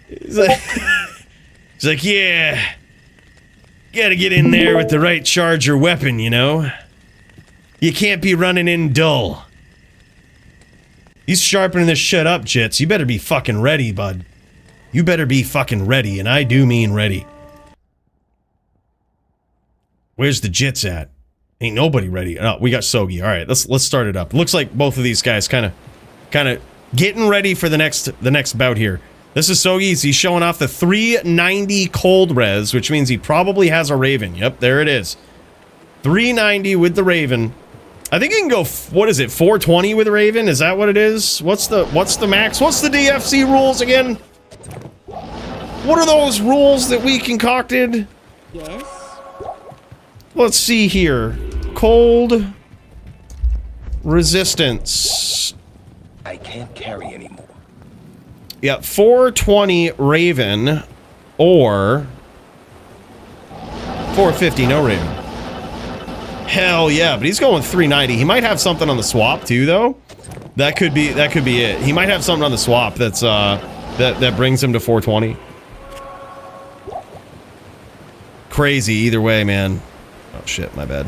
He's like, yeah. Gotta get in there with the right charger weapon, you know? You can't be running in dull. He's sharpening this shit up, Jits. You better be fucking ready, bud. You better be fucking ready, and I do mean ready. Where's the Jits at? Ain't nobody ready. Oh, we got Sogi. All right, let's start it up. Looks like both of these guys kind of getting ready for the next bout here. This is Sogi. He's showing off the 390 cold res, which means he probably has a Raven. Yep, there it is. 390 with the Raven. I think he can go, what is it, 420 with Raven? Is that what it is? What's the max? What's the DFC rules again? What are those rules that we concocted? Yes. Let's see here. Cold resistance. I can't carry anymore. Yeah, 420 Raven or 450 no Raven. Hell yeah, but he's going 390. He might have something on the swap too, though. That could be it. He might have something on the swap that's that brings him to 420. Crazy either way, man. Oh shit, my bad.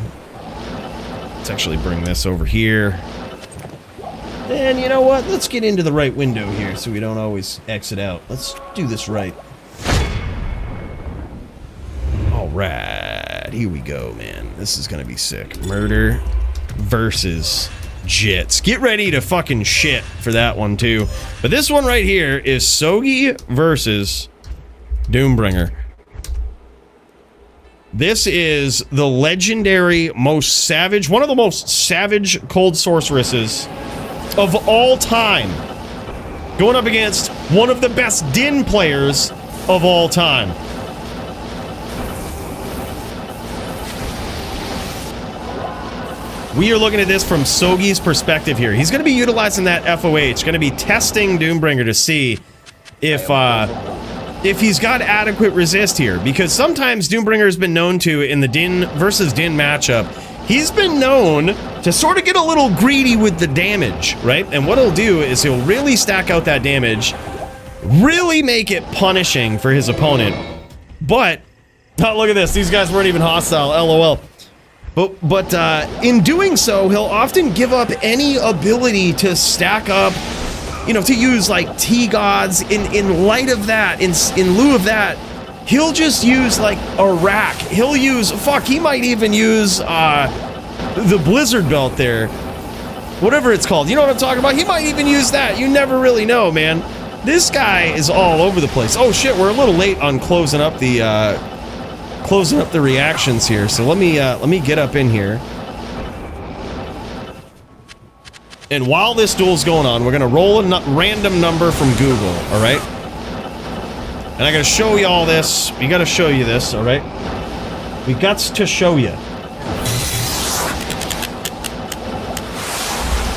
Let's actually bring this over here. And you know what? Let's get into the right window here so we don't always exit out. Let's do this right. Alright, here we go, man. This is gonna be sick. Murder versus Jits. Get ready to fucking shit for that one too. But this one right here is Sogi versus Doombringer. This is the legendary, most savage, one of the most savage cold sorceresses of all time. Going up against one of the best Din players of all time. We are looking at this from Sogi's perspective here. He's going to be utilizing that FOH, going to be testing Doombringer to see if he's got adequate resist here, because sometimes Doombringer has been known to, in the Din versus Din matchup, he's been known to sort of get a little greedy with the damage, right? And what he'll do is he'll really stack out that damage, really make it punishing for his opponent, But, oh, look at this. These guys weren't even hostile. LOL. But in doing so, he'll often give up any ability to stack up, you know, to use like T-Gods. In light of that, in lieu of that, he'll just use like a rack. He'll use, fuck, he might even use the Blizzard Belt there. Whatever it's called. You know what I'm talking about? He might even use that. You never really know, man. This guy is all over the place. Oh shit, we're a little late on closing up the reactions here. So let me get up in here. And while this duel's going on, we're gonna roll a random number from Google, all right? And I gotta show you all this. We gotta show you this, all right? We got to show you.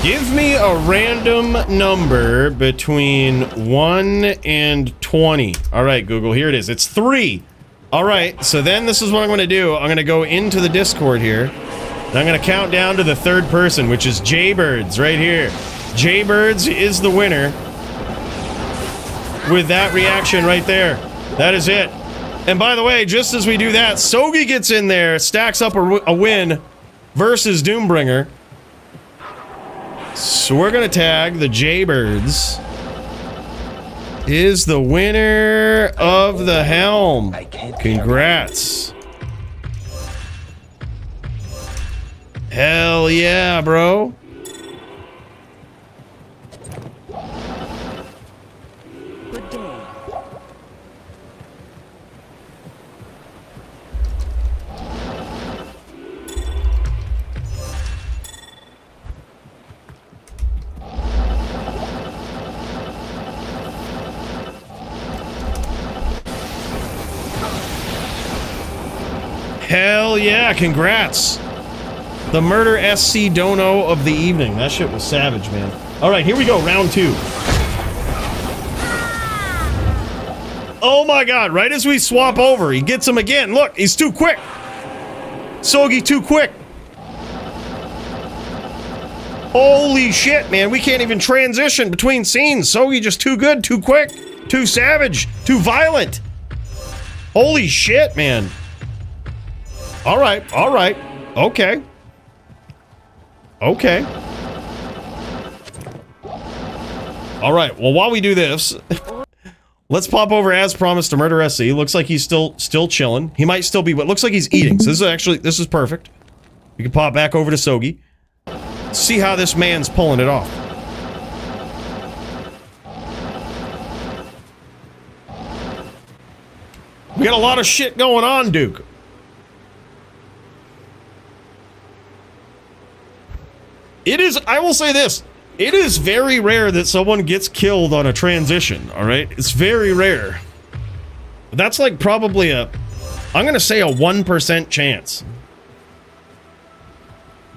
Give me a random number between 1 and 20. All right, Google, here it is. It's 3. All right, so then this is what I'm going to do. I'm going to go into the Discord here. And I'm going to count down to the third person, which is Jaybirds right here. Jaybirds is the winner with that reaction right there. That is it. And by the way, just as we do that, Sogi gets in there, stacks up a win versus Doombringer. So we're gonna tag the Jaybirds is the winner of the helm. Congrats. Hell yeah, bro. Good day. Hell yeah, congrats. The Murder SC Dono of the evening. That shit was savage, man. All right, here we go, round 2. Oh my god, right as we swap over, he gets him again. Look, he's too quick. Sogi too quick. Holy shit, man, we can't even transition between scenes. Sogi just too good, too quick, too savage, too violent. Holy shit, man. All right, okay. Okay. All right, well, while we do this, let's pop over as promised to Murder SC. Looks like he's still chilling. He might still be, but looks like he's eating. So this is perfect. We can pop back over to Sogi. See how this man's pulling it off. We got a lot of shit going on, Duke. It is, I will say this, it is very rare that someone gets killed on a transition, all right? It's very rare. That's like probably I'm gonna say a 1% chance.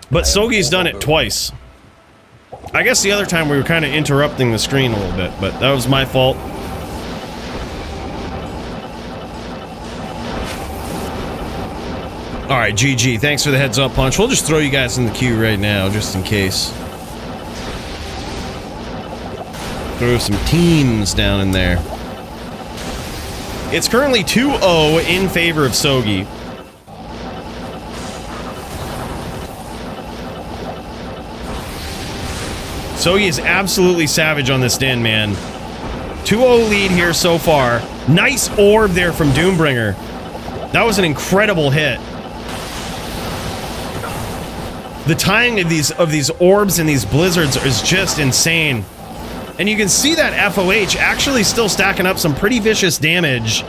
But Sogi's done it twice. I guess the other time we were kind of interrupting the screen a little bit, but that was my fault. All right, GG. Thanks for the heads up punch. We'll just throw you guys in the queue right now, just in case. Throw some teams down in there. It's currently 2-0 in favor of Sogi. Sogi is absolutely savage on this den, man. 2-0 lead here so far. Nice orb there from Doombringer. That was an incredible hit. The timing of these orbs and these blizzards is just insane. And you can see that FOH actually still stacking up some pretty vicious damage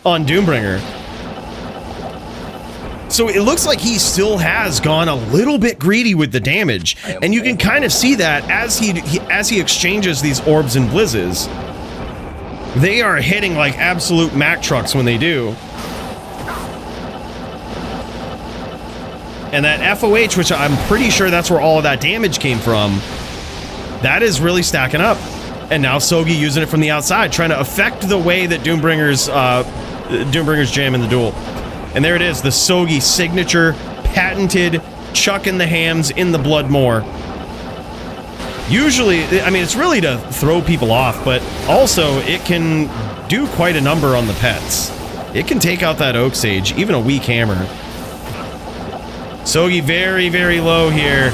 on Doombringer. So it looks like he still has gone a little bit greedy with the damage. And you can kind of see that as he exchanges these orbs and blizzes. They are hitting like absolute Mack trucks when they do. And that FOH, which I'm pretty sure that's where all of that damage came from, that is really stacking up. And now Sogi using it from the outside, trying to affect the way that Doombringer's jam in the duel. And there it is, the Sogi signature, patented, chuck in the hams in the Bloodmore. Usually, I mean, it's really to throw people off, but also it can do quite a number on the pets. It can take out that Oak Sage, even a weak hammer. Sogi very, very low here.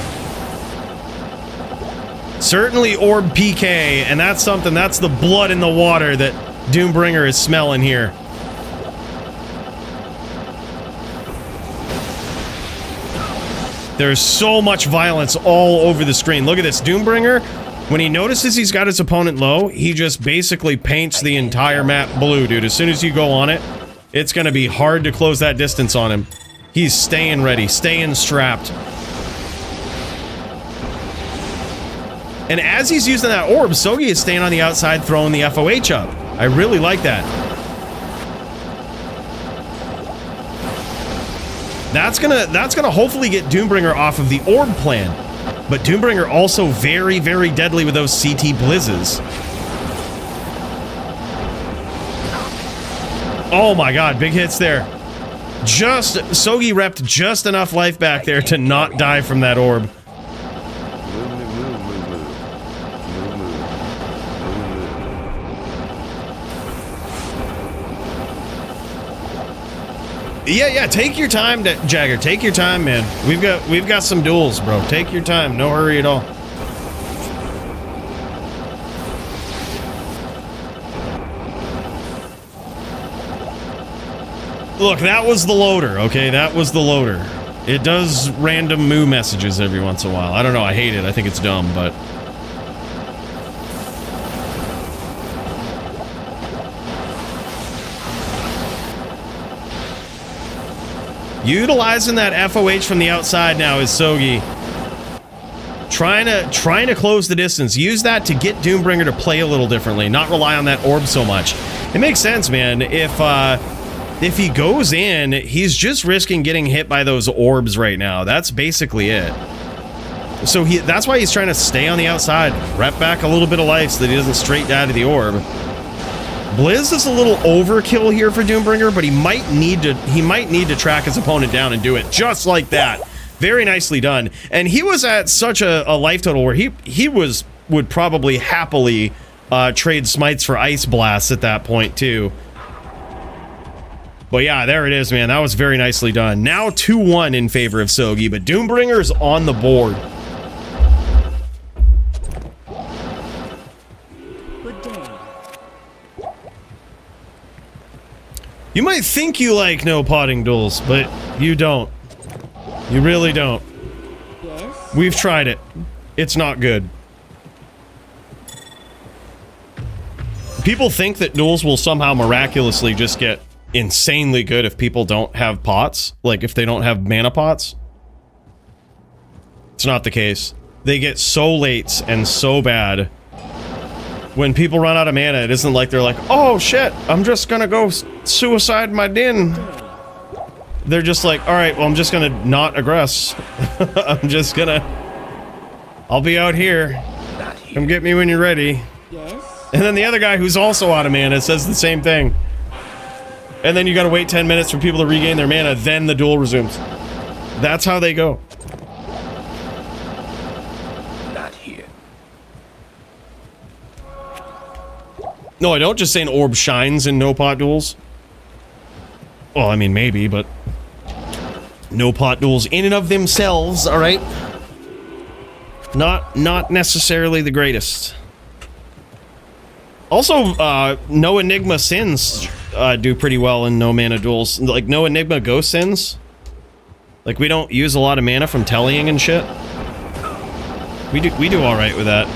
Certainly Orb PK, and that's something, that's the blood in the water that Doombringer is smelling here. There's so much violence all over the screen. Look at this, Doombringer, when he notices he's got his opponent low, he just basically paints the entire map blue, dude. As soon as you go on it, it's gonna be hard to close that distance on him. He's staying ready, staying strapped. And as he's using that orb, Sogi is staying on the outside, throwing the FOH up. I really like that. That's gonna hopefully get Doombringer off of the orb plan. But Doombringer also very, very deadly with those CT blizzes. Oh my god, big hits there. Sogi repped just enough life back there to not die from that orb. Yeah, take your time, Jagger. Take your time, man. We've got some duels, bro. Take your time. No hurry at all. Look, that was the loader, okay? That was the loader. It does random moo messages every once in a while. I don't know, I hate it. I think it's dumb, but... Utilizing that FOH from the outside now is Sogi. Trying to close the distance. Use that to get Doombringer to play a little differently, not rely on that orb so much. It makes sense, man. If he goes in, he's just risking getting hit by those orbs right now. That's basically it. So that's why he's trying to stay on the outside, rep back a little bit of life so that he doesn't straight die to the orb. Blizz is a little overkill here for Doombringer, but he might need to track his opponent down and do it just like that. Very nicely done. And he was at such a life total where he would probably happily trade smites for ice blasts at that point too. But yeah, there it is, man. That was very nicely done. Now 2-1 in favor of Sogi, but Doombringer's on the board. Good day. You might think you like no potting duels, but you don't. You really don't. Yes? We've tried it. It's not good. People think that duels will somehow miraculously just get insanely good if people don't have pots, like if they don't have mana pots. It's not the case. They get so late and so bad. When people run out of mana, it isn't like they're like, oh shit, I'm just gonna go suicide my din. They're just like, alright, well I'm just gonna not aggress. I'll be out here. Come get me when you're ready. Yes? And then the other guy who's also out of mana says the same thing. And then you gotta wait 10 minutes for people to regain their mana, then the duel resumes. That's how they go. Not here. No, I don't just say an orb shines in no-pot duels. Well, I mean, maybe, but... no-pot duels in and of themselves, alright? Not necessarily the greatest. Also, no Enigma Sins do pretty well in no mana duels. Like, no Enigma Ghost Sins. Like, we don't use a lot of mana from tellying and shit. We do alright with that.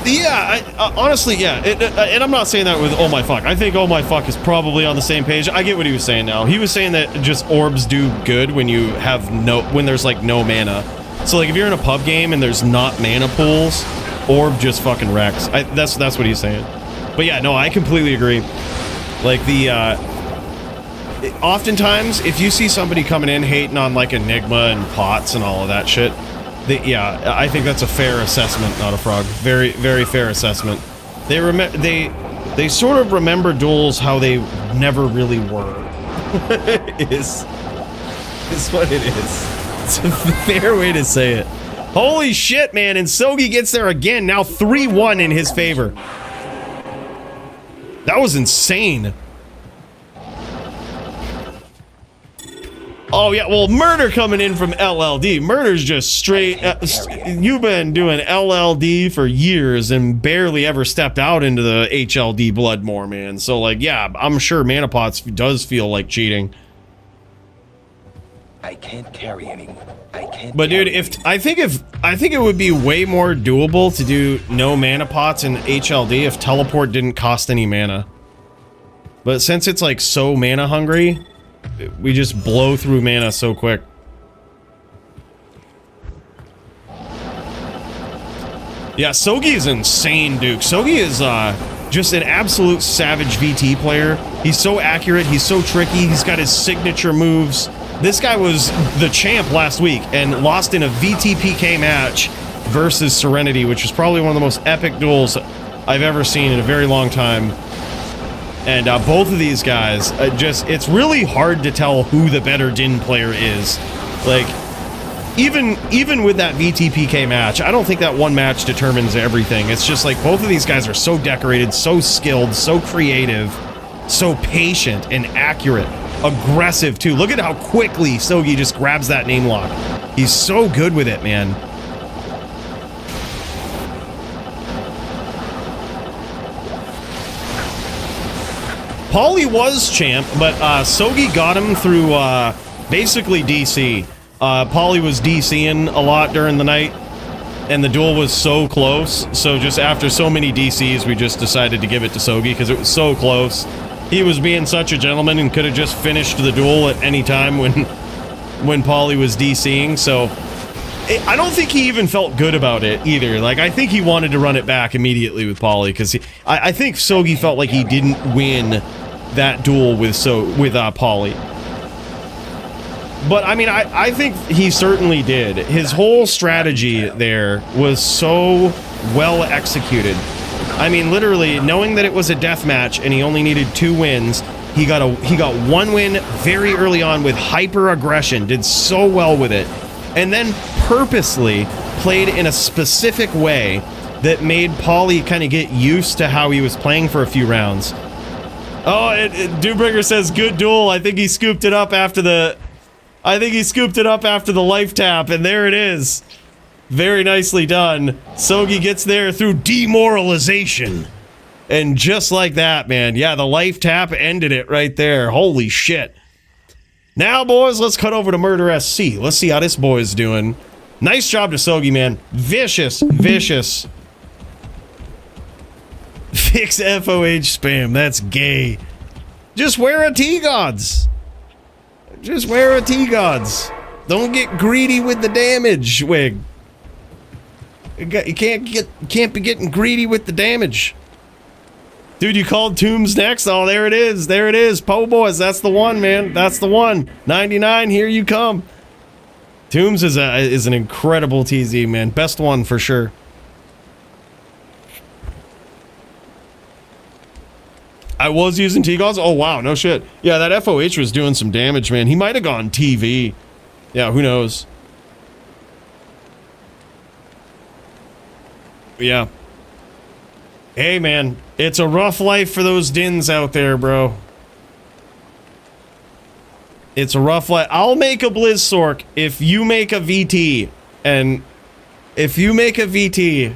Yeah, honestly, yeah. And I'm not saying that with oh my fuck. I think oh my fuck is probably on the same page. I get what he was saying now. He was saying that just orbs do good when you have when there's like no mana. So like if you're in a pub game and there's not mana pools, orb just fucking wrecks. That's what he's saying. But yeah, no, I completely agree. Like oftentimes if you see somebody coming in hating on like Enigma and pots and all of that shit, yeah, I think that's a fair assessment, not a frog. Very, very fair assessment. They sort of remember duels how they never really were. is what it is. It's a fair way to say it. Holy shit, man. And Sogi gets there again. Now 3-1 in his favor. That was insane. Oh, yeah. Well, Murder coming in from LLD. Murder's just straight. You've been doing LLD for years and barely ever stepped out into the HLD Bloodmore, man. So, like, yeah, I'm sure Mana Pots does feel like cheating. I can't carry anymore. But dude, I think it would be way more doable to do no mana pots in HLD if teleport didn't cost any mana. But since it's like so mana hungry, we just blow through mana so quick. Yeah, Sogi is insane, Duke. Sogi is just an absolute savage VT player. He's so accurate, he's so tricky, he's got his signature moves. This guy was the champ last week and lost in a VTPK match versus Serenity, which was probably one of the most epic duels I've ever seen in a very long time. And both of these guys, it's really hard to tell who the better Din player is. Like, even with that VTPK match, I don't think that one match determines everything. It's just like both of these guys are so decorated, so skilled, so creative, so patient and accurate. Aggressive too. Look at how quickly Sogi just grabs that name lock. He's so good with it, man. Paulie was champ, but Sogi got him through basically DC. Paulie was DCing a lot during the night, and the duel was so close. So just after so many DCs, we just decided to give it to Sogi because it was so close. He was being such a gentleman and could have just finished the duel at any time when Paulie was DCing. So I don't think he even felt good about it either. Like, I think he wanted to run it back immediately with Paulie because I think Sogi felt like he didn't win that duel with Paulie. But I mean, I think he certainly did. His whole strategy there was so well executed. I mean, literally, knowing that it was a death match and he only needed 2 wins, he got 1 win very early on with hyper aggression, did so well with it, and then purposely played in a specific way that made Paulie kind of get used to how he was playing for a few rounds. Oh, Dewbringer says good duel. I think he scooped it up after the life tap, and there it is. Very nicely done. Sogi gets there through demoralization. And just like that, man. Yeah, the life tap ended it right there. Holy shit. Now, boys, let's cut over to Murder SC. Let's see how this boy is doing. Nice job to Sogi, man. Vicious, vicious. Fix FOH spam. That's gay. Just wear a T-Gods. Just wear a T-Gods. Don't get greedy with the damage, Wig. You can't be getting greedy with the damage. Dude, you called Tombs next? Oh, there it is. There it is. Po boys, that's the one, man. That's the one. 99, here you come. Tombs is an incredible TZ, man. Best one for sure. I was using T-Gods? Oh, wow, no shit. Yeah, that FOH was doing some damage, man. He might have gone TV. Yeah, who knows? Yeah. Hey, man, it's a rough life for those Dins out there, bro. It's a rough life. I'll make a Blizzsork if you make a VT. And if you make a VT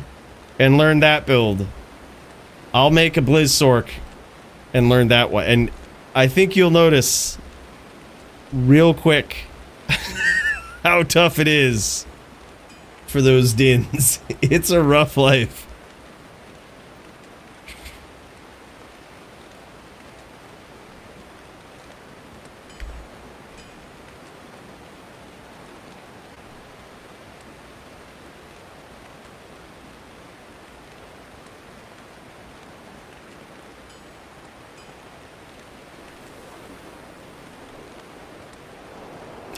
and learn that build, I'll make a Blizzsork and learn that one. And I think you'll notice real quick how tough it is for those Dins. It's a rough life.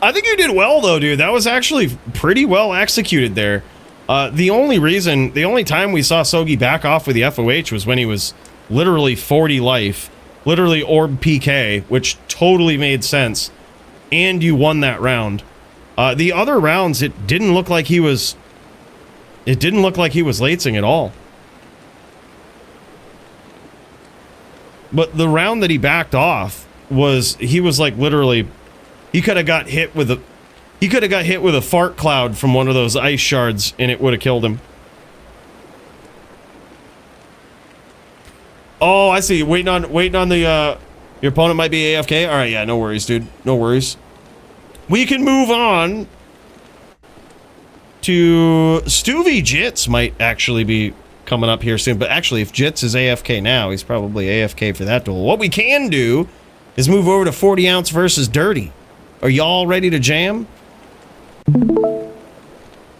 I think you did well, though, dude. That was actually pretty well executed there. The only time we saw Sogi back off with the FOH was when he was literally 40 life. Literally orb PK, which totally made sense. and you won that round. The other rounds, it didn't look like he was latesing at all. But the round that he backed off he was like literally, he could have got hit with a fart cloud from one of those ice shards and it would have killed him. Oh, I see. Waiting on the your opponent might be AFK. All right, yeah, no worries, dude. No worries. We can move on to Stuvie. Jits might actually be coming up here soon, but actually if Jits is AFK now, he's probably AFK for that duel. What we can do is move over to 40 ounce versus Dirty. Are y'all ready to jam?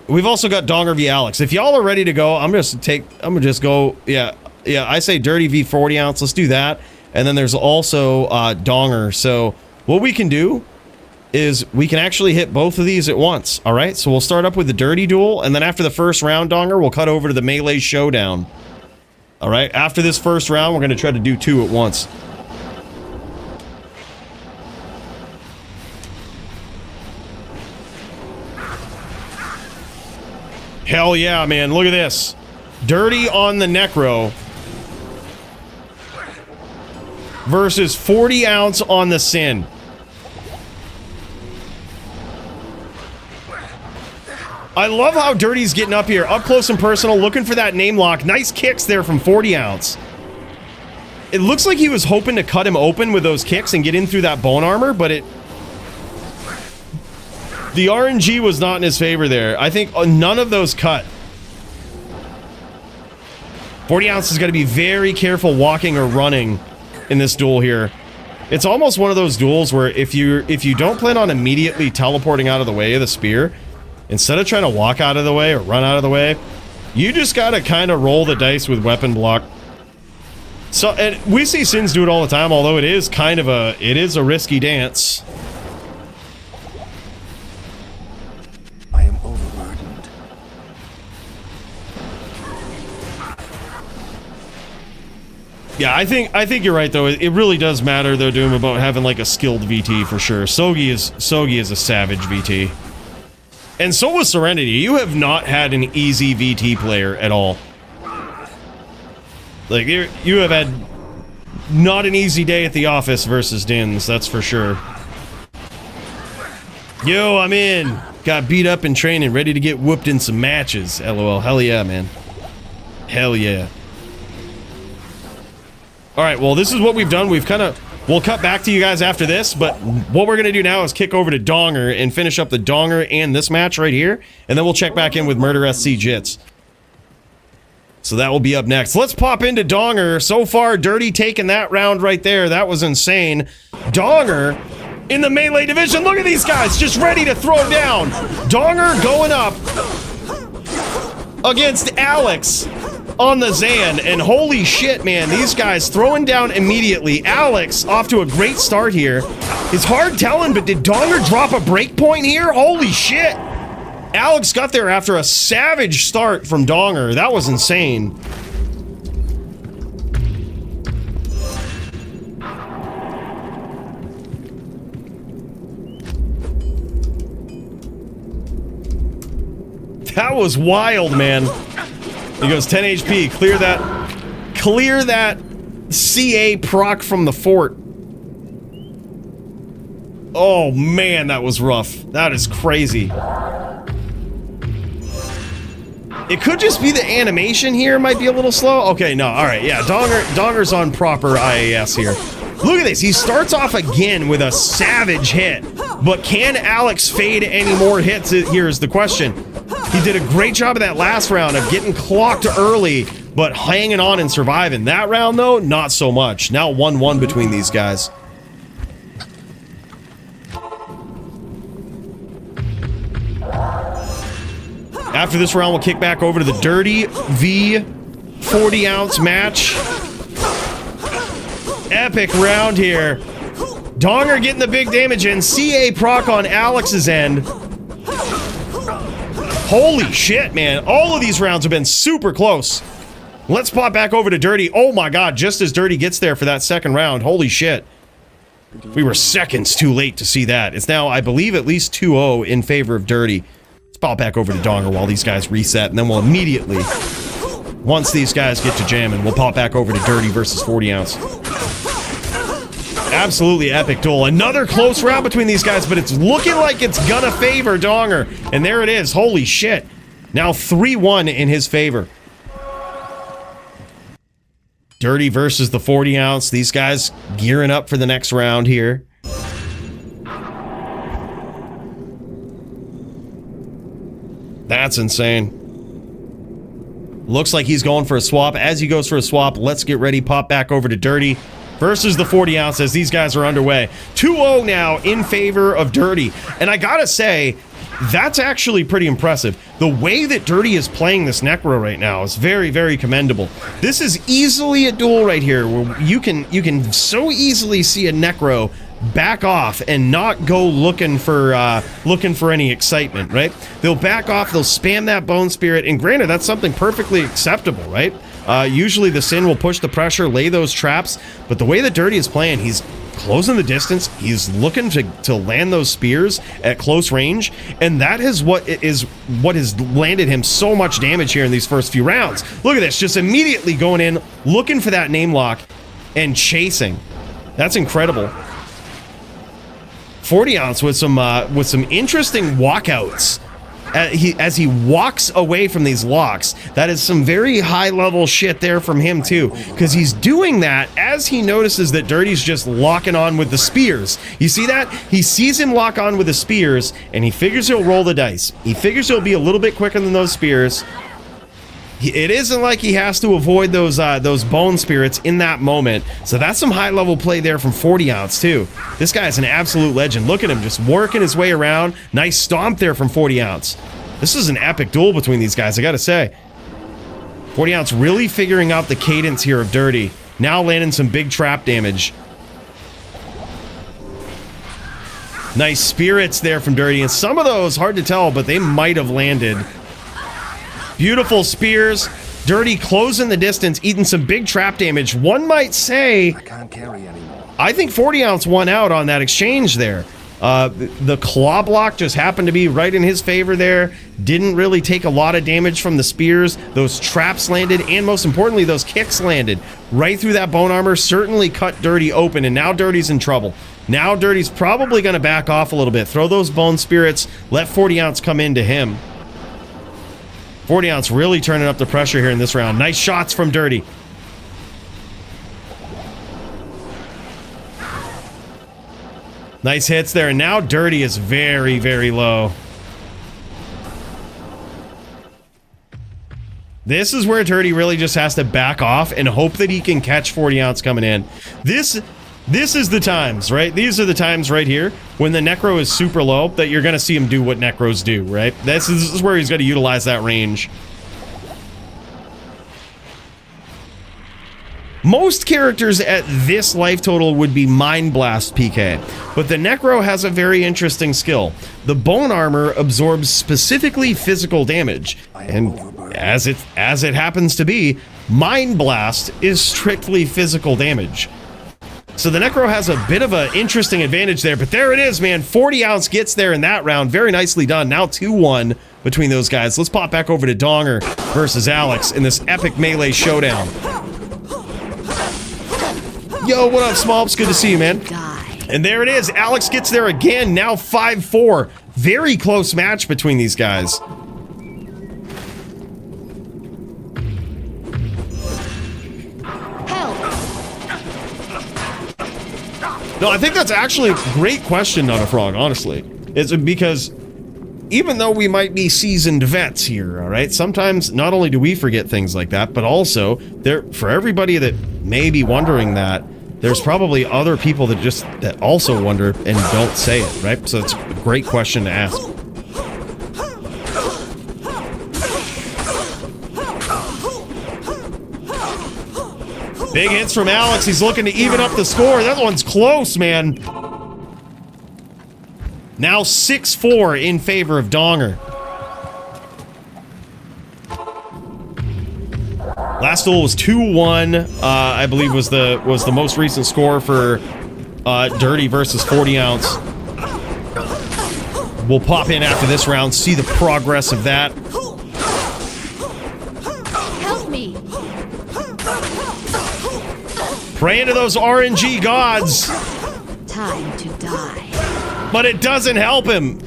We've also got Donger v Alex. If y'all are ready to go, I'm gonna just go. Yeah, I say Dirty v 40 ounce. Let's do that. And then there's also Donger. So what we can do is we can actually hit both of these at once. All right, so we'll start up with the Dirty duel, and then after the first round, Donger, we'll cut over to the Melee Showdown. All right, after this first round, we're going to try to do 2 at once. Hell yeah, man, look at this. Dirty on the Necro versus 40 ounce on the Sin. I love how Dirty's getting up here, up close and personal, looking for that name lock. Nice kicks there from 40 ounce. It looks like he was hoping to cut him open with those kicks and get in through that bone armor, but the RNG was not in his favor there. I think none of those cut. 40 ounce has got to be very careful walking or running in this duel here. It's almost one of those duels where if you don't plan on immediately teleporting out of the way of the spear, instead of trying to walk out of the way or run out of the way, you just gotta kind of roll the dice with weapon block. So, and we see Sins do it all the time, although it is a risky dance. I am overburdened. Yeah, I think you're right though. It really does matter though, Doom, about having like a skilled VT for sure. Sogi is a savage VT. And so was Serenity. You have not had an easy VT player at all. Like, you have had not an easy day at the office versus Dins, that's for sure. Yo, I'm in. Got beat up in training, ready to get whooped in some matches. LOL. Hell yeah, man. Hell yeah. Alright, well, this is what we've done. We'll cut back to you guys after this, but what we're going to do now is kick over to Donger and finish up the Donger and this match right here, and then we'll check back in with Murder SC Jits. So that will be up next. Let's pop into Donger. So far, Dirty taking that round right there. That was insane. Donger in the Melee division. Look at these guys just ready to throw down. Donger going up against Alex on the Zan, and holy shit, man, these guys throwing down immediately. Alex off to a great start here. It's hard telling, but did Donger drop a break point here? Holy shit. Alex got there after a savage start from Donger. That was insane. That was wild, man. He goes 10 HP. Clear that CA proc from the fort. Oh man, that was rough. That is crazy. It could just be the animation here might be a little slow. Okay, no, all right, yeah, Donger's on proper IAS here. Look at this, he starts off again with a savage hit, but can Alex fade any more hits? Here is the question. He did a great job of that last round of getting clocked early, but hanging on and surviving. That round, though, not so much. Now 1-1 between these guys. After this round, we'll kick back over to the Dirty v 40 ounce match. Epic round here. Donger getting the big damage in. CA proc on Alex's end. Holy shit, man. All of these rounds have been super close. Let's pop back over to Dirty. Oh my god, just as Dirty gets there for that second round. Holy shit. We were seconds too late to see that. It's now, I believe, at least 2-0 in favor of Dirty. Let's pop back over to Donger while these guys reset, and then we'll immediately, once these guys get to jamming, we'll pop back over to Dirty versus 40 ounce. Absolutely epic duel. Another close round between these guys, but it's looking like it's gonna favor Donger. And there it is. Holy shit. Now 3-1 in his favor. Dirty versus the 40 ounce. These guys gearing up for the next round here. That's insane. Looks like he's going for a swap. As he goes for a swap, let's get ready. Pop back over to Dirty versus the 40 ounce as these guys are underway. 2-0 now in favor of Dirty. And I gotta say, that's actually pretty impressive. The way that Dirty is playing this Necro right now is very, very commendable. This is easily a duel right here where you can so easily see a Necro back off and not go looking for any excitement, right? They'll back off, they'll spam that Bone Spirit, and granted, that's something perfectly acceptable, right? Usually the Sin will push the pressure, lay those traps, but the way that Dirty is playing, he's closing the distance, he's looking to land those spears at close range, and that is what has landed him so much damage here in these first few rounds. Look at this, just immediately going in, looking for that name lock, and chasing. That's incredible. 40 ounce with some interesting walkouts as he walks away from these locks. That is some very high level shit there from him too, because he's doing that as he notices that Dirty's just locking on with the spears. You see that? He sees him lock on with the spears and he figures he'll roll the dice. He figures he'll be a little bit quicker than those spears. It isn't like he has to avoid those bone spirits in that moment. So that's some high level play there from 40 ounce too. This guy is an absolute legend. Look at him just working his way around. Nice stomp there from 40 ounce. This is an epic duel between these guys, I gotta say. 40 ounce really figuring out the cadence here of Dirty. Now landing some big trap damage. Nice spirits there from Dirty, and some of those, hard to tell, but they might have landed. Beautiful spears. Dirty closing the distance, eating some big trap damage. One might say, I can't carry anymore. I think 40 ounce won out on that exchange there. The claw block just happened to be right in his favor there. Didn't really take a lot of damage from the spears. Those traps landed, and most importantly, those kicks landed right through that bone armor. Certainly cut Dirty open, and now Dirty's in trouble. Now Dirty's probably going to back off a little bit. Throw those bone spirits. Let 40 ounce come into him. 40 ounce really turning up the pressure here in this round. Nice shots from Dirty. Nice hits there, and now Dirty is very, very low. This is where Dirty really just has to back off and hope that he can catch 40 ounce coming in. This is the times, right? These are the times right here when the Necro is super low that you're going to see him do what Necros do, right? This is where he's got to utilize that range. Most characters at this life total would be Mind Blast PK, but the Necro has a very interesting skill. The bone armor absorbs specifically physical damage, and as it happens to be, Mind Blast is strictly physical damage. So the Necro has a bit of an interesting advantage there, but there it is, man. 40 ounce gets there in that round. Very nicely done. Now 2-1 between those guys. Let's pop back over to Donger versus Alex in this epic melee showdown. Yo, what up, Smolps? Good to see you, man. And there it is. Alex gets there again. Now 5-4. Very close match between these guys. No, I think that's actually a great question, Not a Frog, honestly. It's because even though we might be seasoned vets here, all right, sometimes not only do we forget things like that, but also for everybody that may be wondering that, there's probably other people that also wonder and don't say it, right? So it's a great question to ask. Big hits from Alex. He's looking to even up the score. That one's close, man. Now 6-4 in favor of Donger. Last duel was 2-1. I believe was the most recent score for Dirty versus 40 ounce. We'll pop in after this round, see the progress of that. Help me. Praying to those RNG gods. Time to die. But it doesn't help him.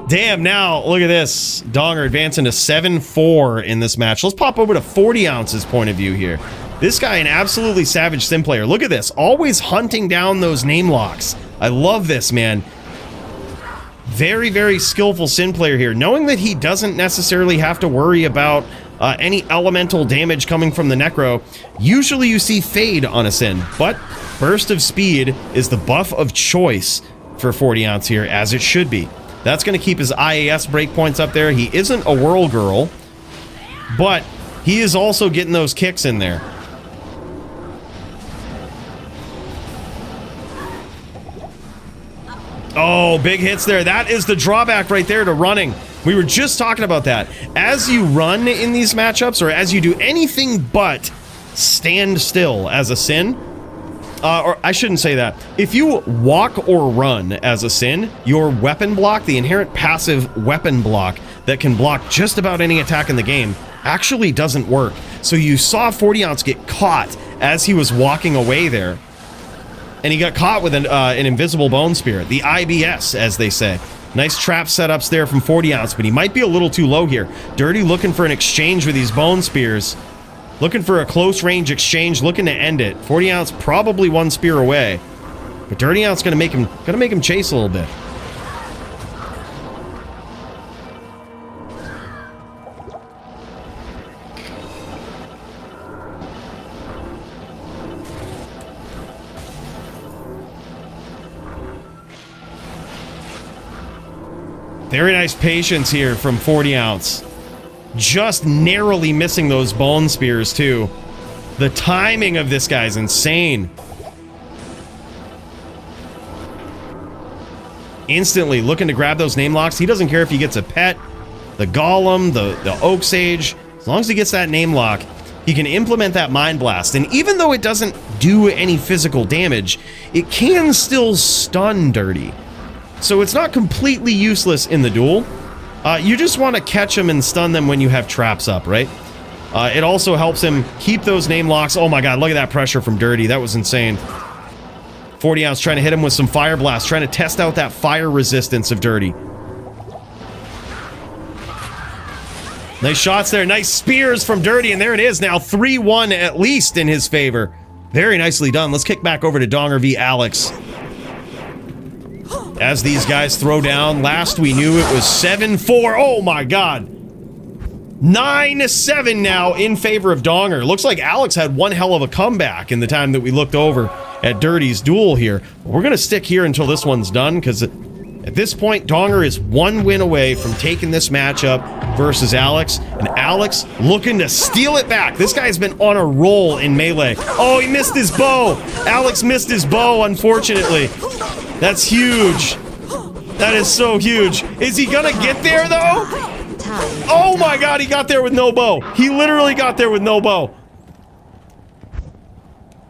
Damn, now, look at this. Donger advancing to 7-4 in this match. Let's pop over to 40 ounces point of view here. This guy, an absolutely savage sim player. Look at this. Always hunting down those name locks. I love this, man. Very, very skillful sim player here. Knowing that he doesn't necessarily have to worry about any elemental damage coming from the Necro. Usually you see Fade on a Sin, but Burst of Speed is the buff of choice for 40 ounce here, as it should be. That's going to keep his IAS breakpoints up there. He isn't a Whirl Girl, but he is also getting those kicks in there. Oh, big hits there. That is the drawback right there to running. We were just talking about that. As you run in these matchups, or as you do anything but stand still as a Sin, or I shouldn't say that. If you walk or run as a Sin, your weapon block, the inherent passive weapon block that can block just about any attack in the game, actually doesn't work. So you saw 40 ounce get caught as he was walking away there. And he got caught with an invisible bone spear, the IBS, as they say. Nice trap setups there from 40 ounce, but he might be a little too low here. Dirty looking for an exchange with these bone spears. Looking for a close range exchange, looking to end it. 40 ounce probably one spear away. But Dirty Ounce gonna make him chase a little bit. Very nice patience here from 40 ounce. Just narrowly missing those bone spears too. The timing of this guy's insane. Instantly looking to grab those name locks. He doesn't care if he gets a pet, the Golem, the Oak Sage. As long as he gets that name lock, he can implement that Mind Blast. And even though it doesn't do any physical damage, it can still stun Dirty. So it's not completely useless in the duel. You just want to catch them and stun them when you have traps up, right? It also helps him keep those name locks. Oh my god, look at that pressure from Dirty. That was insane. 40 ounce trying to hit him with some Fire Blast, trying to test out that fire resistance of Dirty. Nice shots there. Nice spears from Dirty, and there it is now. 3-1 at least in his favor. Very nicely done. Let's kick back over to Donger v. Alex. As these guys throw down, last we knew it was 7-4. Oh my god. 9-7 now in favor of Donger. Looks like Alex had one hell of a comeback in the time that we looked over at Dirty's duel here. We're going to stick here until this one's done, because at this point, Donger is one win away from taking this matchup versus Alex, and Alex looking to steal it back. This guy's been on a roll in Melee. Oh, he missed his bow. Alex missed his bow, unfortunately. That's huge. That is so huge. Is he gonna get there, though? Oh my god, he got there with no bow. He literally got there with no bow.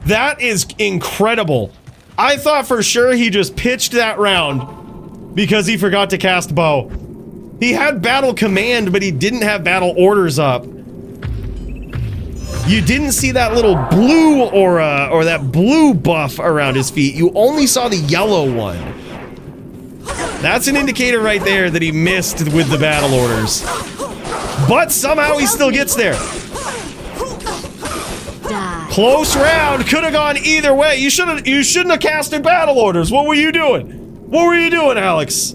That is incredible. I thought for sure he just pitched that round because he forgot to cast bow. He had battle command, but he didn't have battle orders up. You didn't see that little blue aura or that blue buff around his feet. You only saw the yellow one. That's an indicator right there that he missed with the battle orders. But somehow he still gets there. Close round. Could have gone either way. You shouldn't have casted battle orders. What were you doing? What were you doing, Alex?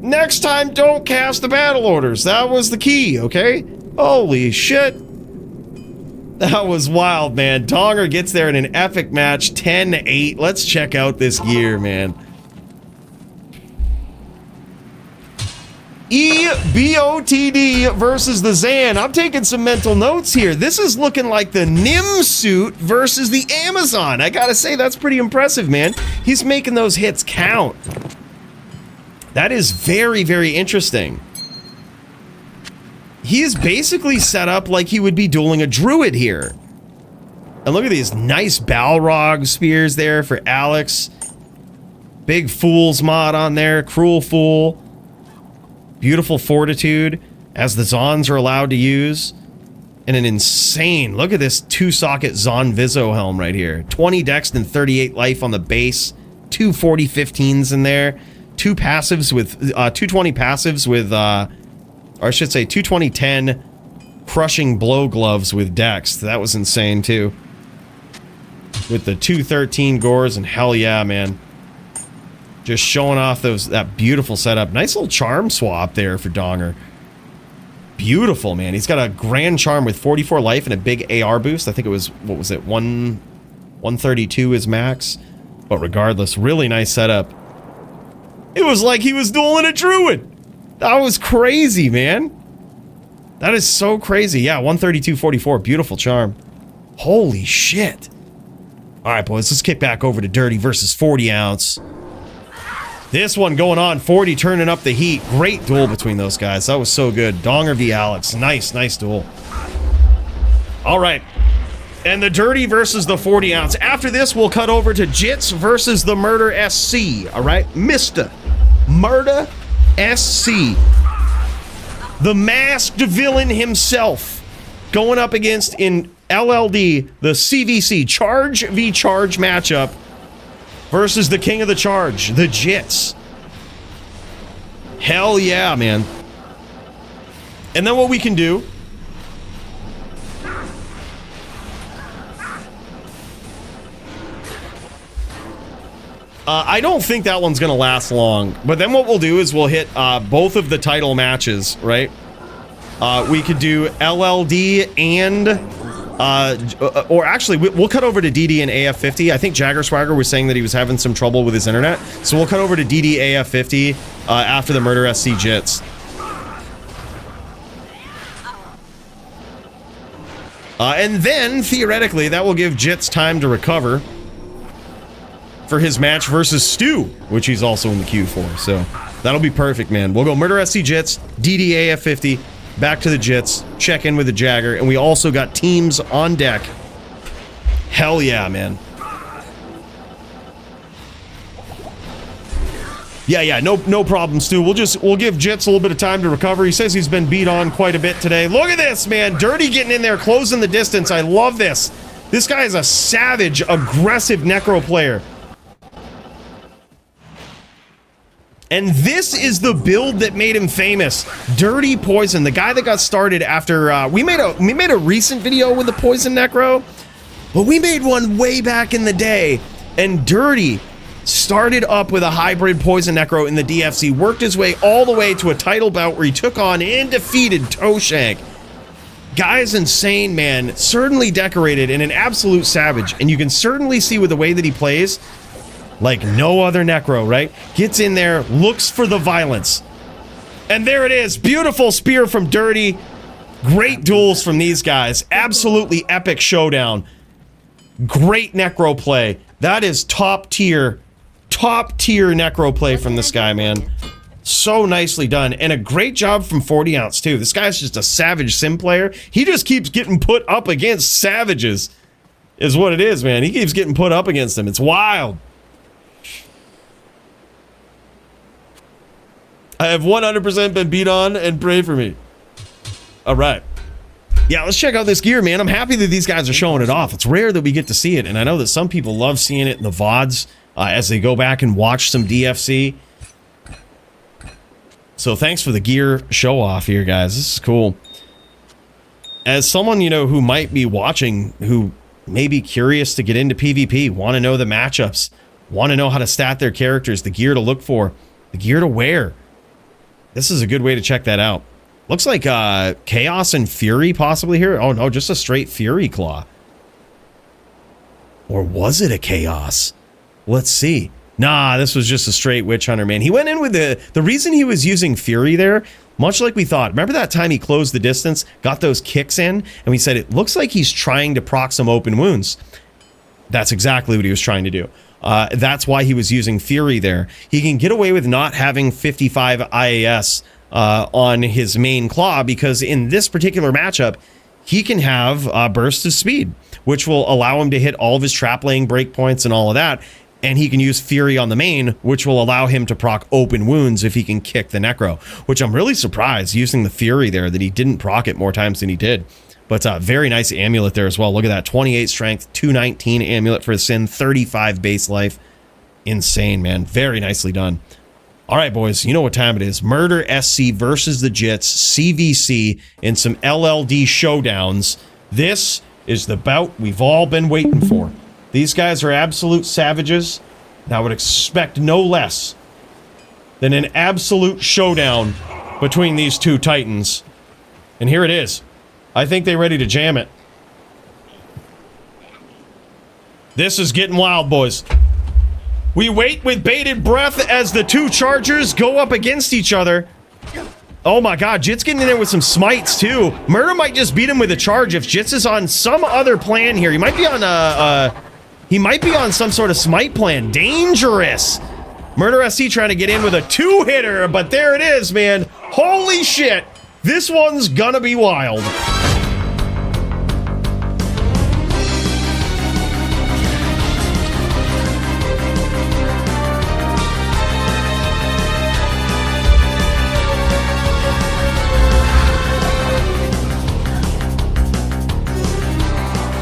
Next time, don't cast the battle orders. That was the key, okay? Holy shit. That was wild, man. Donger gets there in an epic match, 10-8. Let's check out this gear, man. EBOTD versus the Zan. I'm taking some mental notes here. This is looking like the Nim suit versus the Amazon. I gotta say, that's pretty impressive, man. He's making those hits count. That is very, very interesting. He is basically set up like he would be dueling a Druid here. And look at these nice Balrog spears there for Alex. Big Fool's mod on there. Cruel Fool. Beautiful Fortitude, as the Zons are allowed to use. And an insane, look at this 2-socket Zon Viso helm right here. 20 dex and 38 life on the base. 2 40-15s in there. 2 passives with, 220 passives with, or I should say 220-10 crushing blow gloves with dex. That was insane too. With the 213 gores, and hell yeah, man. Just showing off that beautiful setup. Nice little charm swap there for Donger. Beautiful, man. He's got a grand charm with 44 life and a big AR boost. I think it was, what was it, 132 is max. But regardless, really nice setup. It was like he was dueling a Druid. That was crazy, man. That is so crazy. Yeah, 132-44. Beautiful charm. Holy shit. All right, boys, let's kick back over to Dirty versus 40 ounce. This one going on, 40 turning up the heat. Great duel between those guys. That was so good. Donger v Alex. Nice, nice duel. All right. And the Dirty versus the 40 ounce. After this, we'll cut over to Jits versus the Murder SC. All right. Mr. Murder SC. The masked villain himself. Going up against in LLD, the CVC, Charge v Charge matchup. Versus the king of the charge, the Jits. Hell yeah, man. And then what we can do... I don't think that one's going to last long. But then what we'll do is we'll hit both of the title matches, right? We could do LLD and... or actually, we'll cut over to DD and AF50. I think Jagger Swagger was saying that he was having some trouble with his internet. So we'll cut over to DD AF50 after the Murder SC Jits. And then, theoretically, that will give Jits time to recover for his match versus Stu, which he's also in the queue for. So that'll be perfect, man. We'll go Murder SC Jits, DD AF50, back to the Jits, check in with the Jagger, and we also got teams on deck. Hell yeah, man. Yeah, no problem, Stu. We'll give Jits a little bit of time to recover. He says he's been beat on quite a bit today. Look at this, man. Dirty getting in there, closing the distance. I love this. This guy is a savage, aggressive Necro player. And this is the build that made him famous. Dirty Poison, the guy that got started after we made a recent video with the Poison Necro, but we made one way back in the day. And Dirty started up with a hybrid Poison Necro in the DFC, worked his way all the way to a title bout where he took on and defeated Toshank. Guy's insane, man. Certainly decorated and an absolute savage. And you can certainly see with the way that he plays, like no other Necro, right? Gets in there, looks for the violence. And there it is. Beautiful spear from Dirty. Great duels from these guys. Absolutely epic showdown. Great Necro play. That is top tier Necro play from this guy, man. So nicely done. And a great job from 40 ounce, too. This guy's just a savage sim player. He just keeps getting put up against savages, is what it is, man. He keeps getting put up against them. It's wild. I have 100% been beat on, and pray for me. All right. Yeah, let's check out this gear, man. I'm happy that these guys are showing it off. It's rare that we get to see it, and I know that some people love seeing it in the VODs as they go back and watch some DFC. So thanks for the gear show off here, guys. This is cool. As someone, you know, who might be watching, who may be curious to get into PvP, want to know the matchups, want to know how to stat their characters, the gear to look for, the gear to wear, this is a good way to check that out. Looks like Chaos and Fury possibly here. Oh no, just a straight Fury Claw. Or was it a Chaos? Let's see. Nah, this was just a straight Witch Hunter, man. He went in with the reason he was using Fury there, much like we thought. Remember that time he closed the distance, got those kicks in, and we said it looks like he's trying to proc some open wounds. That's exactly what he was trying to do. That's why he was using Fury there. He can get away with not having 55 IAS on his main claw because in this particular matchup, he can have burst of speed, which will allow him to hit all of his trap laying breakpoints and all of that. And he can use Fury on the main, which will allow him to proc open wounds if he can kick the Necro, which I'm really surprised using the Fury there that he didn't proc it more times than he did. But very nice amulet there as well. Look at that, 28 strength, 219 amulet for the Sin, 35 base life. Insane, man. Very nicely done. All right, boys, you know what time it is. Murder SC versus the Jits, CVC, in some LLD showdowns. This is the bout we've all been waiting for. These guys are absolute savages, and I would expect no less than an absolute showdown between these two titans. And here it is. I think they're ready to jam it. This is getting wild, boys. We wait with bated breath as the two chargers go up against each other. Oh my god, Jit's getting in there with some smites too. Murder might just beat him with a charge if Jits is on some other plan here. He might be on some sort of smite plan. Dangerous. Murder SC trying to get in with a two-hitter, but there it is, man. Holy shit. This one's gonna be wild.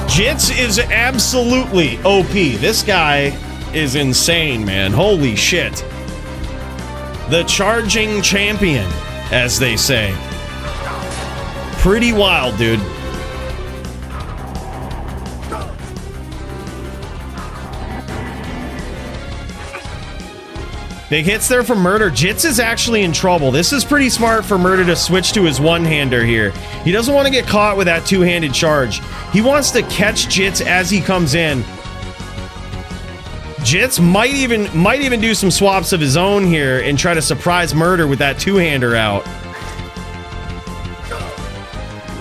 Jits is absolutely OP. This guy is insane, man. Holy shit. The charging champion, as they say. Pretty wild, dude. Big hits there from Murder. Jits is actually in trouble. This is pretty smart for Murder to switch to his one-hander here. He doesn't want to get caught with that two-handed charge. He wants to catch Jits as he comes in. Jits might even do some swaps of his own here and try to surprise Murder with that two-hander out.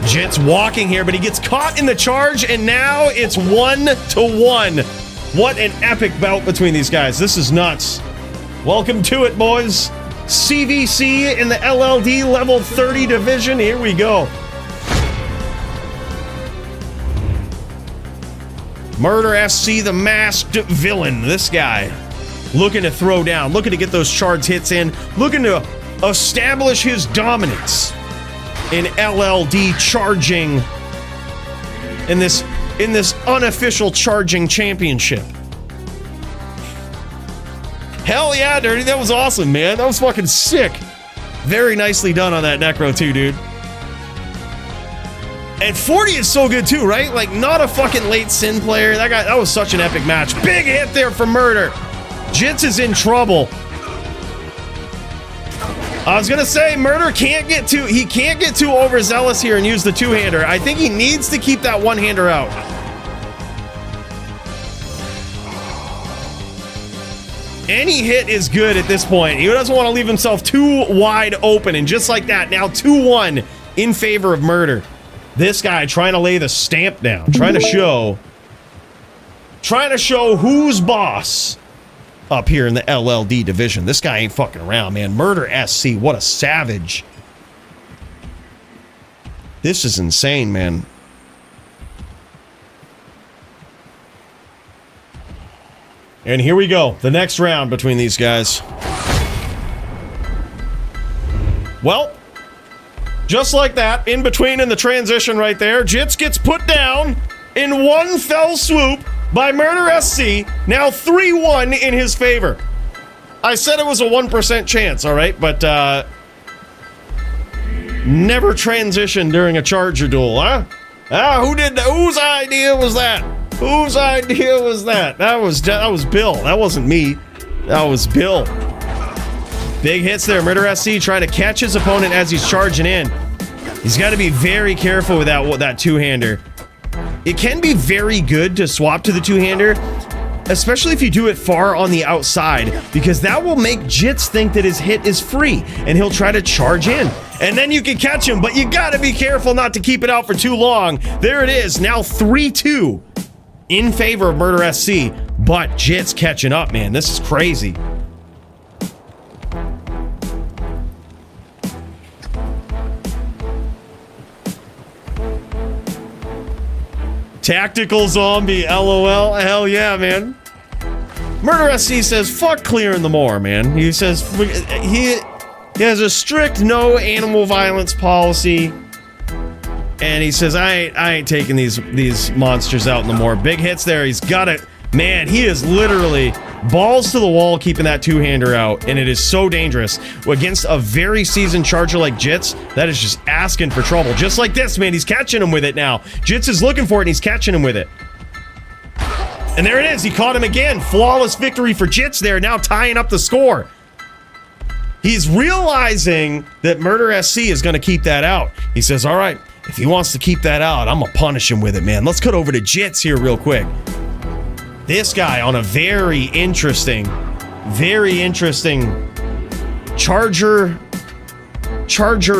Jits walking here, but he gets caught in the charge, and now it's 1-1. What an epic bout between these guys. This is nuts. Welcome to it, boys. CVC in the LLD level 30 division. Here we go. Murder SC, the masked villain. This guy looking to throw down, looking to get those charge hits in, looking to establish his dominance in LLD charging in this unofficial charging championship. Hell yeah, Dirty. That was awesome, man. That was fucking sick. Very nicely done on that Necro, too, dude. And 40 is so good, too, right? Like, not a fucking late Sin player. That was such an epic match. Big hit there for Murder. Jits is in trouble. I was gonna say, Murder can't get too overzealous here and use the two-hander. I think he needs to keep that one-hander out. Any hit is good at this point. He doesn't want to leave himself too wide open. And just like that, now 2-1 in favor of Murder. This guy trying to lay the stamp down. Trying to show who's boss up here in the LLD division. This guy ain't fucking around, man. Murder SC, what a savage. This is insane, man. And here we go, the next round between these guys. Well, just like that, in between in the transition right there, Jits gets put down in one fell swoop by Murder SC, now 3-1 in his favor. I said it was a 1% chance, all right, but never transition during a charger duel, huh? Whose idea was that? Whose idea was that? That was Bill. That wasn't me. That was Bill. Big hits there. Murder SC trying to catch his opponent as he's charging in. He's got to be very careful with that two-hander. It can be very good to swap to the two-hander, especially if you do it far on the outside, because that will make Jits think that his hit is free, and he'll try to charge in. And then you can catch him, but you got to be careful not to keep it out for too long. There it is, now 3-2. In favor of Murder SC, but Jits catching up, man. This is crazy. Tactical zombie, LOL. Hell yeah, man. Murder SC says, fuck clearing the moor, man. He says he has a strict no animal violence policy. And he says, I ain't taking these monsters out in the moor. Big hits there. He's got it. Man, he is literally balls to the wall keeping that two-hander out. And it is so dangerous. Against a very seasoned charger like Jits, that is just asking for trouble. Just like this, man. He's catching him with it now. Jits is looking for it, and he's catching him with it. And there it is. He caught him again. Flawless victory for Jits there, now tying up the score. He's realizing that Murder SC is going to keep that out. He says, all right, if he wants to keep that out, I'm going to punish him with it, man. Let's cut over to Jits here real quick. This guy on a very interesting Charger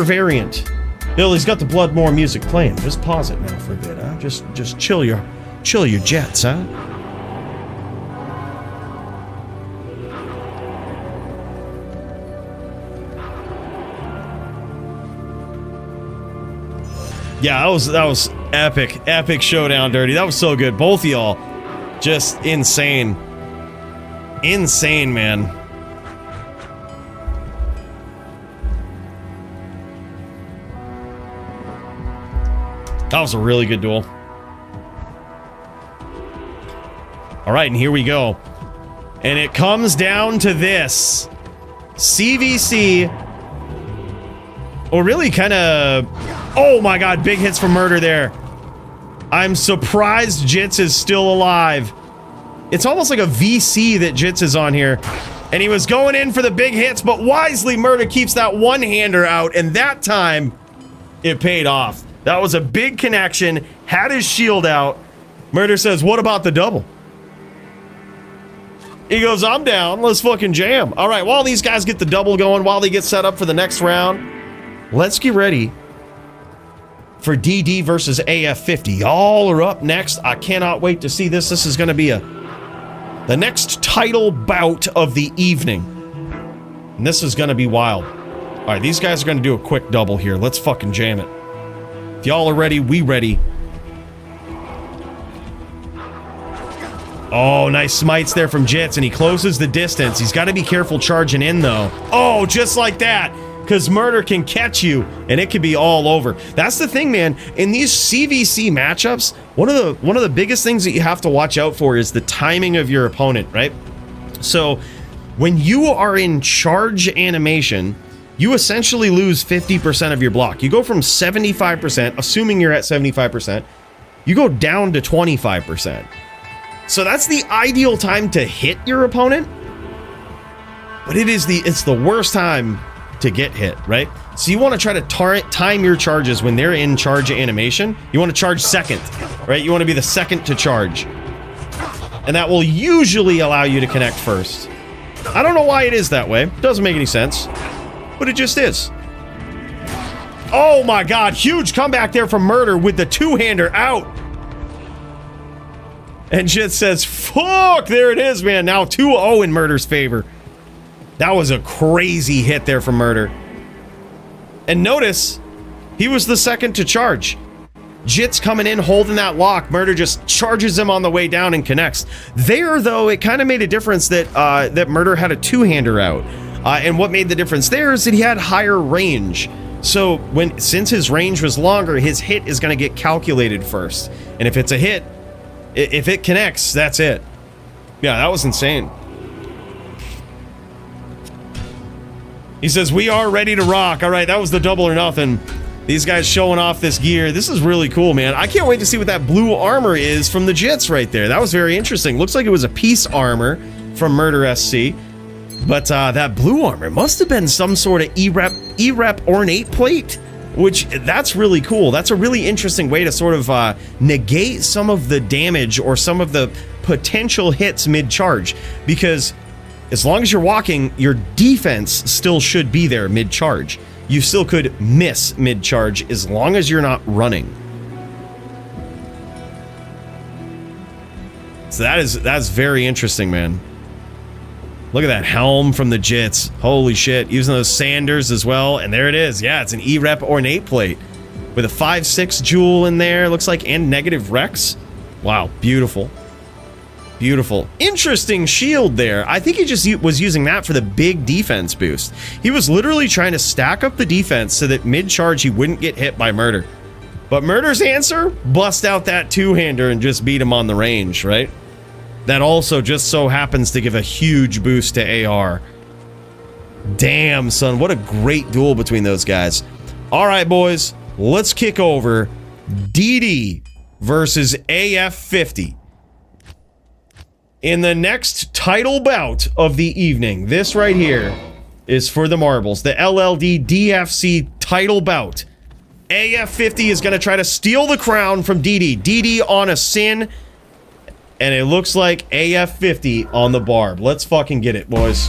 variant. Bill, he's got the Bloodmore music playing. Just pause it now for a bit, huh? Just chill your jets, huh? Yeah, that was epic showdown, Dirty. That was so good. Both of y'all, just insane, man. That was a really good duel. All right, and here we go. And it comes down to this. CVC, or really kind of... Oh my god, big hits from Murder there. I'm surprised Jits is still alive. It's almost like a VC that Jits is on here. And he was going in for the big hits, but wisely Murder keeps that one-hander out, and that time, it paid off. That was a big connection, had his shield out. Murder says, what about the double? He goes, I'm down, let's fucking jam. All right, while these guys get the double going, while they get set up for the next round, let's get ready for DD versus AF50. Y'all are up next. I cannot wait to see this. This is going to be the next title bout of the evening. And this is going to be wild. All right, these guys are going to do a quick double here. Let's fucking jam it. If y'all are ready, we ready. Oh, nice smites there from Jits, and he closes the distance. He's got to be careful charging in, though. Oh, just like that. Because Murder can catch you, and it can be all over. That's the thing, man. In these CVC matchups, one of the biggest things that you have to watch out for is the timing of your opponent, right? So, when you are in charge animation, you essentially lose 50% of your block. You go from 75%, assuming you're at 75%, you go down to 25%. So that's the ideal time to hit your opponent, but it's the worst time to get hit, right? So you want to try to time your charges when they're in charge animation. You want to charge second, right? You want to be the second to charge. And that will usually allow you to connect first. I don't know why it is that way. Doesn't make any sense, but it just is. Oh my god, huge comeback there from Murder with the two-hander out. And Jit says, fuck, there it is, man. Now 2-0 in Murder's favor. That was a crazy hit there from Murder. And notice, he was the second to charge. Jit's coming in, holding that lock. Murder just charges him on the way down and connects. There, though, it kind of made a difference that that Murder had a two-hander out. And what made the difference there is that he had higher range. So since his range was longer, his hit is going to get calculated first. And if it's a hit, if it connects, that's it. Yeah, that was insane. He says, we are ready to rock. All right, that was the double or nothing. These guys showing off this gear. This is really cool, man. I can't wait to see what that blue armor is from the Jits right there. That was very interesting. Looks like it was a piece armor from Murder SC. But that blue armor must have been some sort of E-Rep ornate plate, which that's really cool. That's a really interesting way to sort of negate some of the damage or some of the potential hits mid-charge, because as long as you're walking, your defense still should be there mid-charge. You still could miss mid-charge as long as you're not running. So that's very interesting, man. Look at that helm from the Jits. Holy shit. Using those Sanders as well. And there it is. Yeah, it's an E-Rep ornate plate with a 5.6 jewel in there, looks like, and negative Rex. Wow, beautiful. Beautiful. Interesting shield there. I think he just was using that for the big defense boost. He was literally trying to stack up the defense so that mid-charge he wouldn't get hit by Murder. But Murder's answer? Bust out that two-hander and just beat him on the range, right? That also just so happens to give a huge boost to AR. Damn, son. What a great duel between those guys. All right, boys. Let's kick over DD versus AF50. In the next title bout of the evening, this right here is for the marbles. The LLD DFC title bout. AF50 is going to try to steal the crown from DD. DD on a Sin. And it looks like AF50 on the barb. Let's fucking get it, boys.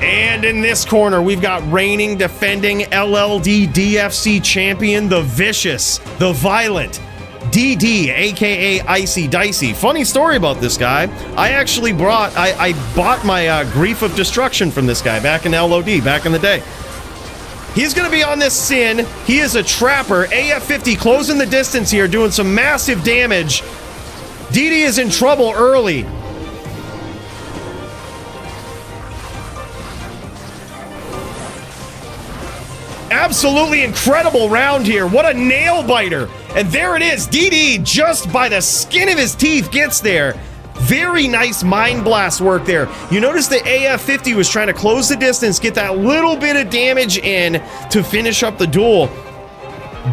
And in this corner, we've got reigning, defending LLD DFC champion, the Vicious, the Violent, DD, aka Icy Dicey. Funny story about this guy. I actually bought my Grief of Destruction from this guy back in LOD, back in the day. He's going to be on this Sin. He is a trapper. AF50 closing the distance here, doing some massive damage. DD is in trouble early. Absolutely incredible round here. What a nail biter. And there it is. DD just by the skin of his teeth gets there. Very nice Mind Blast work there. You notice that AF50 was trying to close the distance, get that little bit of damage in to finish up the duel.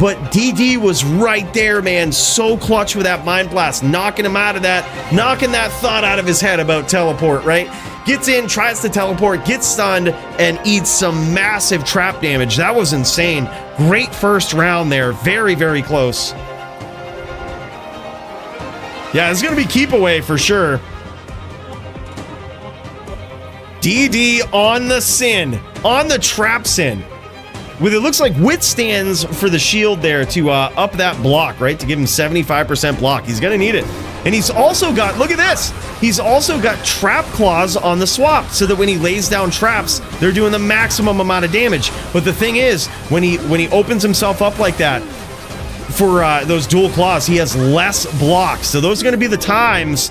But DD was right there, man. So clutch with that Mind Blast, knocking him out of that, knocking that thought out of his head about teleport, right? Gets in, tries to teleport, gets stunned, and eats some massive trap damage. That was insane. Great first round there. Very, very close. Yeah, it's going to be keep away for sure. DD on the Sin, on the trap Sin. With it looks like withstands for the shield there to up that block, right? To give him 75% block. He's going to need it. And he's also got, look at this. He's also got trap claws on the swap so that when he lays down traps, they're doing the maximum amount of damage. But the thing is, when he opens himself up like that for those dual claws, he has less blocks. So those are going to be the times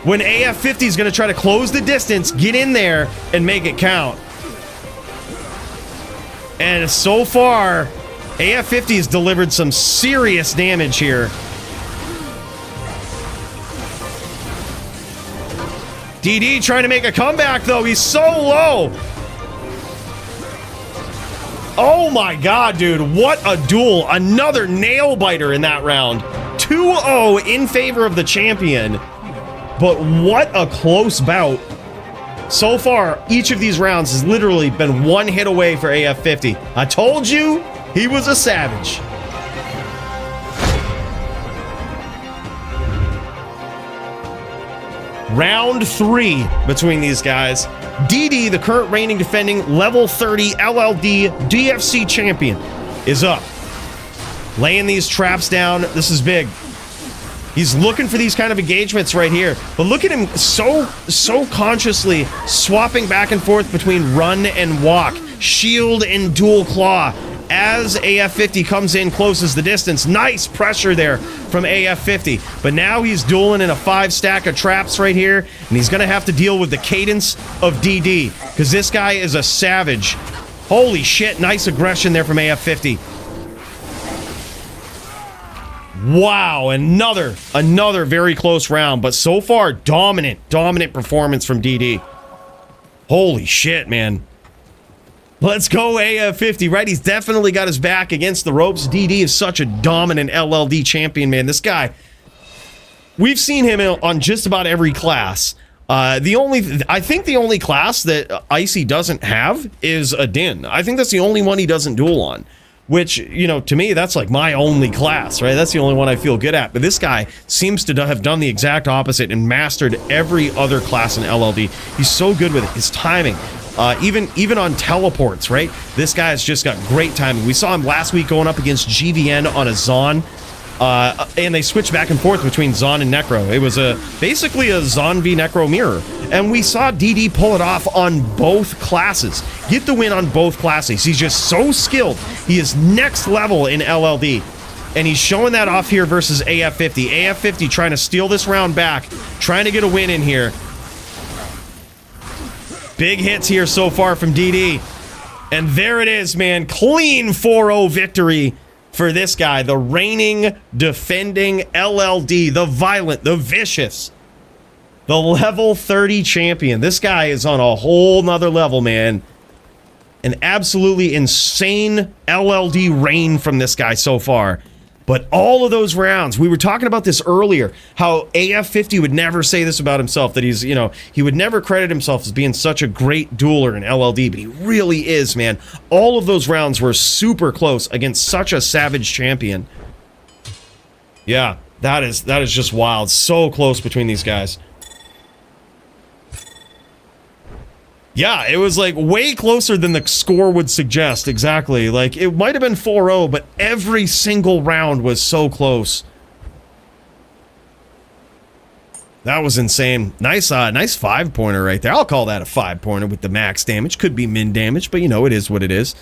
when AF50 is going to try to close the distance, get in there, and make it count. And so far, AF50 has delivered some serious damage here. DD trying to make a comeback, though. He's so low. Oh, my God, dude. What a duel. Another nail-biter in that round. 2-0 in favor of the champion. But what a close bout. So far, each of these rounds has literally been one hit away for AF50. I told you, he was a savage. Round 3 between these guys. DD, the current reigning defending level 30 LLD DFC champion, is up. Laying these traps down. This is big. He's looking for these kind of engagements right here. But look at him so consciously swapping back and forth between run and walk, shield and dual claw. As AF50 comes in, closes the distance. Nice pressure there from AF50. But now he's dueling in a 5-stack of traps right here, and he's going to have to deal with the cadence of DD, because this guy is a savage. Holy shit, nice aggression there from AF50. Wow, another very close round, but so far, dominant performance from DD. Holy shit, man. Let's go AF50, right? He's definitely got his back against the ropes. DD is such a dominant LLD champion, man. This guy, we've seen him on just about every class. I think the only class that Icy doesn't have is a Din. I think that's the only one he doesn't duel on. Which, you know, to me, that's like my only class, right? That's the only one I feel good at. But this guy seems to have done the exact opposite and mastered every other class in LLD. He's so good with it. His timing. Even on teleports, right? This guy's just got great timing. We saw him last week going up against GVN on a Zon. And they switched back and forth between Zon and Necro. It was basically a Zon v Necro mirror. And we saw DD pull it off on both classes. Get the win on both classes. He's just so skilled. He is next level in LLD. And he's showing that off here versus AF50. AF50 trying to steal this round back. Trying to get a win in here. Big hits here so far from DD. And there it is, man. Clean 4-0 victory for this guy. The reigning, defending LLD. The violent, the vicious. The level 30 champion. This guy is on a whole nother level, man. An absolutely insane LLD reign from this guy so far. But all of those rounds, we were talking about this earlier, how AF50 would never say this about himself, that he's, you know, he would never credit himself as being such a great dueler in LLD, but he really is, man. All of those rounds were super close against such a savage champion. Yeah, that is just wild. So close between these guys. Yeah, it was like way closer than the score would suggest. Exactly. Like it might have been 4-0, but every single round was so close. That was insane. Nice 5-pointer right there. I'll call that a 5-pointer with the max damage. Could be min damage, but you know, it is what it is.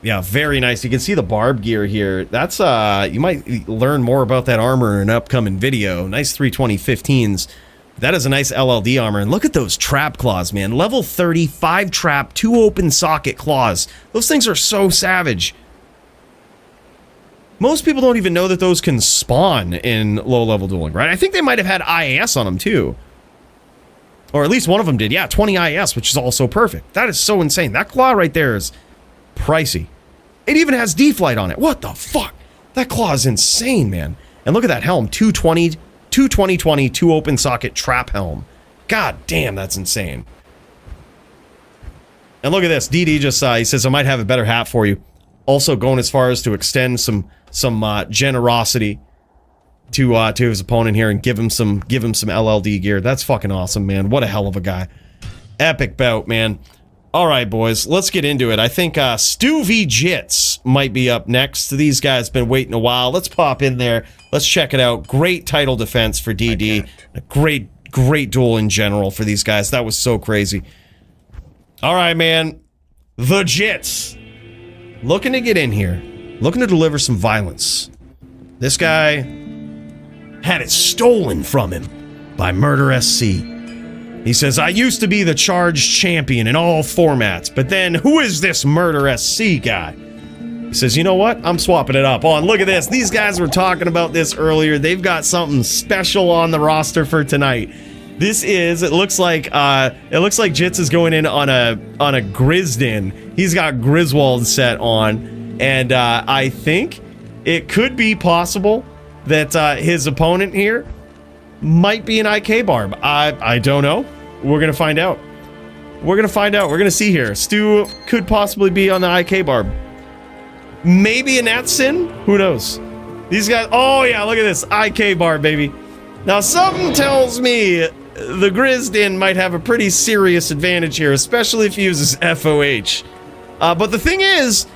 Yeah, very nice. You can see the barb gear here. That's you might learn more about that armor in an upcoming video. Nice 320-15s. That is a nice LLD armor. And look at those trap claws, man. Level 30, 5 trap, 2 open socket claws. Those things are so savage. Most people don't even know that those can spawn in low-level dueling, right? I think they might have had IAS on them, too. Or at least one of them did. Yeah, 20 IAS, which is also perfect. That is so insane. That claw right there is pricey. It even has D-Flight on it. What the fuck? That claw is insane, man. And look at that helm. 220... 2 2 open socket trap helm. God damn, that's insane. And look at this. DD just he says, I might have a better hat for you. Also going as far as to extend some generosity to his opponent here and give him some LLD gear. That's fucking awesome, man. What a hell of a guy. Epic bout, man. All right, boys, let's get into it. I think Stu v Jits might be up next. These guys been waiting a while. Let's pop in there. Let's check it out. Great title defense for DD. A great duel in general for these guys. That was so crazy. All right, man. The Jits. Looking to get in here. Looking to deliver some violence. This guy had it stolen from him by Murder SC. He says, I used to be the charged champion in all formats, but then who is this Murder SC guy? He says, you know what? I'm swapping it up. Oh, and look at this. These guys were talking about this earlier. They've got something special on the roster for tonight. This is, it looks like Jits is going in on a Grizdin. He's got Griswold set on, and I think it could be possible that his opponent here might be an IK Barb. I don't know. We're gonna find out. We're gonna see here. Stu could possibly be on the IK Barb. Maybe a Natsin? Who knows? These guys, oh yeah, look at this. IK Barb, baby. Now something tells me the Grizdin might have a pretty serious advantage here, especially if he uses FOH. But the thing is,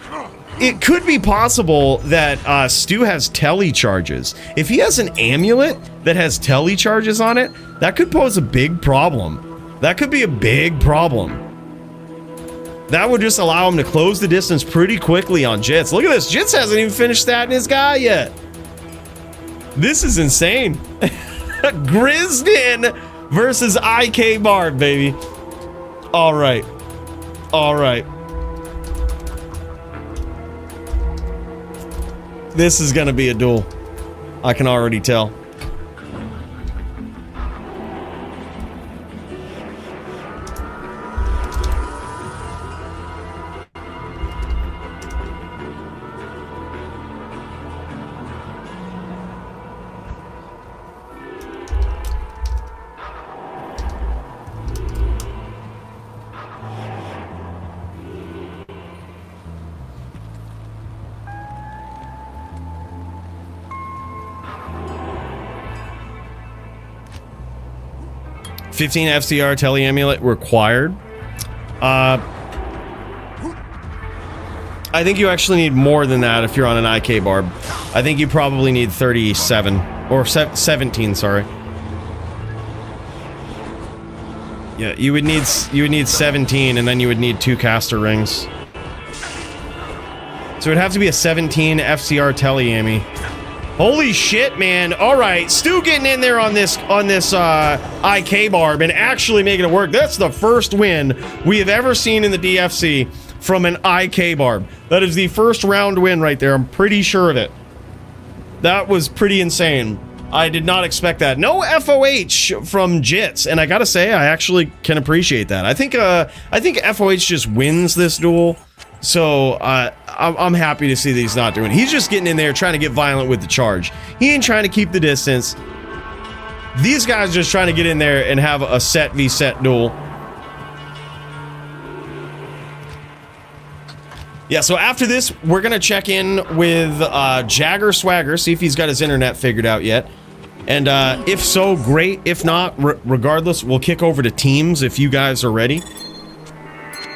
it could be possible that Stu has tele charges. If he has an amulet that has tele charges on it, that could pose a big problem. That could be a big problem. That would just allow him to close the distance pretty quickly on Jits. Look at this. Jits hasn't even finished statting his guy yet. This is insane. Grizdin versus IK Barb, baby. All right. All right. This is going to be a duel. I can already tell. $15 FCR tele amulet required. I think you actually need more than that if you're on an IK barb. I think you probably need 37 or 17, sorry. Yeah, you would need 17 and then you would need 2 caster rings. So it'd have to be a 17 FCR Tele-Yami. Holy shit, man. All right, Stu getting in there on this IK barb and actually making it work. That's the first win we have ever seen in the DFC from an IK barb. That is the first round win right there. I'm pretty sure of it. That was pretty insane. I did not expect that. No FOH from Jits, and I gotta say, I actually can appreciate that. I think FOH just wins this duel, so I'm happy to see that he's not doing it. He's just getting in there trying to get violent with the charge. He ain't trying to keep the distance. These guys are just trying to get in there and have a set v set duel. Yeah, so after this, we're going to check in with Jagger Swagger, see if he's got his internet figured out yet. And if so, great. If not, regardless, we'll kick over to teams if you guys are ready.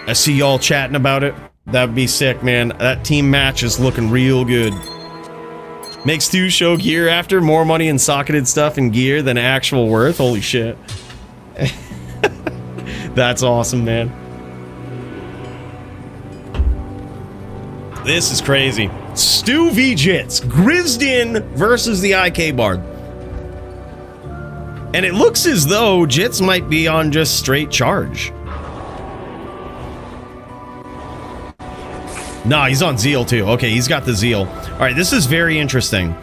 I see y'all chatting about it. That'd be sick, man. That team match is looking real good. Makes Stu show gear after. More money in socketed stuff and gear than actual worth. Holy shit. That's awesome, man. This is crazy. Stu v Jits. Grizzdin versus the IK Bard. And it looks as though Jits might be on just straight charge. Nah, he's on Zeal too. Okay, he's got the Zeal. All right, this is very interesting.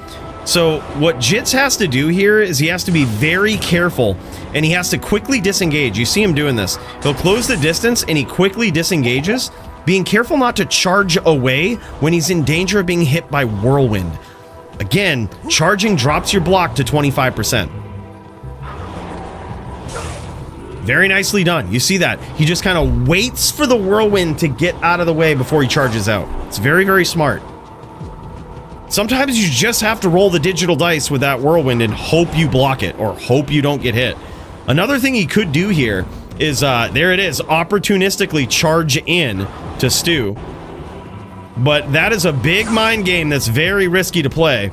So what Jits has to do here is he has to be very careful and he has to quickly disengage. You see him doing this. He'll close the distance and he quickly disengages, being careful not to charge away when he's in danger of being hit by Whirlwind. Again, charging drops your block to 25%. Very nicely done. You see that? He just kind of waits for the Whirlwind to get out of the way before he charges out. It's very, very smart. Sometimes you just have to roll the digital dice with that Whirlwind and hope you block it or hope you don't get hit. Another thing he could do here is, there it is, opportunistically charge in to Stu. But that is a big mind game that's very risky to play.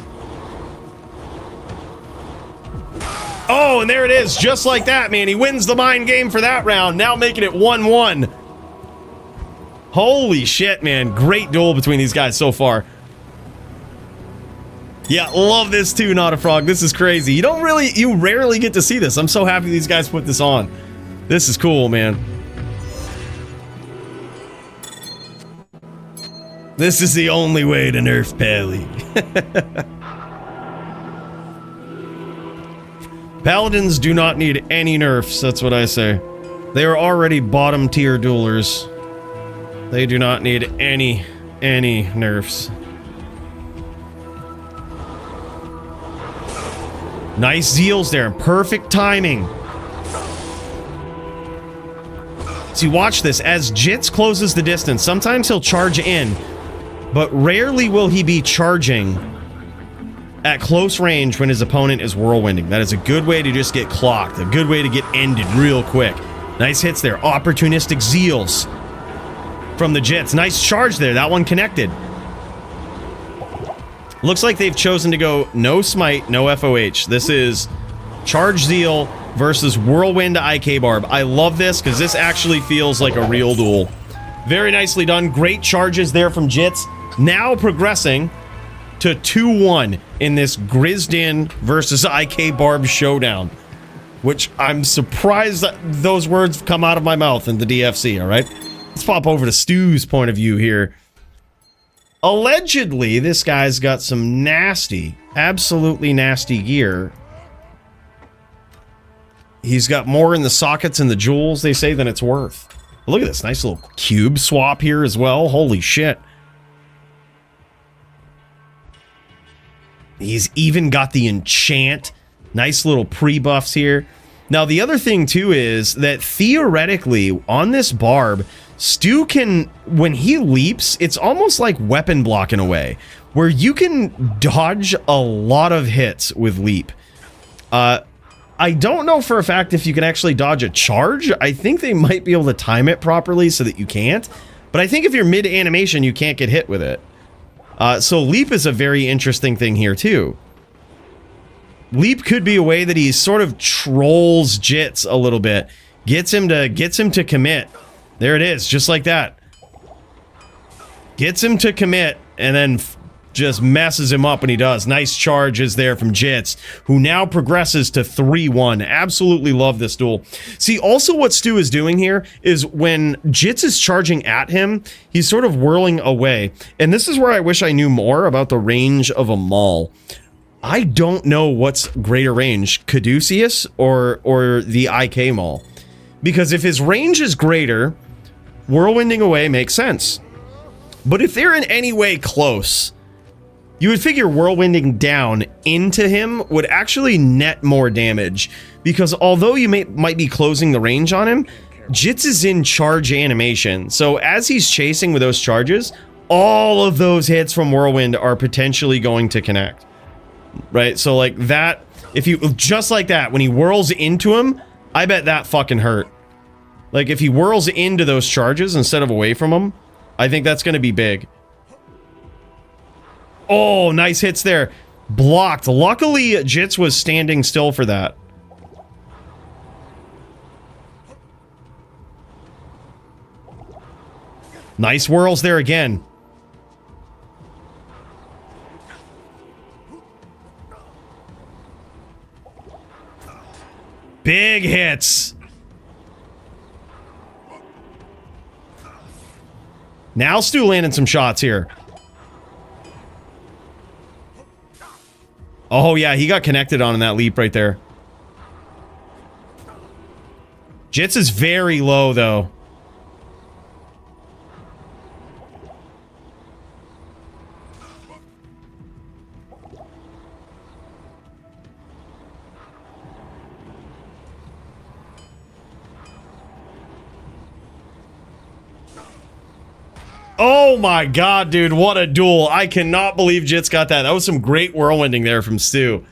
Oh, and there it is, just like that, man. He wins the mind game for that round, now making it 1-1. Holy shit, man. Great duel between these guys so far. Yeah, love this too, Not a Frog. This is crazy. You rarely get to see this. I'm so happy these guys put this on. This is cool, man. This is the only way to nerf Pally. Paladins do not need any nerfs, that's what I say. They are already bottom tier duelers. They do not need any nerfs. Nice Zeals there, perfect timing. See, watch this. As Jits closes the distance, sometimes he'll charge in, but rarely will he be charging at close range when his opponent is whirlwinding. That is a good way to just get clocked, a good way to get ended real quick. Nice hits there. Opportunistic Zeals from the Jits. Nice charge there. That one connected. Looks like they've chosen to go no smite, no FOH. This is charge Zeal versus Whirlwind IK Barb. I love this because this actually feels like a real duel. Very nicely done. Great charges there from Jits. Now progressing to 2-1 in this Grizzdin versus IK Barb showdown, which I'm surprised that those words come out of my mouth in the DFC, all right? Let's pop over to Stu's point of view here. Allegedly, this guy's got some nasty, absolutely nasty gear. He's got more in the sockets and the jewels, they say, than it's worth. Look at this nice little cube swap here as well. Holy shit. He's even got the enchant. Nice little pre-buffs here. Now, the other thing, too, is that theoretically, on this barb, Stu can, when he leaps, it's almost like weapon block in a way, where you can dodge a lot of hits with leap. I don't know for a fact if you can actually dodge a charge. I think they might be able to time it properly so that you can't. But I think if you're mid-animation, you can't get hit with it. So Leap is a very interesting thing here, too. Leap could be a way that he sort of trolls Jits a little bit. Gets him to commit. There it is, just like that. Gets him to commit, and then just messes him up when he does. Nice charges there from Jits, who now progresses to 3-1. Absolutely love this duel. See, also what Stu is doing here is when Jits is charging at him, he's sort of whirling away. And this is where I wish I knew more about the range of a Maul. I don't know what's greater range, Caduceus or the IK Maul. Because if his range is greater, whirlwinding away makes sense. But if they're in any way close, you would figure whirlwinding down into him would actually net more damage, because although you might be closing the range on him, Jits is in charge animation. So as he's chasing with those charges, all of those hits from whirlwind are potentially going to connect. Right? So like that, if you just like that, when he whirls into him, I bet that fucking hurt. Like if he whirls into those charges instead of away from them, I think that's going to be big. Oh, nice hits there. Blocked. Luckily, Jits was standing still for that. Nice whirls there again. Big hits. Now Stu landing some shots here. Oh, yeah, he got connected on in that leap right there. Jits is very low, though. Oh my god, dude, what a duel. I cannot believe Jits got that. That was some great whirlwinding there from Stu.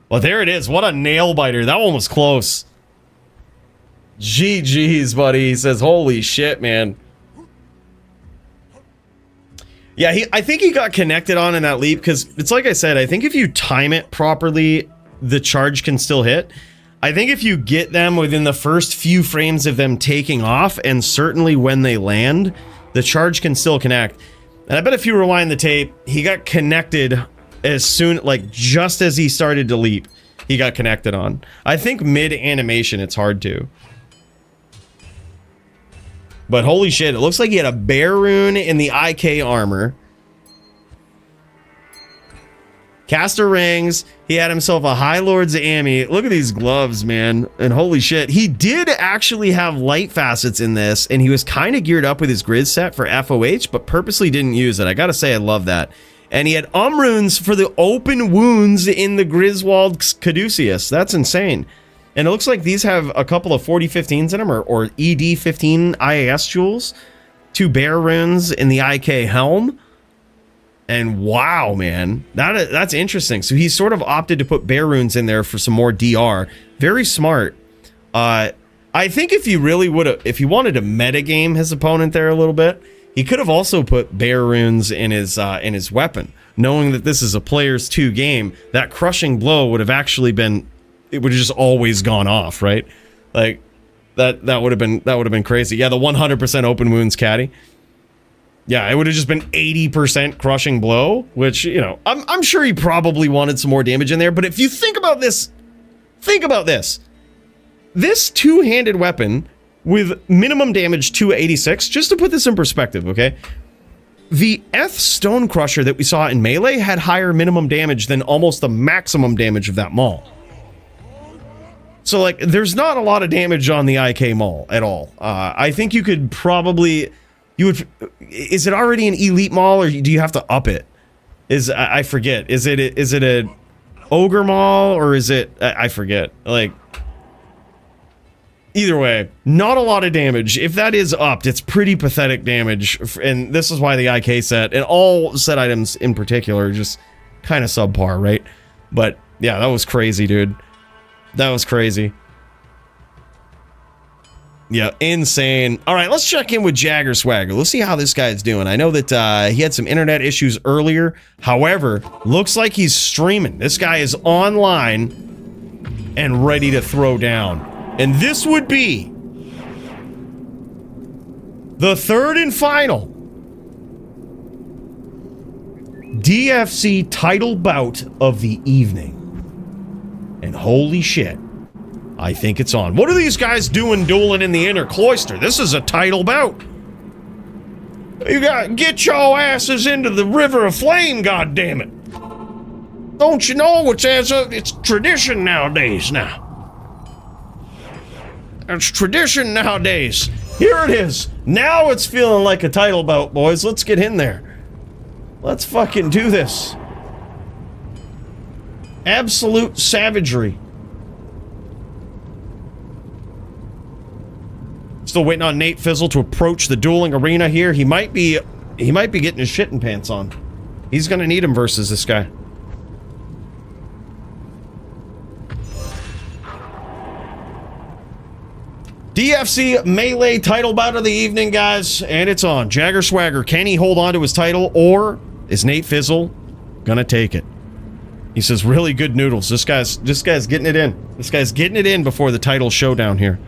Well, there it is. What a nail biter. That one was close. GG's, buddy. He says, holy shit, man. Yeah, I think he got connected on in that leap, because it's like I said, I think if you time it properly, the charge can still hit. I think if you get them within the first few frames of them taking off, and certainly when they land, the charge can still connect. And I bet if you rewind the tape, he got connected as soon, like just as he started to leap, he got connected on. I think mid-animation, it's hard to. But holy shit, it looks like he had a bear rune in the IK armor. Caster rings. He had himself a High Lord's Ami. Look at these gloves, man. And holy shit. He did actually have light facets in this, and he was kind of geared up with his grid set for FOH, but purposely didn't use it. I gotta say, I love that. And he had runes for the open wounds in the Griswold Caduceus. That's insane. And it looks like these have a couple of 4015s in them, or ED15 IAS jewels. 2 bear runes in the IK helm. And wow, man, that's interesting. So he sort of opted to put bear runes in there for some more DR. Very smart. I think if you really would have, if he wanted to metagame his opponent there a little bit, he could have also put bear runes in his weapon, knowing that this is a player's 2 game. That crushing blow would have actually been, it would have just always gone off, right? Like that would have been crazy. Yeah, the 100% open wounds caddy. Yeah, it would have just been 80% crushing blow, which, you know, I'm sure he probably wanted some more damage in there. But if you think about this, this 2-handed weapon with minimum damage 286, just to put this in perspective, okay? The Stone Crusher that we saw in Melee had higher minimum damage than almost the maximum damage of that Maul. So, like, there's not a lot of damage on the IK Maul at all. I think you could probably... is it already an elite Maul, or do you have to up it? I forget. Is it a ogre Maul, or is it, I forget. Like, either way, not a lot of damage. If that is upped, it's pretty pathetic damage, and this is why the IK set and all set items in particular are just kind of subpar, right? But yeah, that was crazy, dude. That was crazy. Yeah, insane. All right, let's check in with Jagger Swagger. Let's see how this guy's doing. I know that he had some internet issues earlier. However, looks like he's streaming. This guy is online and ready to throw down. And this would be the third and final DFC title bout of the evening. And holy shit, I think it's on. What are these guys doing dueling in the inner cloister? This is a title bout. You gotta get your asses into the river of flame, goddammit. Don't you know it's tradition nowadays now. It's tradition nowadays. Here it is. Now it's feeling like a title bout, boys. Let's get in there. Let's fucking do this. Absolute savagery. Still waiting on Nate Fizzle to approach the dueling arena here. He might be getting his shitting pants on. He's gonna need him versus this guy. DFC Melee title bout of the evening, guys, and it's on. Jagger Swagger, can he hold on to his title, or is Nate Fizzle gonna take it? He says, really good noodles. This guy's getting it in. This guy's getting it in before the title showdown here.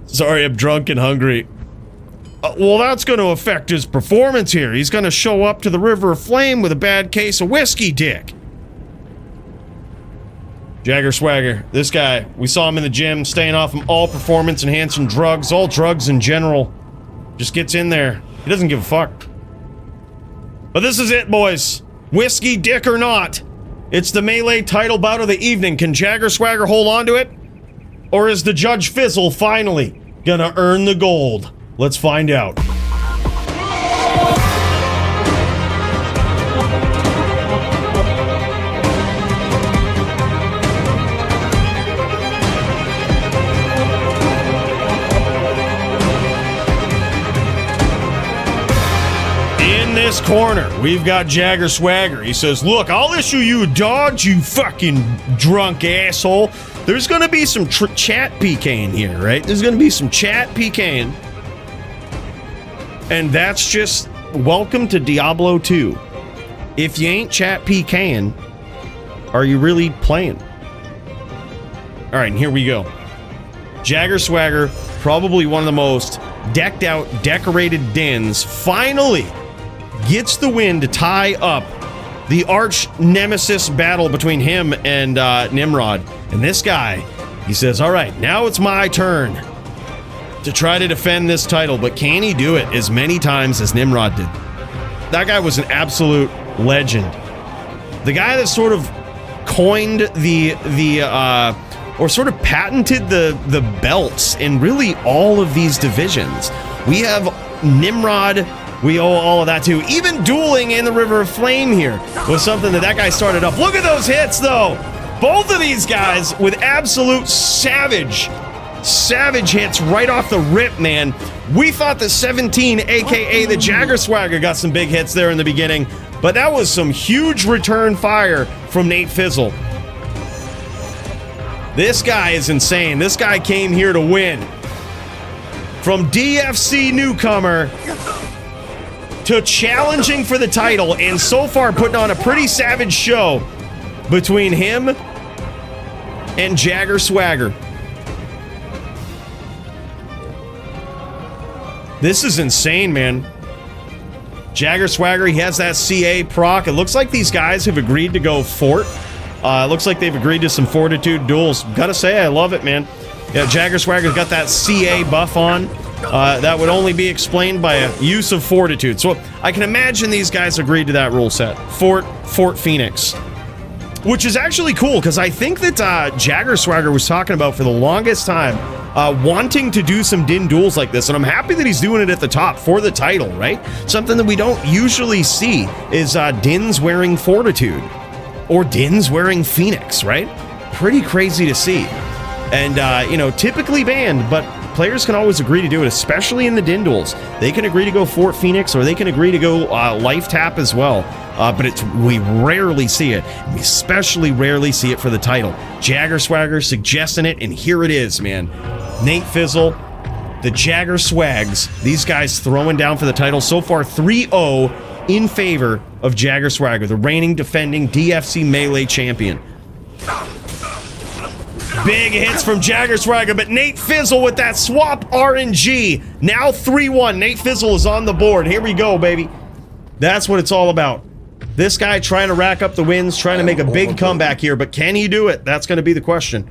Sorry, I'm drunk and hungry. Well, that's going to affect his performance here. He's going to show up to the River of Flame with a bad case of whiskey dick. Jagger Swagger, this guy, we saw him in the gym, staying off from all performance-enhancing drugs, all drugs in general. Just gets in there. He doesn't give a fuck. But this is it, boys. Whiskey dick or not, it's the Melee title bout of the evening. Can Jagger Swagger hold on to it? Or is the Judge Fizzle finally gonna earn the gold? Let's find out. In this corner, we've got Jagger Swagger. He says, look, I'll issue you a dodge, you fucking drunk asshole. There's gonna be some chat PKing here, right? There's gonna be some chat PKing. And that's just welcome to Diablo 2. If you ain't chat PKing, are you really playing? All right, and here we go. Jagger Swagger, probably one of the most decked out, decorated dens, finally gets the win to tie up the arch nemesis battle between him and Nimrod. And this guy, he says, all right, now it's my turn to try to defend this title, but can he do it as many times as Nimrod did? That guy was an absolute legend. The guy that sort of coined or sort of patented the belts in really all of these divisions. We have Nimrod, we owe all of that to. Even dueling in the River of Flame here was something that guy started up. Look at those hits, though. Both of these guys with absolute savage hits right off the rip, man. We thought the 17, aka the Jagger Swagger, got some big hits there in the beginning, but that was some huge return fire from Nate Fizzle. This guy is insane. This guy came here to win. From DFC newcomer to challenging for the title, and so far putting on a pretty savage show between him and Jagger Swagger. This is insane, man. Jagger Swagger, he has that CA proc. It looks like these guys have agreed to go fort. It looks like they've agreed to some fortitude duels. Gotta say, I love it, man. Yeah, Jagger Swagger's got that CA buff on. That would only be explained by a use of fortitude. So I can imagine these guys agreed to that rule set. Fort Phoenix. Which is actually cool, because I think that Jagger Swagger was talking about for the longest time, wanting to do some din duels like this, and I'm happy that he's doing it at the top for the title, right? Something that we don't usually see is dins wearing fortitude, or dins wearing Phoenix, right? Pretty crazy to see. And, typically banned, but players can always agree to do it, especially in the Din duels. They can agree to go Fort Phoenix, or they can agree to go Life Tap as well. But we rarely see it. We especially rarely see it for the title. Jagger Swagger suggesting it, and here it is, man. Nate Fizzle, the Jagger Swags, these guys throwing down for the title. So far, 3-0 in favor of Jagger Swagger, the reigning defending DFC Melee champion. Big hits from Jagger Swagger, but Nate Fizzle with that swap RNG. Now 3-1. Nate Fizzle is on the board. Here we go, baby. That's what it's all about. This guy trying to rack up the wins, trying to make a big comeback here, but can he do it? That's going to be the question.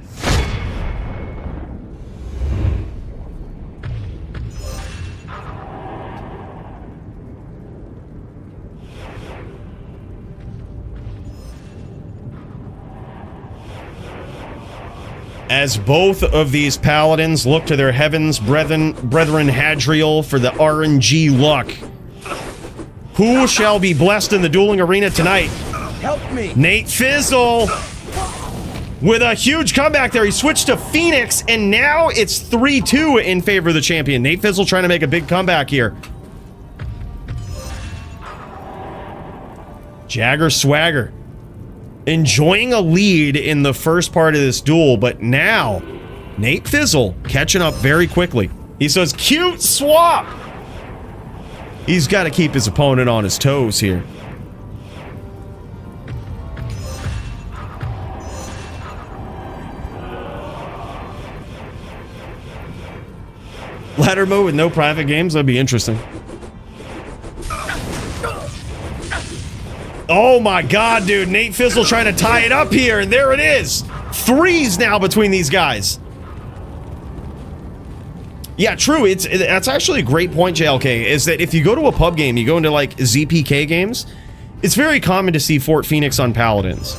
As both of these paladins look to their heavens, brethren Hadriel for the RNG luck. Who shall be blessed in the dueling arena tonight? Help me! Nate Fizzle with a huge comeback there. He switched to Phoenix, and now it's 3-2 in favor of the champion. Nate Fizzle trying to make a big comeback here. Jagger Swagger enjoying a lead in the first part of this duel, but now Nate Fizzle catching up very quickly. He says, cute swap! He's got to keep his opponent on his toes here. Ladder mode with no private games? That'd be interesting. Oh my god, dude. Nate Fizzle trying to tie it up here, and there it is. Threes now between these guys. Yeah, true. That's actually a great point, JLK, is that if you go to a pub game, you go into like ZPK games, it's very common to see Fort Phoenix on Paladins.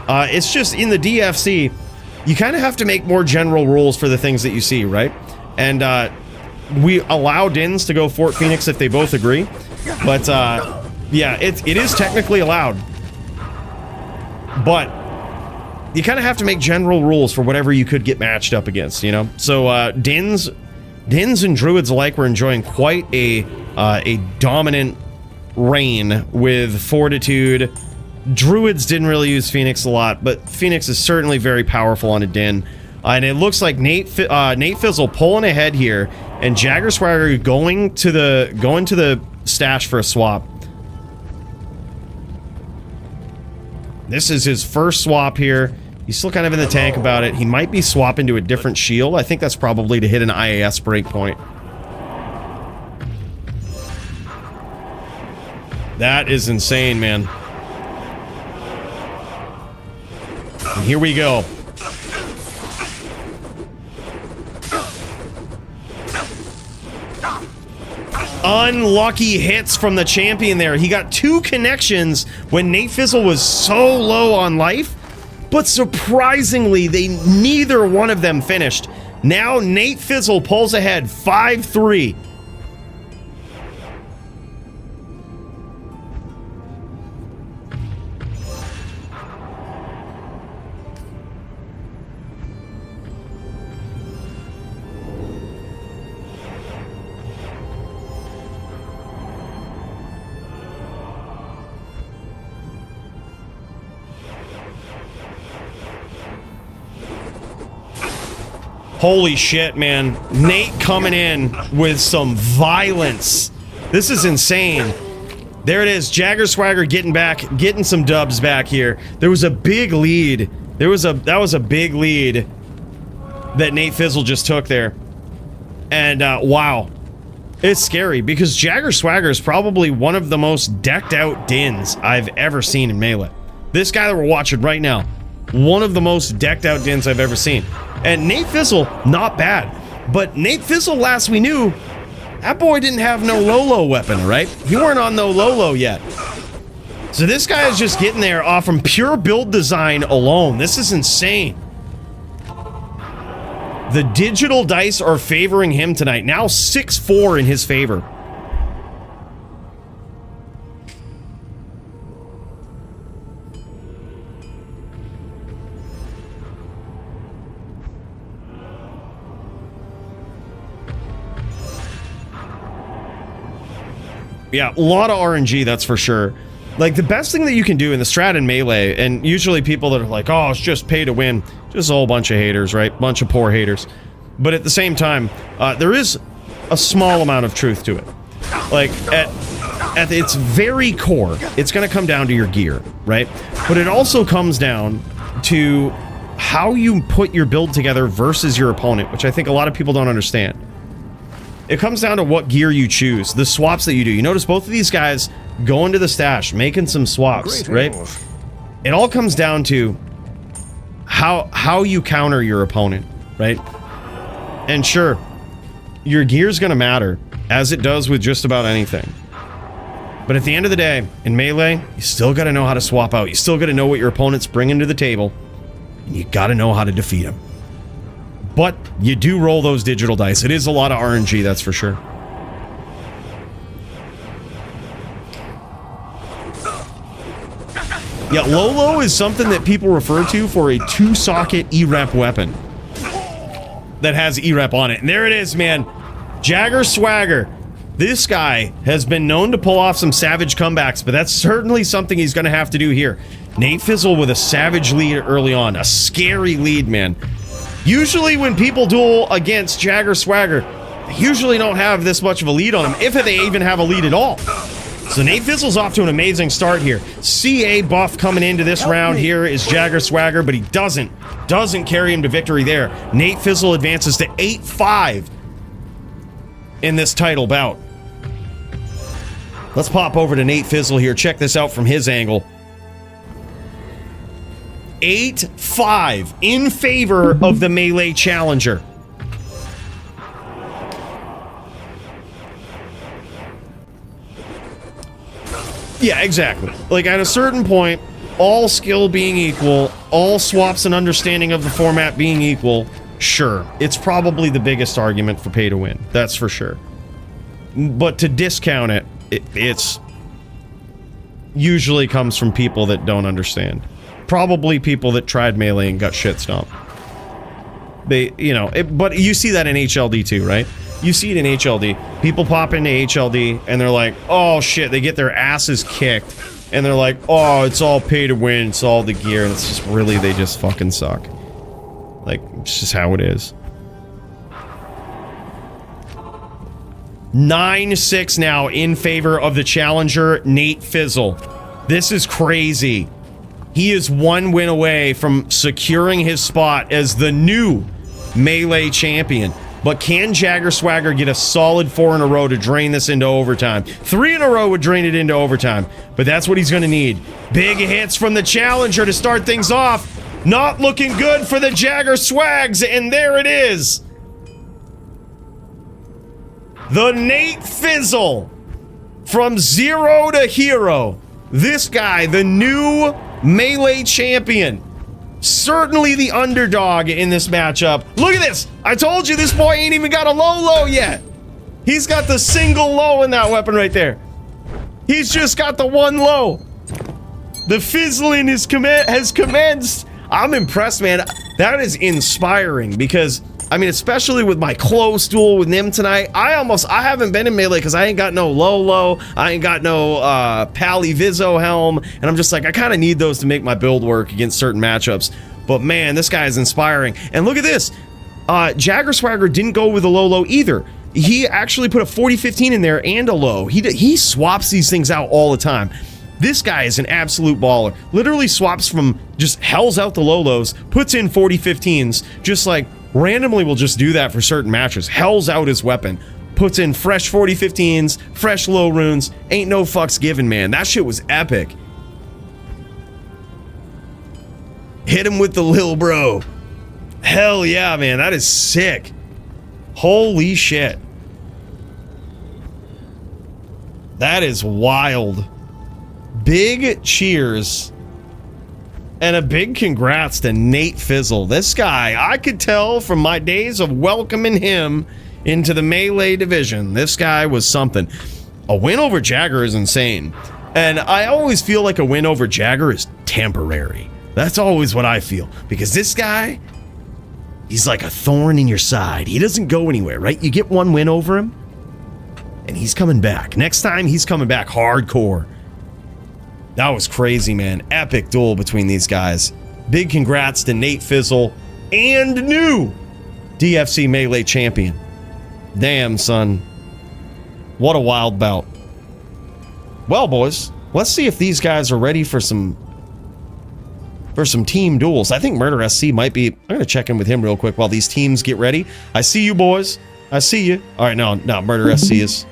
It's just in the DFC, you kind of have to make more general rules for the things that you see, right? And we allow Dins to go Fort Phoenix if they both agree, but yeah, it is technically allowed, but you kind of have to make general rules for whatever you could get matched up against, you know? So Dins and Druids alike were enjoying quite a dominant reign with Fortitude. Druids didn't really use Phoenix a lot, but Phoenix is certainly very powerful on a Din. And it looks like Nate Fizzle pulling ahead here, and Jagger Swagger going to the stash for a swap. This is his first swap here. He's still kind of in the tank about it. He might be swapping to a different shield. I think that's probably to hit an IAS breakpoint. That is insane, man. And here we go. Unlucky hits from the champion there. He got 2 connections when Nate Fizzle was so low on life, but surprisingly, neither one of them finished. Now Nate Fizzle pulls ahead 5-3. Holy shit, man. Nate coming in with some violence. This is insane. There it is. Jagger Swagger getting some dubs back here. There was a big lead. That was a big lead that Nate Fizzle just took there. And wow. It's scary because Jagger Swagger is probably one of the most decked out Dins I've ever seen in Melee. This guy that we're watching right now, one of the most decked out Dins I've ever seen. And Nate Fizzle, not bad. But Nate Fizzle, last we knew, that boy didn't have no Lolo weapon, right? He weren't on no Lolo yet. So this guy is just getting there off from pure build design alone. This is insane. The digital dice are favoring him tonight. Now 6-4 in his favor. Yeah, a lot of RNG, that's for sure. Like, the best thing that you can do in the strat and melee, and usually people that are like, oh, it's just pay to win, just a whole bunch of haters, right? Bunch of poor haters. But at the same time, there is a small amount of truth to it. Like, at its very core, it's going to come down to your gear, right? But it also comes down to how you put your build together versus your opponent, which I think a lot of people don't understand. It comes down to what gear you choose, the swaps that you do. You notice both of these guys going to the stash, making some swaps, right? It all comes down to how you counter your opponent, right? And sure, your gear's gonna matter, as it does with just about anything. But at the end of the day, in melee, you still gotta know how to swap out. You still gotta know what your opponent's bringing to the table, and you gotta know how to defeat them. But you do roll those digital dice. It is a lot of RNG, that's for sure. Yeah, Lolo is something that people refer to for a 2-socket E-Rep weapon that has E-Rep on it. And there it is, man. Jagger Swagger. This guy has been known to pull off some savage comebacks, but that's certainly something he's going to have to do here. Nate Fizzle with a savage lead early on. A scary lead, man. Usually when people duel against Jagger Swagger, they usually don't have this much of a lead on them, if they even have a lead at all. So Nate Fizzle's off to an amazing start here. CA buff coming into this round here is Jagger Swagger, but he doesn't carry him to victory there. Nate Fizzle advances to 8-5 in this title bout. Let's pop over to Nate Fizzle here. Check this out from his angle. 8-5 in favor of the melee challenger. Yeah, exactly. Like, at a certain point, all skill being equal, all swaps and understanding of the format being equal, sure, it's probably the biggest argument for pay to win. That's for sure. But to discount it, it's usually comes from people that don't understand. Probably people that tried melee and got shit stomped. They, you know, but you see that in HLD too, right? You see it in HLD. People pop into HLD and they're like, oh shit, they get their asses kicked. And they're like, oh, it's all pay to win, it's all the gear. And it's just really, they just fucking suck. Like, it's just how it is. 9-6 now in favor of the challenger, Nate Fizzle. This is crazy. He is one win away from securing his spot as the new melee champion. But can Jagger Swagger get a solid 4 in a row to drain this into overtime? 3 in a row would drain it into overtime, but that's what he's going to need. Big hits from the challenger to start things off. Not looking good for the Jagger Swags, and there it is. The Nate Fizzle from 0 to hero. This guy, the new melee champion. Certainly the underdog in this matchup. Look at this. I told you this boy ain't even got a low yet. He's got the single low in that weapon right there. He's just got the one low. The fizzling has commenced. I'm impressed, man. That is inspiring because, I mean, especially with my close duel with Nim tonight, I haven't been in melee because I ain't got no low. I ain't got no Pally Vizzo helm. And I'm just like, I kind of need those to make my build work against certain matchups. But man, this guy is inspiring. And look at this. Jagger Swagger didn't go with a low either. He actually put a 40-15 in there and a low. He swaps these things out all the time. This guy is an absolute baller. Literally swaps from just hells out the lows, puts in 40-15s, just like randomly will just do that for certain matches. Hells out his weapon. Puts in fresh 40-15s, fresh low runes. Ain't no fucks given, man. That shit was epic. Hit him with the lil bro. Hell yeah, man. That is sick. Holy shit. That is wild. Big cheers. And a big congrats to Nate Fizzle. This guy, I could tell from my days of welcoming him into the melee division, this guy was something. A win over Jagger is insane. And I always feel like a win over Jagger is temporary. That's always what I feel. Because this guy, he's like a thorn in your side. He doesn't go anywhere, right? You get one win over him, And he's coming back. Next time, he's coming back hardcore. That was crazy, man. Epic duel between these guys. Big congrats to Nate Fizzle and new DFC Melee champion. Damn, son. What a wild bout. Well, boys, let's see if these guys are ready for some team duels. I think Murder SC might be... I'm going to check in with him real quick while these teams get ready. I see you, boys. I see you. All right, no, Murder SC is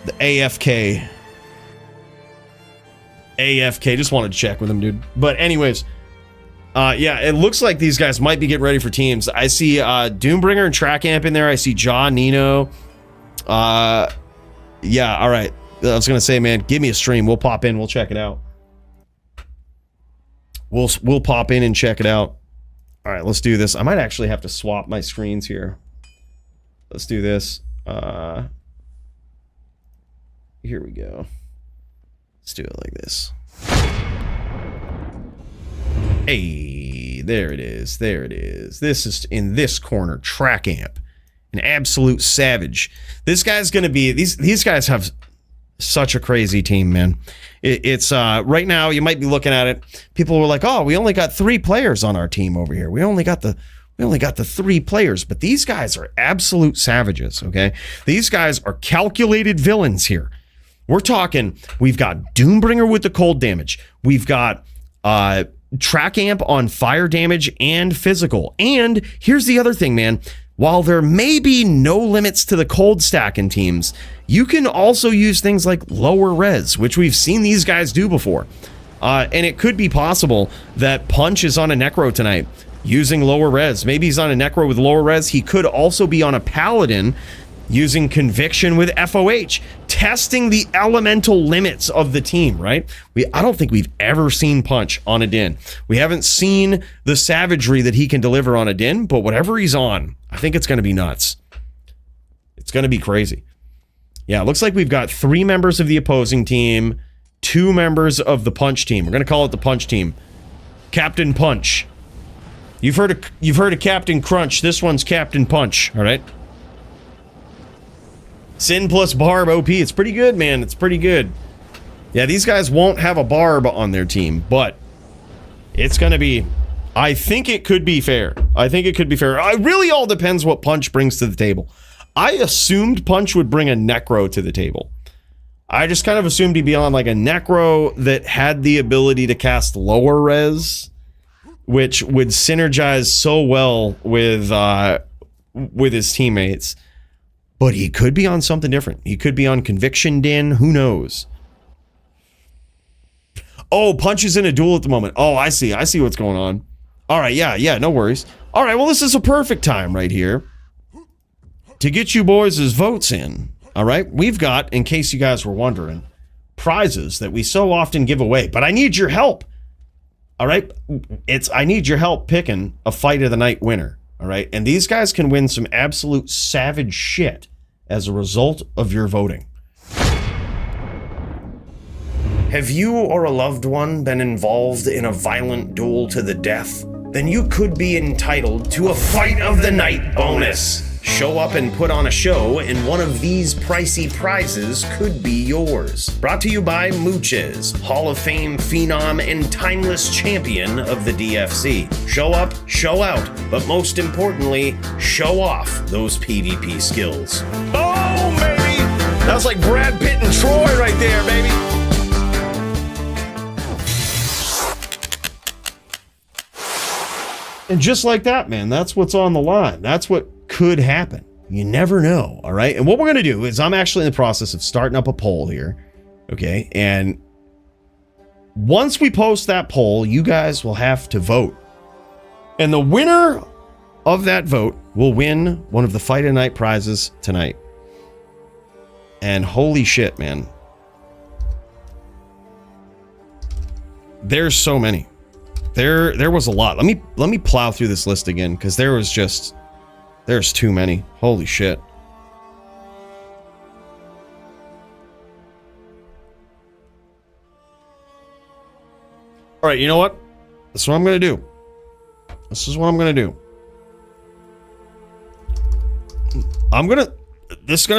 the AFK. AFK. Just wanted to check with him, dude. But anyways, yeah, it looks like these guys might be getting ready for teams. I see Doombringer and Track Amp in there. I see John, Nino. Yeah, all right. I was gonna say, man, give me a stream. We'll pop in. We'll check it out. We'll pop in and check it out. All right, let's do this. I might actually have to swap my screens here. Let's do this. Here we go. Let's do it like this. Hey, there it is. There it is. This is in this corner. Track Amp, an absolute savage. This guy's gonna be. These guys have such a crazy team, man. It's right now. You might be looking at it. People were like, "Oh, we only got 3 players on our team over here. We only got the 3 players." But these guys are absolute savages. Okay, these guys are calculated villains here. We're talking, we've got Doombringer with the cold damage. We've got Track Amp on fire damage and physical. And here's the other thing, man. While there may be no limits to the cold stack in teams, you can also use things like lower res, which we've seen these guys do before. And it could be possible that Punch is on a Necro tonight using lower res. Maybe he's on a Necro with lower res. He could also be on a Paladin using Conviction with FOH, testing the elemental limits of the team, right? I don't think we've ever seen Punch on a Din. We haven't seen the savagery that he can deliver on a Din, but whatever he's on, I think it's going to be nuts. It's going to be crazy. Yeah, it looks like we've got 3 members of the opposing team, 2 members of the Punch team. We're going to call it the Punch team. Captain Punch. You've heard of Captain Crunch. This one's Captain Punch, all right? Sin plus Barb OP. It's pretty good, man. It's pretty good. Yeah, these guys won't have a Barb on their team, but it's going to be... I think it could be fair. I think it could be fair. It really all depends what Punch brings to the table. I assumed Punch would bring a Necro to the table. I just kind of assumed he'd be on like a Necro that had the ability to cast lower res, which would synergize so well with his teammates. But he could be on something different. He could be on Conviction Din. Who knows? Oh, Punch is in a duel at the moment. Oh, I see. I see what's going on. All right, yeah, no worries. All right, well, this is a perfect time right here to get you boys' votes in. All right, we've got, in case you guys were wondering, prizes that we so often give away. But I need your help. All right, I need your help picking a Fight of the Night winner. All right, and these guys can win some absolute savage shit as a result of your voting. Have you or a loved one been involved in a violent duel to the death? Then you could be entitled to a Fight of the Night bonus. Show up and put on a show, and one of these pricey prizes could be yours. Brought to you by Mooches, Hall of Fame phenom and timeless champion of the DFC. Show up, show out, but most importantly, show off those PvP skills. Oh, baby! That was like Brad Pitt and Troy right there, baby! And just like that, man, that's what's on the line. That's what could happen. You never know, all right? And what we're going to do is I'm actually in the process of starting up a poll here, okay? And once we post that poll, you guys will have to vote. And the winner of that vote will win one of the Fight of the Night prizes tonight. And holy shit, man. There's so many. There was a lot. Let me plow through this list again, because there's too many. Holy shit. All right, you know what? This is what I'm going to do. This is going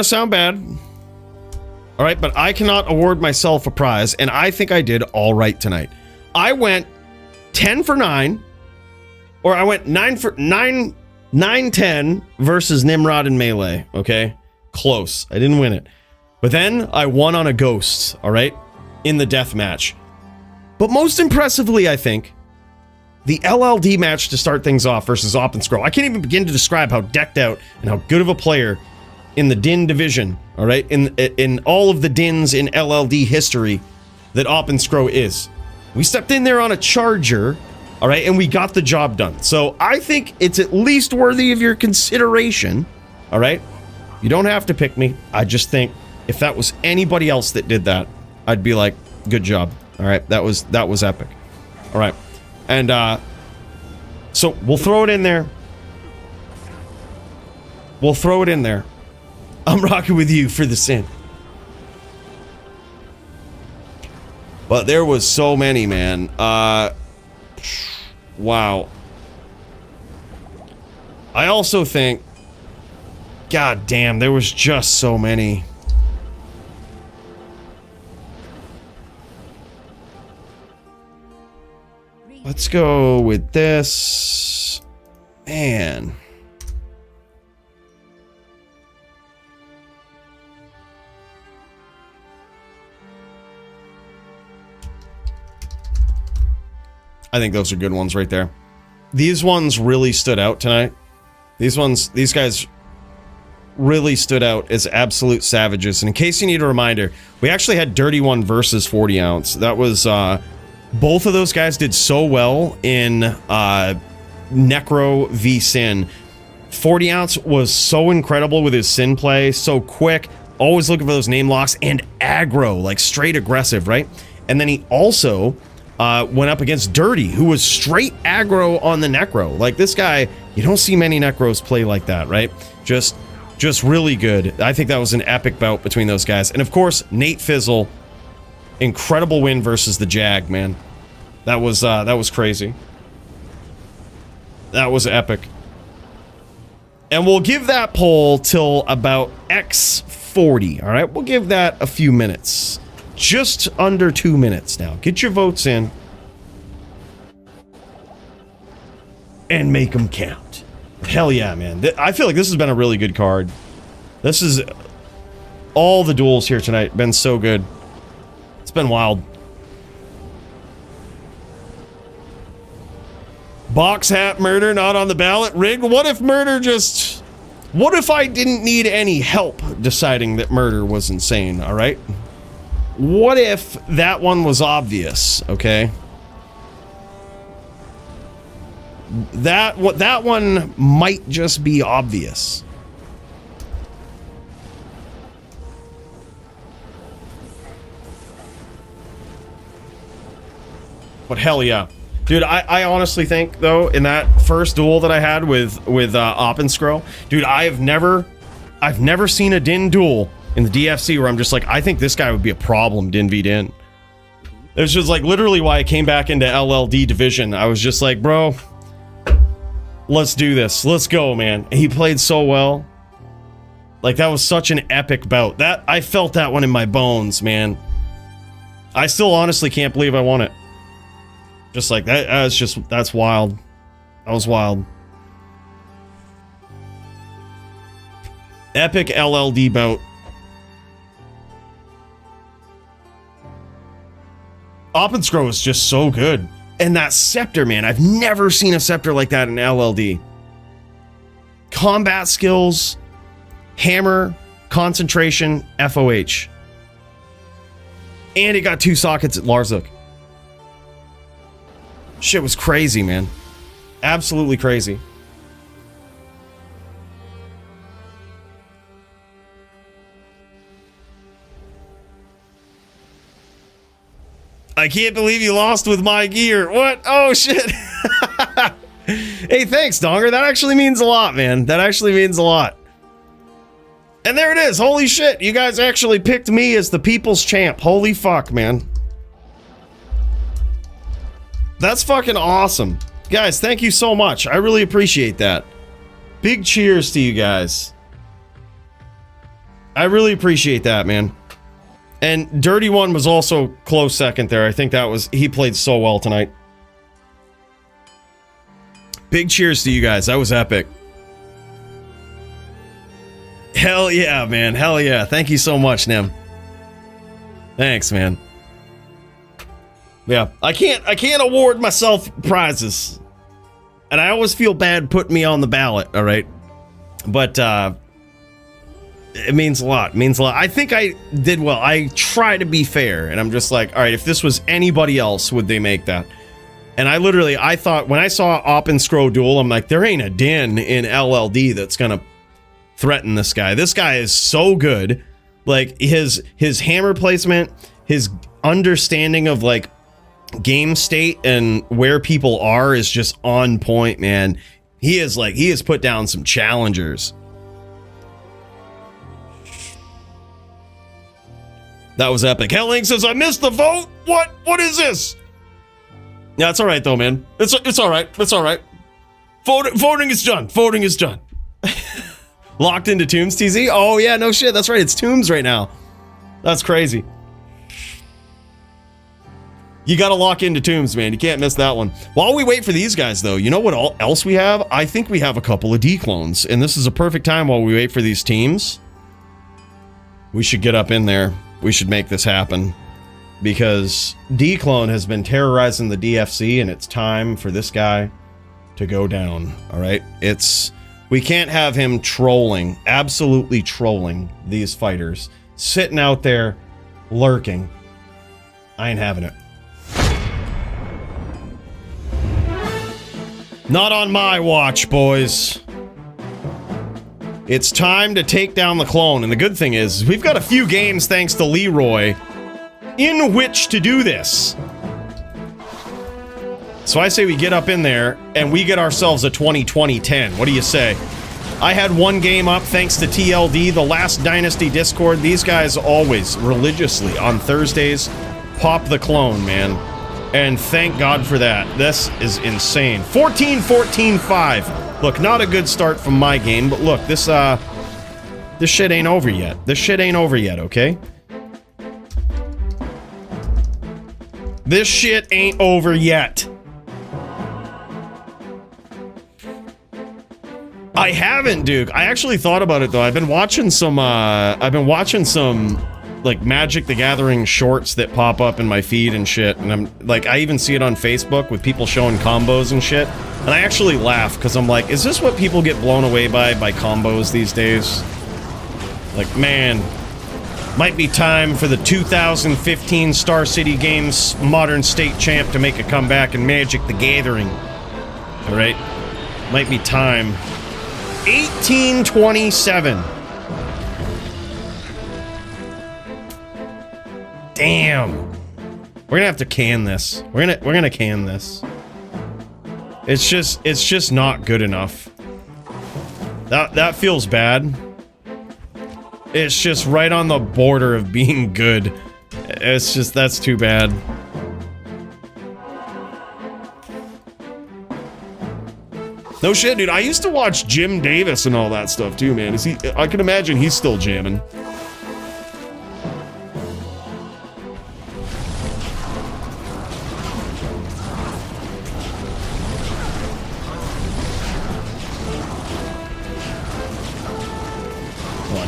to sound bad. All right, but I cannot award myself a prize, and I think I did all right tonight. I went 10 for 9, or I went 9-10 versus Nimrod in Melee, okay? Close. I didn't win it. But then I won on a ghost, all right, in the death match. But most impressively, I think, the LLD match to start things off versus Oppenscro. I can't even begin to describe how decked out and how good of a player in the Din division, all right, in all of the Dins in LLD history that Oppenscro is. We stepped in there on a charger, all right, and we got the job done. So I think it's at least worthy of your consideration, all right? You don't have to pick me. I just think if that was anybody else that did that, I'd be like, good job, all right? That was epic, all right? And so we'll throw it in there. We'll throw it in there. I'm rocking with you for the sin. But there was so many, man. Wow. I also think, god damn, there was just so many. Let's go with this. Man. I think those are good ones right there. These ones really stood out tonight. These guys really stood out as absolute savages. And in case you need a reminder, we actually had Dirty One versus 40 Ounce. That was, both of those guys did so well in Necro v Sin. 40 Ounce was so incredible with his Sin play, so quick, always looking for those name locks, and aggro, like straight aggressive, right? And then he also went up against Dirty, who was straight aggro on the Necro. Like, this guy, you don't see many Necros play like that, right? Just really good. I think that was an epic bout between those guys. And of course, Nate Fizzle, incredible win versus the Jag, man. That was crazy. That was epic. And we'll give that poll till about X40, all right? We'll give that a few minutes. Just under 2 minutes now. Get your votes in. And make them count. Hell yeah, man. I feel like this has been a really good card. This is... all the duels here tonight been so good. It's been wild. Box hat murder not on the ballot. Rigged. What if murder just... what if I didn't need any help deciding that murder was insane, all right? What if that one was obvious, okay? That one might just be obvious. But hell yeah. Dude, I honestly think, though, in that first duel that I had with Oppenscro, dude, I've never seen a Din duel in the DFC where I'm just like, I think this guy would be a problem, Din v Din. It's just like literally why I came back into LLD division. I was just like, bro, let's do this. Let's go, man. And he played so well. Like, that was such an epic bout. That I felt that one in my bones, man. I still honestly can't believe I won it. Just like that, that's wild. That was wild. Epic LLD bout. Oppenscro is just so good. And that scepter, man, I've never seen a scepter like that in LLD. Combat skills, hammer, concentration, FOH. And it got 2 sockets at Larzuk. Shit was crazy, man. Absolutely crazy. I can't believe you lost with my gear. What? Oh, shit. Hey, thanks, Donger. That actually means a lot, man. That actually means a lot. And there it is. Holy shit. You guys actually picked me as the people's champ. Holy fuck, man. That's fucking awesome. Guys, thank you so much. I really appreciate that. Big cheers to you guys. I really appreciate that, man. And Dirty One was also close second there. I think that was... He played so well tonight. Big cheers to you guys. That was epic. Hell yeah, man. Hell yeah. Thank you so much, Nim. Thanks, man. Yeah, I can't award myself prizes. And I always feel bad putting me on the ballot, all right? But it means a lot. It means a lot. I think I did well. I try to be fair, and I'm just like, all right, if this was anybody else, would they make that? And I thought, when I saw Oppenscro Duel, I'm like, there ain't a din in LLD that's gonna threaten this guy. This guy is so good. Like, his hammer placement, his understanding of, like, game state and where people are is just on point, man. He has put down some challengers. That was epic. Helling says, I missed the vote. What is this? Yeah, it's all right though, man. It's all right. It's all right. Voting is done. Voting is done. Locked into Tombs, TZ? Oh yeah, no shit. That's right. It's Tombs right now. That's crazy. You gotta lock into Tombs, man. You can't miss that one. While we wait for these guys, though, you know what else we have? I think we have a couple of D-clones, and this is a perfect time while we wait for these teams. We should get up in there. We should make this happen. Because D-clone has been terrorizing the DFC, and it's time for this guy to go down, all right? We can't have him trolling, absolutely trolling these fighters. Sitting out there, lurking. I ain't having it. Not on my watch, boys. It's time to take down the clone. And the good thing is, we've got a few games, thanks to Leroy, in which to do this. So I say we get up in there, and we get ourselves a 20-20-10. What do you say? I had one game up, thanks to TLD, the last Dynasty Discord. These guys always, religiously, on Thursdays, pop the clone, man. And thank God for that. This is insane. 14-14-5. Look, not a good start from my game, but look, this shit ain't over yet. This shit ain't over yet, okay? This shit ain't over yet. I haven't, Duke. I actually thought about it, though. I've been watching some, like, Magic the Gathering shorts that pop up in my feed and shit, and I'm like, I even see it on Facebook with people showing combos and shit, and I actually laugh because I'm like, is this what people get blown away by combos these days? Like, man, might be time for the 2015 Star City Games Modern State Champ to make a comeback in Magic the Gathering. All right, might be time. 1827. Damn. We're gonna have to can this. We're gonna can this. It's just not good enough. That feels bad. It's just right on the border of being good. It's just, that's too bad. No shit, dude. I used to watch Jim Davis and all that stuff too, man. I can imagine he's still jamming.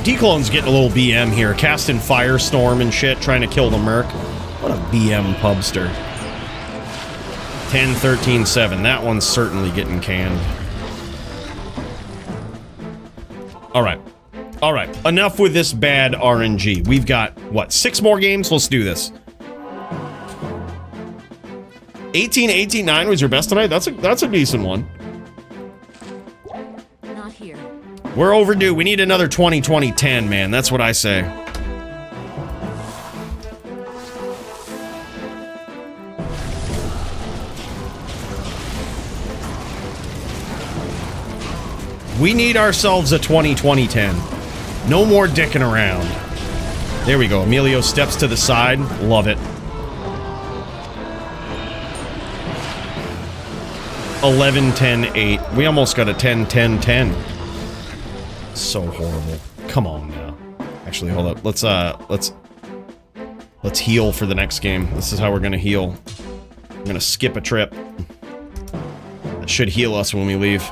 D-Clone's getting a little BM here, casting Firestorm and shit, trying to kill the Merc. What a BM pubster. 10-13-7. That one's certainly getting canned. Alright. Alright. Enough with this bad RNG. We've got, what, 6 more games? Let's do this. 18-18-9 was your best tonight? That's a decent one. Not here. We're overdue. We need another 20-20-10, man. That's what I say. We need ourselves a 20-20-10. No more dicking around. There we go. Emilio steps to the side. Love it. 11-10-8. We almost got a 10-10-10. So horrible. Come on now. Actually, hold up. Let's Let's heal for the next game. This is how we're gonna heal. I'm gonna skip a trip. That should heal us when we leave.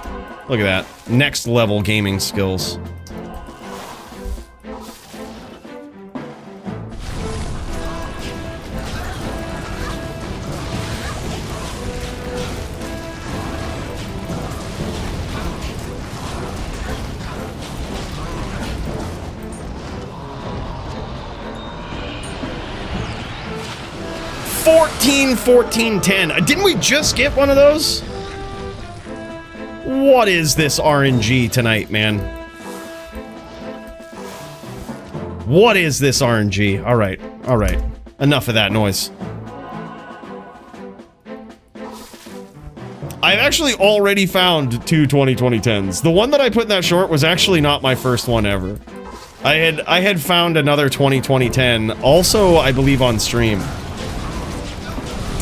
Look at that. Next level gaming skills. $14-14-10. Didn't we just get one of those? What is this RNG tonight, man? What is this RNG? All right. Enough of that noise. I've actually already found 2 20-20-10s. The one that I put in that short was actually not my first one ever. I had found another 20-20-10, also I believe on stream.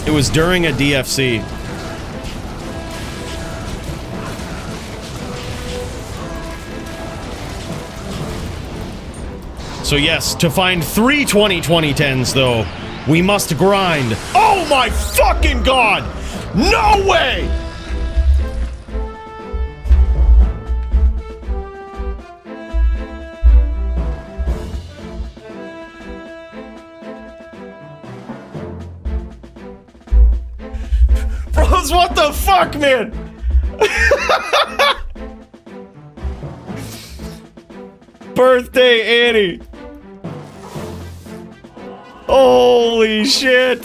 It was during a DFC. So yes, to find 3 20-20-10s though, we must grind. Oh my fucking god! No way! Bros, what the fuck, man? Birthday Annie. Holy shit.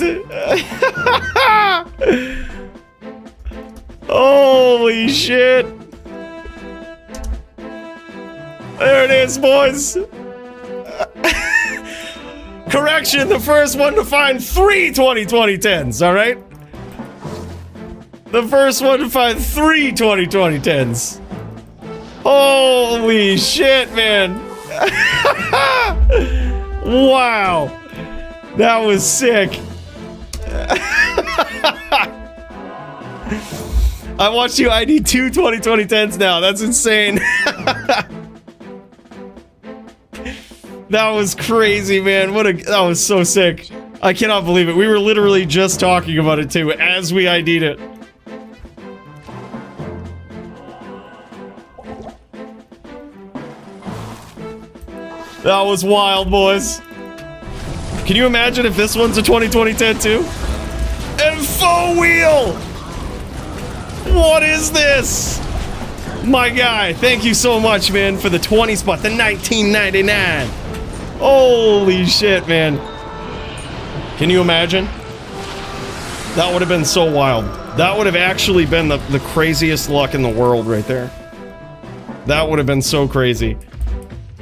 Holy shit. There it is, boys. Correction, the first one to find 3 20-20-10s, all right? The first one to find 3 20-20-10s. Holy shit, man. Wow. That was sick. I watched you ID 2 20-20-10s now. That's insane. That was crazy, man. That was so sick. I cannot believe it. We were literally just talking about it too as we ID'd it. That was wild, boys. Can you imagine if this one's a 20-20-10 too? And faux wheel! What is this? My guy, thank you so much, man, for the 20 spot, the 1999. Holy shit, man. Can you imagine? That would have been so wild. That would have actually been the craziest luck in the world right there. That would have been so crazy.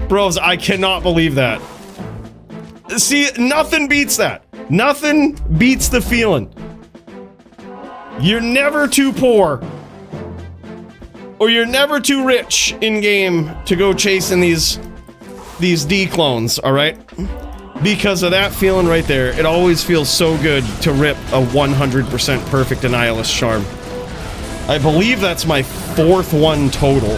Bros, I cannot believe that. See, nothing beats that. Nothing beats the feeling. You're never too poor. Or you're never too rich in-game to go chasing these D clones, alright? Because of that feeling right there, it always feels so good to rip a 100% perfect Annihilus charm. I believe that's my 4th one total.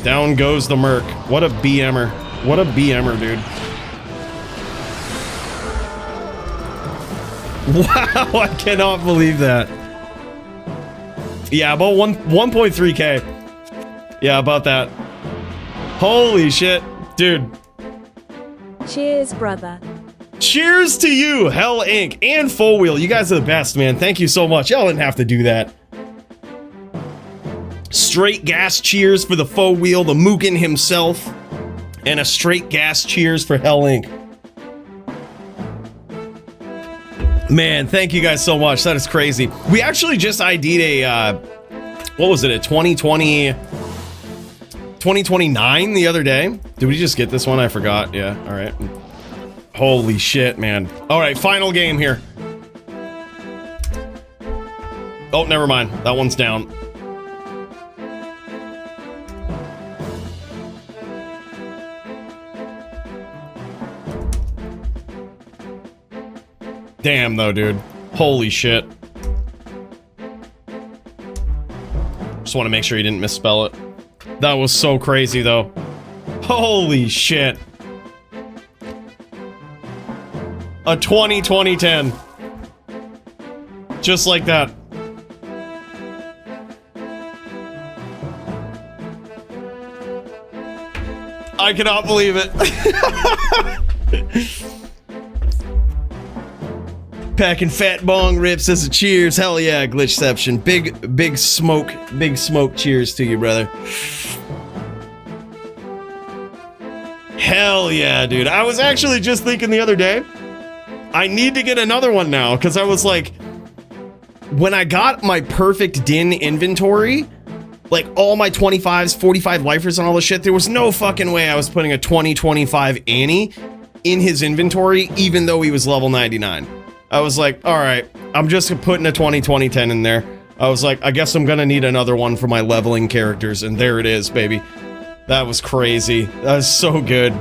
Down goes the Merc. What a BMer. What a BMer, dude. Wow, I cannot believe that. Yeah, about 1.3k. Yeah, about that. Holy shit. Dude. Cheers, brother. Cheers to you, Hell Inc. and Full Wheel. You guys are the best, man. Thank you so much. Y'all didn't have to do that. Straight gas cheers for the Faux Wheel, the Mugen himself, and a straight gas cheers for Hell Inc. Man, thank you guys so much. That is crazy. We actually just ID'd a, what was it, a 2029 the other day? Did we just get this one? I forgot. Yeah, all right. Holy shit, man. All right, final game here. Oh, never mind. That one's down. Damn, though, dude. Holy shit. Just want to make sure you didn't misspell it. That was so crazy, though. Holy shit. A 20-20-10. Just like that. I cannot believe it. Packing fat bong rips as a cheers. Hell yeah, Glitchception. Big smoke cheers to you, brother. Hell yeah, dude. I was actually just thinking the other day, I need to get another one now, because I was like, when I got my perfect Din inventory, like all my 25s, 45 lifers and all the shit, there was no fucking way I was putting a 20-25 Annie in his inventory, even though he was level 99. I was like, all right, I'm just putting a 20-20-10 in there. I was like, I guess I'm gonna need another one for my leveling characters, and there it is, baby. That was crazy. That was so good.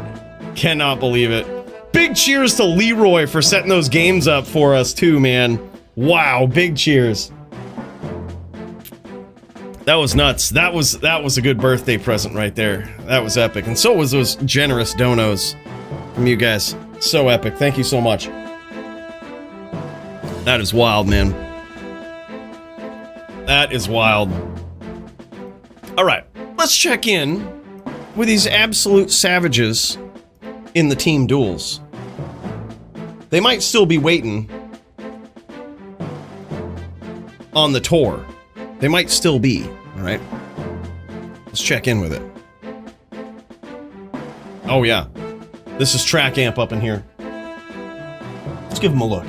Cannot believe it. Big cheers to Leroy for setting those games up for us too, man. Wow, big cheers. That was nuts. That was a good birthday present right there. That was epic. And so was those generous donos from you guys. So epic. Thank you so much. That is wild, man. That is wild. All right, let's check in with these absolute savages in the team duels. They might still be waiting on the tour. They might still be, all right? Let's check in with it. Oh yeah, this is Track Amp up in here. Let's give him a look.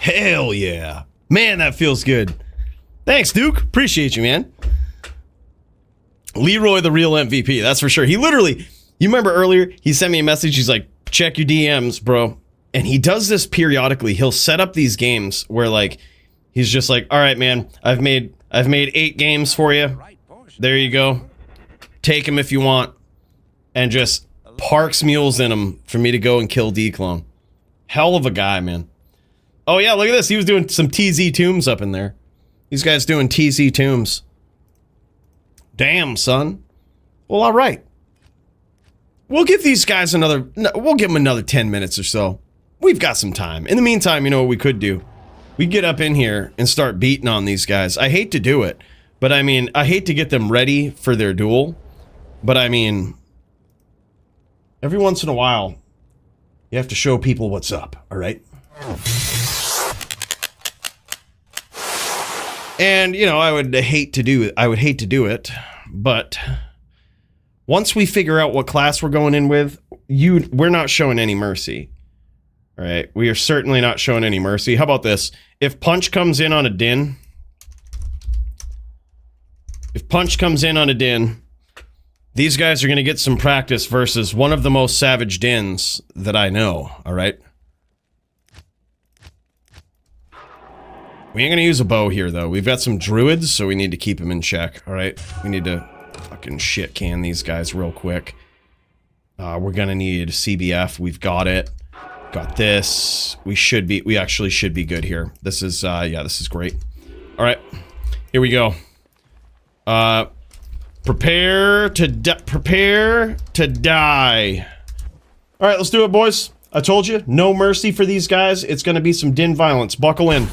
Hell yeah. Man, that feels good. Thanks, Duke. Appreciate you, man. Leroy, the real MVP, that's for sure. He literally, you remember earlier, he sent me a message. He's like, check your DMs, bro. And he does this periodically. He'll set up these games where, like, he's just like, all right, man, I've made 8 games for you. There you go. Take them if you want. And just parks mules in them for me to go and kill D-Clone. Hell of a guy, man. Oh yeah, look at this. He was doing some TZ tombs up in there. These guys doing TZ tombs. Damn, son. Well, all right. We'll give these guys we'll give them another 10 minutes or so. We've got some time. In the meantime, you know what we could do? We get up in here and start beating on these guys. I hate to do it, but I mean, I hate to get them ready for their duel, but I mean, every once in a while, you have to show people what's up, all right? And, you know, I would hate to do it, but once we figure out what class we're going in with, we're not showing any mercy. All right, we are certainly not showing any mercy. How about this? If Punch comes in on a Din, these guys are going to get some practice versus one of the most savage Dins that I know, all right? We ain't going to use a bow here, though. We've got some Druids, so we need to keep them in check, all right? We need to fucking shit can these guys real quick. We're going to need CBF. We've got it. Got this. We actually should be good here. This is, yeah, this is great. All right, here we go. Prepare to die. All right, let's do it, boys. I told you, no mercy for these guys. It's gonna be some Din violence. Buckle in.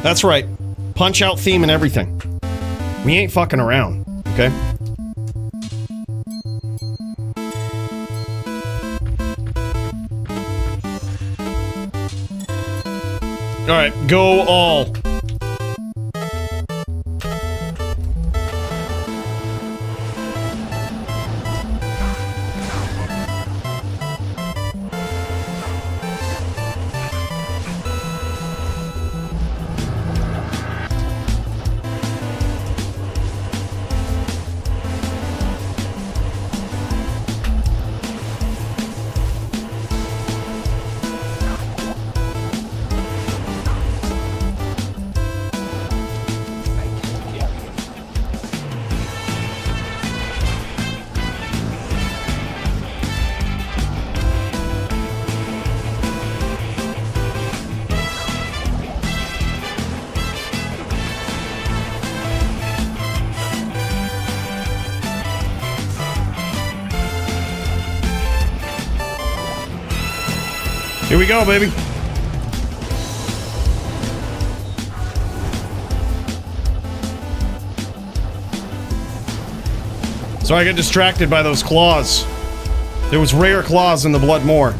That's right. Punch out theme and everything. We ain't fucking around, okay? Alright, go all. Here we go, baby. So I get distracted by those claws. There was rare claws in the Blood Moor.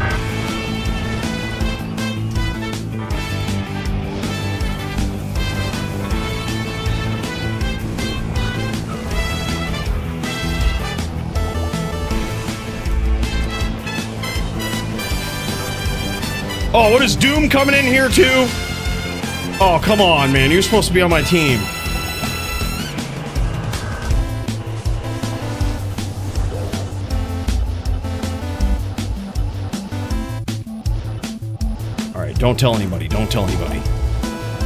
Oh, what is Doom coming in here too? Oh, come on, man. You're supposed to be on my team. All right, don't tell anybody. Don't tell anybody.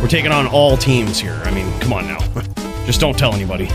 We're taking on all teams here. I mean, come on now. Just don't tell anybody.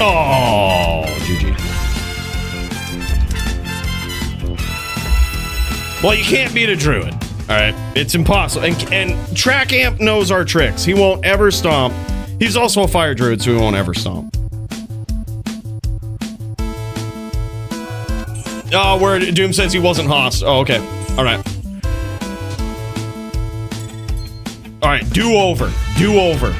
Oh, GG. Well, you can't beat a Druid. All right, it's impossible. And Track Amp knows our tricks. He won't ever stomp. He's also a Fire Druid, so he won't ever stomp. Oh, where Doom says he wasn't Hoss. Oh, okay. All right. All right, do over. Do over.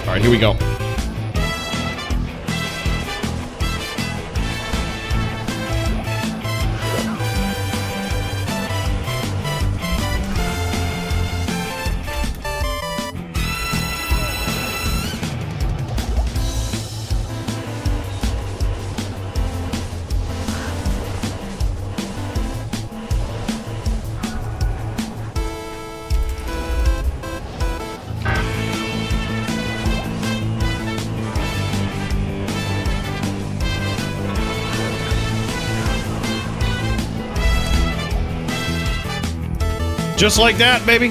All right, here we go. Just like that, baby.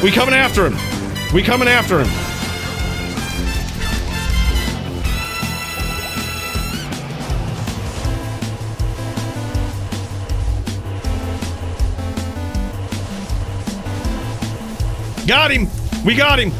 We coming after him. We coming after him. Got him. We got him.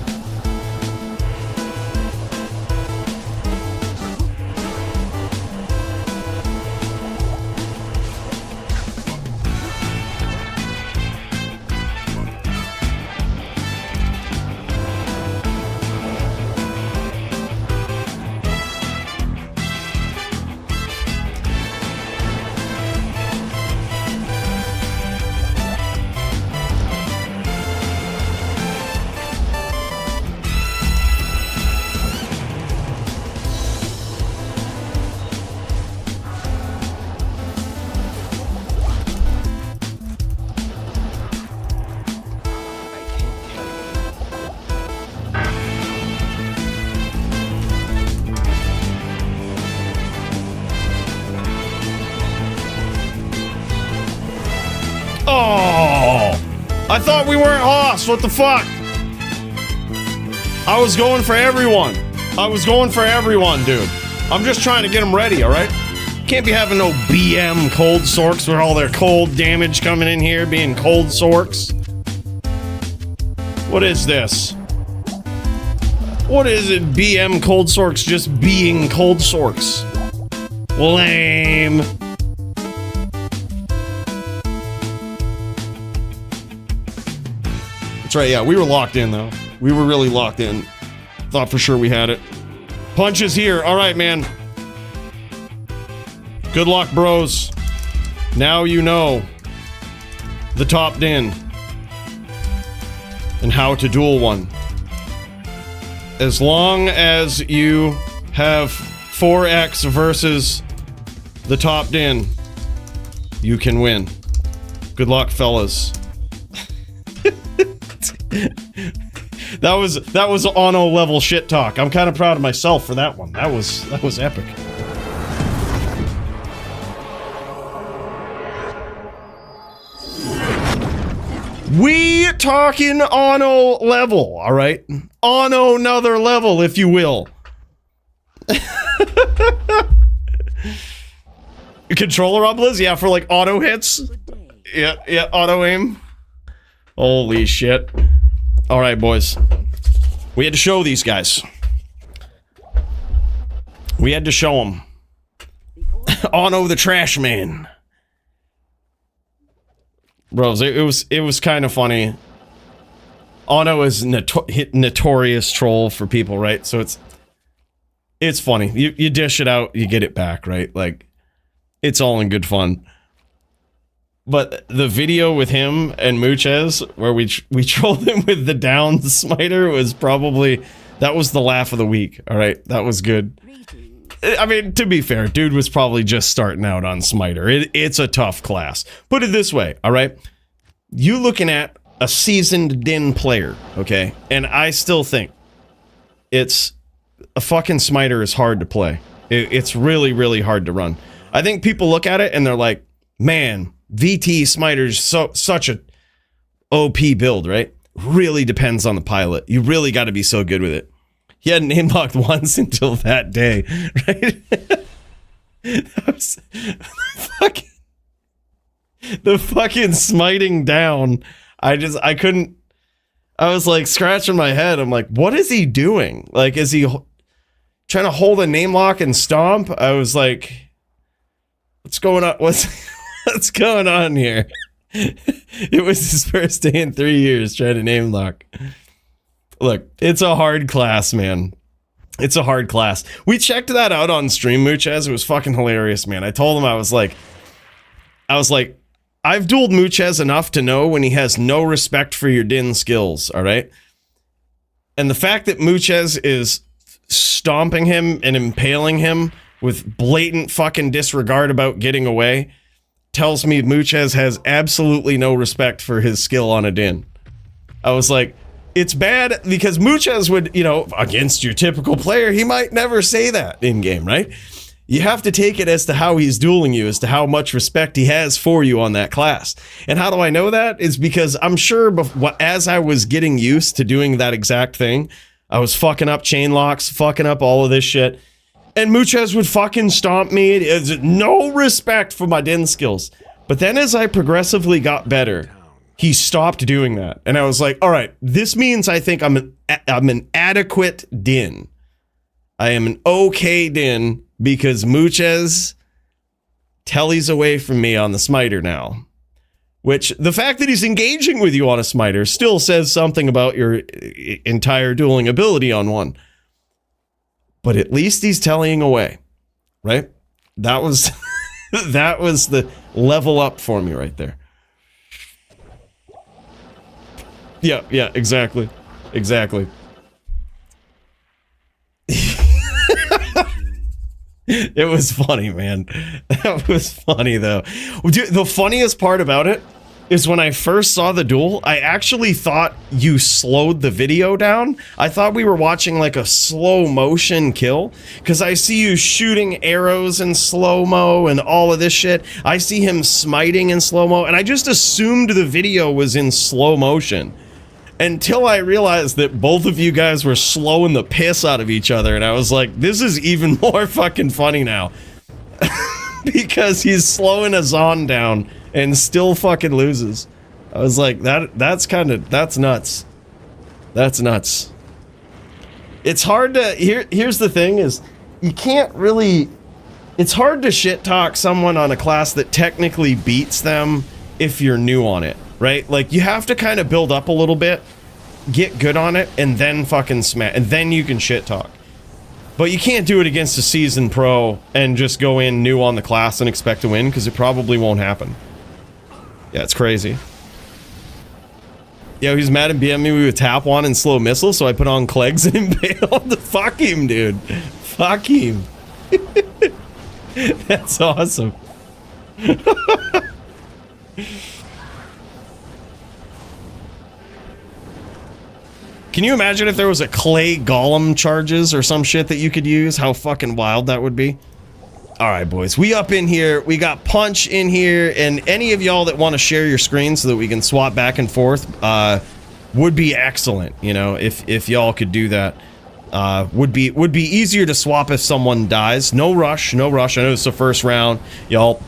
I thought we weren't Hoss. What the fuck? I was going for everyone. I was going for everyone, dude. I'm just trying to get them ready, all right? Can't be having no BM cold sorks with all their cold damage coming in here, being cold sorks. What is this? What is it, BM cold sorks just being cold sorks? Lame. That's right, yeah, we were locked in, though. We were really locked in. Thought for sure we had it. Punches here. All right, man. Good luck, bros. Now you know the top din and how to duel one. As long as you have 4x versus the top din, you can win. Good luck, fellas. That was Ono level shit talk. I'm kind of proud of myself for that one. That was epic. We talking Ono level, all right? Ono another level, if you will. Controller Oblaz? Yeah, for like auto hits. Yeah, auto aim. Holy shit. All right, boys. We had to show these guys. We had to show them. Ono the trash man. Bros, it was kind of funny. Ono is notorious troll for people, right? So it's funny. You dish it out, you get it back, right? Like, it's all in good fun. But the video with him and Muchez, where we trolled him with the down smiter, was probably, that was the laugh of the week. All right, that was good. I mean, to be fair, dude was probably just starting out on smiter. It's a tough class. Put it this way, all right? You looking at a seasoned din player, okay? And I still think it's a fucking smiter is hard to play. It's really, really hard to run. I think people look at it and they're like, man, VT smiter's such a OP build, right? Really depends on the pilot. You really got to be so good with it. He hadn't name locked once until that day, right? That was the fucking smiting down. I was like scratching my head. I'm like, what is he doing? Like, is he trying to hold a name lock and stomp? I was like, what's going on? What's going on here? It was his first day in 3 years trying to name lock. Look, it's a hard class, man. It's a hard class. We checked that out on stream, Muchez. It was fucking hilarious, man. I told him, I was like, I've dueled Muchez enough to know when he has no respect for your din skills, all right? And the fact that Muchez is stomping him and impaling him with blatant fucking disregard about getting away tells me Muchez has absolutely no respect for his skill on a din. I was like, it's bad because Muchez would, against your typical player, he might never say that in game, right? You have to take it as to how he's dueling you, as to how much respect he has for you on that class. And how do I know that? It's because I'm sure as I was getting used to doing that exact thing, I was fucking up chain locks, fucking up all of this shit. And Muchez would fucking stomp me. No respect for my din skills. But then as I progressively got better, he stopped doing that. And I was like, all right, this means I think I'm an adequate din. I am an okay din because Muchez tellies away from me on the smiter now. Which, the fact that he's engaging with you on a smiter still says something about your entire dueling ability on one. But at least he's tellying away, right? That was that was the level up for me right there. Yeah, exactly. It was funny, man. That was funny, though. Dude, the funniest part about it is when I first saw the duel, I actually thought you slowed the video down. I thought we were watching like a slow motion kill because I see you shooting arrows in slow-mo and all of this shit. I see him smiting in slow-mo, and I just assumed the video was in slow motion until I realized that both of you guys were slowing the piss out of each other, and I was like, this is even more fucking funny now. Because he's slowing a Zon down and still fucking loses. I was like, that's nuts. That's nuts. It's hard to, here's the thing is, you can't really, it's hard to shit talk someone on a class that technically beats them if you're new on it, right? Like, you have to kind of build up a little bit, get good on it, and then fucking smash, and then you can shit talk. But you can't do it against a seasoned pro and just go in new on the class and expect to win, because it probably won't happen. Yeah, it's crazy. Yeah, he's mad and BM me with tap one and slow missile, so I put on Clegs and impaled. Fuck him, dude. Fuck him. That's awesome. Can you imagine if there was a clay golem charges or some shit that you could use? How fucking wild that would be. All right, boys, we up in here. We got Punch in here, and any of y'all that want to share your screen so that we can swap back and forth would be excellent. You know, if y'all could do that, would be easier to swap if someone dies. No rush, no rush. I know it's the first round. Y'all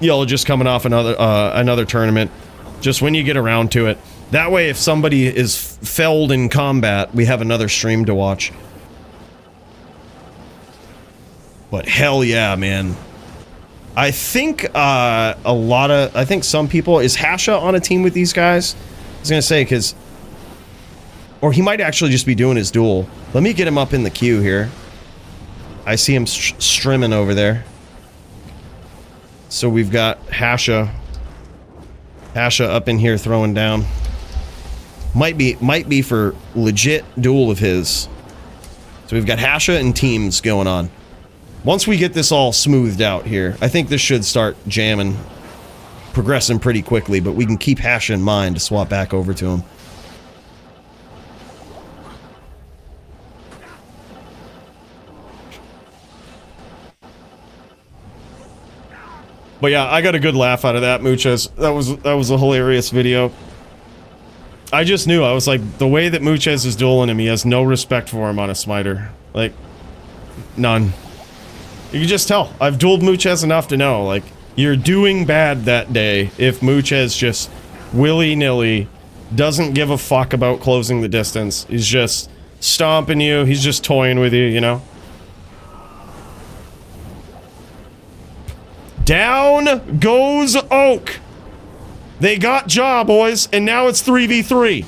are just coming off another tournament. Just when you get around to it. That way, if somebody is felled in combat, we have another stream to watch. But hell yeah, man. I think I think some people, is Hasha on a team with these guys? I was gonna say, because, or he might actually just be doing his duel. Let me get him up in the queue here. I see him streaming over there. So we've got Hasha up in here throwing down. Might be for legit duel of his. So we've got Hasha and teams going on. Once we get this all smoothed out here, I think this should start jamming, progressing pretty quickly, but we can keep Hasha in mind to swap back over to him. But yeah, I got a good laugh out of that, Muches. That was a hilarious video. I just knew, I was like, the way that Muches is dueling him, he has no respect for him on a smiter. Like, none. You can just tell. I've dueled Muches enough to know, like, you're doing bad that day if Muches just willy-nilly doesn't give a fuck about closing the distance. He's just stomping you, he's just toying with you, you know? Down goes Oak. They got Jaw, boys, and now it's 3v3.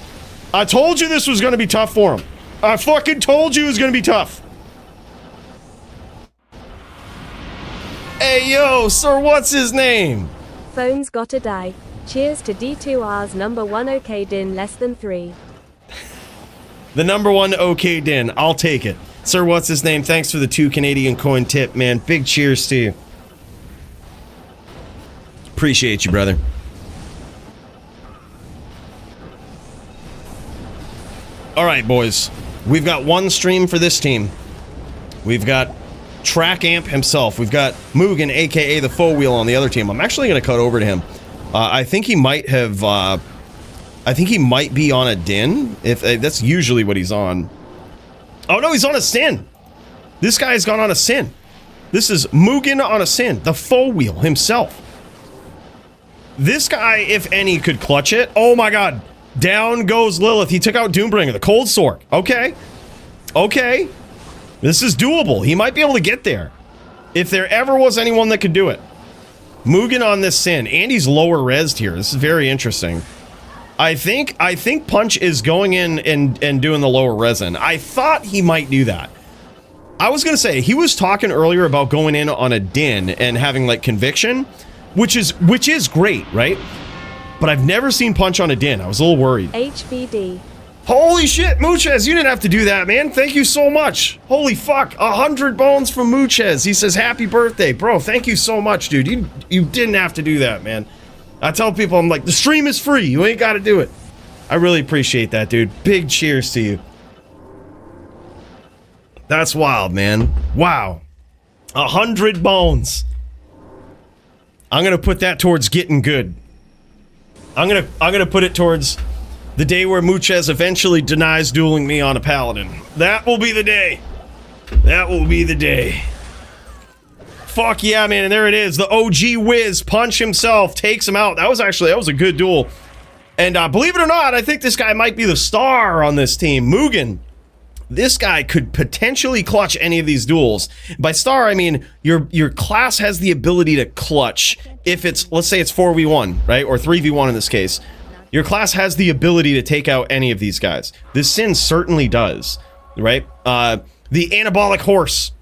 I told you this was going to be tough for him. I fucking told you it was going to be tough. Hey, yo, sir, what's his name? Phone's gotta die. Cheers to D2R's number 1 OK din less than 3. The number 1 OK din. I'll take it. Sir, what's his name? Thanks for the 2 Canadian coin tip, man. Big cheers to you. Appreciate you, brother. All right, boys. We've got one stream for this team. We've got Track Amp himself. We've got Mugen, aka the Foe Wheel, on the other team. I'm actually going to cut over to him. I think he might have. I think he might be on a din. If that's usually what he's on. Oh no, he's on a Sin. This guy's gone on a Sin. This is Mugen on a Sin, the Foe Wheel himself. This guy, if any, could clutch it. Oh my god. Down goes Lilith. He took out Doombringer, the Cold Sword. Okay. Okay. This is doable. He might be able to get there. If there ever was anyone that could do it. Mugen on this Sin. Andy's lower resed here. This is very interesting. I think Punch is going in and doing the lower resin. I thought he might do that. I was going to say, he was talking earlier about going in on a din and having like conviction, which is great, right? But I've never seen Punch on a din. I was a little worried. HBD. Holy shit, Muches, you didn't have to do that, man. Thank you so much. Holy fuck, 100 bones from Muches. He says, happy birthday. Bro, thank you so much, dude. You didn't have to do that, man. I tell people, I'm like, the stream is free. You ain't got to do it. I really appreciate that, dude. Big cheers to you. That's wild, man. Wow. 100 bones. I'm going to put that towards getting good. I'm gonna put it towards the day where Muches eventually denies dueling me on a paladin. That will be the day. That will be the day. Fuck yeah, man, and there it is. The OG Wiz, Punch himself, takes him out. That was a good duel. And believe it or not, I think this guy might be the star on this team. Mugen. This guy could potentially clutch any of these duels. By star, I mean your class has the ability to clutch if it's, let's say it's 4v1, right? Or 3v1 in this case. Your class has the ability to take out any of these guys. This Sin certainly does, right? The anabolic horse,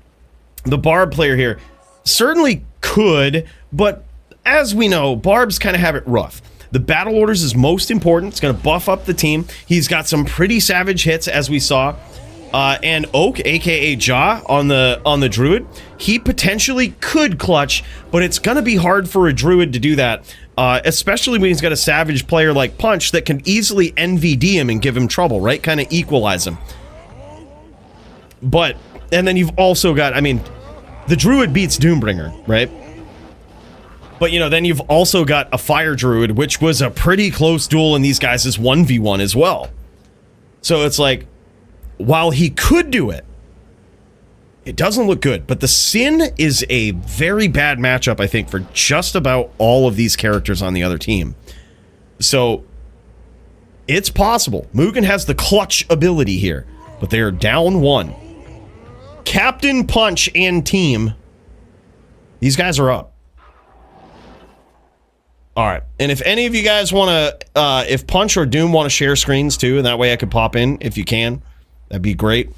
the Barb player here, certainly could, but as we know, Barbs kind of have it rough. The battle orders is most important. It's going to buff up the team. He's got some pretty savage hits, as we saw. And Oak, aka Jaw, on the Druid, he potentially could clutch, but it's going to be hard for a Druid to do that, especially when he's got a savage player like Punch that can easily NVD him and give him trouble, right? Kind of equalize him. But, and then you've also got, I mean, the Druid beats Doombringer, right? But, you know, then you've also got a Fire Druid, which was a pretty close duel in these guys' 1v1 as well. So it's like, while he could do it, it doesn't look good. But the Sin is a very bad matchup, I think, for just about all of these characters on the other team. So it's possible. Mugen has the clutch ability here, but they are down 1. Captain Punch and team, these guys are up. All right, and if any of you guys want to, if Punch or Doom want to share screens too, and that way I could pop in if you can, that'd be great.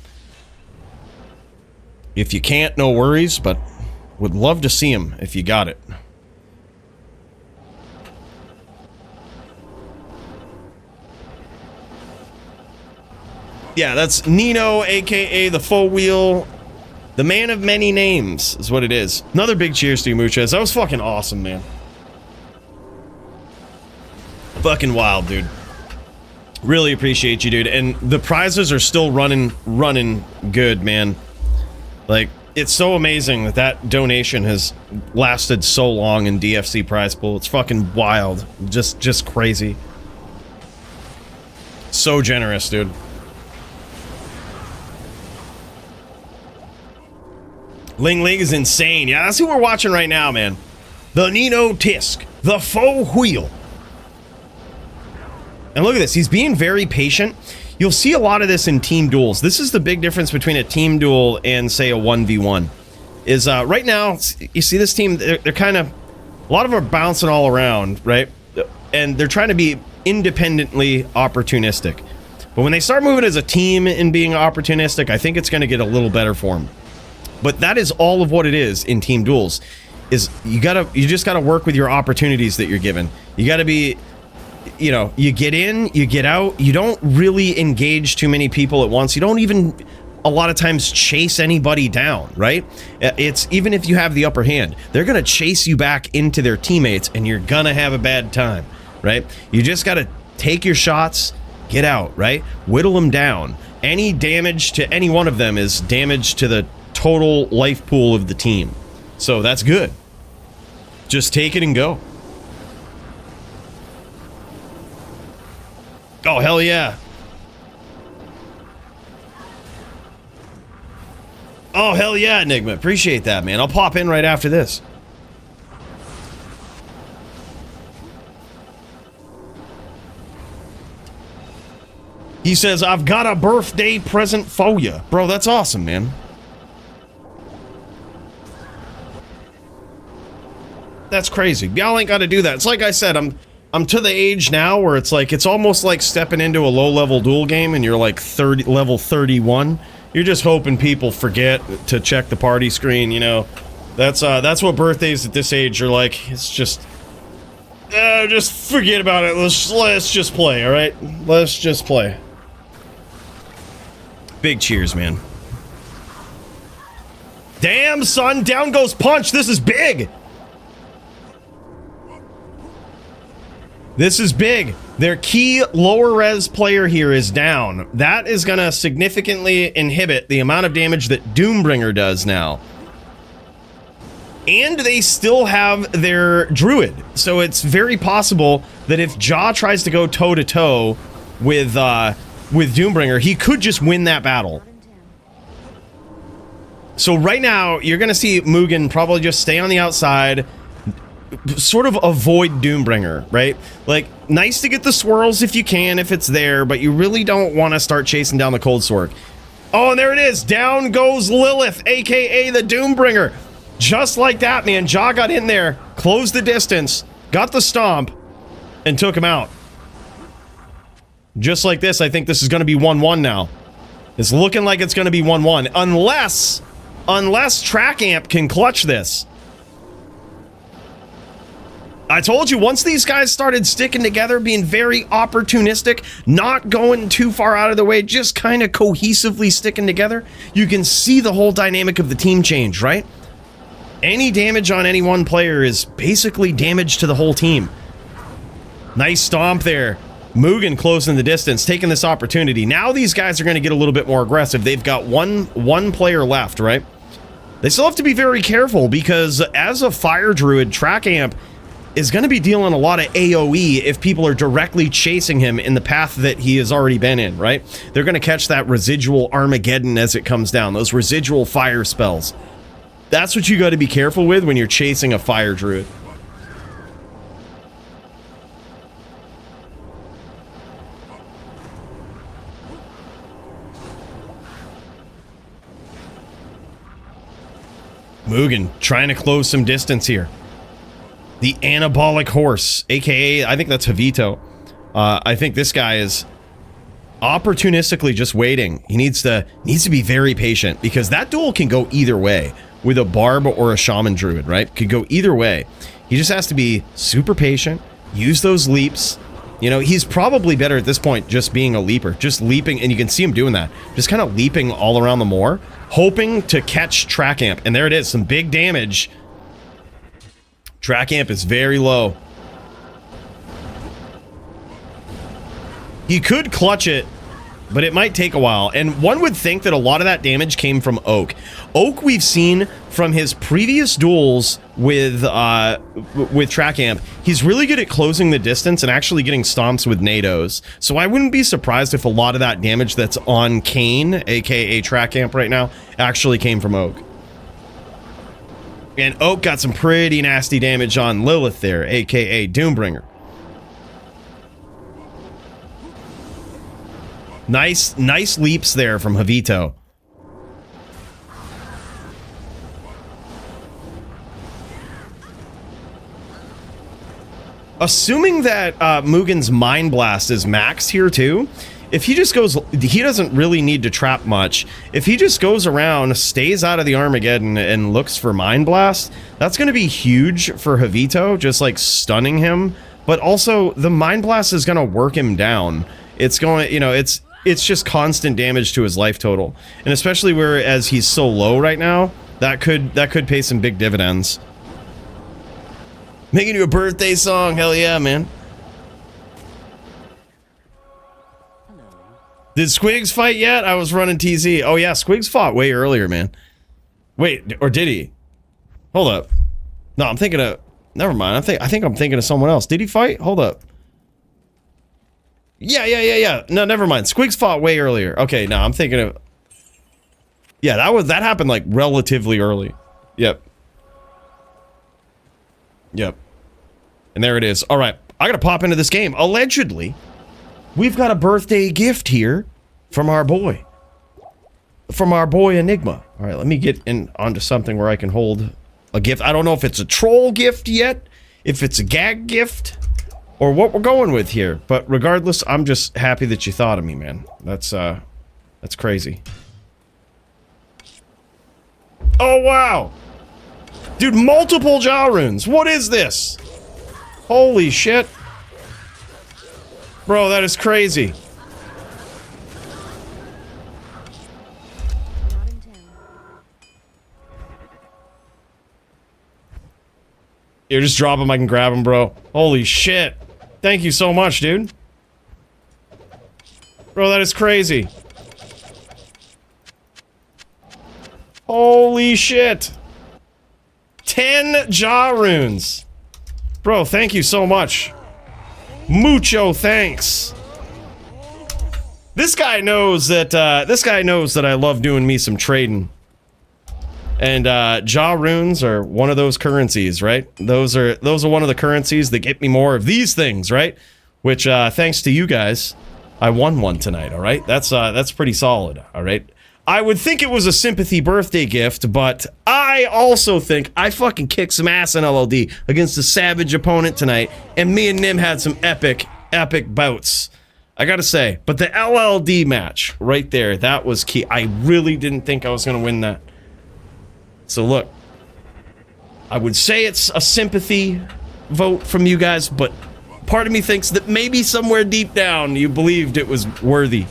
If you can't, no worries, but would love to see him if you got it. Yeah, that's Nino, aka the Faux Wheel, the man of many names, is what it is. Another big cheers to you, Muchez. That was fucking awesome, man. Fucking wild, dude. Really appreciate you, dude. And the prizes are still running good, man. Like, it's so amazing that that donation has lasted so long in DFC prize pool. It's fucking wild. Just crazy. So generous, dude. Ling Ling is insane. Yeah, that's who we're watching right now, man. The Nino Tisk, the Faux Wheel. And look at this, he's being very patient. You'll see a lot of this in team duels. This is the big difference between a team duel and, say, a 1v1. Is right now, you see this team, they're kind of, a lot of them are bouncing all around, right? And they're trying to be independently opportunistic. But when they start moving as a team and being opportunistic, I think it's going to get a little better for them. But that is all of what it is in team duels. Is you just gotta work with your opportunities that you're given. You gotta be, you know, you get in, you get out. You don't really engage too many people at once. You don't even a lot of times chase anybody down, right? It's even if you have the upper hand, they're gonna chase you back into their teammates, and you're gonna have a bad time, right? You just gotta take your shots, get out, right? Whittle them down. Any damage to any one of them is damage to the total life pool of the team. So that's good. Just take it and go. Oh, hell yeah. Oh, hell yeah, Enigma. Appreciate that, man. I'll pop in right after this. He says, I've got a birthday present for you. Bro, that's awesome, man. That's crazy. Y'all ain't got to do that. It's like I said, I'm to the age now where it's like, it's almost like stepping into a low-level duel game and you're like level 31. You're just hoping people forget to check the party screen, you know. That's what birthdays at this age are like. It's just forget about it. Let's just play, all right? Let's just play. Big cheers, man. Damn, son, down goes Punch. This is big. This is big. Their key lower res player here is down. That is going to significantly inhibit the amount of damage that Doombringer does now. And they still have their Druid. So it's very possible that if Jaw tries to go toe-to-toe with Doombringer, he could just win that battle. So right now, you're going to see Mugen probably just stay on the outside, sort of avoid Doombringer, right? Like, nice to get the swirls if you can, if it's there, but you really don't want to start chasing down the Cold Sword. Oh, and there it is. Down goes Lilith, aka the Doombringer. Just like that, man. Jaw got in there, closed the distance, got the stomp, and took him out. Just like this, I think this is going to be 1-1 now. It's looking like it's going to be 1-1. Unless Track Amp can clutch this. I told you, once these guys started sticking together, being very opportunistic, not going too far out of the way, just kind of cohesively sticking together, you can see the whole dynamic of the team change, right? Any damage on any one player is basically damage to the whole team. Nice stomp there. Mugen closing the distance, taking this opportunity. Now these guys are going to get a little bit more aggressive. They've got one player left, right? They still have to be very careful because as a Fire Druid, Track Amp is going to be dealing a lot of AoE if people are directly chasing him in the path that he has already been in, right? They're going to catch that residual Armageddon as it comes down, those residual fire spells. That's what you got to be careful with when you're chasing a Fire Druid. Mugen trying to close some distance here. The Anabolic Horse, aka I think that's Javito. I think this guy is opportunistically just waiting. He needs to be very patient because that duel can go either way with a Barb or a Shaman Druid, right? Could go either way. He just has to be super patient, use those leaps. You know, he's probably better at this point just being a leaper, just leaping, and you can see him doing that. Just kind of leaping all around the moor, hoping to catch Track Amp. And there it is, some big damage. Track Amp is very low. He could clutch it, but it might take a while. And one would think that a lot of that damage came from Oak. Oak we've seen from his previous duels with Track Amp. He's really good at closing the distance and actually getting stomps with nados. So I wouldn't be surprised if a lot of that damage that's on Kane, aka Track Amp right now, actually came from Oak. And Oak got some pretty nasty damage on Lilith there, aka Doombringer. Nice leaps there from Javito. Assuming that Mugen's Mind Blast is maxed here too, if he just goes, he doesn't really need to trap much. If he just goes around, stays out of the Armageddon and looks for Mind Blast, that's going to be huge for Javito, just like stunning him. But also the Mind Blast is going to work him down. It's going, you know, it's just constant damage to his life total. And especially whereas he's so low right now, that could pay some big dividends. Making you a birthday song, hell yeah, man. Did Squigs fight yet? I was running TZ. Oh yeah, Squigs fought way earlier, man. Wait, or did he? Hold up. No, I'm thinking of... Never mind. I think I'm thinking of someone else. Did he fight? Hold up. Yeah. No, never mind. Squigs fought way earlier. Okay, no, I'm thinking of... Yeah, that happened like relatively early. Yep. And there it is. All right, I gotta pop into this game. Allegedly, we've got a birthday gift here from our boy. From our boy Enigma. All right, let me get in onto something where I can hold a gift. I don't know if it's a troll gift yet, if it's a gag gift, or what we're going with here. But regardless, I'm just happy that you thought of me, man. That's crazy. Oh, wow. Dude, multiple jaw runes. What is this? Holy shit. Bro, that is crazy. Here, just drop him. I can grab him, bro. Holy shit. Thank you so much, dude. Bro, that is crazy. Holy shit. 10 jaw runes. Bro, thank you so much. Mucho thanks. This guy knows that I love doing me some trading. And jaw runes are one of those currencies, right? Those are one of the currencies that get me more of these things, right? Which thanks to you guys, I won one tonight, all right? That's pretty solid, all right? I would think it was a sympathy birthday gift, but I also think I fucking kicked some ass in LLD against a savage opponent tonight, and me and Nim had some epic bouts. I gotta say. But the LLD match right there, that was key. I really didn't think I was gonna win that. So look, I would say it's a sympathy vote from you guys, but part of me thinks that maybe somewhere deep down you believed it was worthy.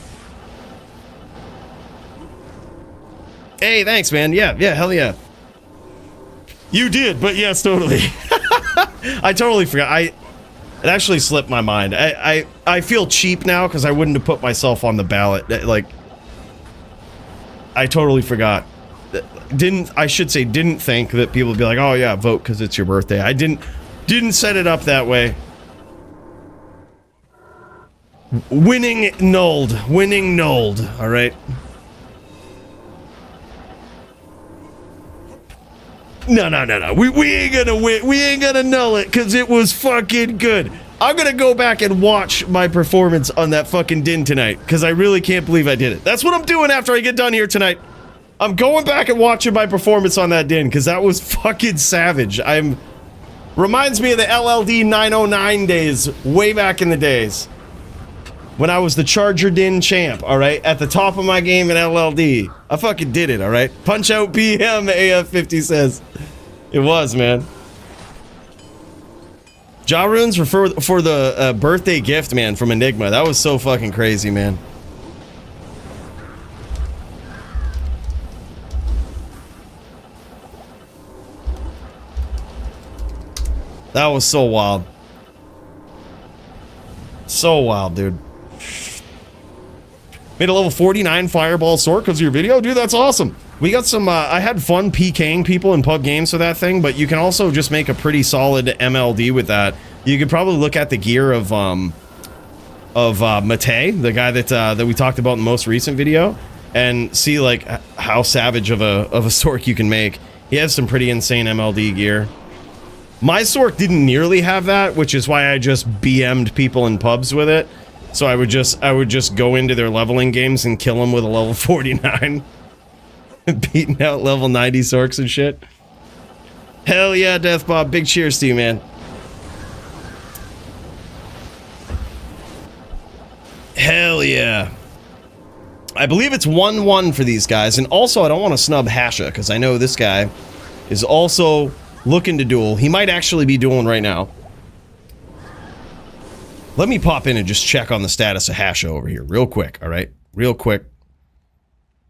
Hey, thanks, man. Yeah, hell yeah. You did, but yes, totally. I totally forgot. It actually slipped my mind. I feel cheap now because I wouldn't have put myself on the ballot. Like, I totally forgot. I should say didn't think that people would be like, oh yeah, vote because it's your birthday. I didn't set it up that way. Winning nulled, all right? No. We ain't gonna win. We ain't gonna null it because it was fucking good. I'm gonna go back and watch my performance on that fucking din tonight because I really can't believe I did it. That's what I'm doing after I get done here tonight. I'm going back and watching my performance on that din because that was fucking savage. Reminds me of the LLD 909 days way back in the days when I was the Charger din champ, all right? At the top of my game in LLD. I fucking did it, all right? Punch out PM, AF50 says. It was, man. Ja runes for the birthday gift, man, from Enigma. That was so fucking crazy, man. That was so wild. So wild, dude. Made a level 49 fireball sword because of your video? Dude, that's awesome. We got some, I had fun PKing people in pub games with that thing, but you can also just make a pretty solid MLD with that. You could probably look at the gear of Mate, the guy that we talked about in the most recent video, and see like how savage of a Sork you can make. He has some pretty insane MLD gear. My Sork didn't nearly have that, which is why I just BM'd people in pubs with it. So I would just go into their leveling games and kill them with a level 49. Beating out level 90 Sorks and shit. Hell yeah, Death Bob. Big cheers to you, man. Hell yeah. I believe it's 1-1 for these guys. And also, I don't want to snub Hasha, because I know this guy is also looking to duel. He might actually be dueling right now. Let me pop in and just check on the status of Hasha over here real quick, all right? Real quick.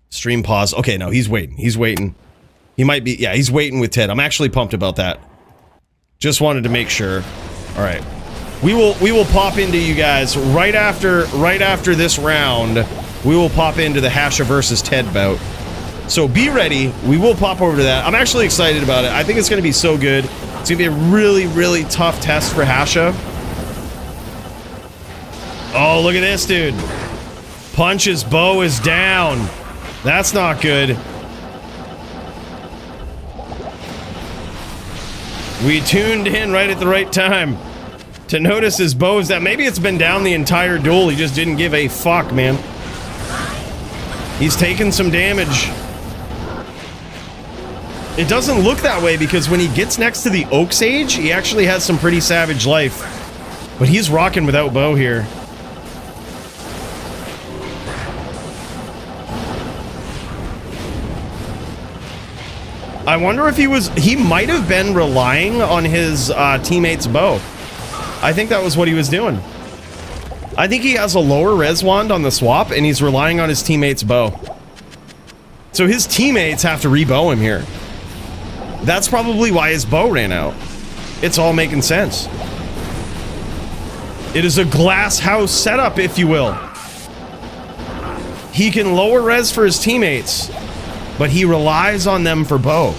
Stream pause. Okay, no, he's waiting. He's waiting. He might be, yeah, he's waiting with Ted. I'm actually pumped about that. Just wanted to make sure. All right. We will pop into you guys right after this round. We will pop into the Hasha versus Ted bout. So be ready. We will pop over to that. I'm actually excited about it. I think it's going to be so good. It's going to be a really, really tough test for Hasha. Oh, look at this, dude. Punch's bow is down. That's not good. We tuned in right at the right time to notice his bow is down. Maybe it's been down the entire duel. He just didn't give a fuck, man. He's taking some damage. It doesn't look that way because when he gets next to the Oak Sage, he actually has some pretty savage life. But he's rocking without bow here. I wonder if he might have been relying on his teammate's bow. I think that was what he was doing. I think he has a lower res wand on the swap and he's relying on his teammate's bow. So his teammates have to re-bow him here. That's probably why his bow ran out. It's all making sense. It is a glass house setup, if you will. He can lower res for his teammates, but he relies on them for bow.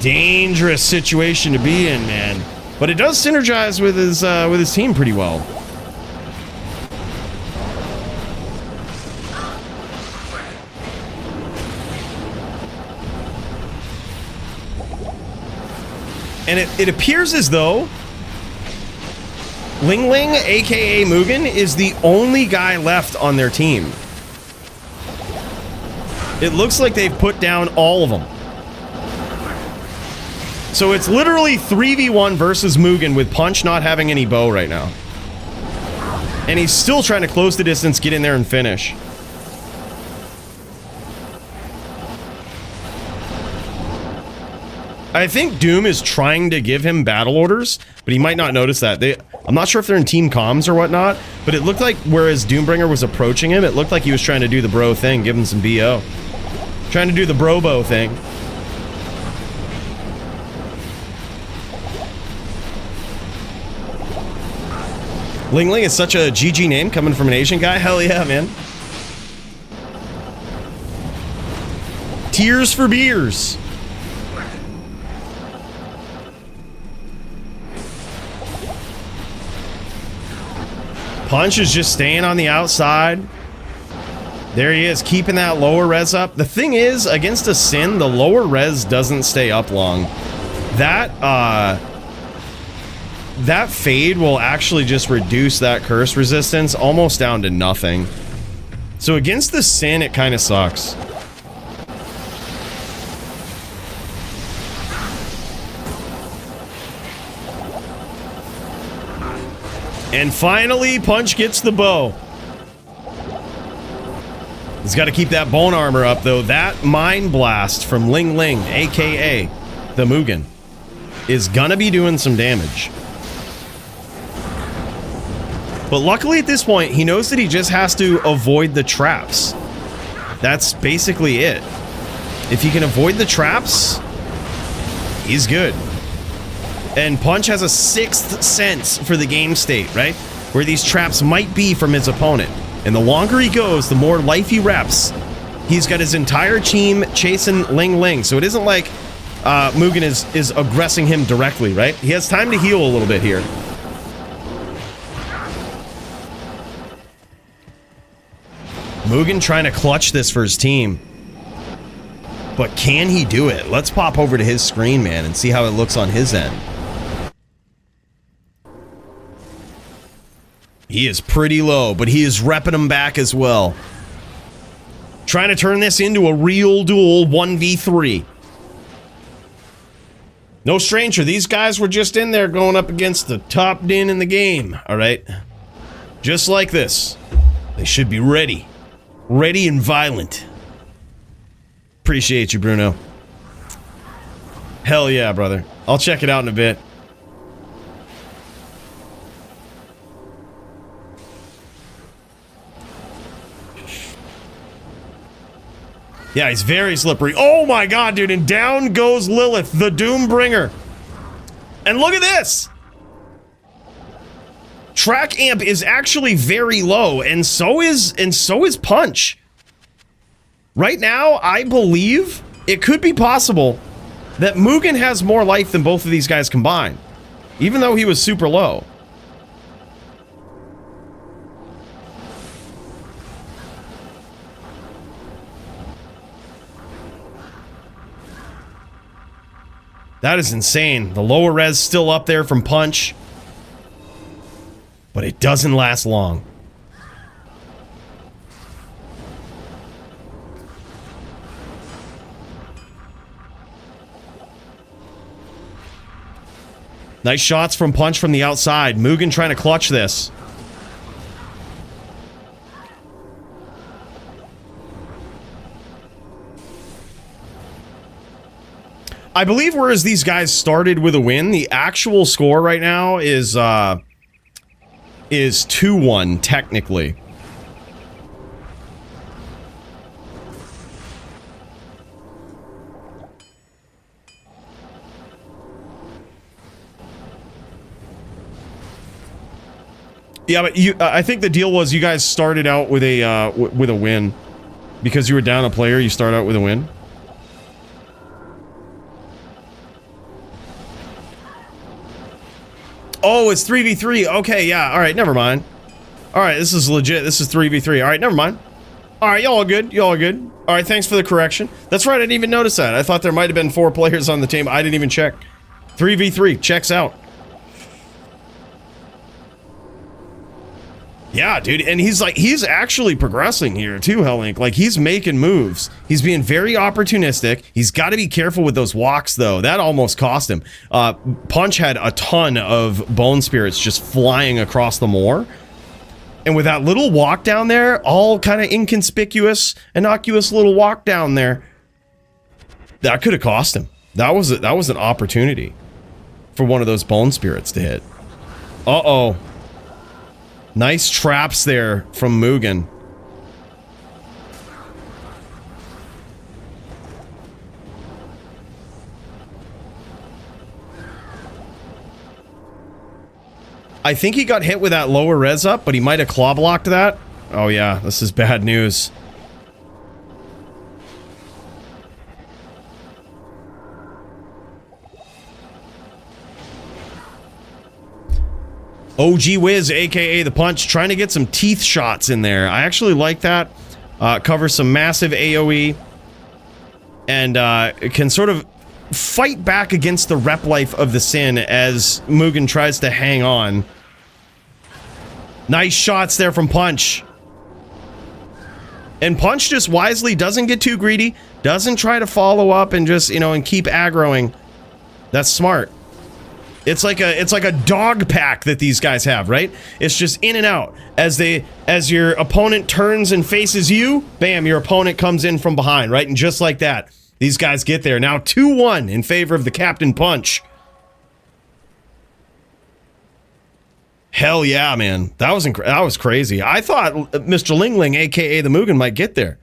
Dangerous situation to be in, man. But it does synergize with his team pretty well. And it appears as though Ling Ling, aka Mugen, is the only guy left on their team. It looks like they've put down all of them. So it's literally 3v1 versus Mugen with Punch not having any bow right now. And he's still trying to close the distance, get in there and finish. I think Doom is trying to give him battle orders, but he might not notice that. I'm not sure if they're in team comms or whatnot, but it looked like whereas Doombringer was approaching him, it looked like he was trying to do the bro thing, give him some BO. Trying to do the bro-bow thing. Ling Ling is such a GG name coming from an Asian guy. Hell yeah, man. Tears for beers. Punch is just staying on the outside. There he is, keeping that lower res up. The thing is, against a Sin, the lower res doesn't stay up long. That fade will actually just reduce that curse resistance almost down to nothing. So against the Sin, it kind of sucks. And finally, Punch gets the bow. He's got to keep that bone armor up, though. That Mind Blast from Ling Ling, a.k.a. the Mugen, is gonna be doing some damage. But luckily at this point, he knows that he just has to avoid the traps. That's basically it. If he can avoid the traps, he's good. And Punch has a sixth sense for the game state, right? Where these traps might be from his opponent. And the longer he goes, the more life he reps. He's got his entire team chasing Ling Ling. So it isn't like Mugen is aggressing him directly, right? He has time to heal a little bit here. Mugen trying to clutch this for his team. But can he do it? Let's pop over to his screen, man, and see how it looks on his end. He is pretty low, but he is repping him back as well. Trying to turn this into a real duel 1v3. No stranger, these guys were just in there going up against the top din in the game, alright? Just like this. They should be ready. Ready and violent. Appreciate you, Bruno. Hell yeah, brother. I'll check it out in a bit. Yeah, he's very slippery. Oh my god, dude, and down goes Lilith, the Doombringer. And look at this! Track amp is actually very low, and so is Punch. Right now, I believe it could be possible that Mugen has more life than both of these guys combined, even though he was super low. That is insane. The lower res still up there from Punch. But it doesn't last long. Nice shots from Punch from the outside. Mugen trying to clutch this. I believe whereas these guys started with a win, the actual score right now is 2-1 technically. Yeah, but I think the deal was you guys started out with a win because you were down a player. You start out with a win. Oh, it's 3v3. Okay, yeah. All right, never mind. All right, this is legit. This is 3v3. All right, never mind. All right, y'all are good. Y'all are good. All right, thanks for the correction. That's right, I didn't even notice that. I thought there might have been 4 players on the team. I didn't even check. 3v3. Checks out. Yeah, dude, and he's actually progressing here too, Hellink. Like, he's making moves. He's being very opportunistic. He's got to be careful with those walks, though. That almost cost him. Punch had a ton of bone spirits just flying across the moor. And with that little walk down there, all kind of inconspicuous, innocuous little walk down there, that could have cost him. That was an opportunity for one of those bone spirits to hit. Uh-oh. Nice traps there from Mugen. I think he got hit with that lower res up, but he might have claw blocked that. Oh yeah, this is bad news. OG Wiz, aka The Punch, trying to get some teeth shots in there. I actually like that. Covers some massive AoE. And can sort of fight back against the rep life of the Sin as Mugen tries to hang on. Nice shots there from Punch. And Punch just wisely doesn't get too greedy. Doesn't try to follow up and just, you know, and keep aggroing. That's smart. It's like a dog pack that these guys have, right? It's just in and out. As your opponent turns and faces you, bam, your opponent comes in from behind, right? And just like that, these guys get there. Now 2-1 in favor of the Captain Punch. Hell yeah, man. That was crazy. I thought Mr. Ling Ling, aka the Mugen, might get there.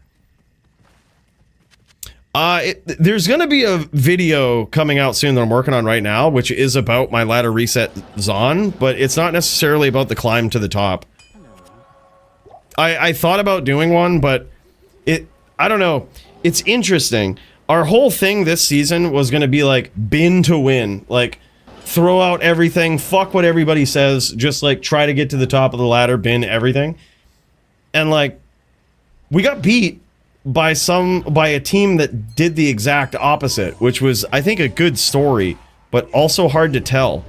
There's gonna be a video coming out soon that I'm working on right now, which is about my ladder reset Zon, but it's not necessarily about the climb to the top. I thought about doing one, but I don't know. It's interesting. Our whole thing this season was gonna be like bin to win, like throw out everything, fuck what everybody says, just like try to get to the top of the ladder, bin everything. And like, we got beat by a team that did the exact opposite, which was, I think, a good story, but also hard to tell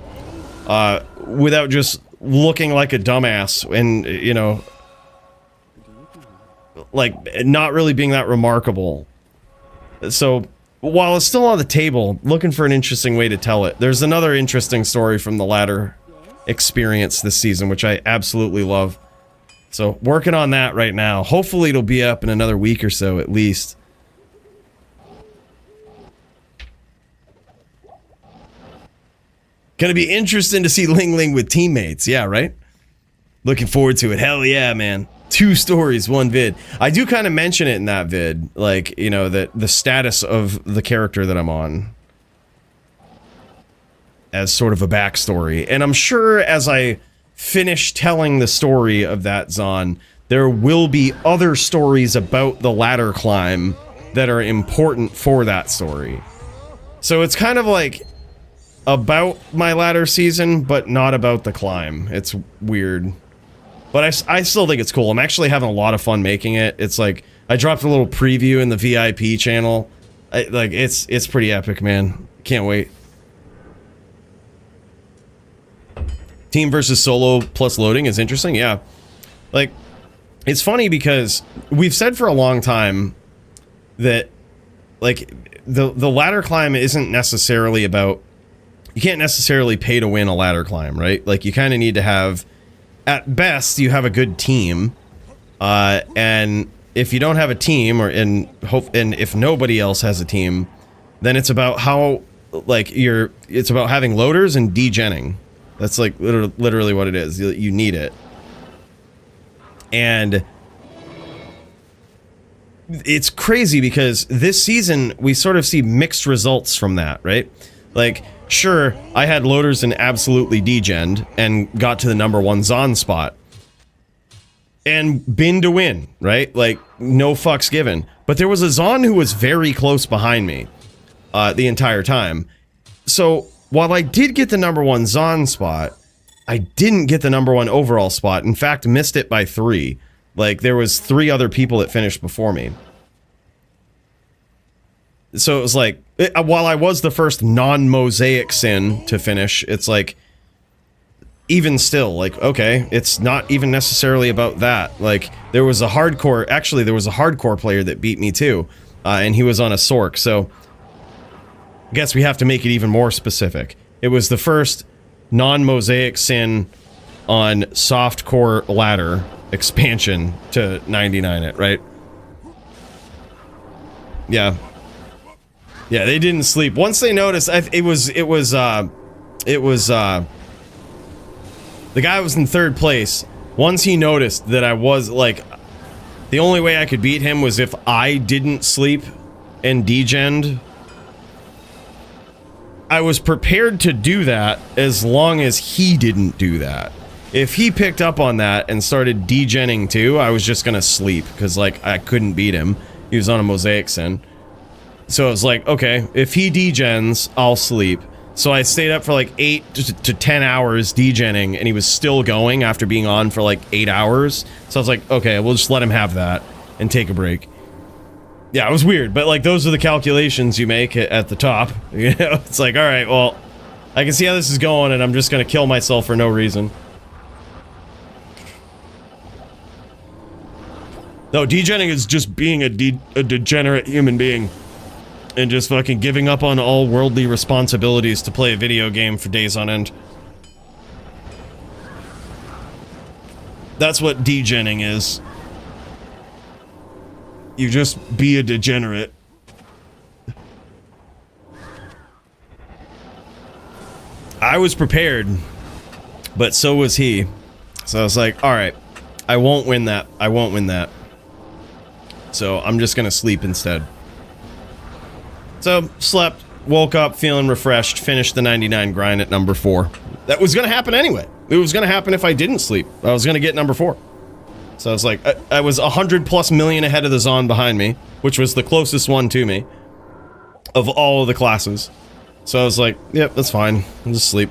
without just looking like a dumbass and, you know, like not really being that remarkable. So while it's still on the table, looking for an interesting way to tell it, there's another interesting story from the ladder experience this season, which I absolutely love. So, working on that right now. Hopefully it'll be up in another week or so, at least. Gonna be interesting to see Ling Ling with teammates. Yeah, right? Looking forward to it. Hell yeah, man. 2 stories, 1 vid. I do kind of mention it in that vid. Like, you know, that the status of the character that I'm on. As sort of a backstory. And I'm sure as I finish telling the story of that Zon, there will be other stories about the ladder climb that are important for that story. So it's kind of like about my ladder season, but not about the climb. It's weird. But I still think it's cool. I'm actually having a lot of fun making it. It's like, I dropped a little preview in the VIP channel. It's pretty epic, man. Can't wait. Team versus solo plus loading is interesting, yeah. Like, it's funny because we've said for a long time that, like, the ladder climb isn't necessarily about... You can't necessarily pay to win a ladder climb, right? Like, you kind of need to have... At best, you have a good team. And if you don't have a team, and if nobody else has a team, then it's about how, like, it's about having loaders and degenning. That's like literally what it is. You need it. And it's crazy because this season we sort of see mixed results from that, right? Like, sure, I had loaders and absolutely degened and got to the #1 Zon spot. And bin to win, right? Like, no fucks given. But there was a Zon who was very close behind me the entire time. So while I did get the #1 Zon spot, I didn't get the #1 overall spot. In fact, missed it by 3. Like, there was 3 other people that finished before me. So it was like, while I was the first non-mosaic Sin to finish, it's like, even still, like, okay, it's not even necessarily about that. Like, there was a hardcore player that beat me too, and he was on a Sork, so I guess we have to make it even more specific. It was the first non-Mosaic Sin on softcore ladder expansion to 99 it, right? Yeah. Yeah, they didn't sleep. Once they noticed, it was the guy was in 3rd place. Once he noticed that I was, like, the only way I could beat him was if I didn't sleep and degened. I was prepared to do that as long as he didn't do that. If he picked up on that and started degenning too, I was just gonna sleep, because, like, I couldn't beat him. He was on a Mosaic Sin. So I was like, okay, if he degens, I'll sleep. So I stayed up for like 8 to 10 hours degenning, and he was still going after being on for like 8 hours. So I was like, okay, we'll just let him have that and take a break. Yeah, it was weird, but like those are the calculations you make at the top. You know, it's like, all right, well, I can see how this is going, and I'm just gonna kill myself for no reason. No, degenning is just being a degenerate human being. And just fucking giving up on all worldly responsibilities to play a video game for days on end. That's what degenning is. You just be a degenerate. I was prepared, but so was he. So I was like, alright, I won't win that. I won't win that. So I'm just gonna sleep instead. So, slept, woke up feeling refreshed, finished the 99 grind at number 4. That was gonna happen anyway. It was gonna happen if I didn't sleep. I was gonna get number 4. So I was like, I was 100+ million ahead of the Zon behind me, which was the closest one to me of all of the classes. So I was like, yep, that's fine. I'll just sleep.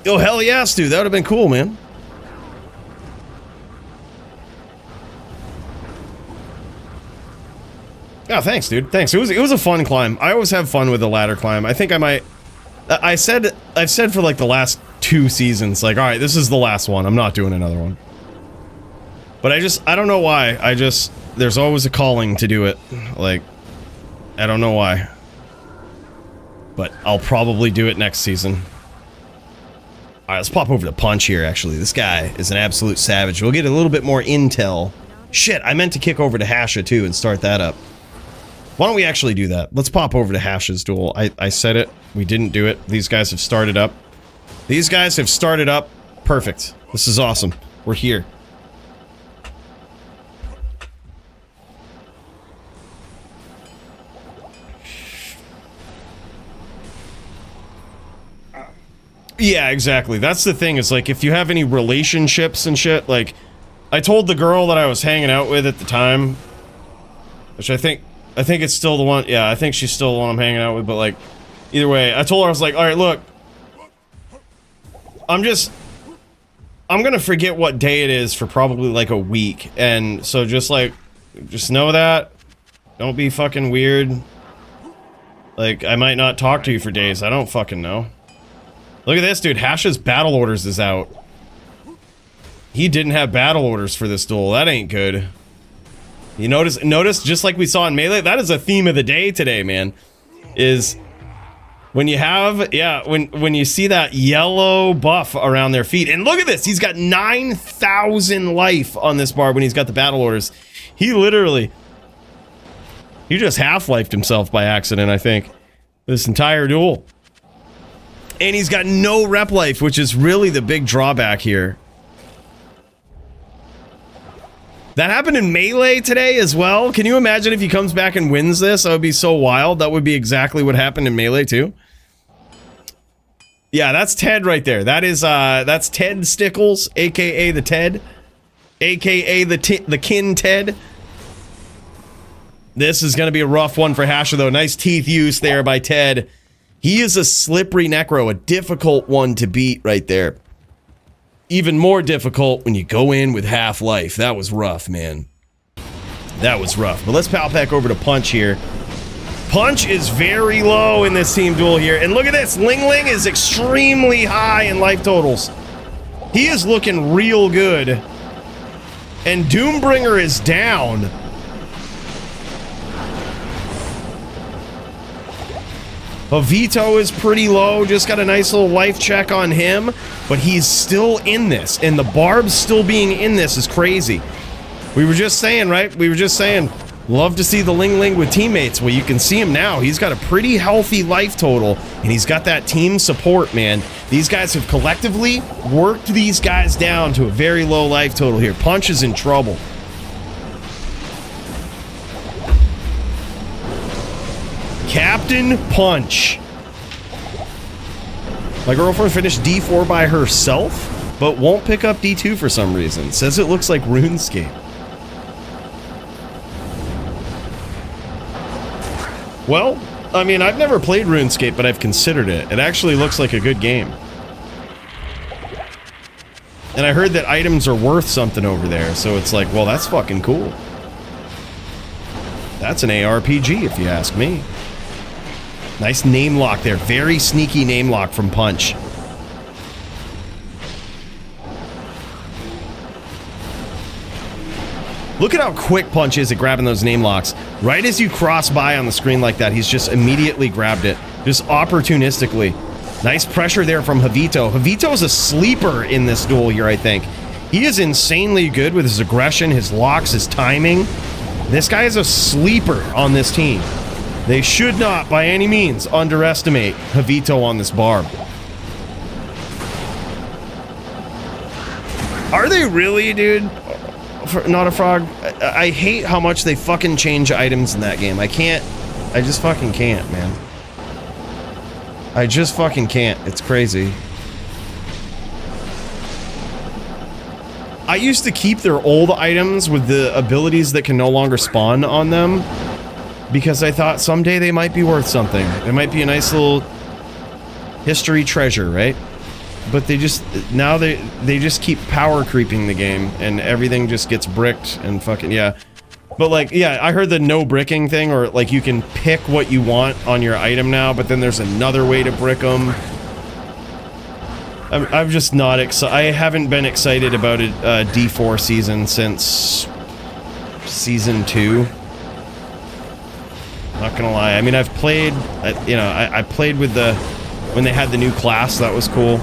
Oh, hell yes, dude. That would have been cool, man. Oh, thanks, dude. Thanks. It was a fun climb. I always have fun with the ladder climb. I think I might... I've said for like the last 2 seasons, like, alright, this is the last one. I'm not doing another one. But I don't know why. There's always a calling to do it. Like, I don't know why. But I'll probably do it next season. Alright, let's pop over to Punch here, actually. This guy is an absolute savage. We'll get a little bit more intel. Shit, I meant to kick over to Hasha, too, and start that up. Why don't we actually do that? Let's pop over to Hash's duel. I said it. We didn't do it. These guys have started up. These guys have started up. Perfect. This is awesome. We're here. Yeah, exactly. That's the thing, is like, if you have any relationships and shit, like, I told the girl that I was hanging out with at the time, which I think it's still the one, yeah, I think she's still the one I'm hanging out with, but like, either way, I told her, I was like, alright, look, I'm gonna forget what day it is for probably like a week, and so just know that, don't be fucking weird, like, I might not talk to you for days, I don't fucking know. Look at this, dude, Hash's battle orders is out. He didn't have battle orders for this duel, that ain't good. You notice, just like we saw in Melee, that is a theme of the day today, man. Is when you have, yeah, when you see that yellow buff around their feet, and look at this, he's got 9,000 life on this bar when he's got the battle orders. He just half-lifed himself by accident, I think, this entire duel. And he's got no rep life, which is really the big drawback here. That happened in Melee today as well. Can you imagine if he comes back and wins this? That would be so wild. That would be exactly what happened in Melee too. Yeah, that's Ted right there. That's Ted Stickles, aka the Ted, aka the kin Ted. This is gonna be a rough one for Hasher though. Nice teeth use there by Ted. He is a slippery necro, a difficult one to beat right there. Even more difficult when you go in with half-life. That was rough, man. That was rough. But let's pal back over to Punch here. Punch is very low in this team duel here. And look at this. Ling Ling is extremely high in life totals. He is looking real good. And Doombringer is down. Vito is pretty low. Just got a nice little life check on him. But he's still in this. And the Barbs still being in this is crazy. We were just saying, right? We were just saying, love to see the Ling Ling with teammates. Well, you can see him now. He's got a pretty healthy life total, and he's got that team support, man. These guys have collectively worked these guys down to a very low life total here. Punch is in trouble. Captain Punch. My girlfriend finished D4 by herself, but won't pick up D2 for some reason. Says it looks like RuneScape. Well, I mean, I've never played RuneScape, but I've considered it. It actually looks like a good game. And I heard that items are worth something over there, so it's like, well, that's fucking cool. That's an ARPG, if you ask me. Nice name lock there. Very sneaky name lock from Punch. Look at how quick Punch is at grabbing those name locks. Right as you cross by on the screen like that, he's just immediately grabbed it. Just opportunistically. Nice pressure there from Javito. Javito is a sleeper in this duel here, I think. He is insanely good with his aggression, his locks, his timing. This guy is a sleeper on this team. They should not, by any means, underestimate Javito on this Barb. Are they really, dude? Not a frog. I hate how much they fucking change items in that game. I just fucking can't, man. I just fucking can't. It's crazy. I used to keep their old items with the abilities that can no longer spawn on them because I thought someday they might be worth something. It might be a nice little history treasure, right? But they just, now they just keep power creeping the game and everything just gets bricked and fucking, yeah. But like, yeah, I heard the no bricking thing, or like you can pick what you want on your item now, but then there's another way to brick them. I'm just not excited. I haven't been excited about a D4 season since season 2. Not gonna lie. I mean, I've played, you know, I played with when they had the new class, that was cool.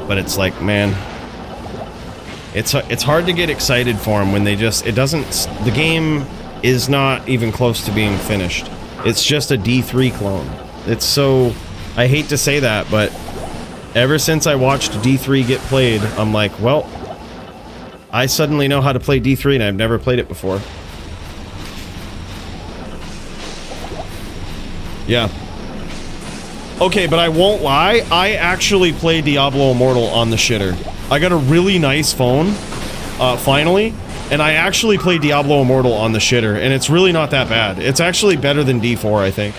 But it's like, man, it's hard to get excited for them when they just, the game is not even close to being finished. It's just a D3 clone. It's so, I hate to say that, but ever since I watched D3 get played, I'm like, well, I suddenly know how to play D3 and I've never played it before. Yeah. Okay, but I won't lie, I actually played Diablo Immortal on the shitter. I got a really nice phone, finally, and I actually played Diablo Immortal on the shitter, and it's really not that bad. It's actually better than D4, I think.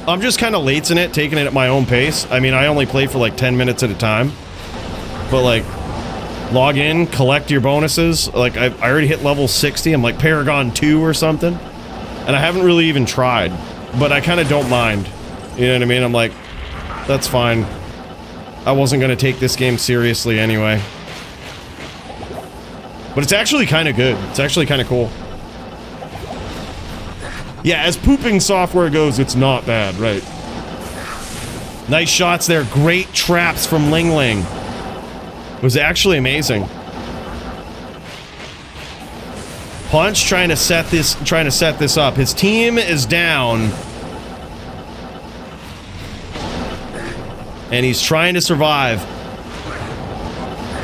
I'm just kind of late in it, taking it at my own pace. I mean, I only play for like 10 minutes at a time. But like, log in, collect your bonuses. Like, I already hit level 60. I'm like Paragon 2 or something. And I haven't really even tried. But I kind of don't mind. You know what I mean? I'm like, that's fine. I wasn't going to take this game seriously anyway. But it's actually kind of good. It's actually kind of cool. Yeah, as pooping software goes, it's not bad, right? Nice shots there. Great traps from Ling Ling. It was actually amazing. Punch trying to set this up. His team is down. And he's trying to survive.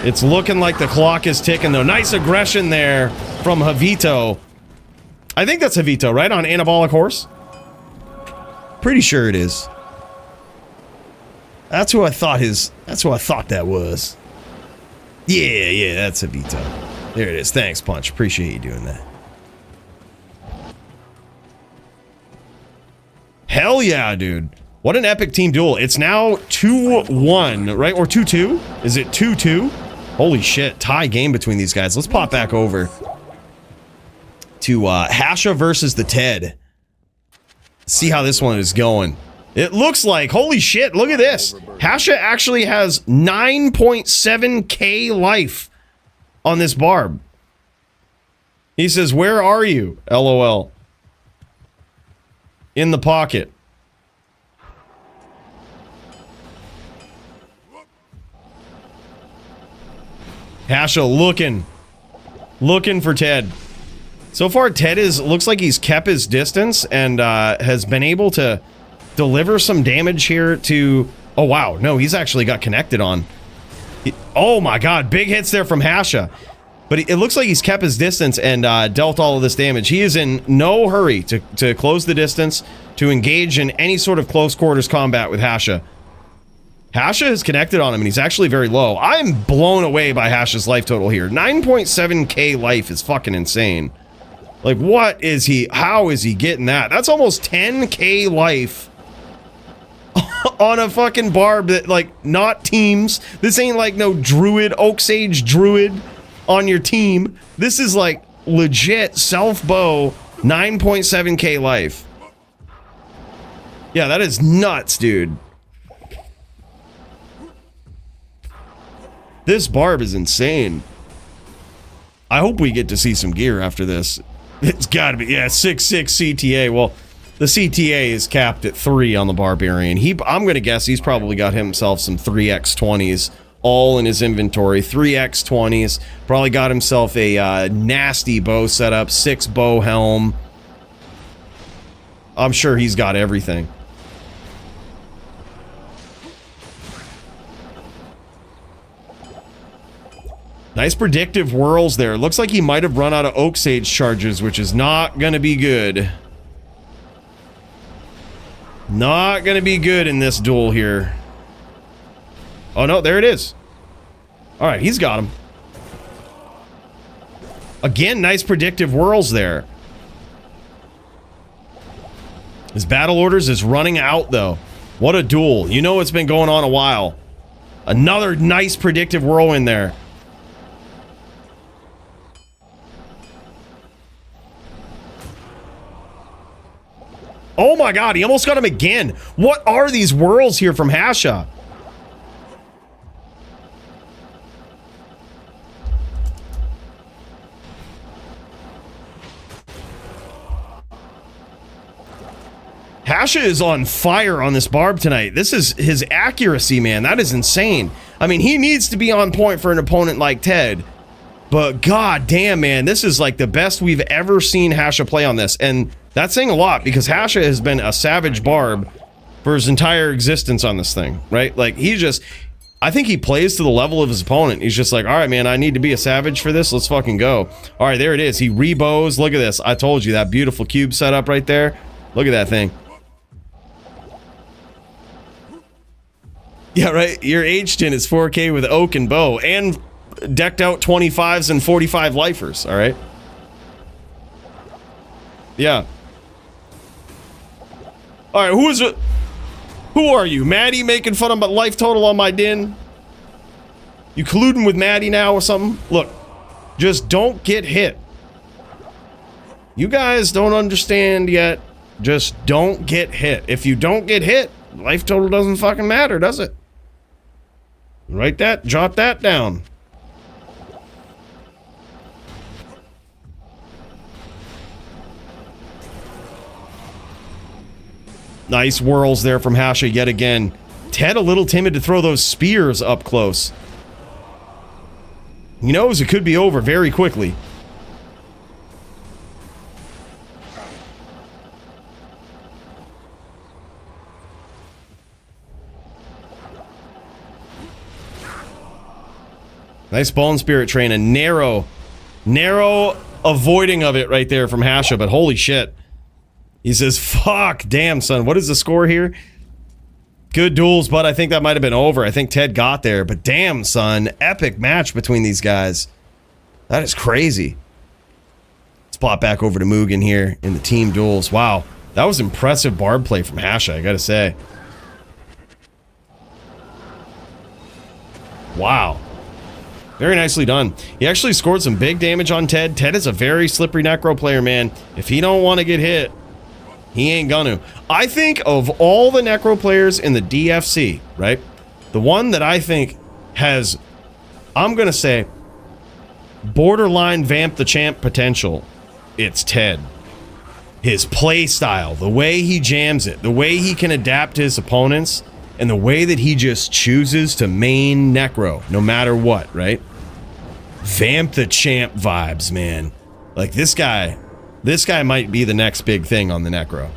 It's looking like the clock is ticking, though. Nice aggression there from Javito. I think that's Javito, right? On Anabolic Horse? Pretty sure it is. That's who I thought that was. Yeah, that's Javito. There it is. Thanks, Punch. Appreciate you doing that. Hell yeah, dude. What an epic team duel. It's now 2-1, right? Or 2-2? Is it 2-2? Holy shit. Tie game between these guys. Let's pop back over. to Hasha versus the Ted. See how this one is going. It looks like, holy shit, look at this. Hasha actually has 9.7k life on this barb. He says, where are you? LOL. In the pocket. Hasha looking for Ted. So far, Ted looks like he's kept his distance and has been able to deliver some damage here to... Oh, wow. No, he's actually got connected on. Oh, my God. Big hits there from Hasha. But it looks like he's kept his distance and dealt all of this damage. He is in no hurry to close the distance, to engage in any sort of close quarters combat with Hasha. Hasha is connected on him, and he's actually very low. I'm blown away by Hasha's life total here. 9.7k life is fucking insane. Like, what is he... How is he getting that? That's almost 10k life on a fucking barb that, like, not teams. This ain't like no Druid, Oak Sage Druid on your team. This is, like, legit self-bow, 9.7k life. Yeah, that is nuts, dude. This barb is insane. I hope we get to see some gear after this. It's gotta be, yeah, 6.6 CTA. Well, the CTA is capped at 3 on the Barbarian. I'm gonna guess he's probably got himself some 3x20s all in his inventory. 3x20s. Probably got himself a nasty bow setup, 6 bow helm. I'm sure he's got everything. Nice predictive whirls there. Looks like he might have run out of Oak Sage charges, which is not going to be good. Not going to be good in this duel here. Oh, no, there it is. All right, he's got him. Again, nice predictive whirls there. His battle orders is running out, though. What a duel. You know it's been going on a while. Another nice predictive whirlwind there. Oh my God, he almost got him again. What are these whirls here from Hasha? Hasha is on fire on this barb tonight. This is his accuracy, man. That is insane. I mean, he needs to be on point for an opponent like Ted. But god damn, man, this is like the best we've ever seen Hasha play on this. And that's saying a lot because Hasha has been a savage barb for his entire existence on this thing, right? Like, I think he plays to the level of his opponent. He's just like, all right, man, I need to be a savage for this. Let's fucking go. All right, there it is. He rebows. Look at this. I told you, that beautiful cube setup right there. Look at that thing. Yeah, right. Your H-tin is 4K with oak and bow and decked out 25s and 45 lifers, all right? Yeah. All right, who are you? Maddie making fun of my life total on my din? You colluding with Maddie now or something? Look, just don't get hit. You guys don't understand yet. Just don't get hit. If you don't get hit, life total doesn't fucking matter, does it? Write that, jot that down. Nice whirls there from Hasha yet again. Ted a little timid to throw those spears up close. He knows it could be over very quickly. Nice Bone Spirit Train. A narrow avoiding of it right there from Hasha, but holy shit. He says, fuck, damn, son. What is the score here? Good duels, but I think that might have been over. I think Ted got there, but damn, son. Epic match between these guys. That is crazy. Let's plot back over to Mugen here in the team duels. Wow. That was impressive barb play from Hasha, I gotta say. Wow. Very nicely done. He actually scored some big damage on Ted. Ted is a very slippery Necro player, man. If he don't want to get hit, he ain't gonna. I think of all the Necro players in the DFC, right? The one that I think has, I'm gonna say, borderline vamp the champ potential, it's Ted. His play style, the way he jams it, the way he can adapt his opponents, and the way that he just chooses to main Necro, no matter what, right? Vamp the champ vibes, man. Like this guy might be the next big thing on the Necro.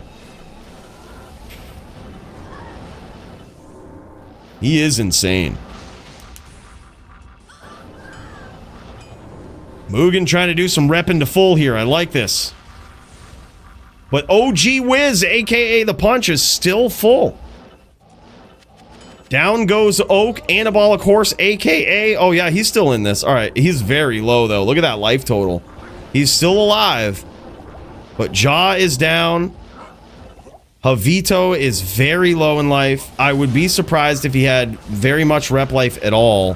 He is insane. Mugen trying to do some repping to full here. I like this. But OG Wiz, aka the Punch, is still full. Down goes Oak, Anabolic Horse, aka... Oh yeah, he's still in this. Alright, he's very low though. Look at that life total. He's still alive. But Jaw is down. Javito is very low in life. I would be surprised if he had very much rep life at all.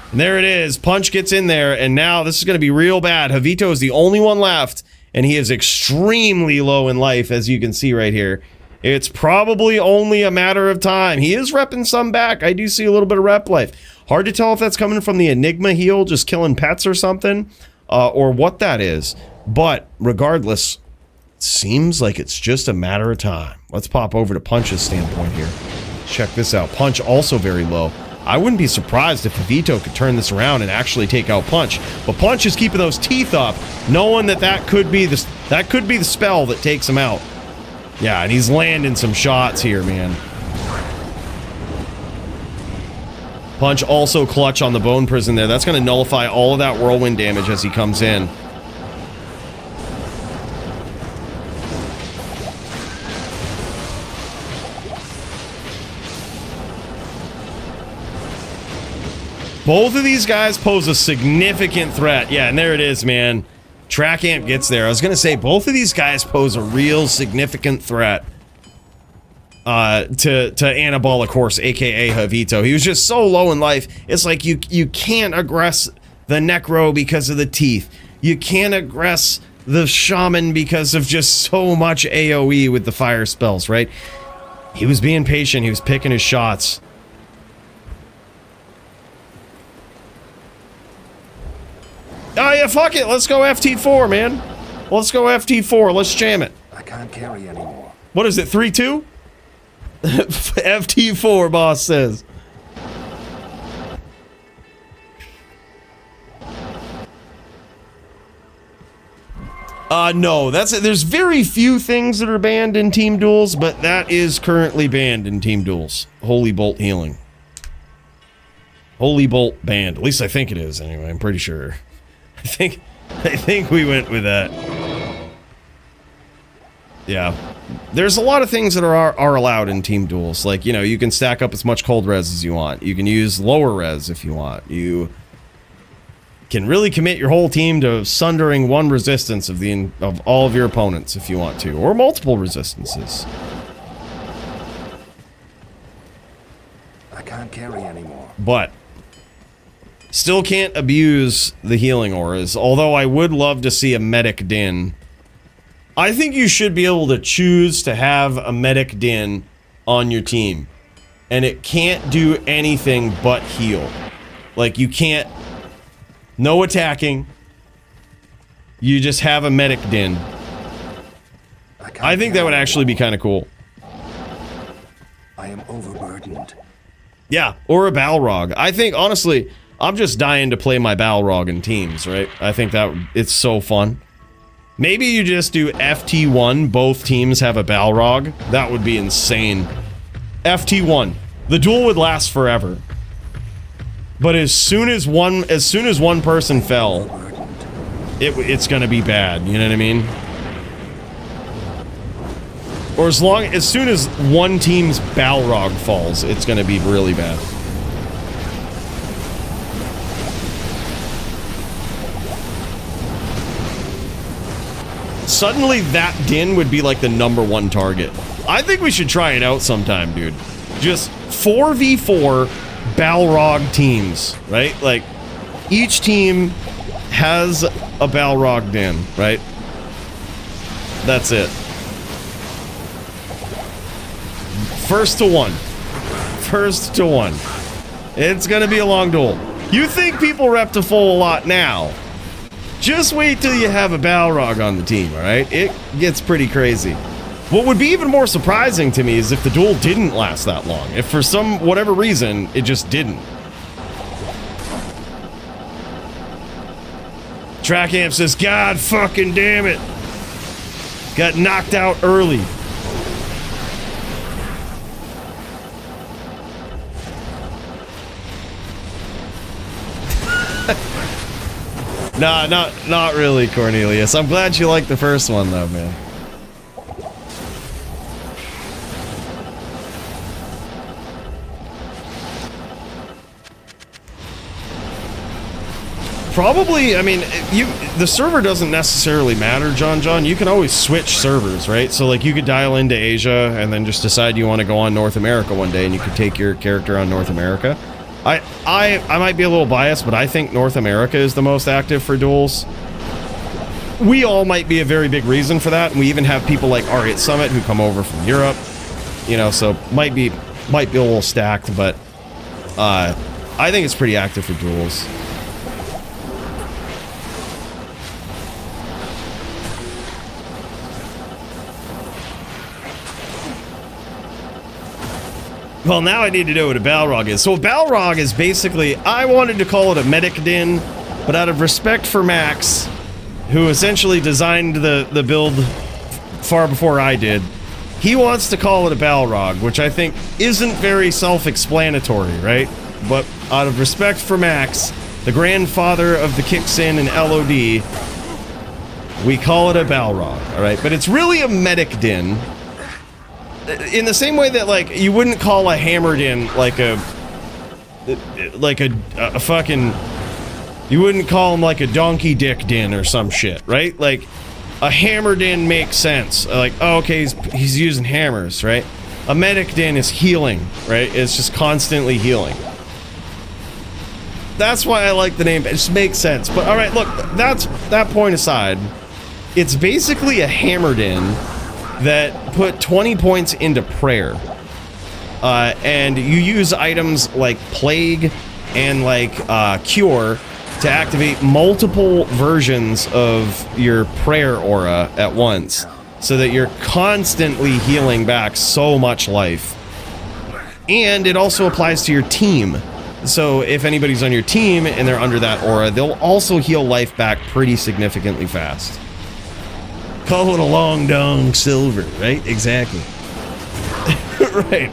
And there it is. Punch gets in there, and now this is going to be real bad. Javito is the only one left, and he is extremely low in life, as you can see right here. It's probably only a matter of time. He is repping some back. I do see a little bit of rep life. Hard to tell if that's coming from the Enigma heal, just killing pets or something, or what that is. But regardless, it seems like it's just a matter of time. Let's pop over to Punch's standpoint here. Check this out. Punch also very low. I wouldn't be surprised if Vito could turn this around and actually take out Punch. But Punch is keeping those teeth up, knowing that that could be the spell that takes him out. Yeah, and he's landing some shots here, man. Punch also clutch on the Bone Prison there. That's going to nullify all of that whirlwind damage as he comes in. Both of these guys pose a significant threat. Yeah, and there it is, man. Track Amp gets there. I was going to say, both of these guys pose a real significant threat to Anabolic Horse, a.k.a. Javito. He was just so low in life. It's like you can't aggress the Necro because of the teeth. You can't aggress the Shaman because of just so much AoE with the fire spells, right? He was being patient. He was picking his shots. Oh yeah, fuck it. Let's go FT4, man. Let's go FT4. Let's jam it. I can't carry anymore. What is it, 3-2? FT4, boss says. No, that's it. There's very few things that are banned in team duels, but that is currently banned in team duels. Holy Bolt healing. Holy Bolt banned. At least I think it is, anyway. I'm pretty sure. I think we went with that. Yeah. There's a lot of things that are allowed in team duels. Like, you know, you can stack up as much cold res as you want. You can use lower res if you want. You can really commit your whole team to sundering one resistance of all of your opponents if you want to, or multiple resistances. I can't carry anymore. But still can't abuse the healing auras, although I would love to see a medic din. I think you should be able to choose to have a medic din on your team, and it can't do anything but heal. Like, you can't... No attacking. You just have a medic din. I think that would actually be kind of cool. I am overburdened. Yeah, or a Balrog. I think, honestly, I'm just dying to play my Balrog in teams, right? I think that it's so fun. Maybe you just do FT1, both teams have a Balrog. That would be insane. FT1. The duel would last forever. But as soon as one person fell, it's gonna be bad, you know what I mean? Or as soon as one team's Balrog falls, it's gonna be really bad. Suddenly that din would be like the #1 target. I think we should try it out sometime, dude. Just 4v4 Balrog teams, right? Like, each team has a Balrog Din, right? That's it. First to one. First to one. It's gonna be a long duel. You think people rep to full a lot now. Just wait till you have a Balrog on the team, alright? It gets pretty crazy. What would be even more surprising to me is if the duel didn't last that long. If for some, whatever reason, it just didn't. Track Amp says, God fucking damn it. Got knocked out early. Nah, not really, Cornelius. I'm glad you liked the first one, though, man. Probably, I mean, the server doesn't necessarily matter, John. You can always switch servers, right? So, like, you could dial into Asia and then just decide you want to go on North America one day, and you could take your character on North America. I might be a little biased, but I think North America is the most active for duels. We all might be a very big reason for that, and we even have people like R8 Summit who come over from Europe, you know, so might be a little stacked, but I think it's pretty active for duels. Well, now I need to know what a Balrog is. So a Balrog is basically, I wanted to call it a Medic Din, but out of respect for Max, who essentially designed the build far before I did, he wants to call it a Balrog, which I think isn't very self-explanatory, right? But out of respect for Max, the grandfather of the Kixin and LOD, we call it a Balrog, all right? But it's really a Medic Din. In the same way that, like, you wouldn't call a Hammered In like a fucking, you wouldn't call him like a Donkey Dick Din or some shit, right? Like, a Hammered In makes sense. Like, oh, okay, he's using hammers, right? A Medic Din is healing, right? It's just constantly healing. That's why I like the name. It just makes sense. But all right, look, that point aside, it's basically a Hammered In that put 20 points into prayer. And you use items like Plague and like Cure to activate multiple versions of your prayer aura at once, so that you're constantly healing back so much life. And it also applies to your team. So if anybody's on your team and they're under that aura, they'll also heal life back pretty significantly fast. Call it a long dong silver, right? Exactly. Right.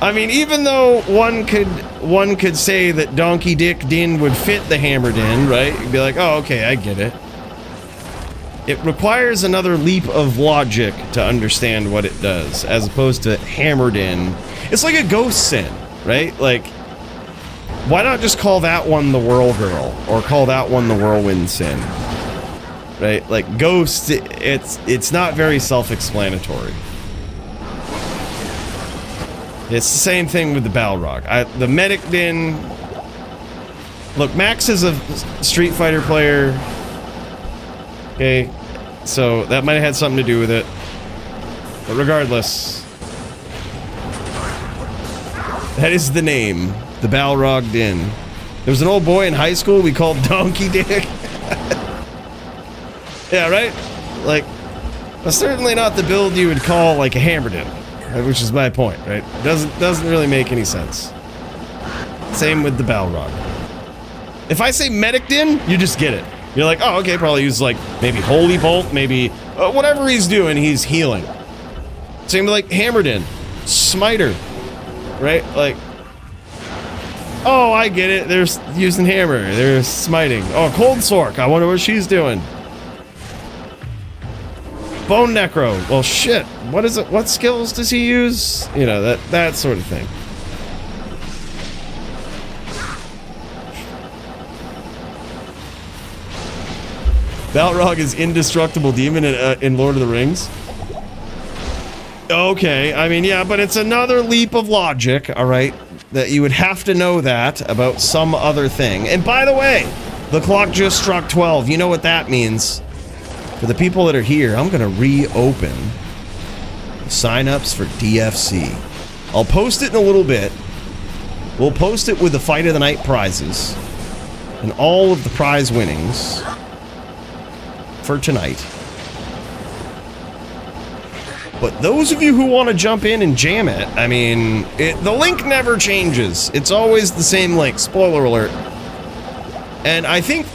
I mean, even though one could say that Donkey Dick Din would fit the Hammered In, right? You'd be like, oh, okay, I get it. It requires another leap of logic to understand what it does, as opposed to Hammered In. It's like a Ghost Sin, right? Like, why not just call that one the Whirl Girl, or call that one the Whirlwind Sin? Right? Like, Ghost, it's not very self-explanatory. It's the same thing with the Balrog. The Medic Din... Look, Max is a Street Fighter player. Okay, so that might have had something to do with it. But regardless... that is the name. The Balrog Din. There was an old boy in high school we called Donkey Dick. Yeah, right? Like, that's certainly not the build you would call, like, a Hammered In, right? Which is my point, right? Doesn't really make any sense. Same with the Balrog. If I say Medic Din, you just get it. You're like, oh, okay, probably use, like, maybe Holy Bolt, maybe whatever he's doing, he's healing. Same with, like, Hammered In. Smiter, right? Like, oh, I get it. They're using hammer. They're smiting. Oh, Cold Sork. I wonder what she's doing. Bone Necro. Well, shit. What is it? What skills does he use? You know, that sort of thing. Balrog is indestructible demon in Lord of the Rings. Okay, I mean, yeah, but it's another leap of logic, all right? that you would have to know that about some other thing. And by the way, the clock just struck 12. You know what that means. For the people that are here, I'm going to reopen signups for DFC. I'll post it in a little bit. We'll post it with the Fight of the Night prizes and all of the prize winnings for tonight. But those of you who want to jump in and jam it, I mean, the link never changes. It's always the same link. Spoiler alert. And I think,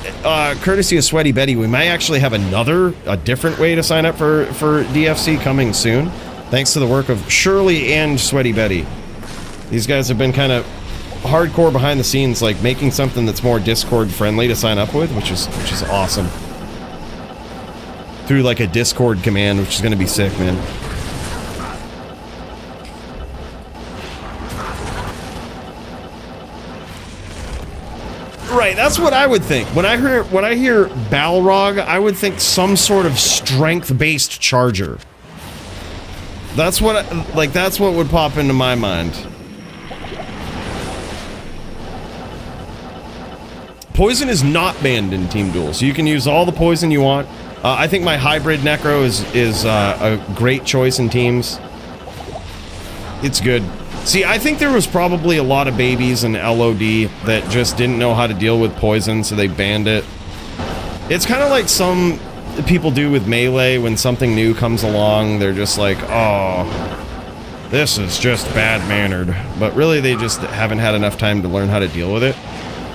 courtesy of Sweaty Betty, we might actually have a different way to sign up for DFC coming soon. Thanks to the work of Shirley and Sweaty Betty. These guys have been kind of hardcore behind the scenes, like making something that's more Discord friendly to sign up with, which is awesome. Through like a Discord command, which is going to be sick, man. Right, that's what I would think. When I hear Balrog, I would think some sort of strength-based charger. That's what that's what would pop into my mind. Poison is not banned in Team Duel, so you can use all the poison you want. I think my hybrid Necro is a great choice in teams. It's good. See, I think there was probably a lot of babies in LOD that just didn't know how to deal with poison, so they banned it. It's kind of like some people do with melee when something new comes along. They're just like, oh, this is just bad-mannered. But really, they just haven't had enough time to learn how to deal with it.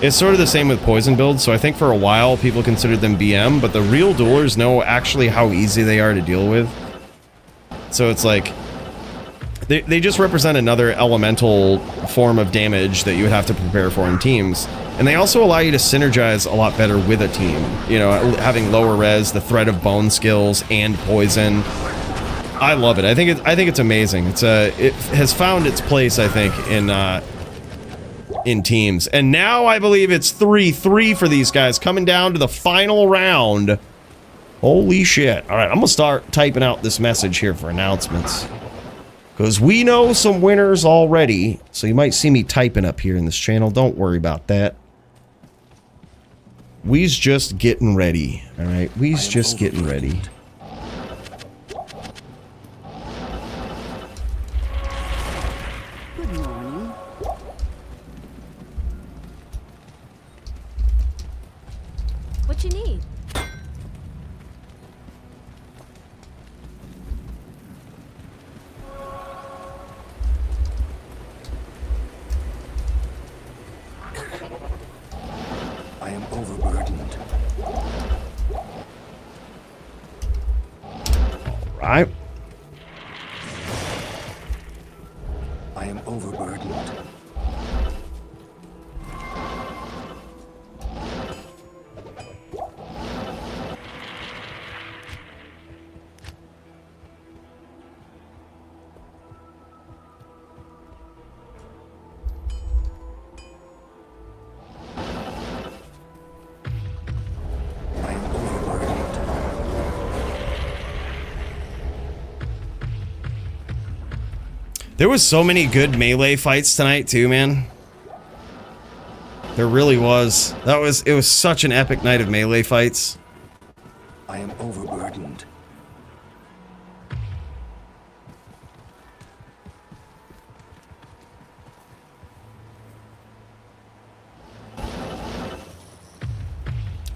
It's sort of the same with poison builds, so I think for a while people considered them BM, but the real duelers know actually how easy they are to deal with. So it's like, they just represent another elemental form of damage that you would have to prepare for in teams. And they also allow you to synergize a lot better with a team. You know, having lower res, the threat of bone skills, and poison. I love it. I think it's amazing. It has found its place, I think, in teams. And now I believe it's 3-3 for these guys, coming down to the final round. Holy shit. All right, I'm going to start typing out this message here for announcements. Because we know some winners already, so you might see me typing up here in this channel. Don't worry about that. We's just getting ready, all right? We's just getting ready. Good morning. What you need? I am overburdened. Right. I am overburdened. There was so many good melee fights tonight too, man. There really was. It was such an epic night of melee fights. I am overburdened.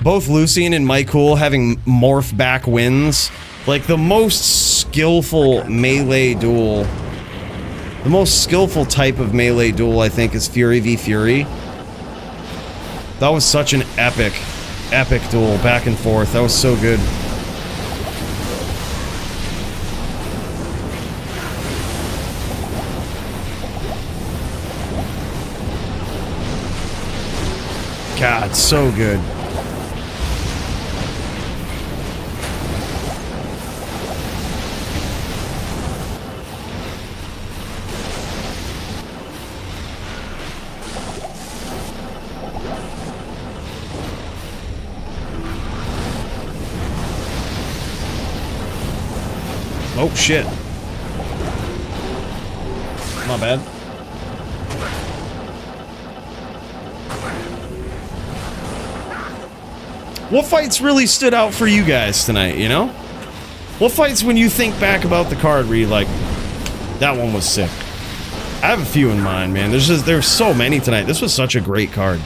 Both Lucien and Micool having morph back wins. Like the most skillful melee duel. The most skillful type of melee duel, I think, is Fury v Fury. That was such an epic duel, back and forth. That was so good. God, so good. Oh, shit. My bad. What fights really stood out for you guys tonight, you know? What fights when you think back about the card where you're like, that one was sick? I have a few in mind, man. There's so many tonight. This was such a great card.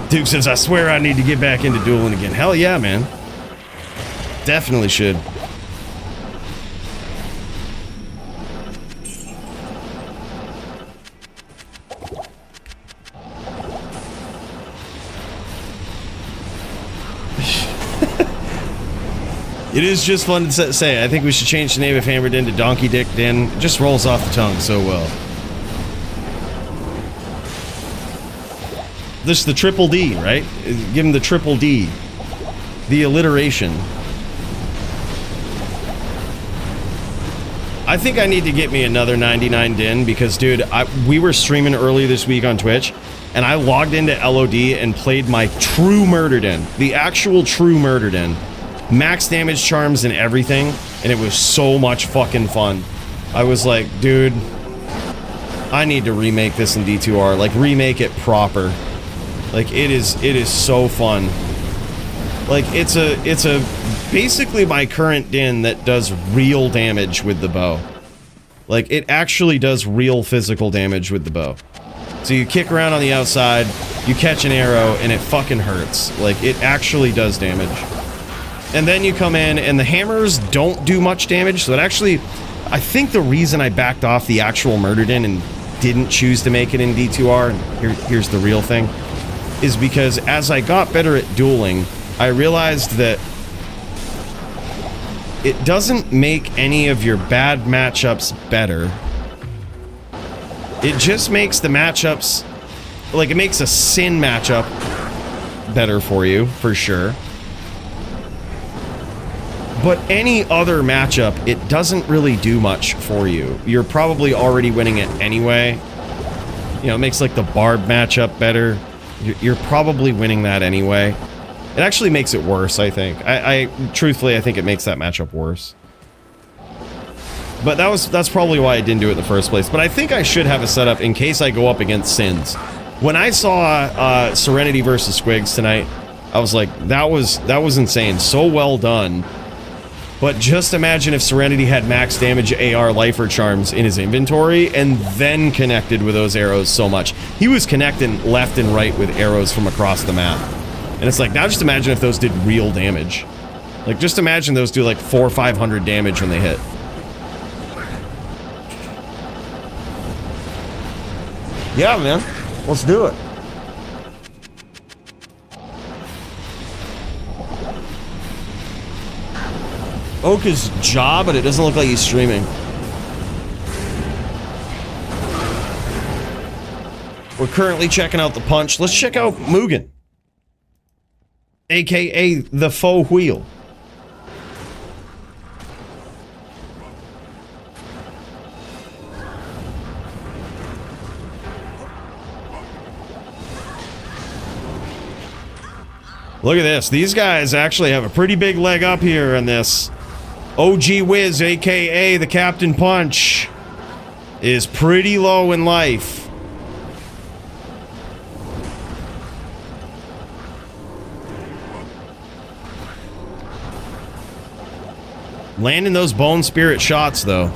Duke says, I swear I need to get back into dueling again. Hell yeah, man. Definitely should. It is just fun to say. I think we should change the name of Hammer Den to Donkey Dick Den. It just rolls off the tongue so well. This is the triple D, right? Give him the triple D. The alliteration. I think I need to get me another 99 Den because, dude, we were streaming earlier this week on Twitch, and I logged into LOD and played my true Murder Den. The actual true Murder Den. Max damage charms and everything, and it was so much fucking fun. I was like, dude, I need to remake this in D2R. Like, remake it proper. Like, it is so fun. Like, it's a basically my current Den that does real damage with the bow. Like, it actually does real physical damage with the bow. So you kick around on the outside, you catch an arrow, and it fucking hurts. Like, it actually does damage. And then you come in, and the hammers don't do much damage, so it actually... I think the reason I backed off the actual Murder Den and didn't choose to make it in D2R, and here's the real thing, is because as I got better at dueling, I realized that it doesn't make any of your bad matchups better. It just makes the matchups... Like, it makes a Sin matchup better for you, for sure. But any other matchup, it doesn't really do much for you. You're probably already winning it anyway. You know, it makes like the Barb matchup better. You're probably winning that anyway. It actually makes it worse, I think. Truthfully, I think it makes that matchup worse. But that's probably why I didn't do it in the first place. But I think I should have a setup in case I go up against Sins. When I saw Serenity versus Squigs tonight, I was like, that was insane. So well done. But just imagine if Serenity had max damage AR lifer charms in his inventory and then connected with those arrows so much. He was connecting left and right with arrows from across the map. And it's like, now just imagine if those did real damage. Like, just imagine those do like 400 or 500 damage when they hit. Yeah, man. Let's do it. Oak is jaw, but it doesn't look like he's streaming. We're currently checking out the punch. Let's check out Mugen, aka the faux wheel. Look at this. These guys actually have a pretty big leg up here in this. OG Wiz, aka the Captain Punch, is pretty low in life. Landing those Bone Spirit shots, though.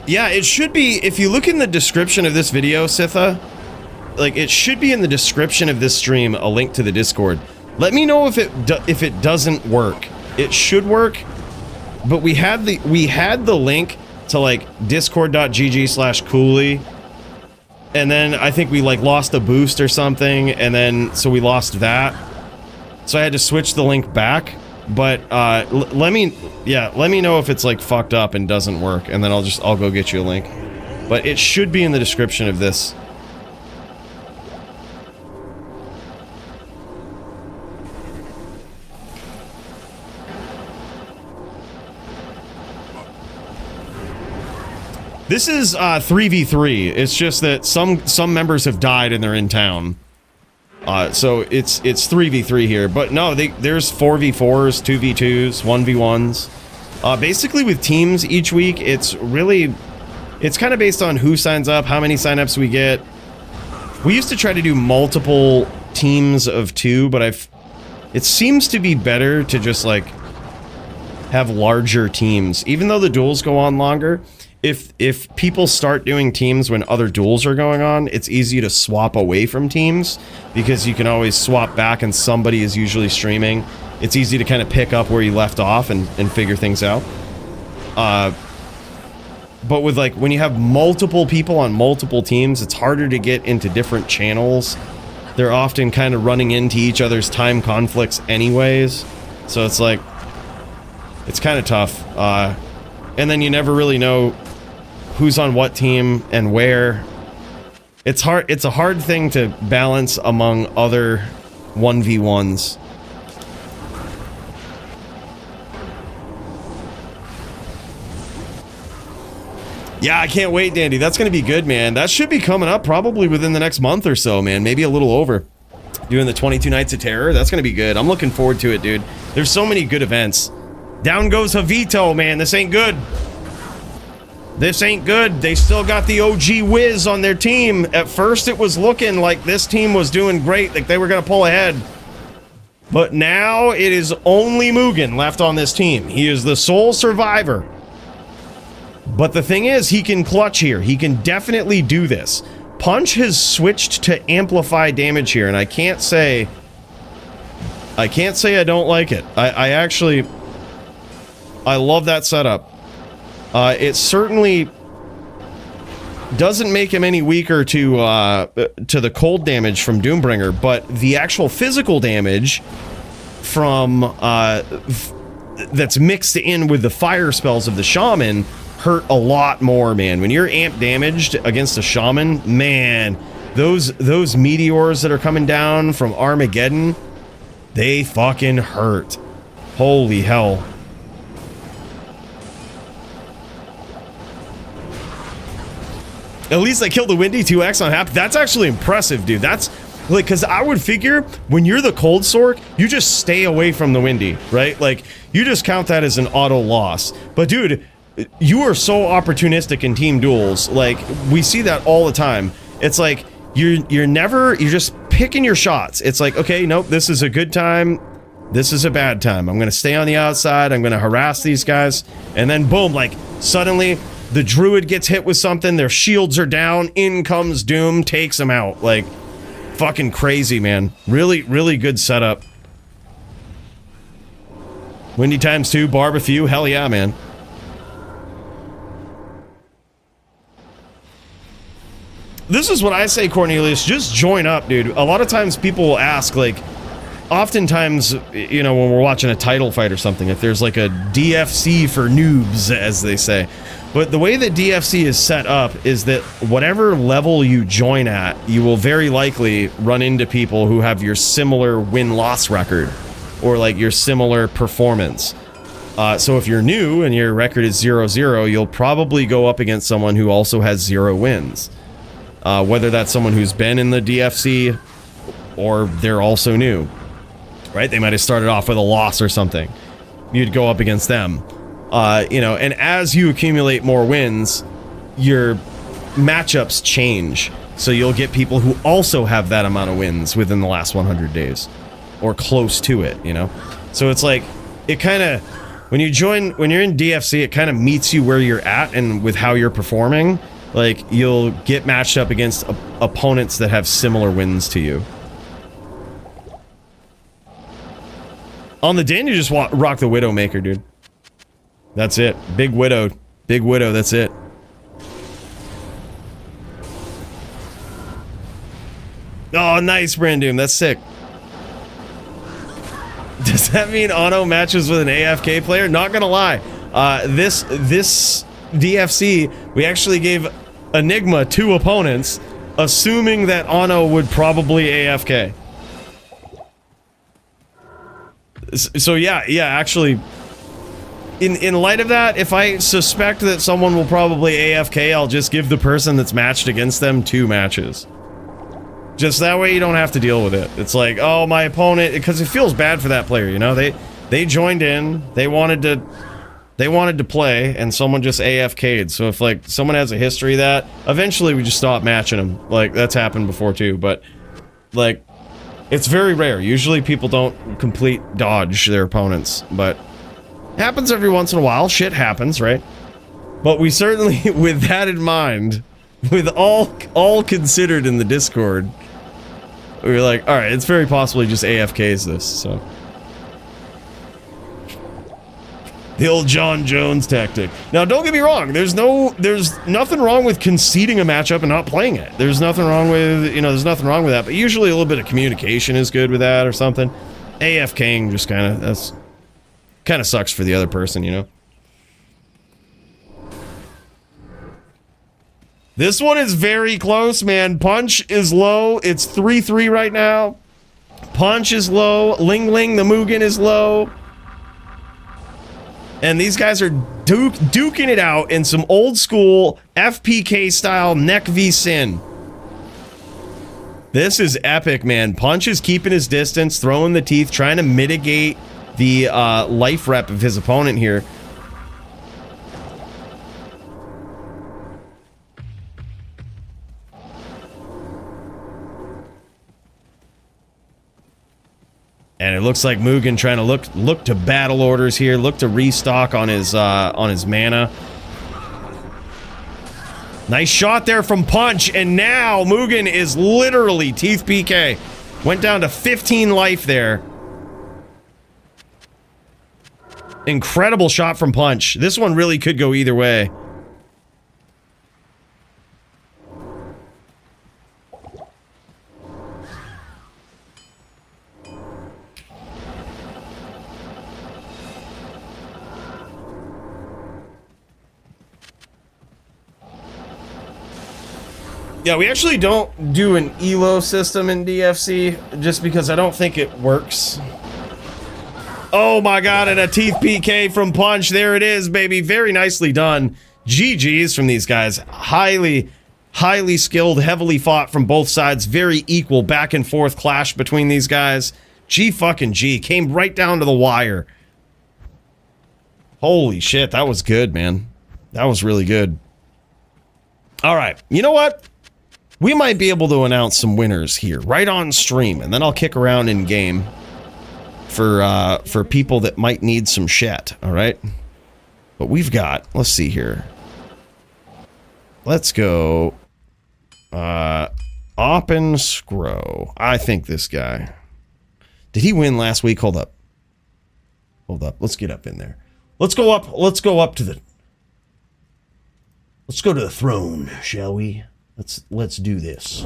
Yeah, it should be, if you look in the description of this video, Sitha, like, it should be in the description of this stream, a link to the Discord. Let me know if it doesn't work. It should work, but we had the link to, like, discord.gg/Coooley, and then I think we, like, lost a boost or something, and then, so we lost that. So I had to switch the link back. But let me know if it's like fucked up and doesn't work, and then I'll go get you a link. But it should be in the description of this. This is 3v3. It's just that some members have died and they're in town. So it's 3v3 here. But no, there's 4v4s, 2v2s, 1v1s. Basically with teams each week, it's kind of based on who signs up, how many signups we get. We used to try to do multiple teams of 2, but it seems to be better to just like have larger teams. Even though the duels go on longer, if people start doing teams when other duels are going on, it's easy to swap away from teams because you can always swap back and somebody is usually streaming. It's easy to kind of pick up where you left off and figure things out. But with like when you have multiple people on multiple teams, it's harder to get into different channels. They're often kind of running into each other's time conflicts anyways. So it's like, it's kind of tough. And then you never really know who's on what team and where. It's hard. It's a hard thing to balance among other 1v1s. Yeah, I can't wait, Dandy. That's going to be good, man. That should be coming up probably within the next month or so, man. Maybe a little over. Doing the 22 Nights of Terror. That's going to be good. I'm looking forward to it, dude. There's so many good events. Down goes Javito, man. This ain't good. This ain't good. They still got the OG Wiz on their team. At first, it was looking like this team was doing great, like they were going to pull ahead. But now it is only Mugen left on this team. He is the sole survivor. But the thing is, he can clutch here. He can definitely do this. Punch has switched to amplify damage here, and I can't say I don't like it. I love that setup. It certainly doesn't make him any weaker to the cold damage from Doombringer, but the actual physical damage from that's mixed in with the fire spells of the shaman hurt a lot more, man. When you're amp damaged against a shaman, man, those meteors that are coming down from Armageddon, they fucking hurt. Holy hell. At least I killed the Windy 2X on Hap. That's actually impressive, dude. That's like, because I would figure when you're the Cold Sork, you just stay away from the Windy, right? Like, you just count that as an auto loss. But dude, you are so opportunistic in team duels. Like, we see that all the time. It's like you're just picking your shots. It's like, okay, nope, this is a good time, this is a bad time. I'm gonna stay on the outside, I'm gonna harass these guys, and then boom, like suddenly the Druid gets hit with something, their shields are down, in comes Doom, takes them out. Like, fucking crazy, man. Really, really good setup. Windy ×2, Barb a few, hell yeah, man. This is what I say, Cornelius, just join up, dude. A lot of times people will ask, like, oftentimes, you know, when we're watching a title fight or something, if there's like a DFC for noobs, as they say. But the way that DFC is set up is that whatever level you join at, you will very likely run into people who have your similar win-loss record, or like your similar performance. So if you're new and your record is 0-0, you'll probably go up against someone who also has 0 wins. Whether that's someone who's been in the DFC or they're also new, right? They might have started off with a loss or something. You'd go up against them. You know, and as you accumulate more wins, your matchups change. So you'll get people who also have that amount of wins within the last 100 days or close to it, you know? So it's like, it kind of, when you're in DFC, it kind of meets you where you're at and with how you're performing. Like, you'll get matched up against opponents that have similar wins to you. On the Dan, you just rock the Widowmaker, dude. That's it. Big Widow. Big Widow, that's it. Oh, nice, Brandoom. That's sick. Does that mean Ono matches with an AFK player? Not gonna lie. This DFC, we actually gave Enigma 2 opponents, assuming that Ono would probably AFK. So yeah, actually, in light of that, if I suspect that someone will probably AFK, I'll just give the person that's matched against them 2 matches. Just that way you don't have to deal with it. It's like, oh, my opponent, because it feels bad for that player, you know? They joined in, they wanted to play, and someone just AFK'd. So if like someone has a history of that, eventually we just stop matching them. Like that's happened before too, but like it's very rare. Usually people don't complete dodge their opponents, but happens every once in a while. Shit happens, right? But we certainly, with that in mind, with all considered in the Discord, we were like, all right, it's very possibly just AFKs this, so. The old John Jones tactic. Now, don't get me wrong. There's nothing wrong with conceding a matchup and not playing it. There's nothing wrong with, there's nothing wrong with that. But usually a little bit of communication is good with that or something. AFKing just kind of sucks for the other person, you know? This one is very close, man. Punch is low. It's 3-3 right now. Punch is low. Ling Ling, the Mugen, is low. And these guys are duking it out in some old school FPK style neck v sin. This is epic, man. Punch is keeping his distance, throwing the teeth, trying to mitigate the life rep of his opponent here. And it looks like Mugen trying to look to battle orders here, look to restock on his mana. Nice shot there from Punch, and now Mugen is literally teeth PK. Went down to 15 life there. Incredible shot from Punch. This one really could go either way. Yeah, we actually don't do an ELO system in DFC just because I don't think it works. Oh my god, and a teeth PK from Punch. There it is, baby. Very nicely done. GG's from these guys. Highly skilled, heavily fought from both sides. Very equal back and forth clash between these guys. G. Came right down to the wire. Holy shit, that was good, man. That was really good. All right, you know what? We might be able to announce some winners here right on stream, and then I'll kick around in game for people that might need some shit. All right, but we've got. Let's see here. Let's go. Oppenscro. I think this guy. Did he win last week? Hold up. Let's get up in there. Let's go up. Let's go to the throne, shall we? Let's do this.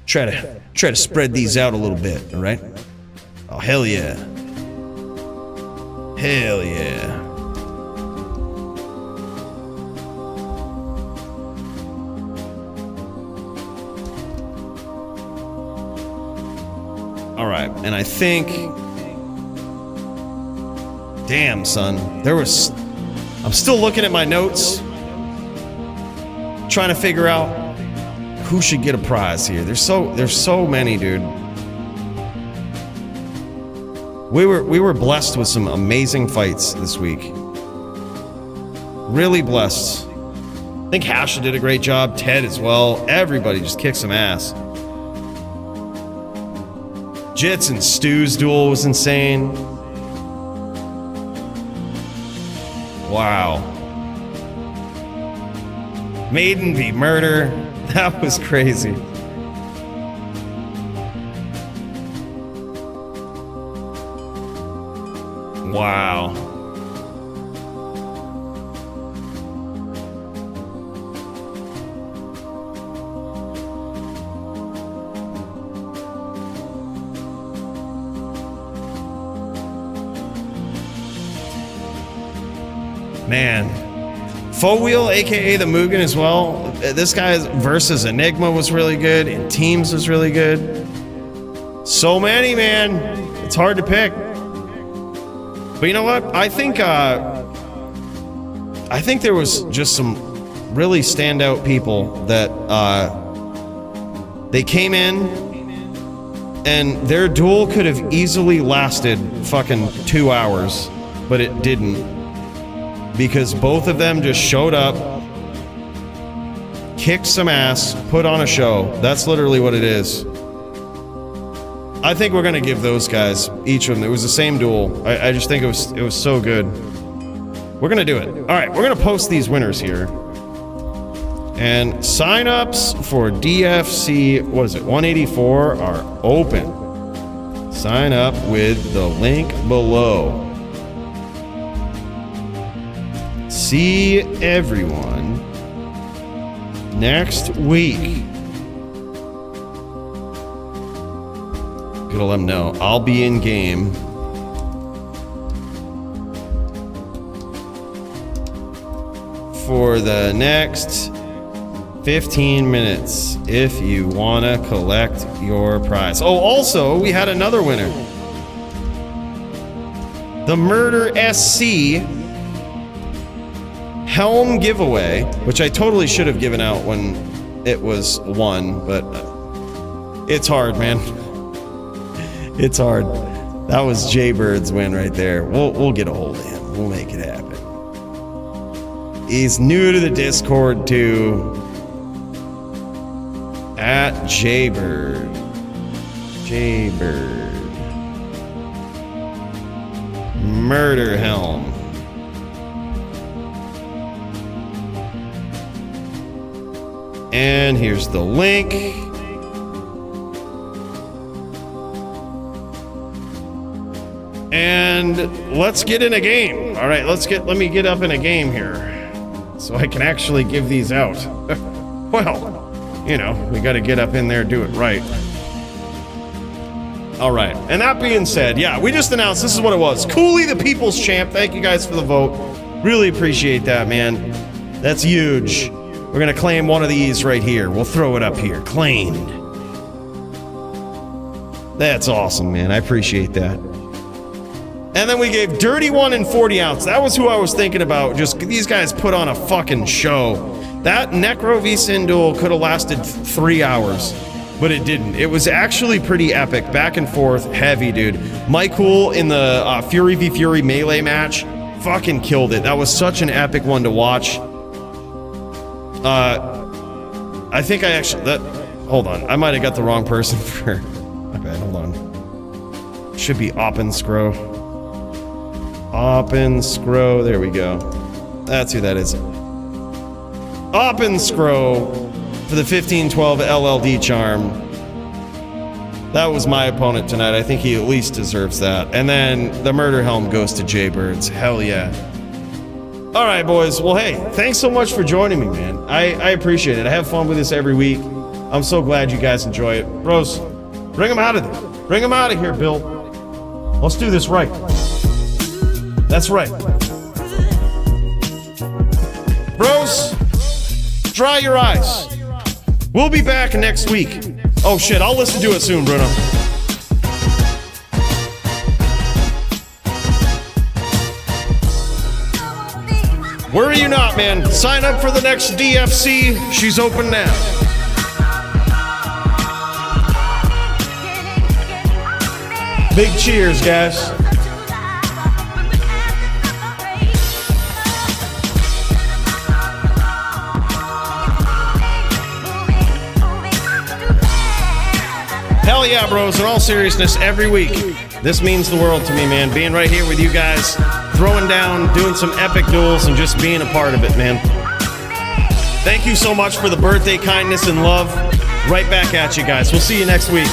Try to spread these out a little bit, all right? Oh, hell yeah. Hell yeah. All right, and I think... Damn, son. I'm still looking at my notes, trying to figure out who should get a prize here. There's so many, dude. We were blessed with some amazing fights this week. Really blessed. I think Hasha did a great job. Ted as well. Everybody just kicked some ass. Jits and Stu's duel was insane. Wow. Maiden v Murder. That was crazy. Wow. Man. Faux Wheel, aka the Mugen as well. This guy versus Enigma was really good, and Teams was really good. So many, man. It's hard to pick. But you know what? I think there was just some really standout people that they came in and their duel could have easily lasted fucking 2 hours, but it didn't. Because both of them just showed up, kicked some ass, put on a show. That's literally what it is. I think we're gonna give those guys, each of them, it was the same duel. I just think it was so good. We're gonna do it. All right, we're gonna post these winners here. And signups for DFC, what is it, 184 are open. Sign up with the link below. See everyone next week. Gonna let them know I'll be in game. For the next 15 minutes if you want to collect your prize. Oh, also, we had another winner. The Murder SC Helm giveaway, which I totally should have given out when it was won, but it's hard, man. It's hard. That was Jaybird's win right there. We'll get a hold of him. We'll make it happen. He's new to the Discord too. At Jaybird. Murder Helm. And here's the link. And let's get in a game. All right, let me get up in a game here so I can actually give these out. Well, you know, we got to get up in there, do it right. All right, and that being said, yeah, we just announced this is what it was. Coolie, the People's Champ. Thank you guys for the vote. Really appreciate that, man. That's huge. We're gonna claim one of these right here. We'll throw it up here. Claimed. That's awesome, man. I appreciate that. And then we gave Dirty One and 40 ounce. That was who I was thinking about. Just these guys put on a fucking show. That Necro v Sin duel could have lasted 3 hours, but it didn't. It was actually pretty epic. Back and forth, heavy, dude. Micool in the Fury v Fury melee match fucking killed it. That was such an epic one to watch. I think I actually, hold on. I might have got the wrong person for, my bad, hold on. Should be Oppenscro. Oppenscro, there we go. That's who that is. Oppenscro for the 1512 LLD charm. That was my opponent tonight. I think he at least deserves that. And then the Murder Helm goes to Jaybirds. Hell yeah. All right, boys. Well, hey, thanks so much for joining me, man. I appreciate it. I have fun with this every week. I'm so glad you guys enjoy it. Bros, bring them out of there. Bring them out of here, Bill. Let's do this right. That's right. Bros, dry your eyes. We'll be back next week. Oh, shit. I'll listen to it soon, Bruno. Worry you not, man. Sign up for the next DFC. She's open now. Big cheers, guys. Hell yeah, bros. In all seriousness, every week, this means the world to me, man. Being right here with you guys, throwing down, doing some epic duels, and just being a part of it, man. Thank you so much for the birthday kindness and love. Right back at you guys. We'll see you next week.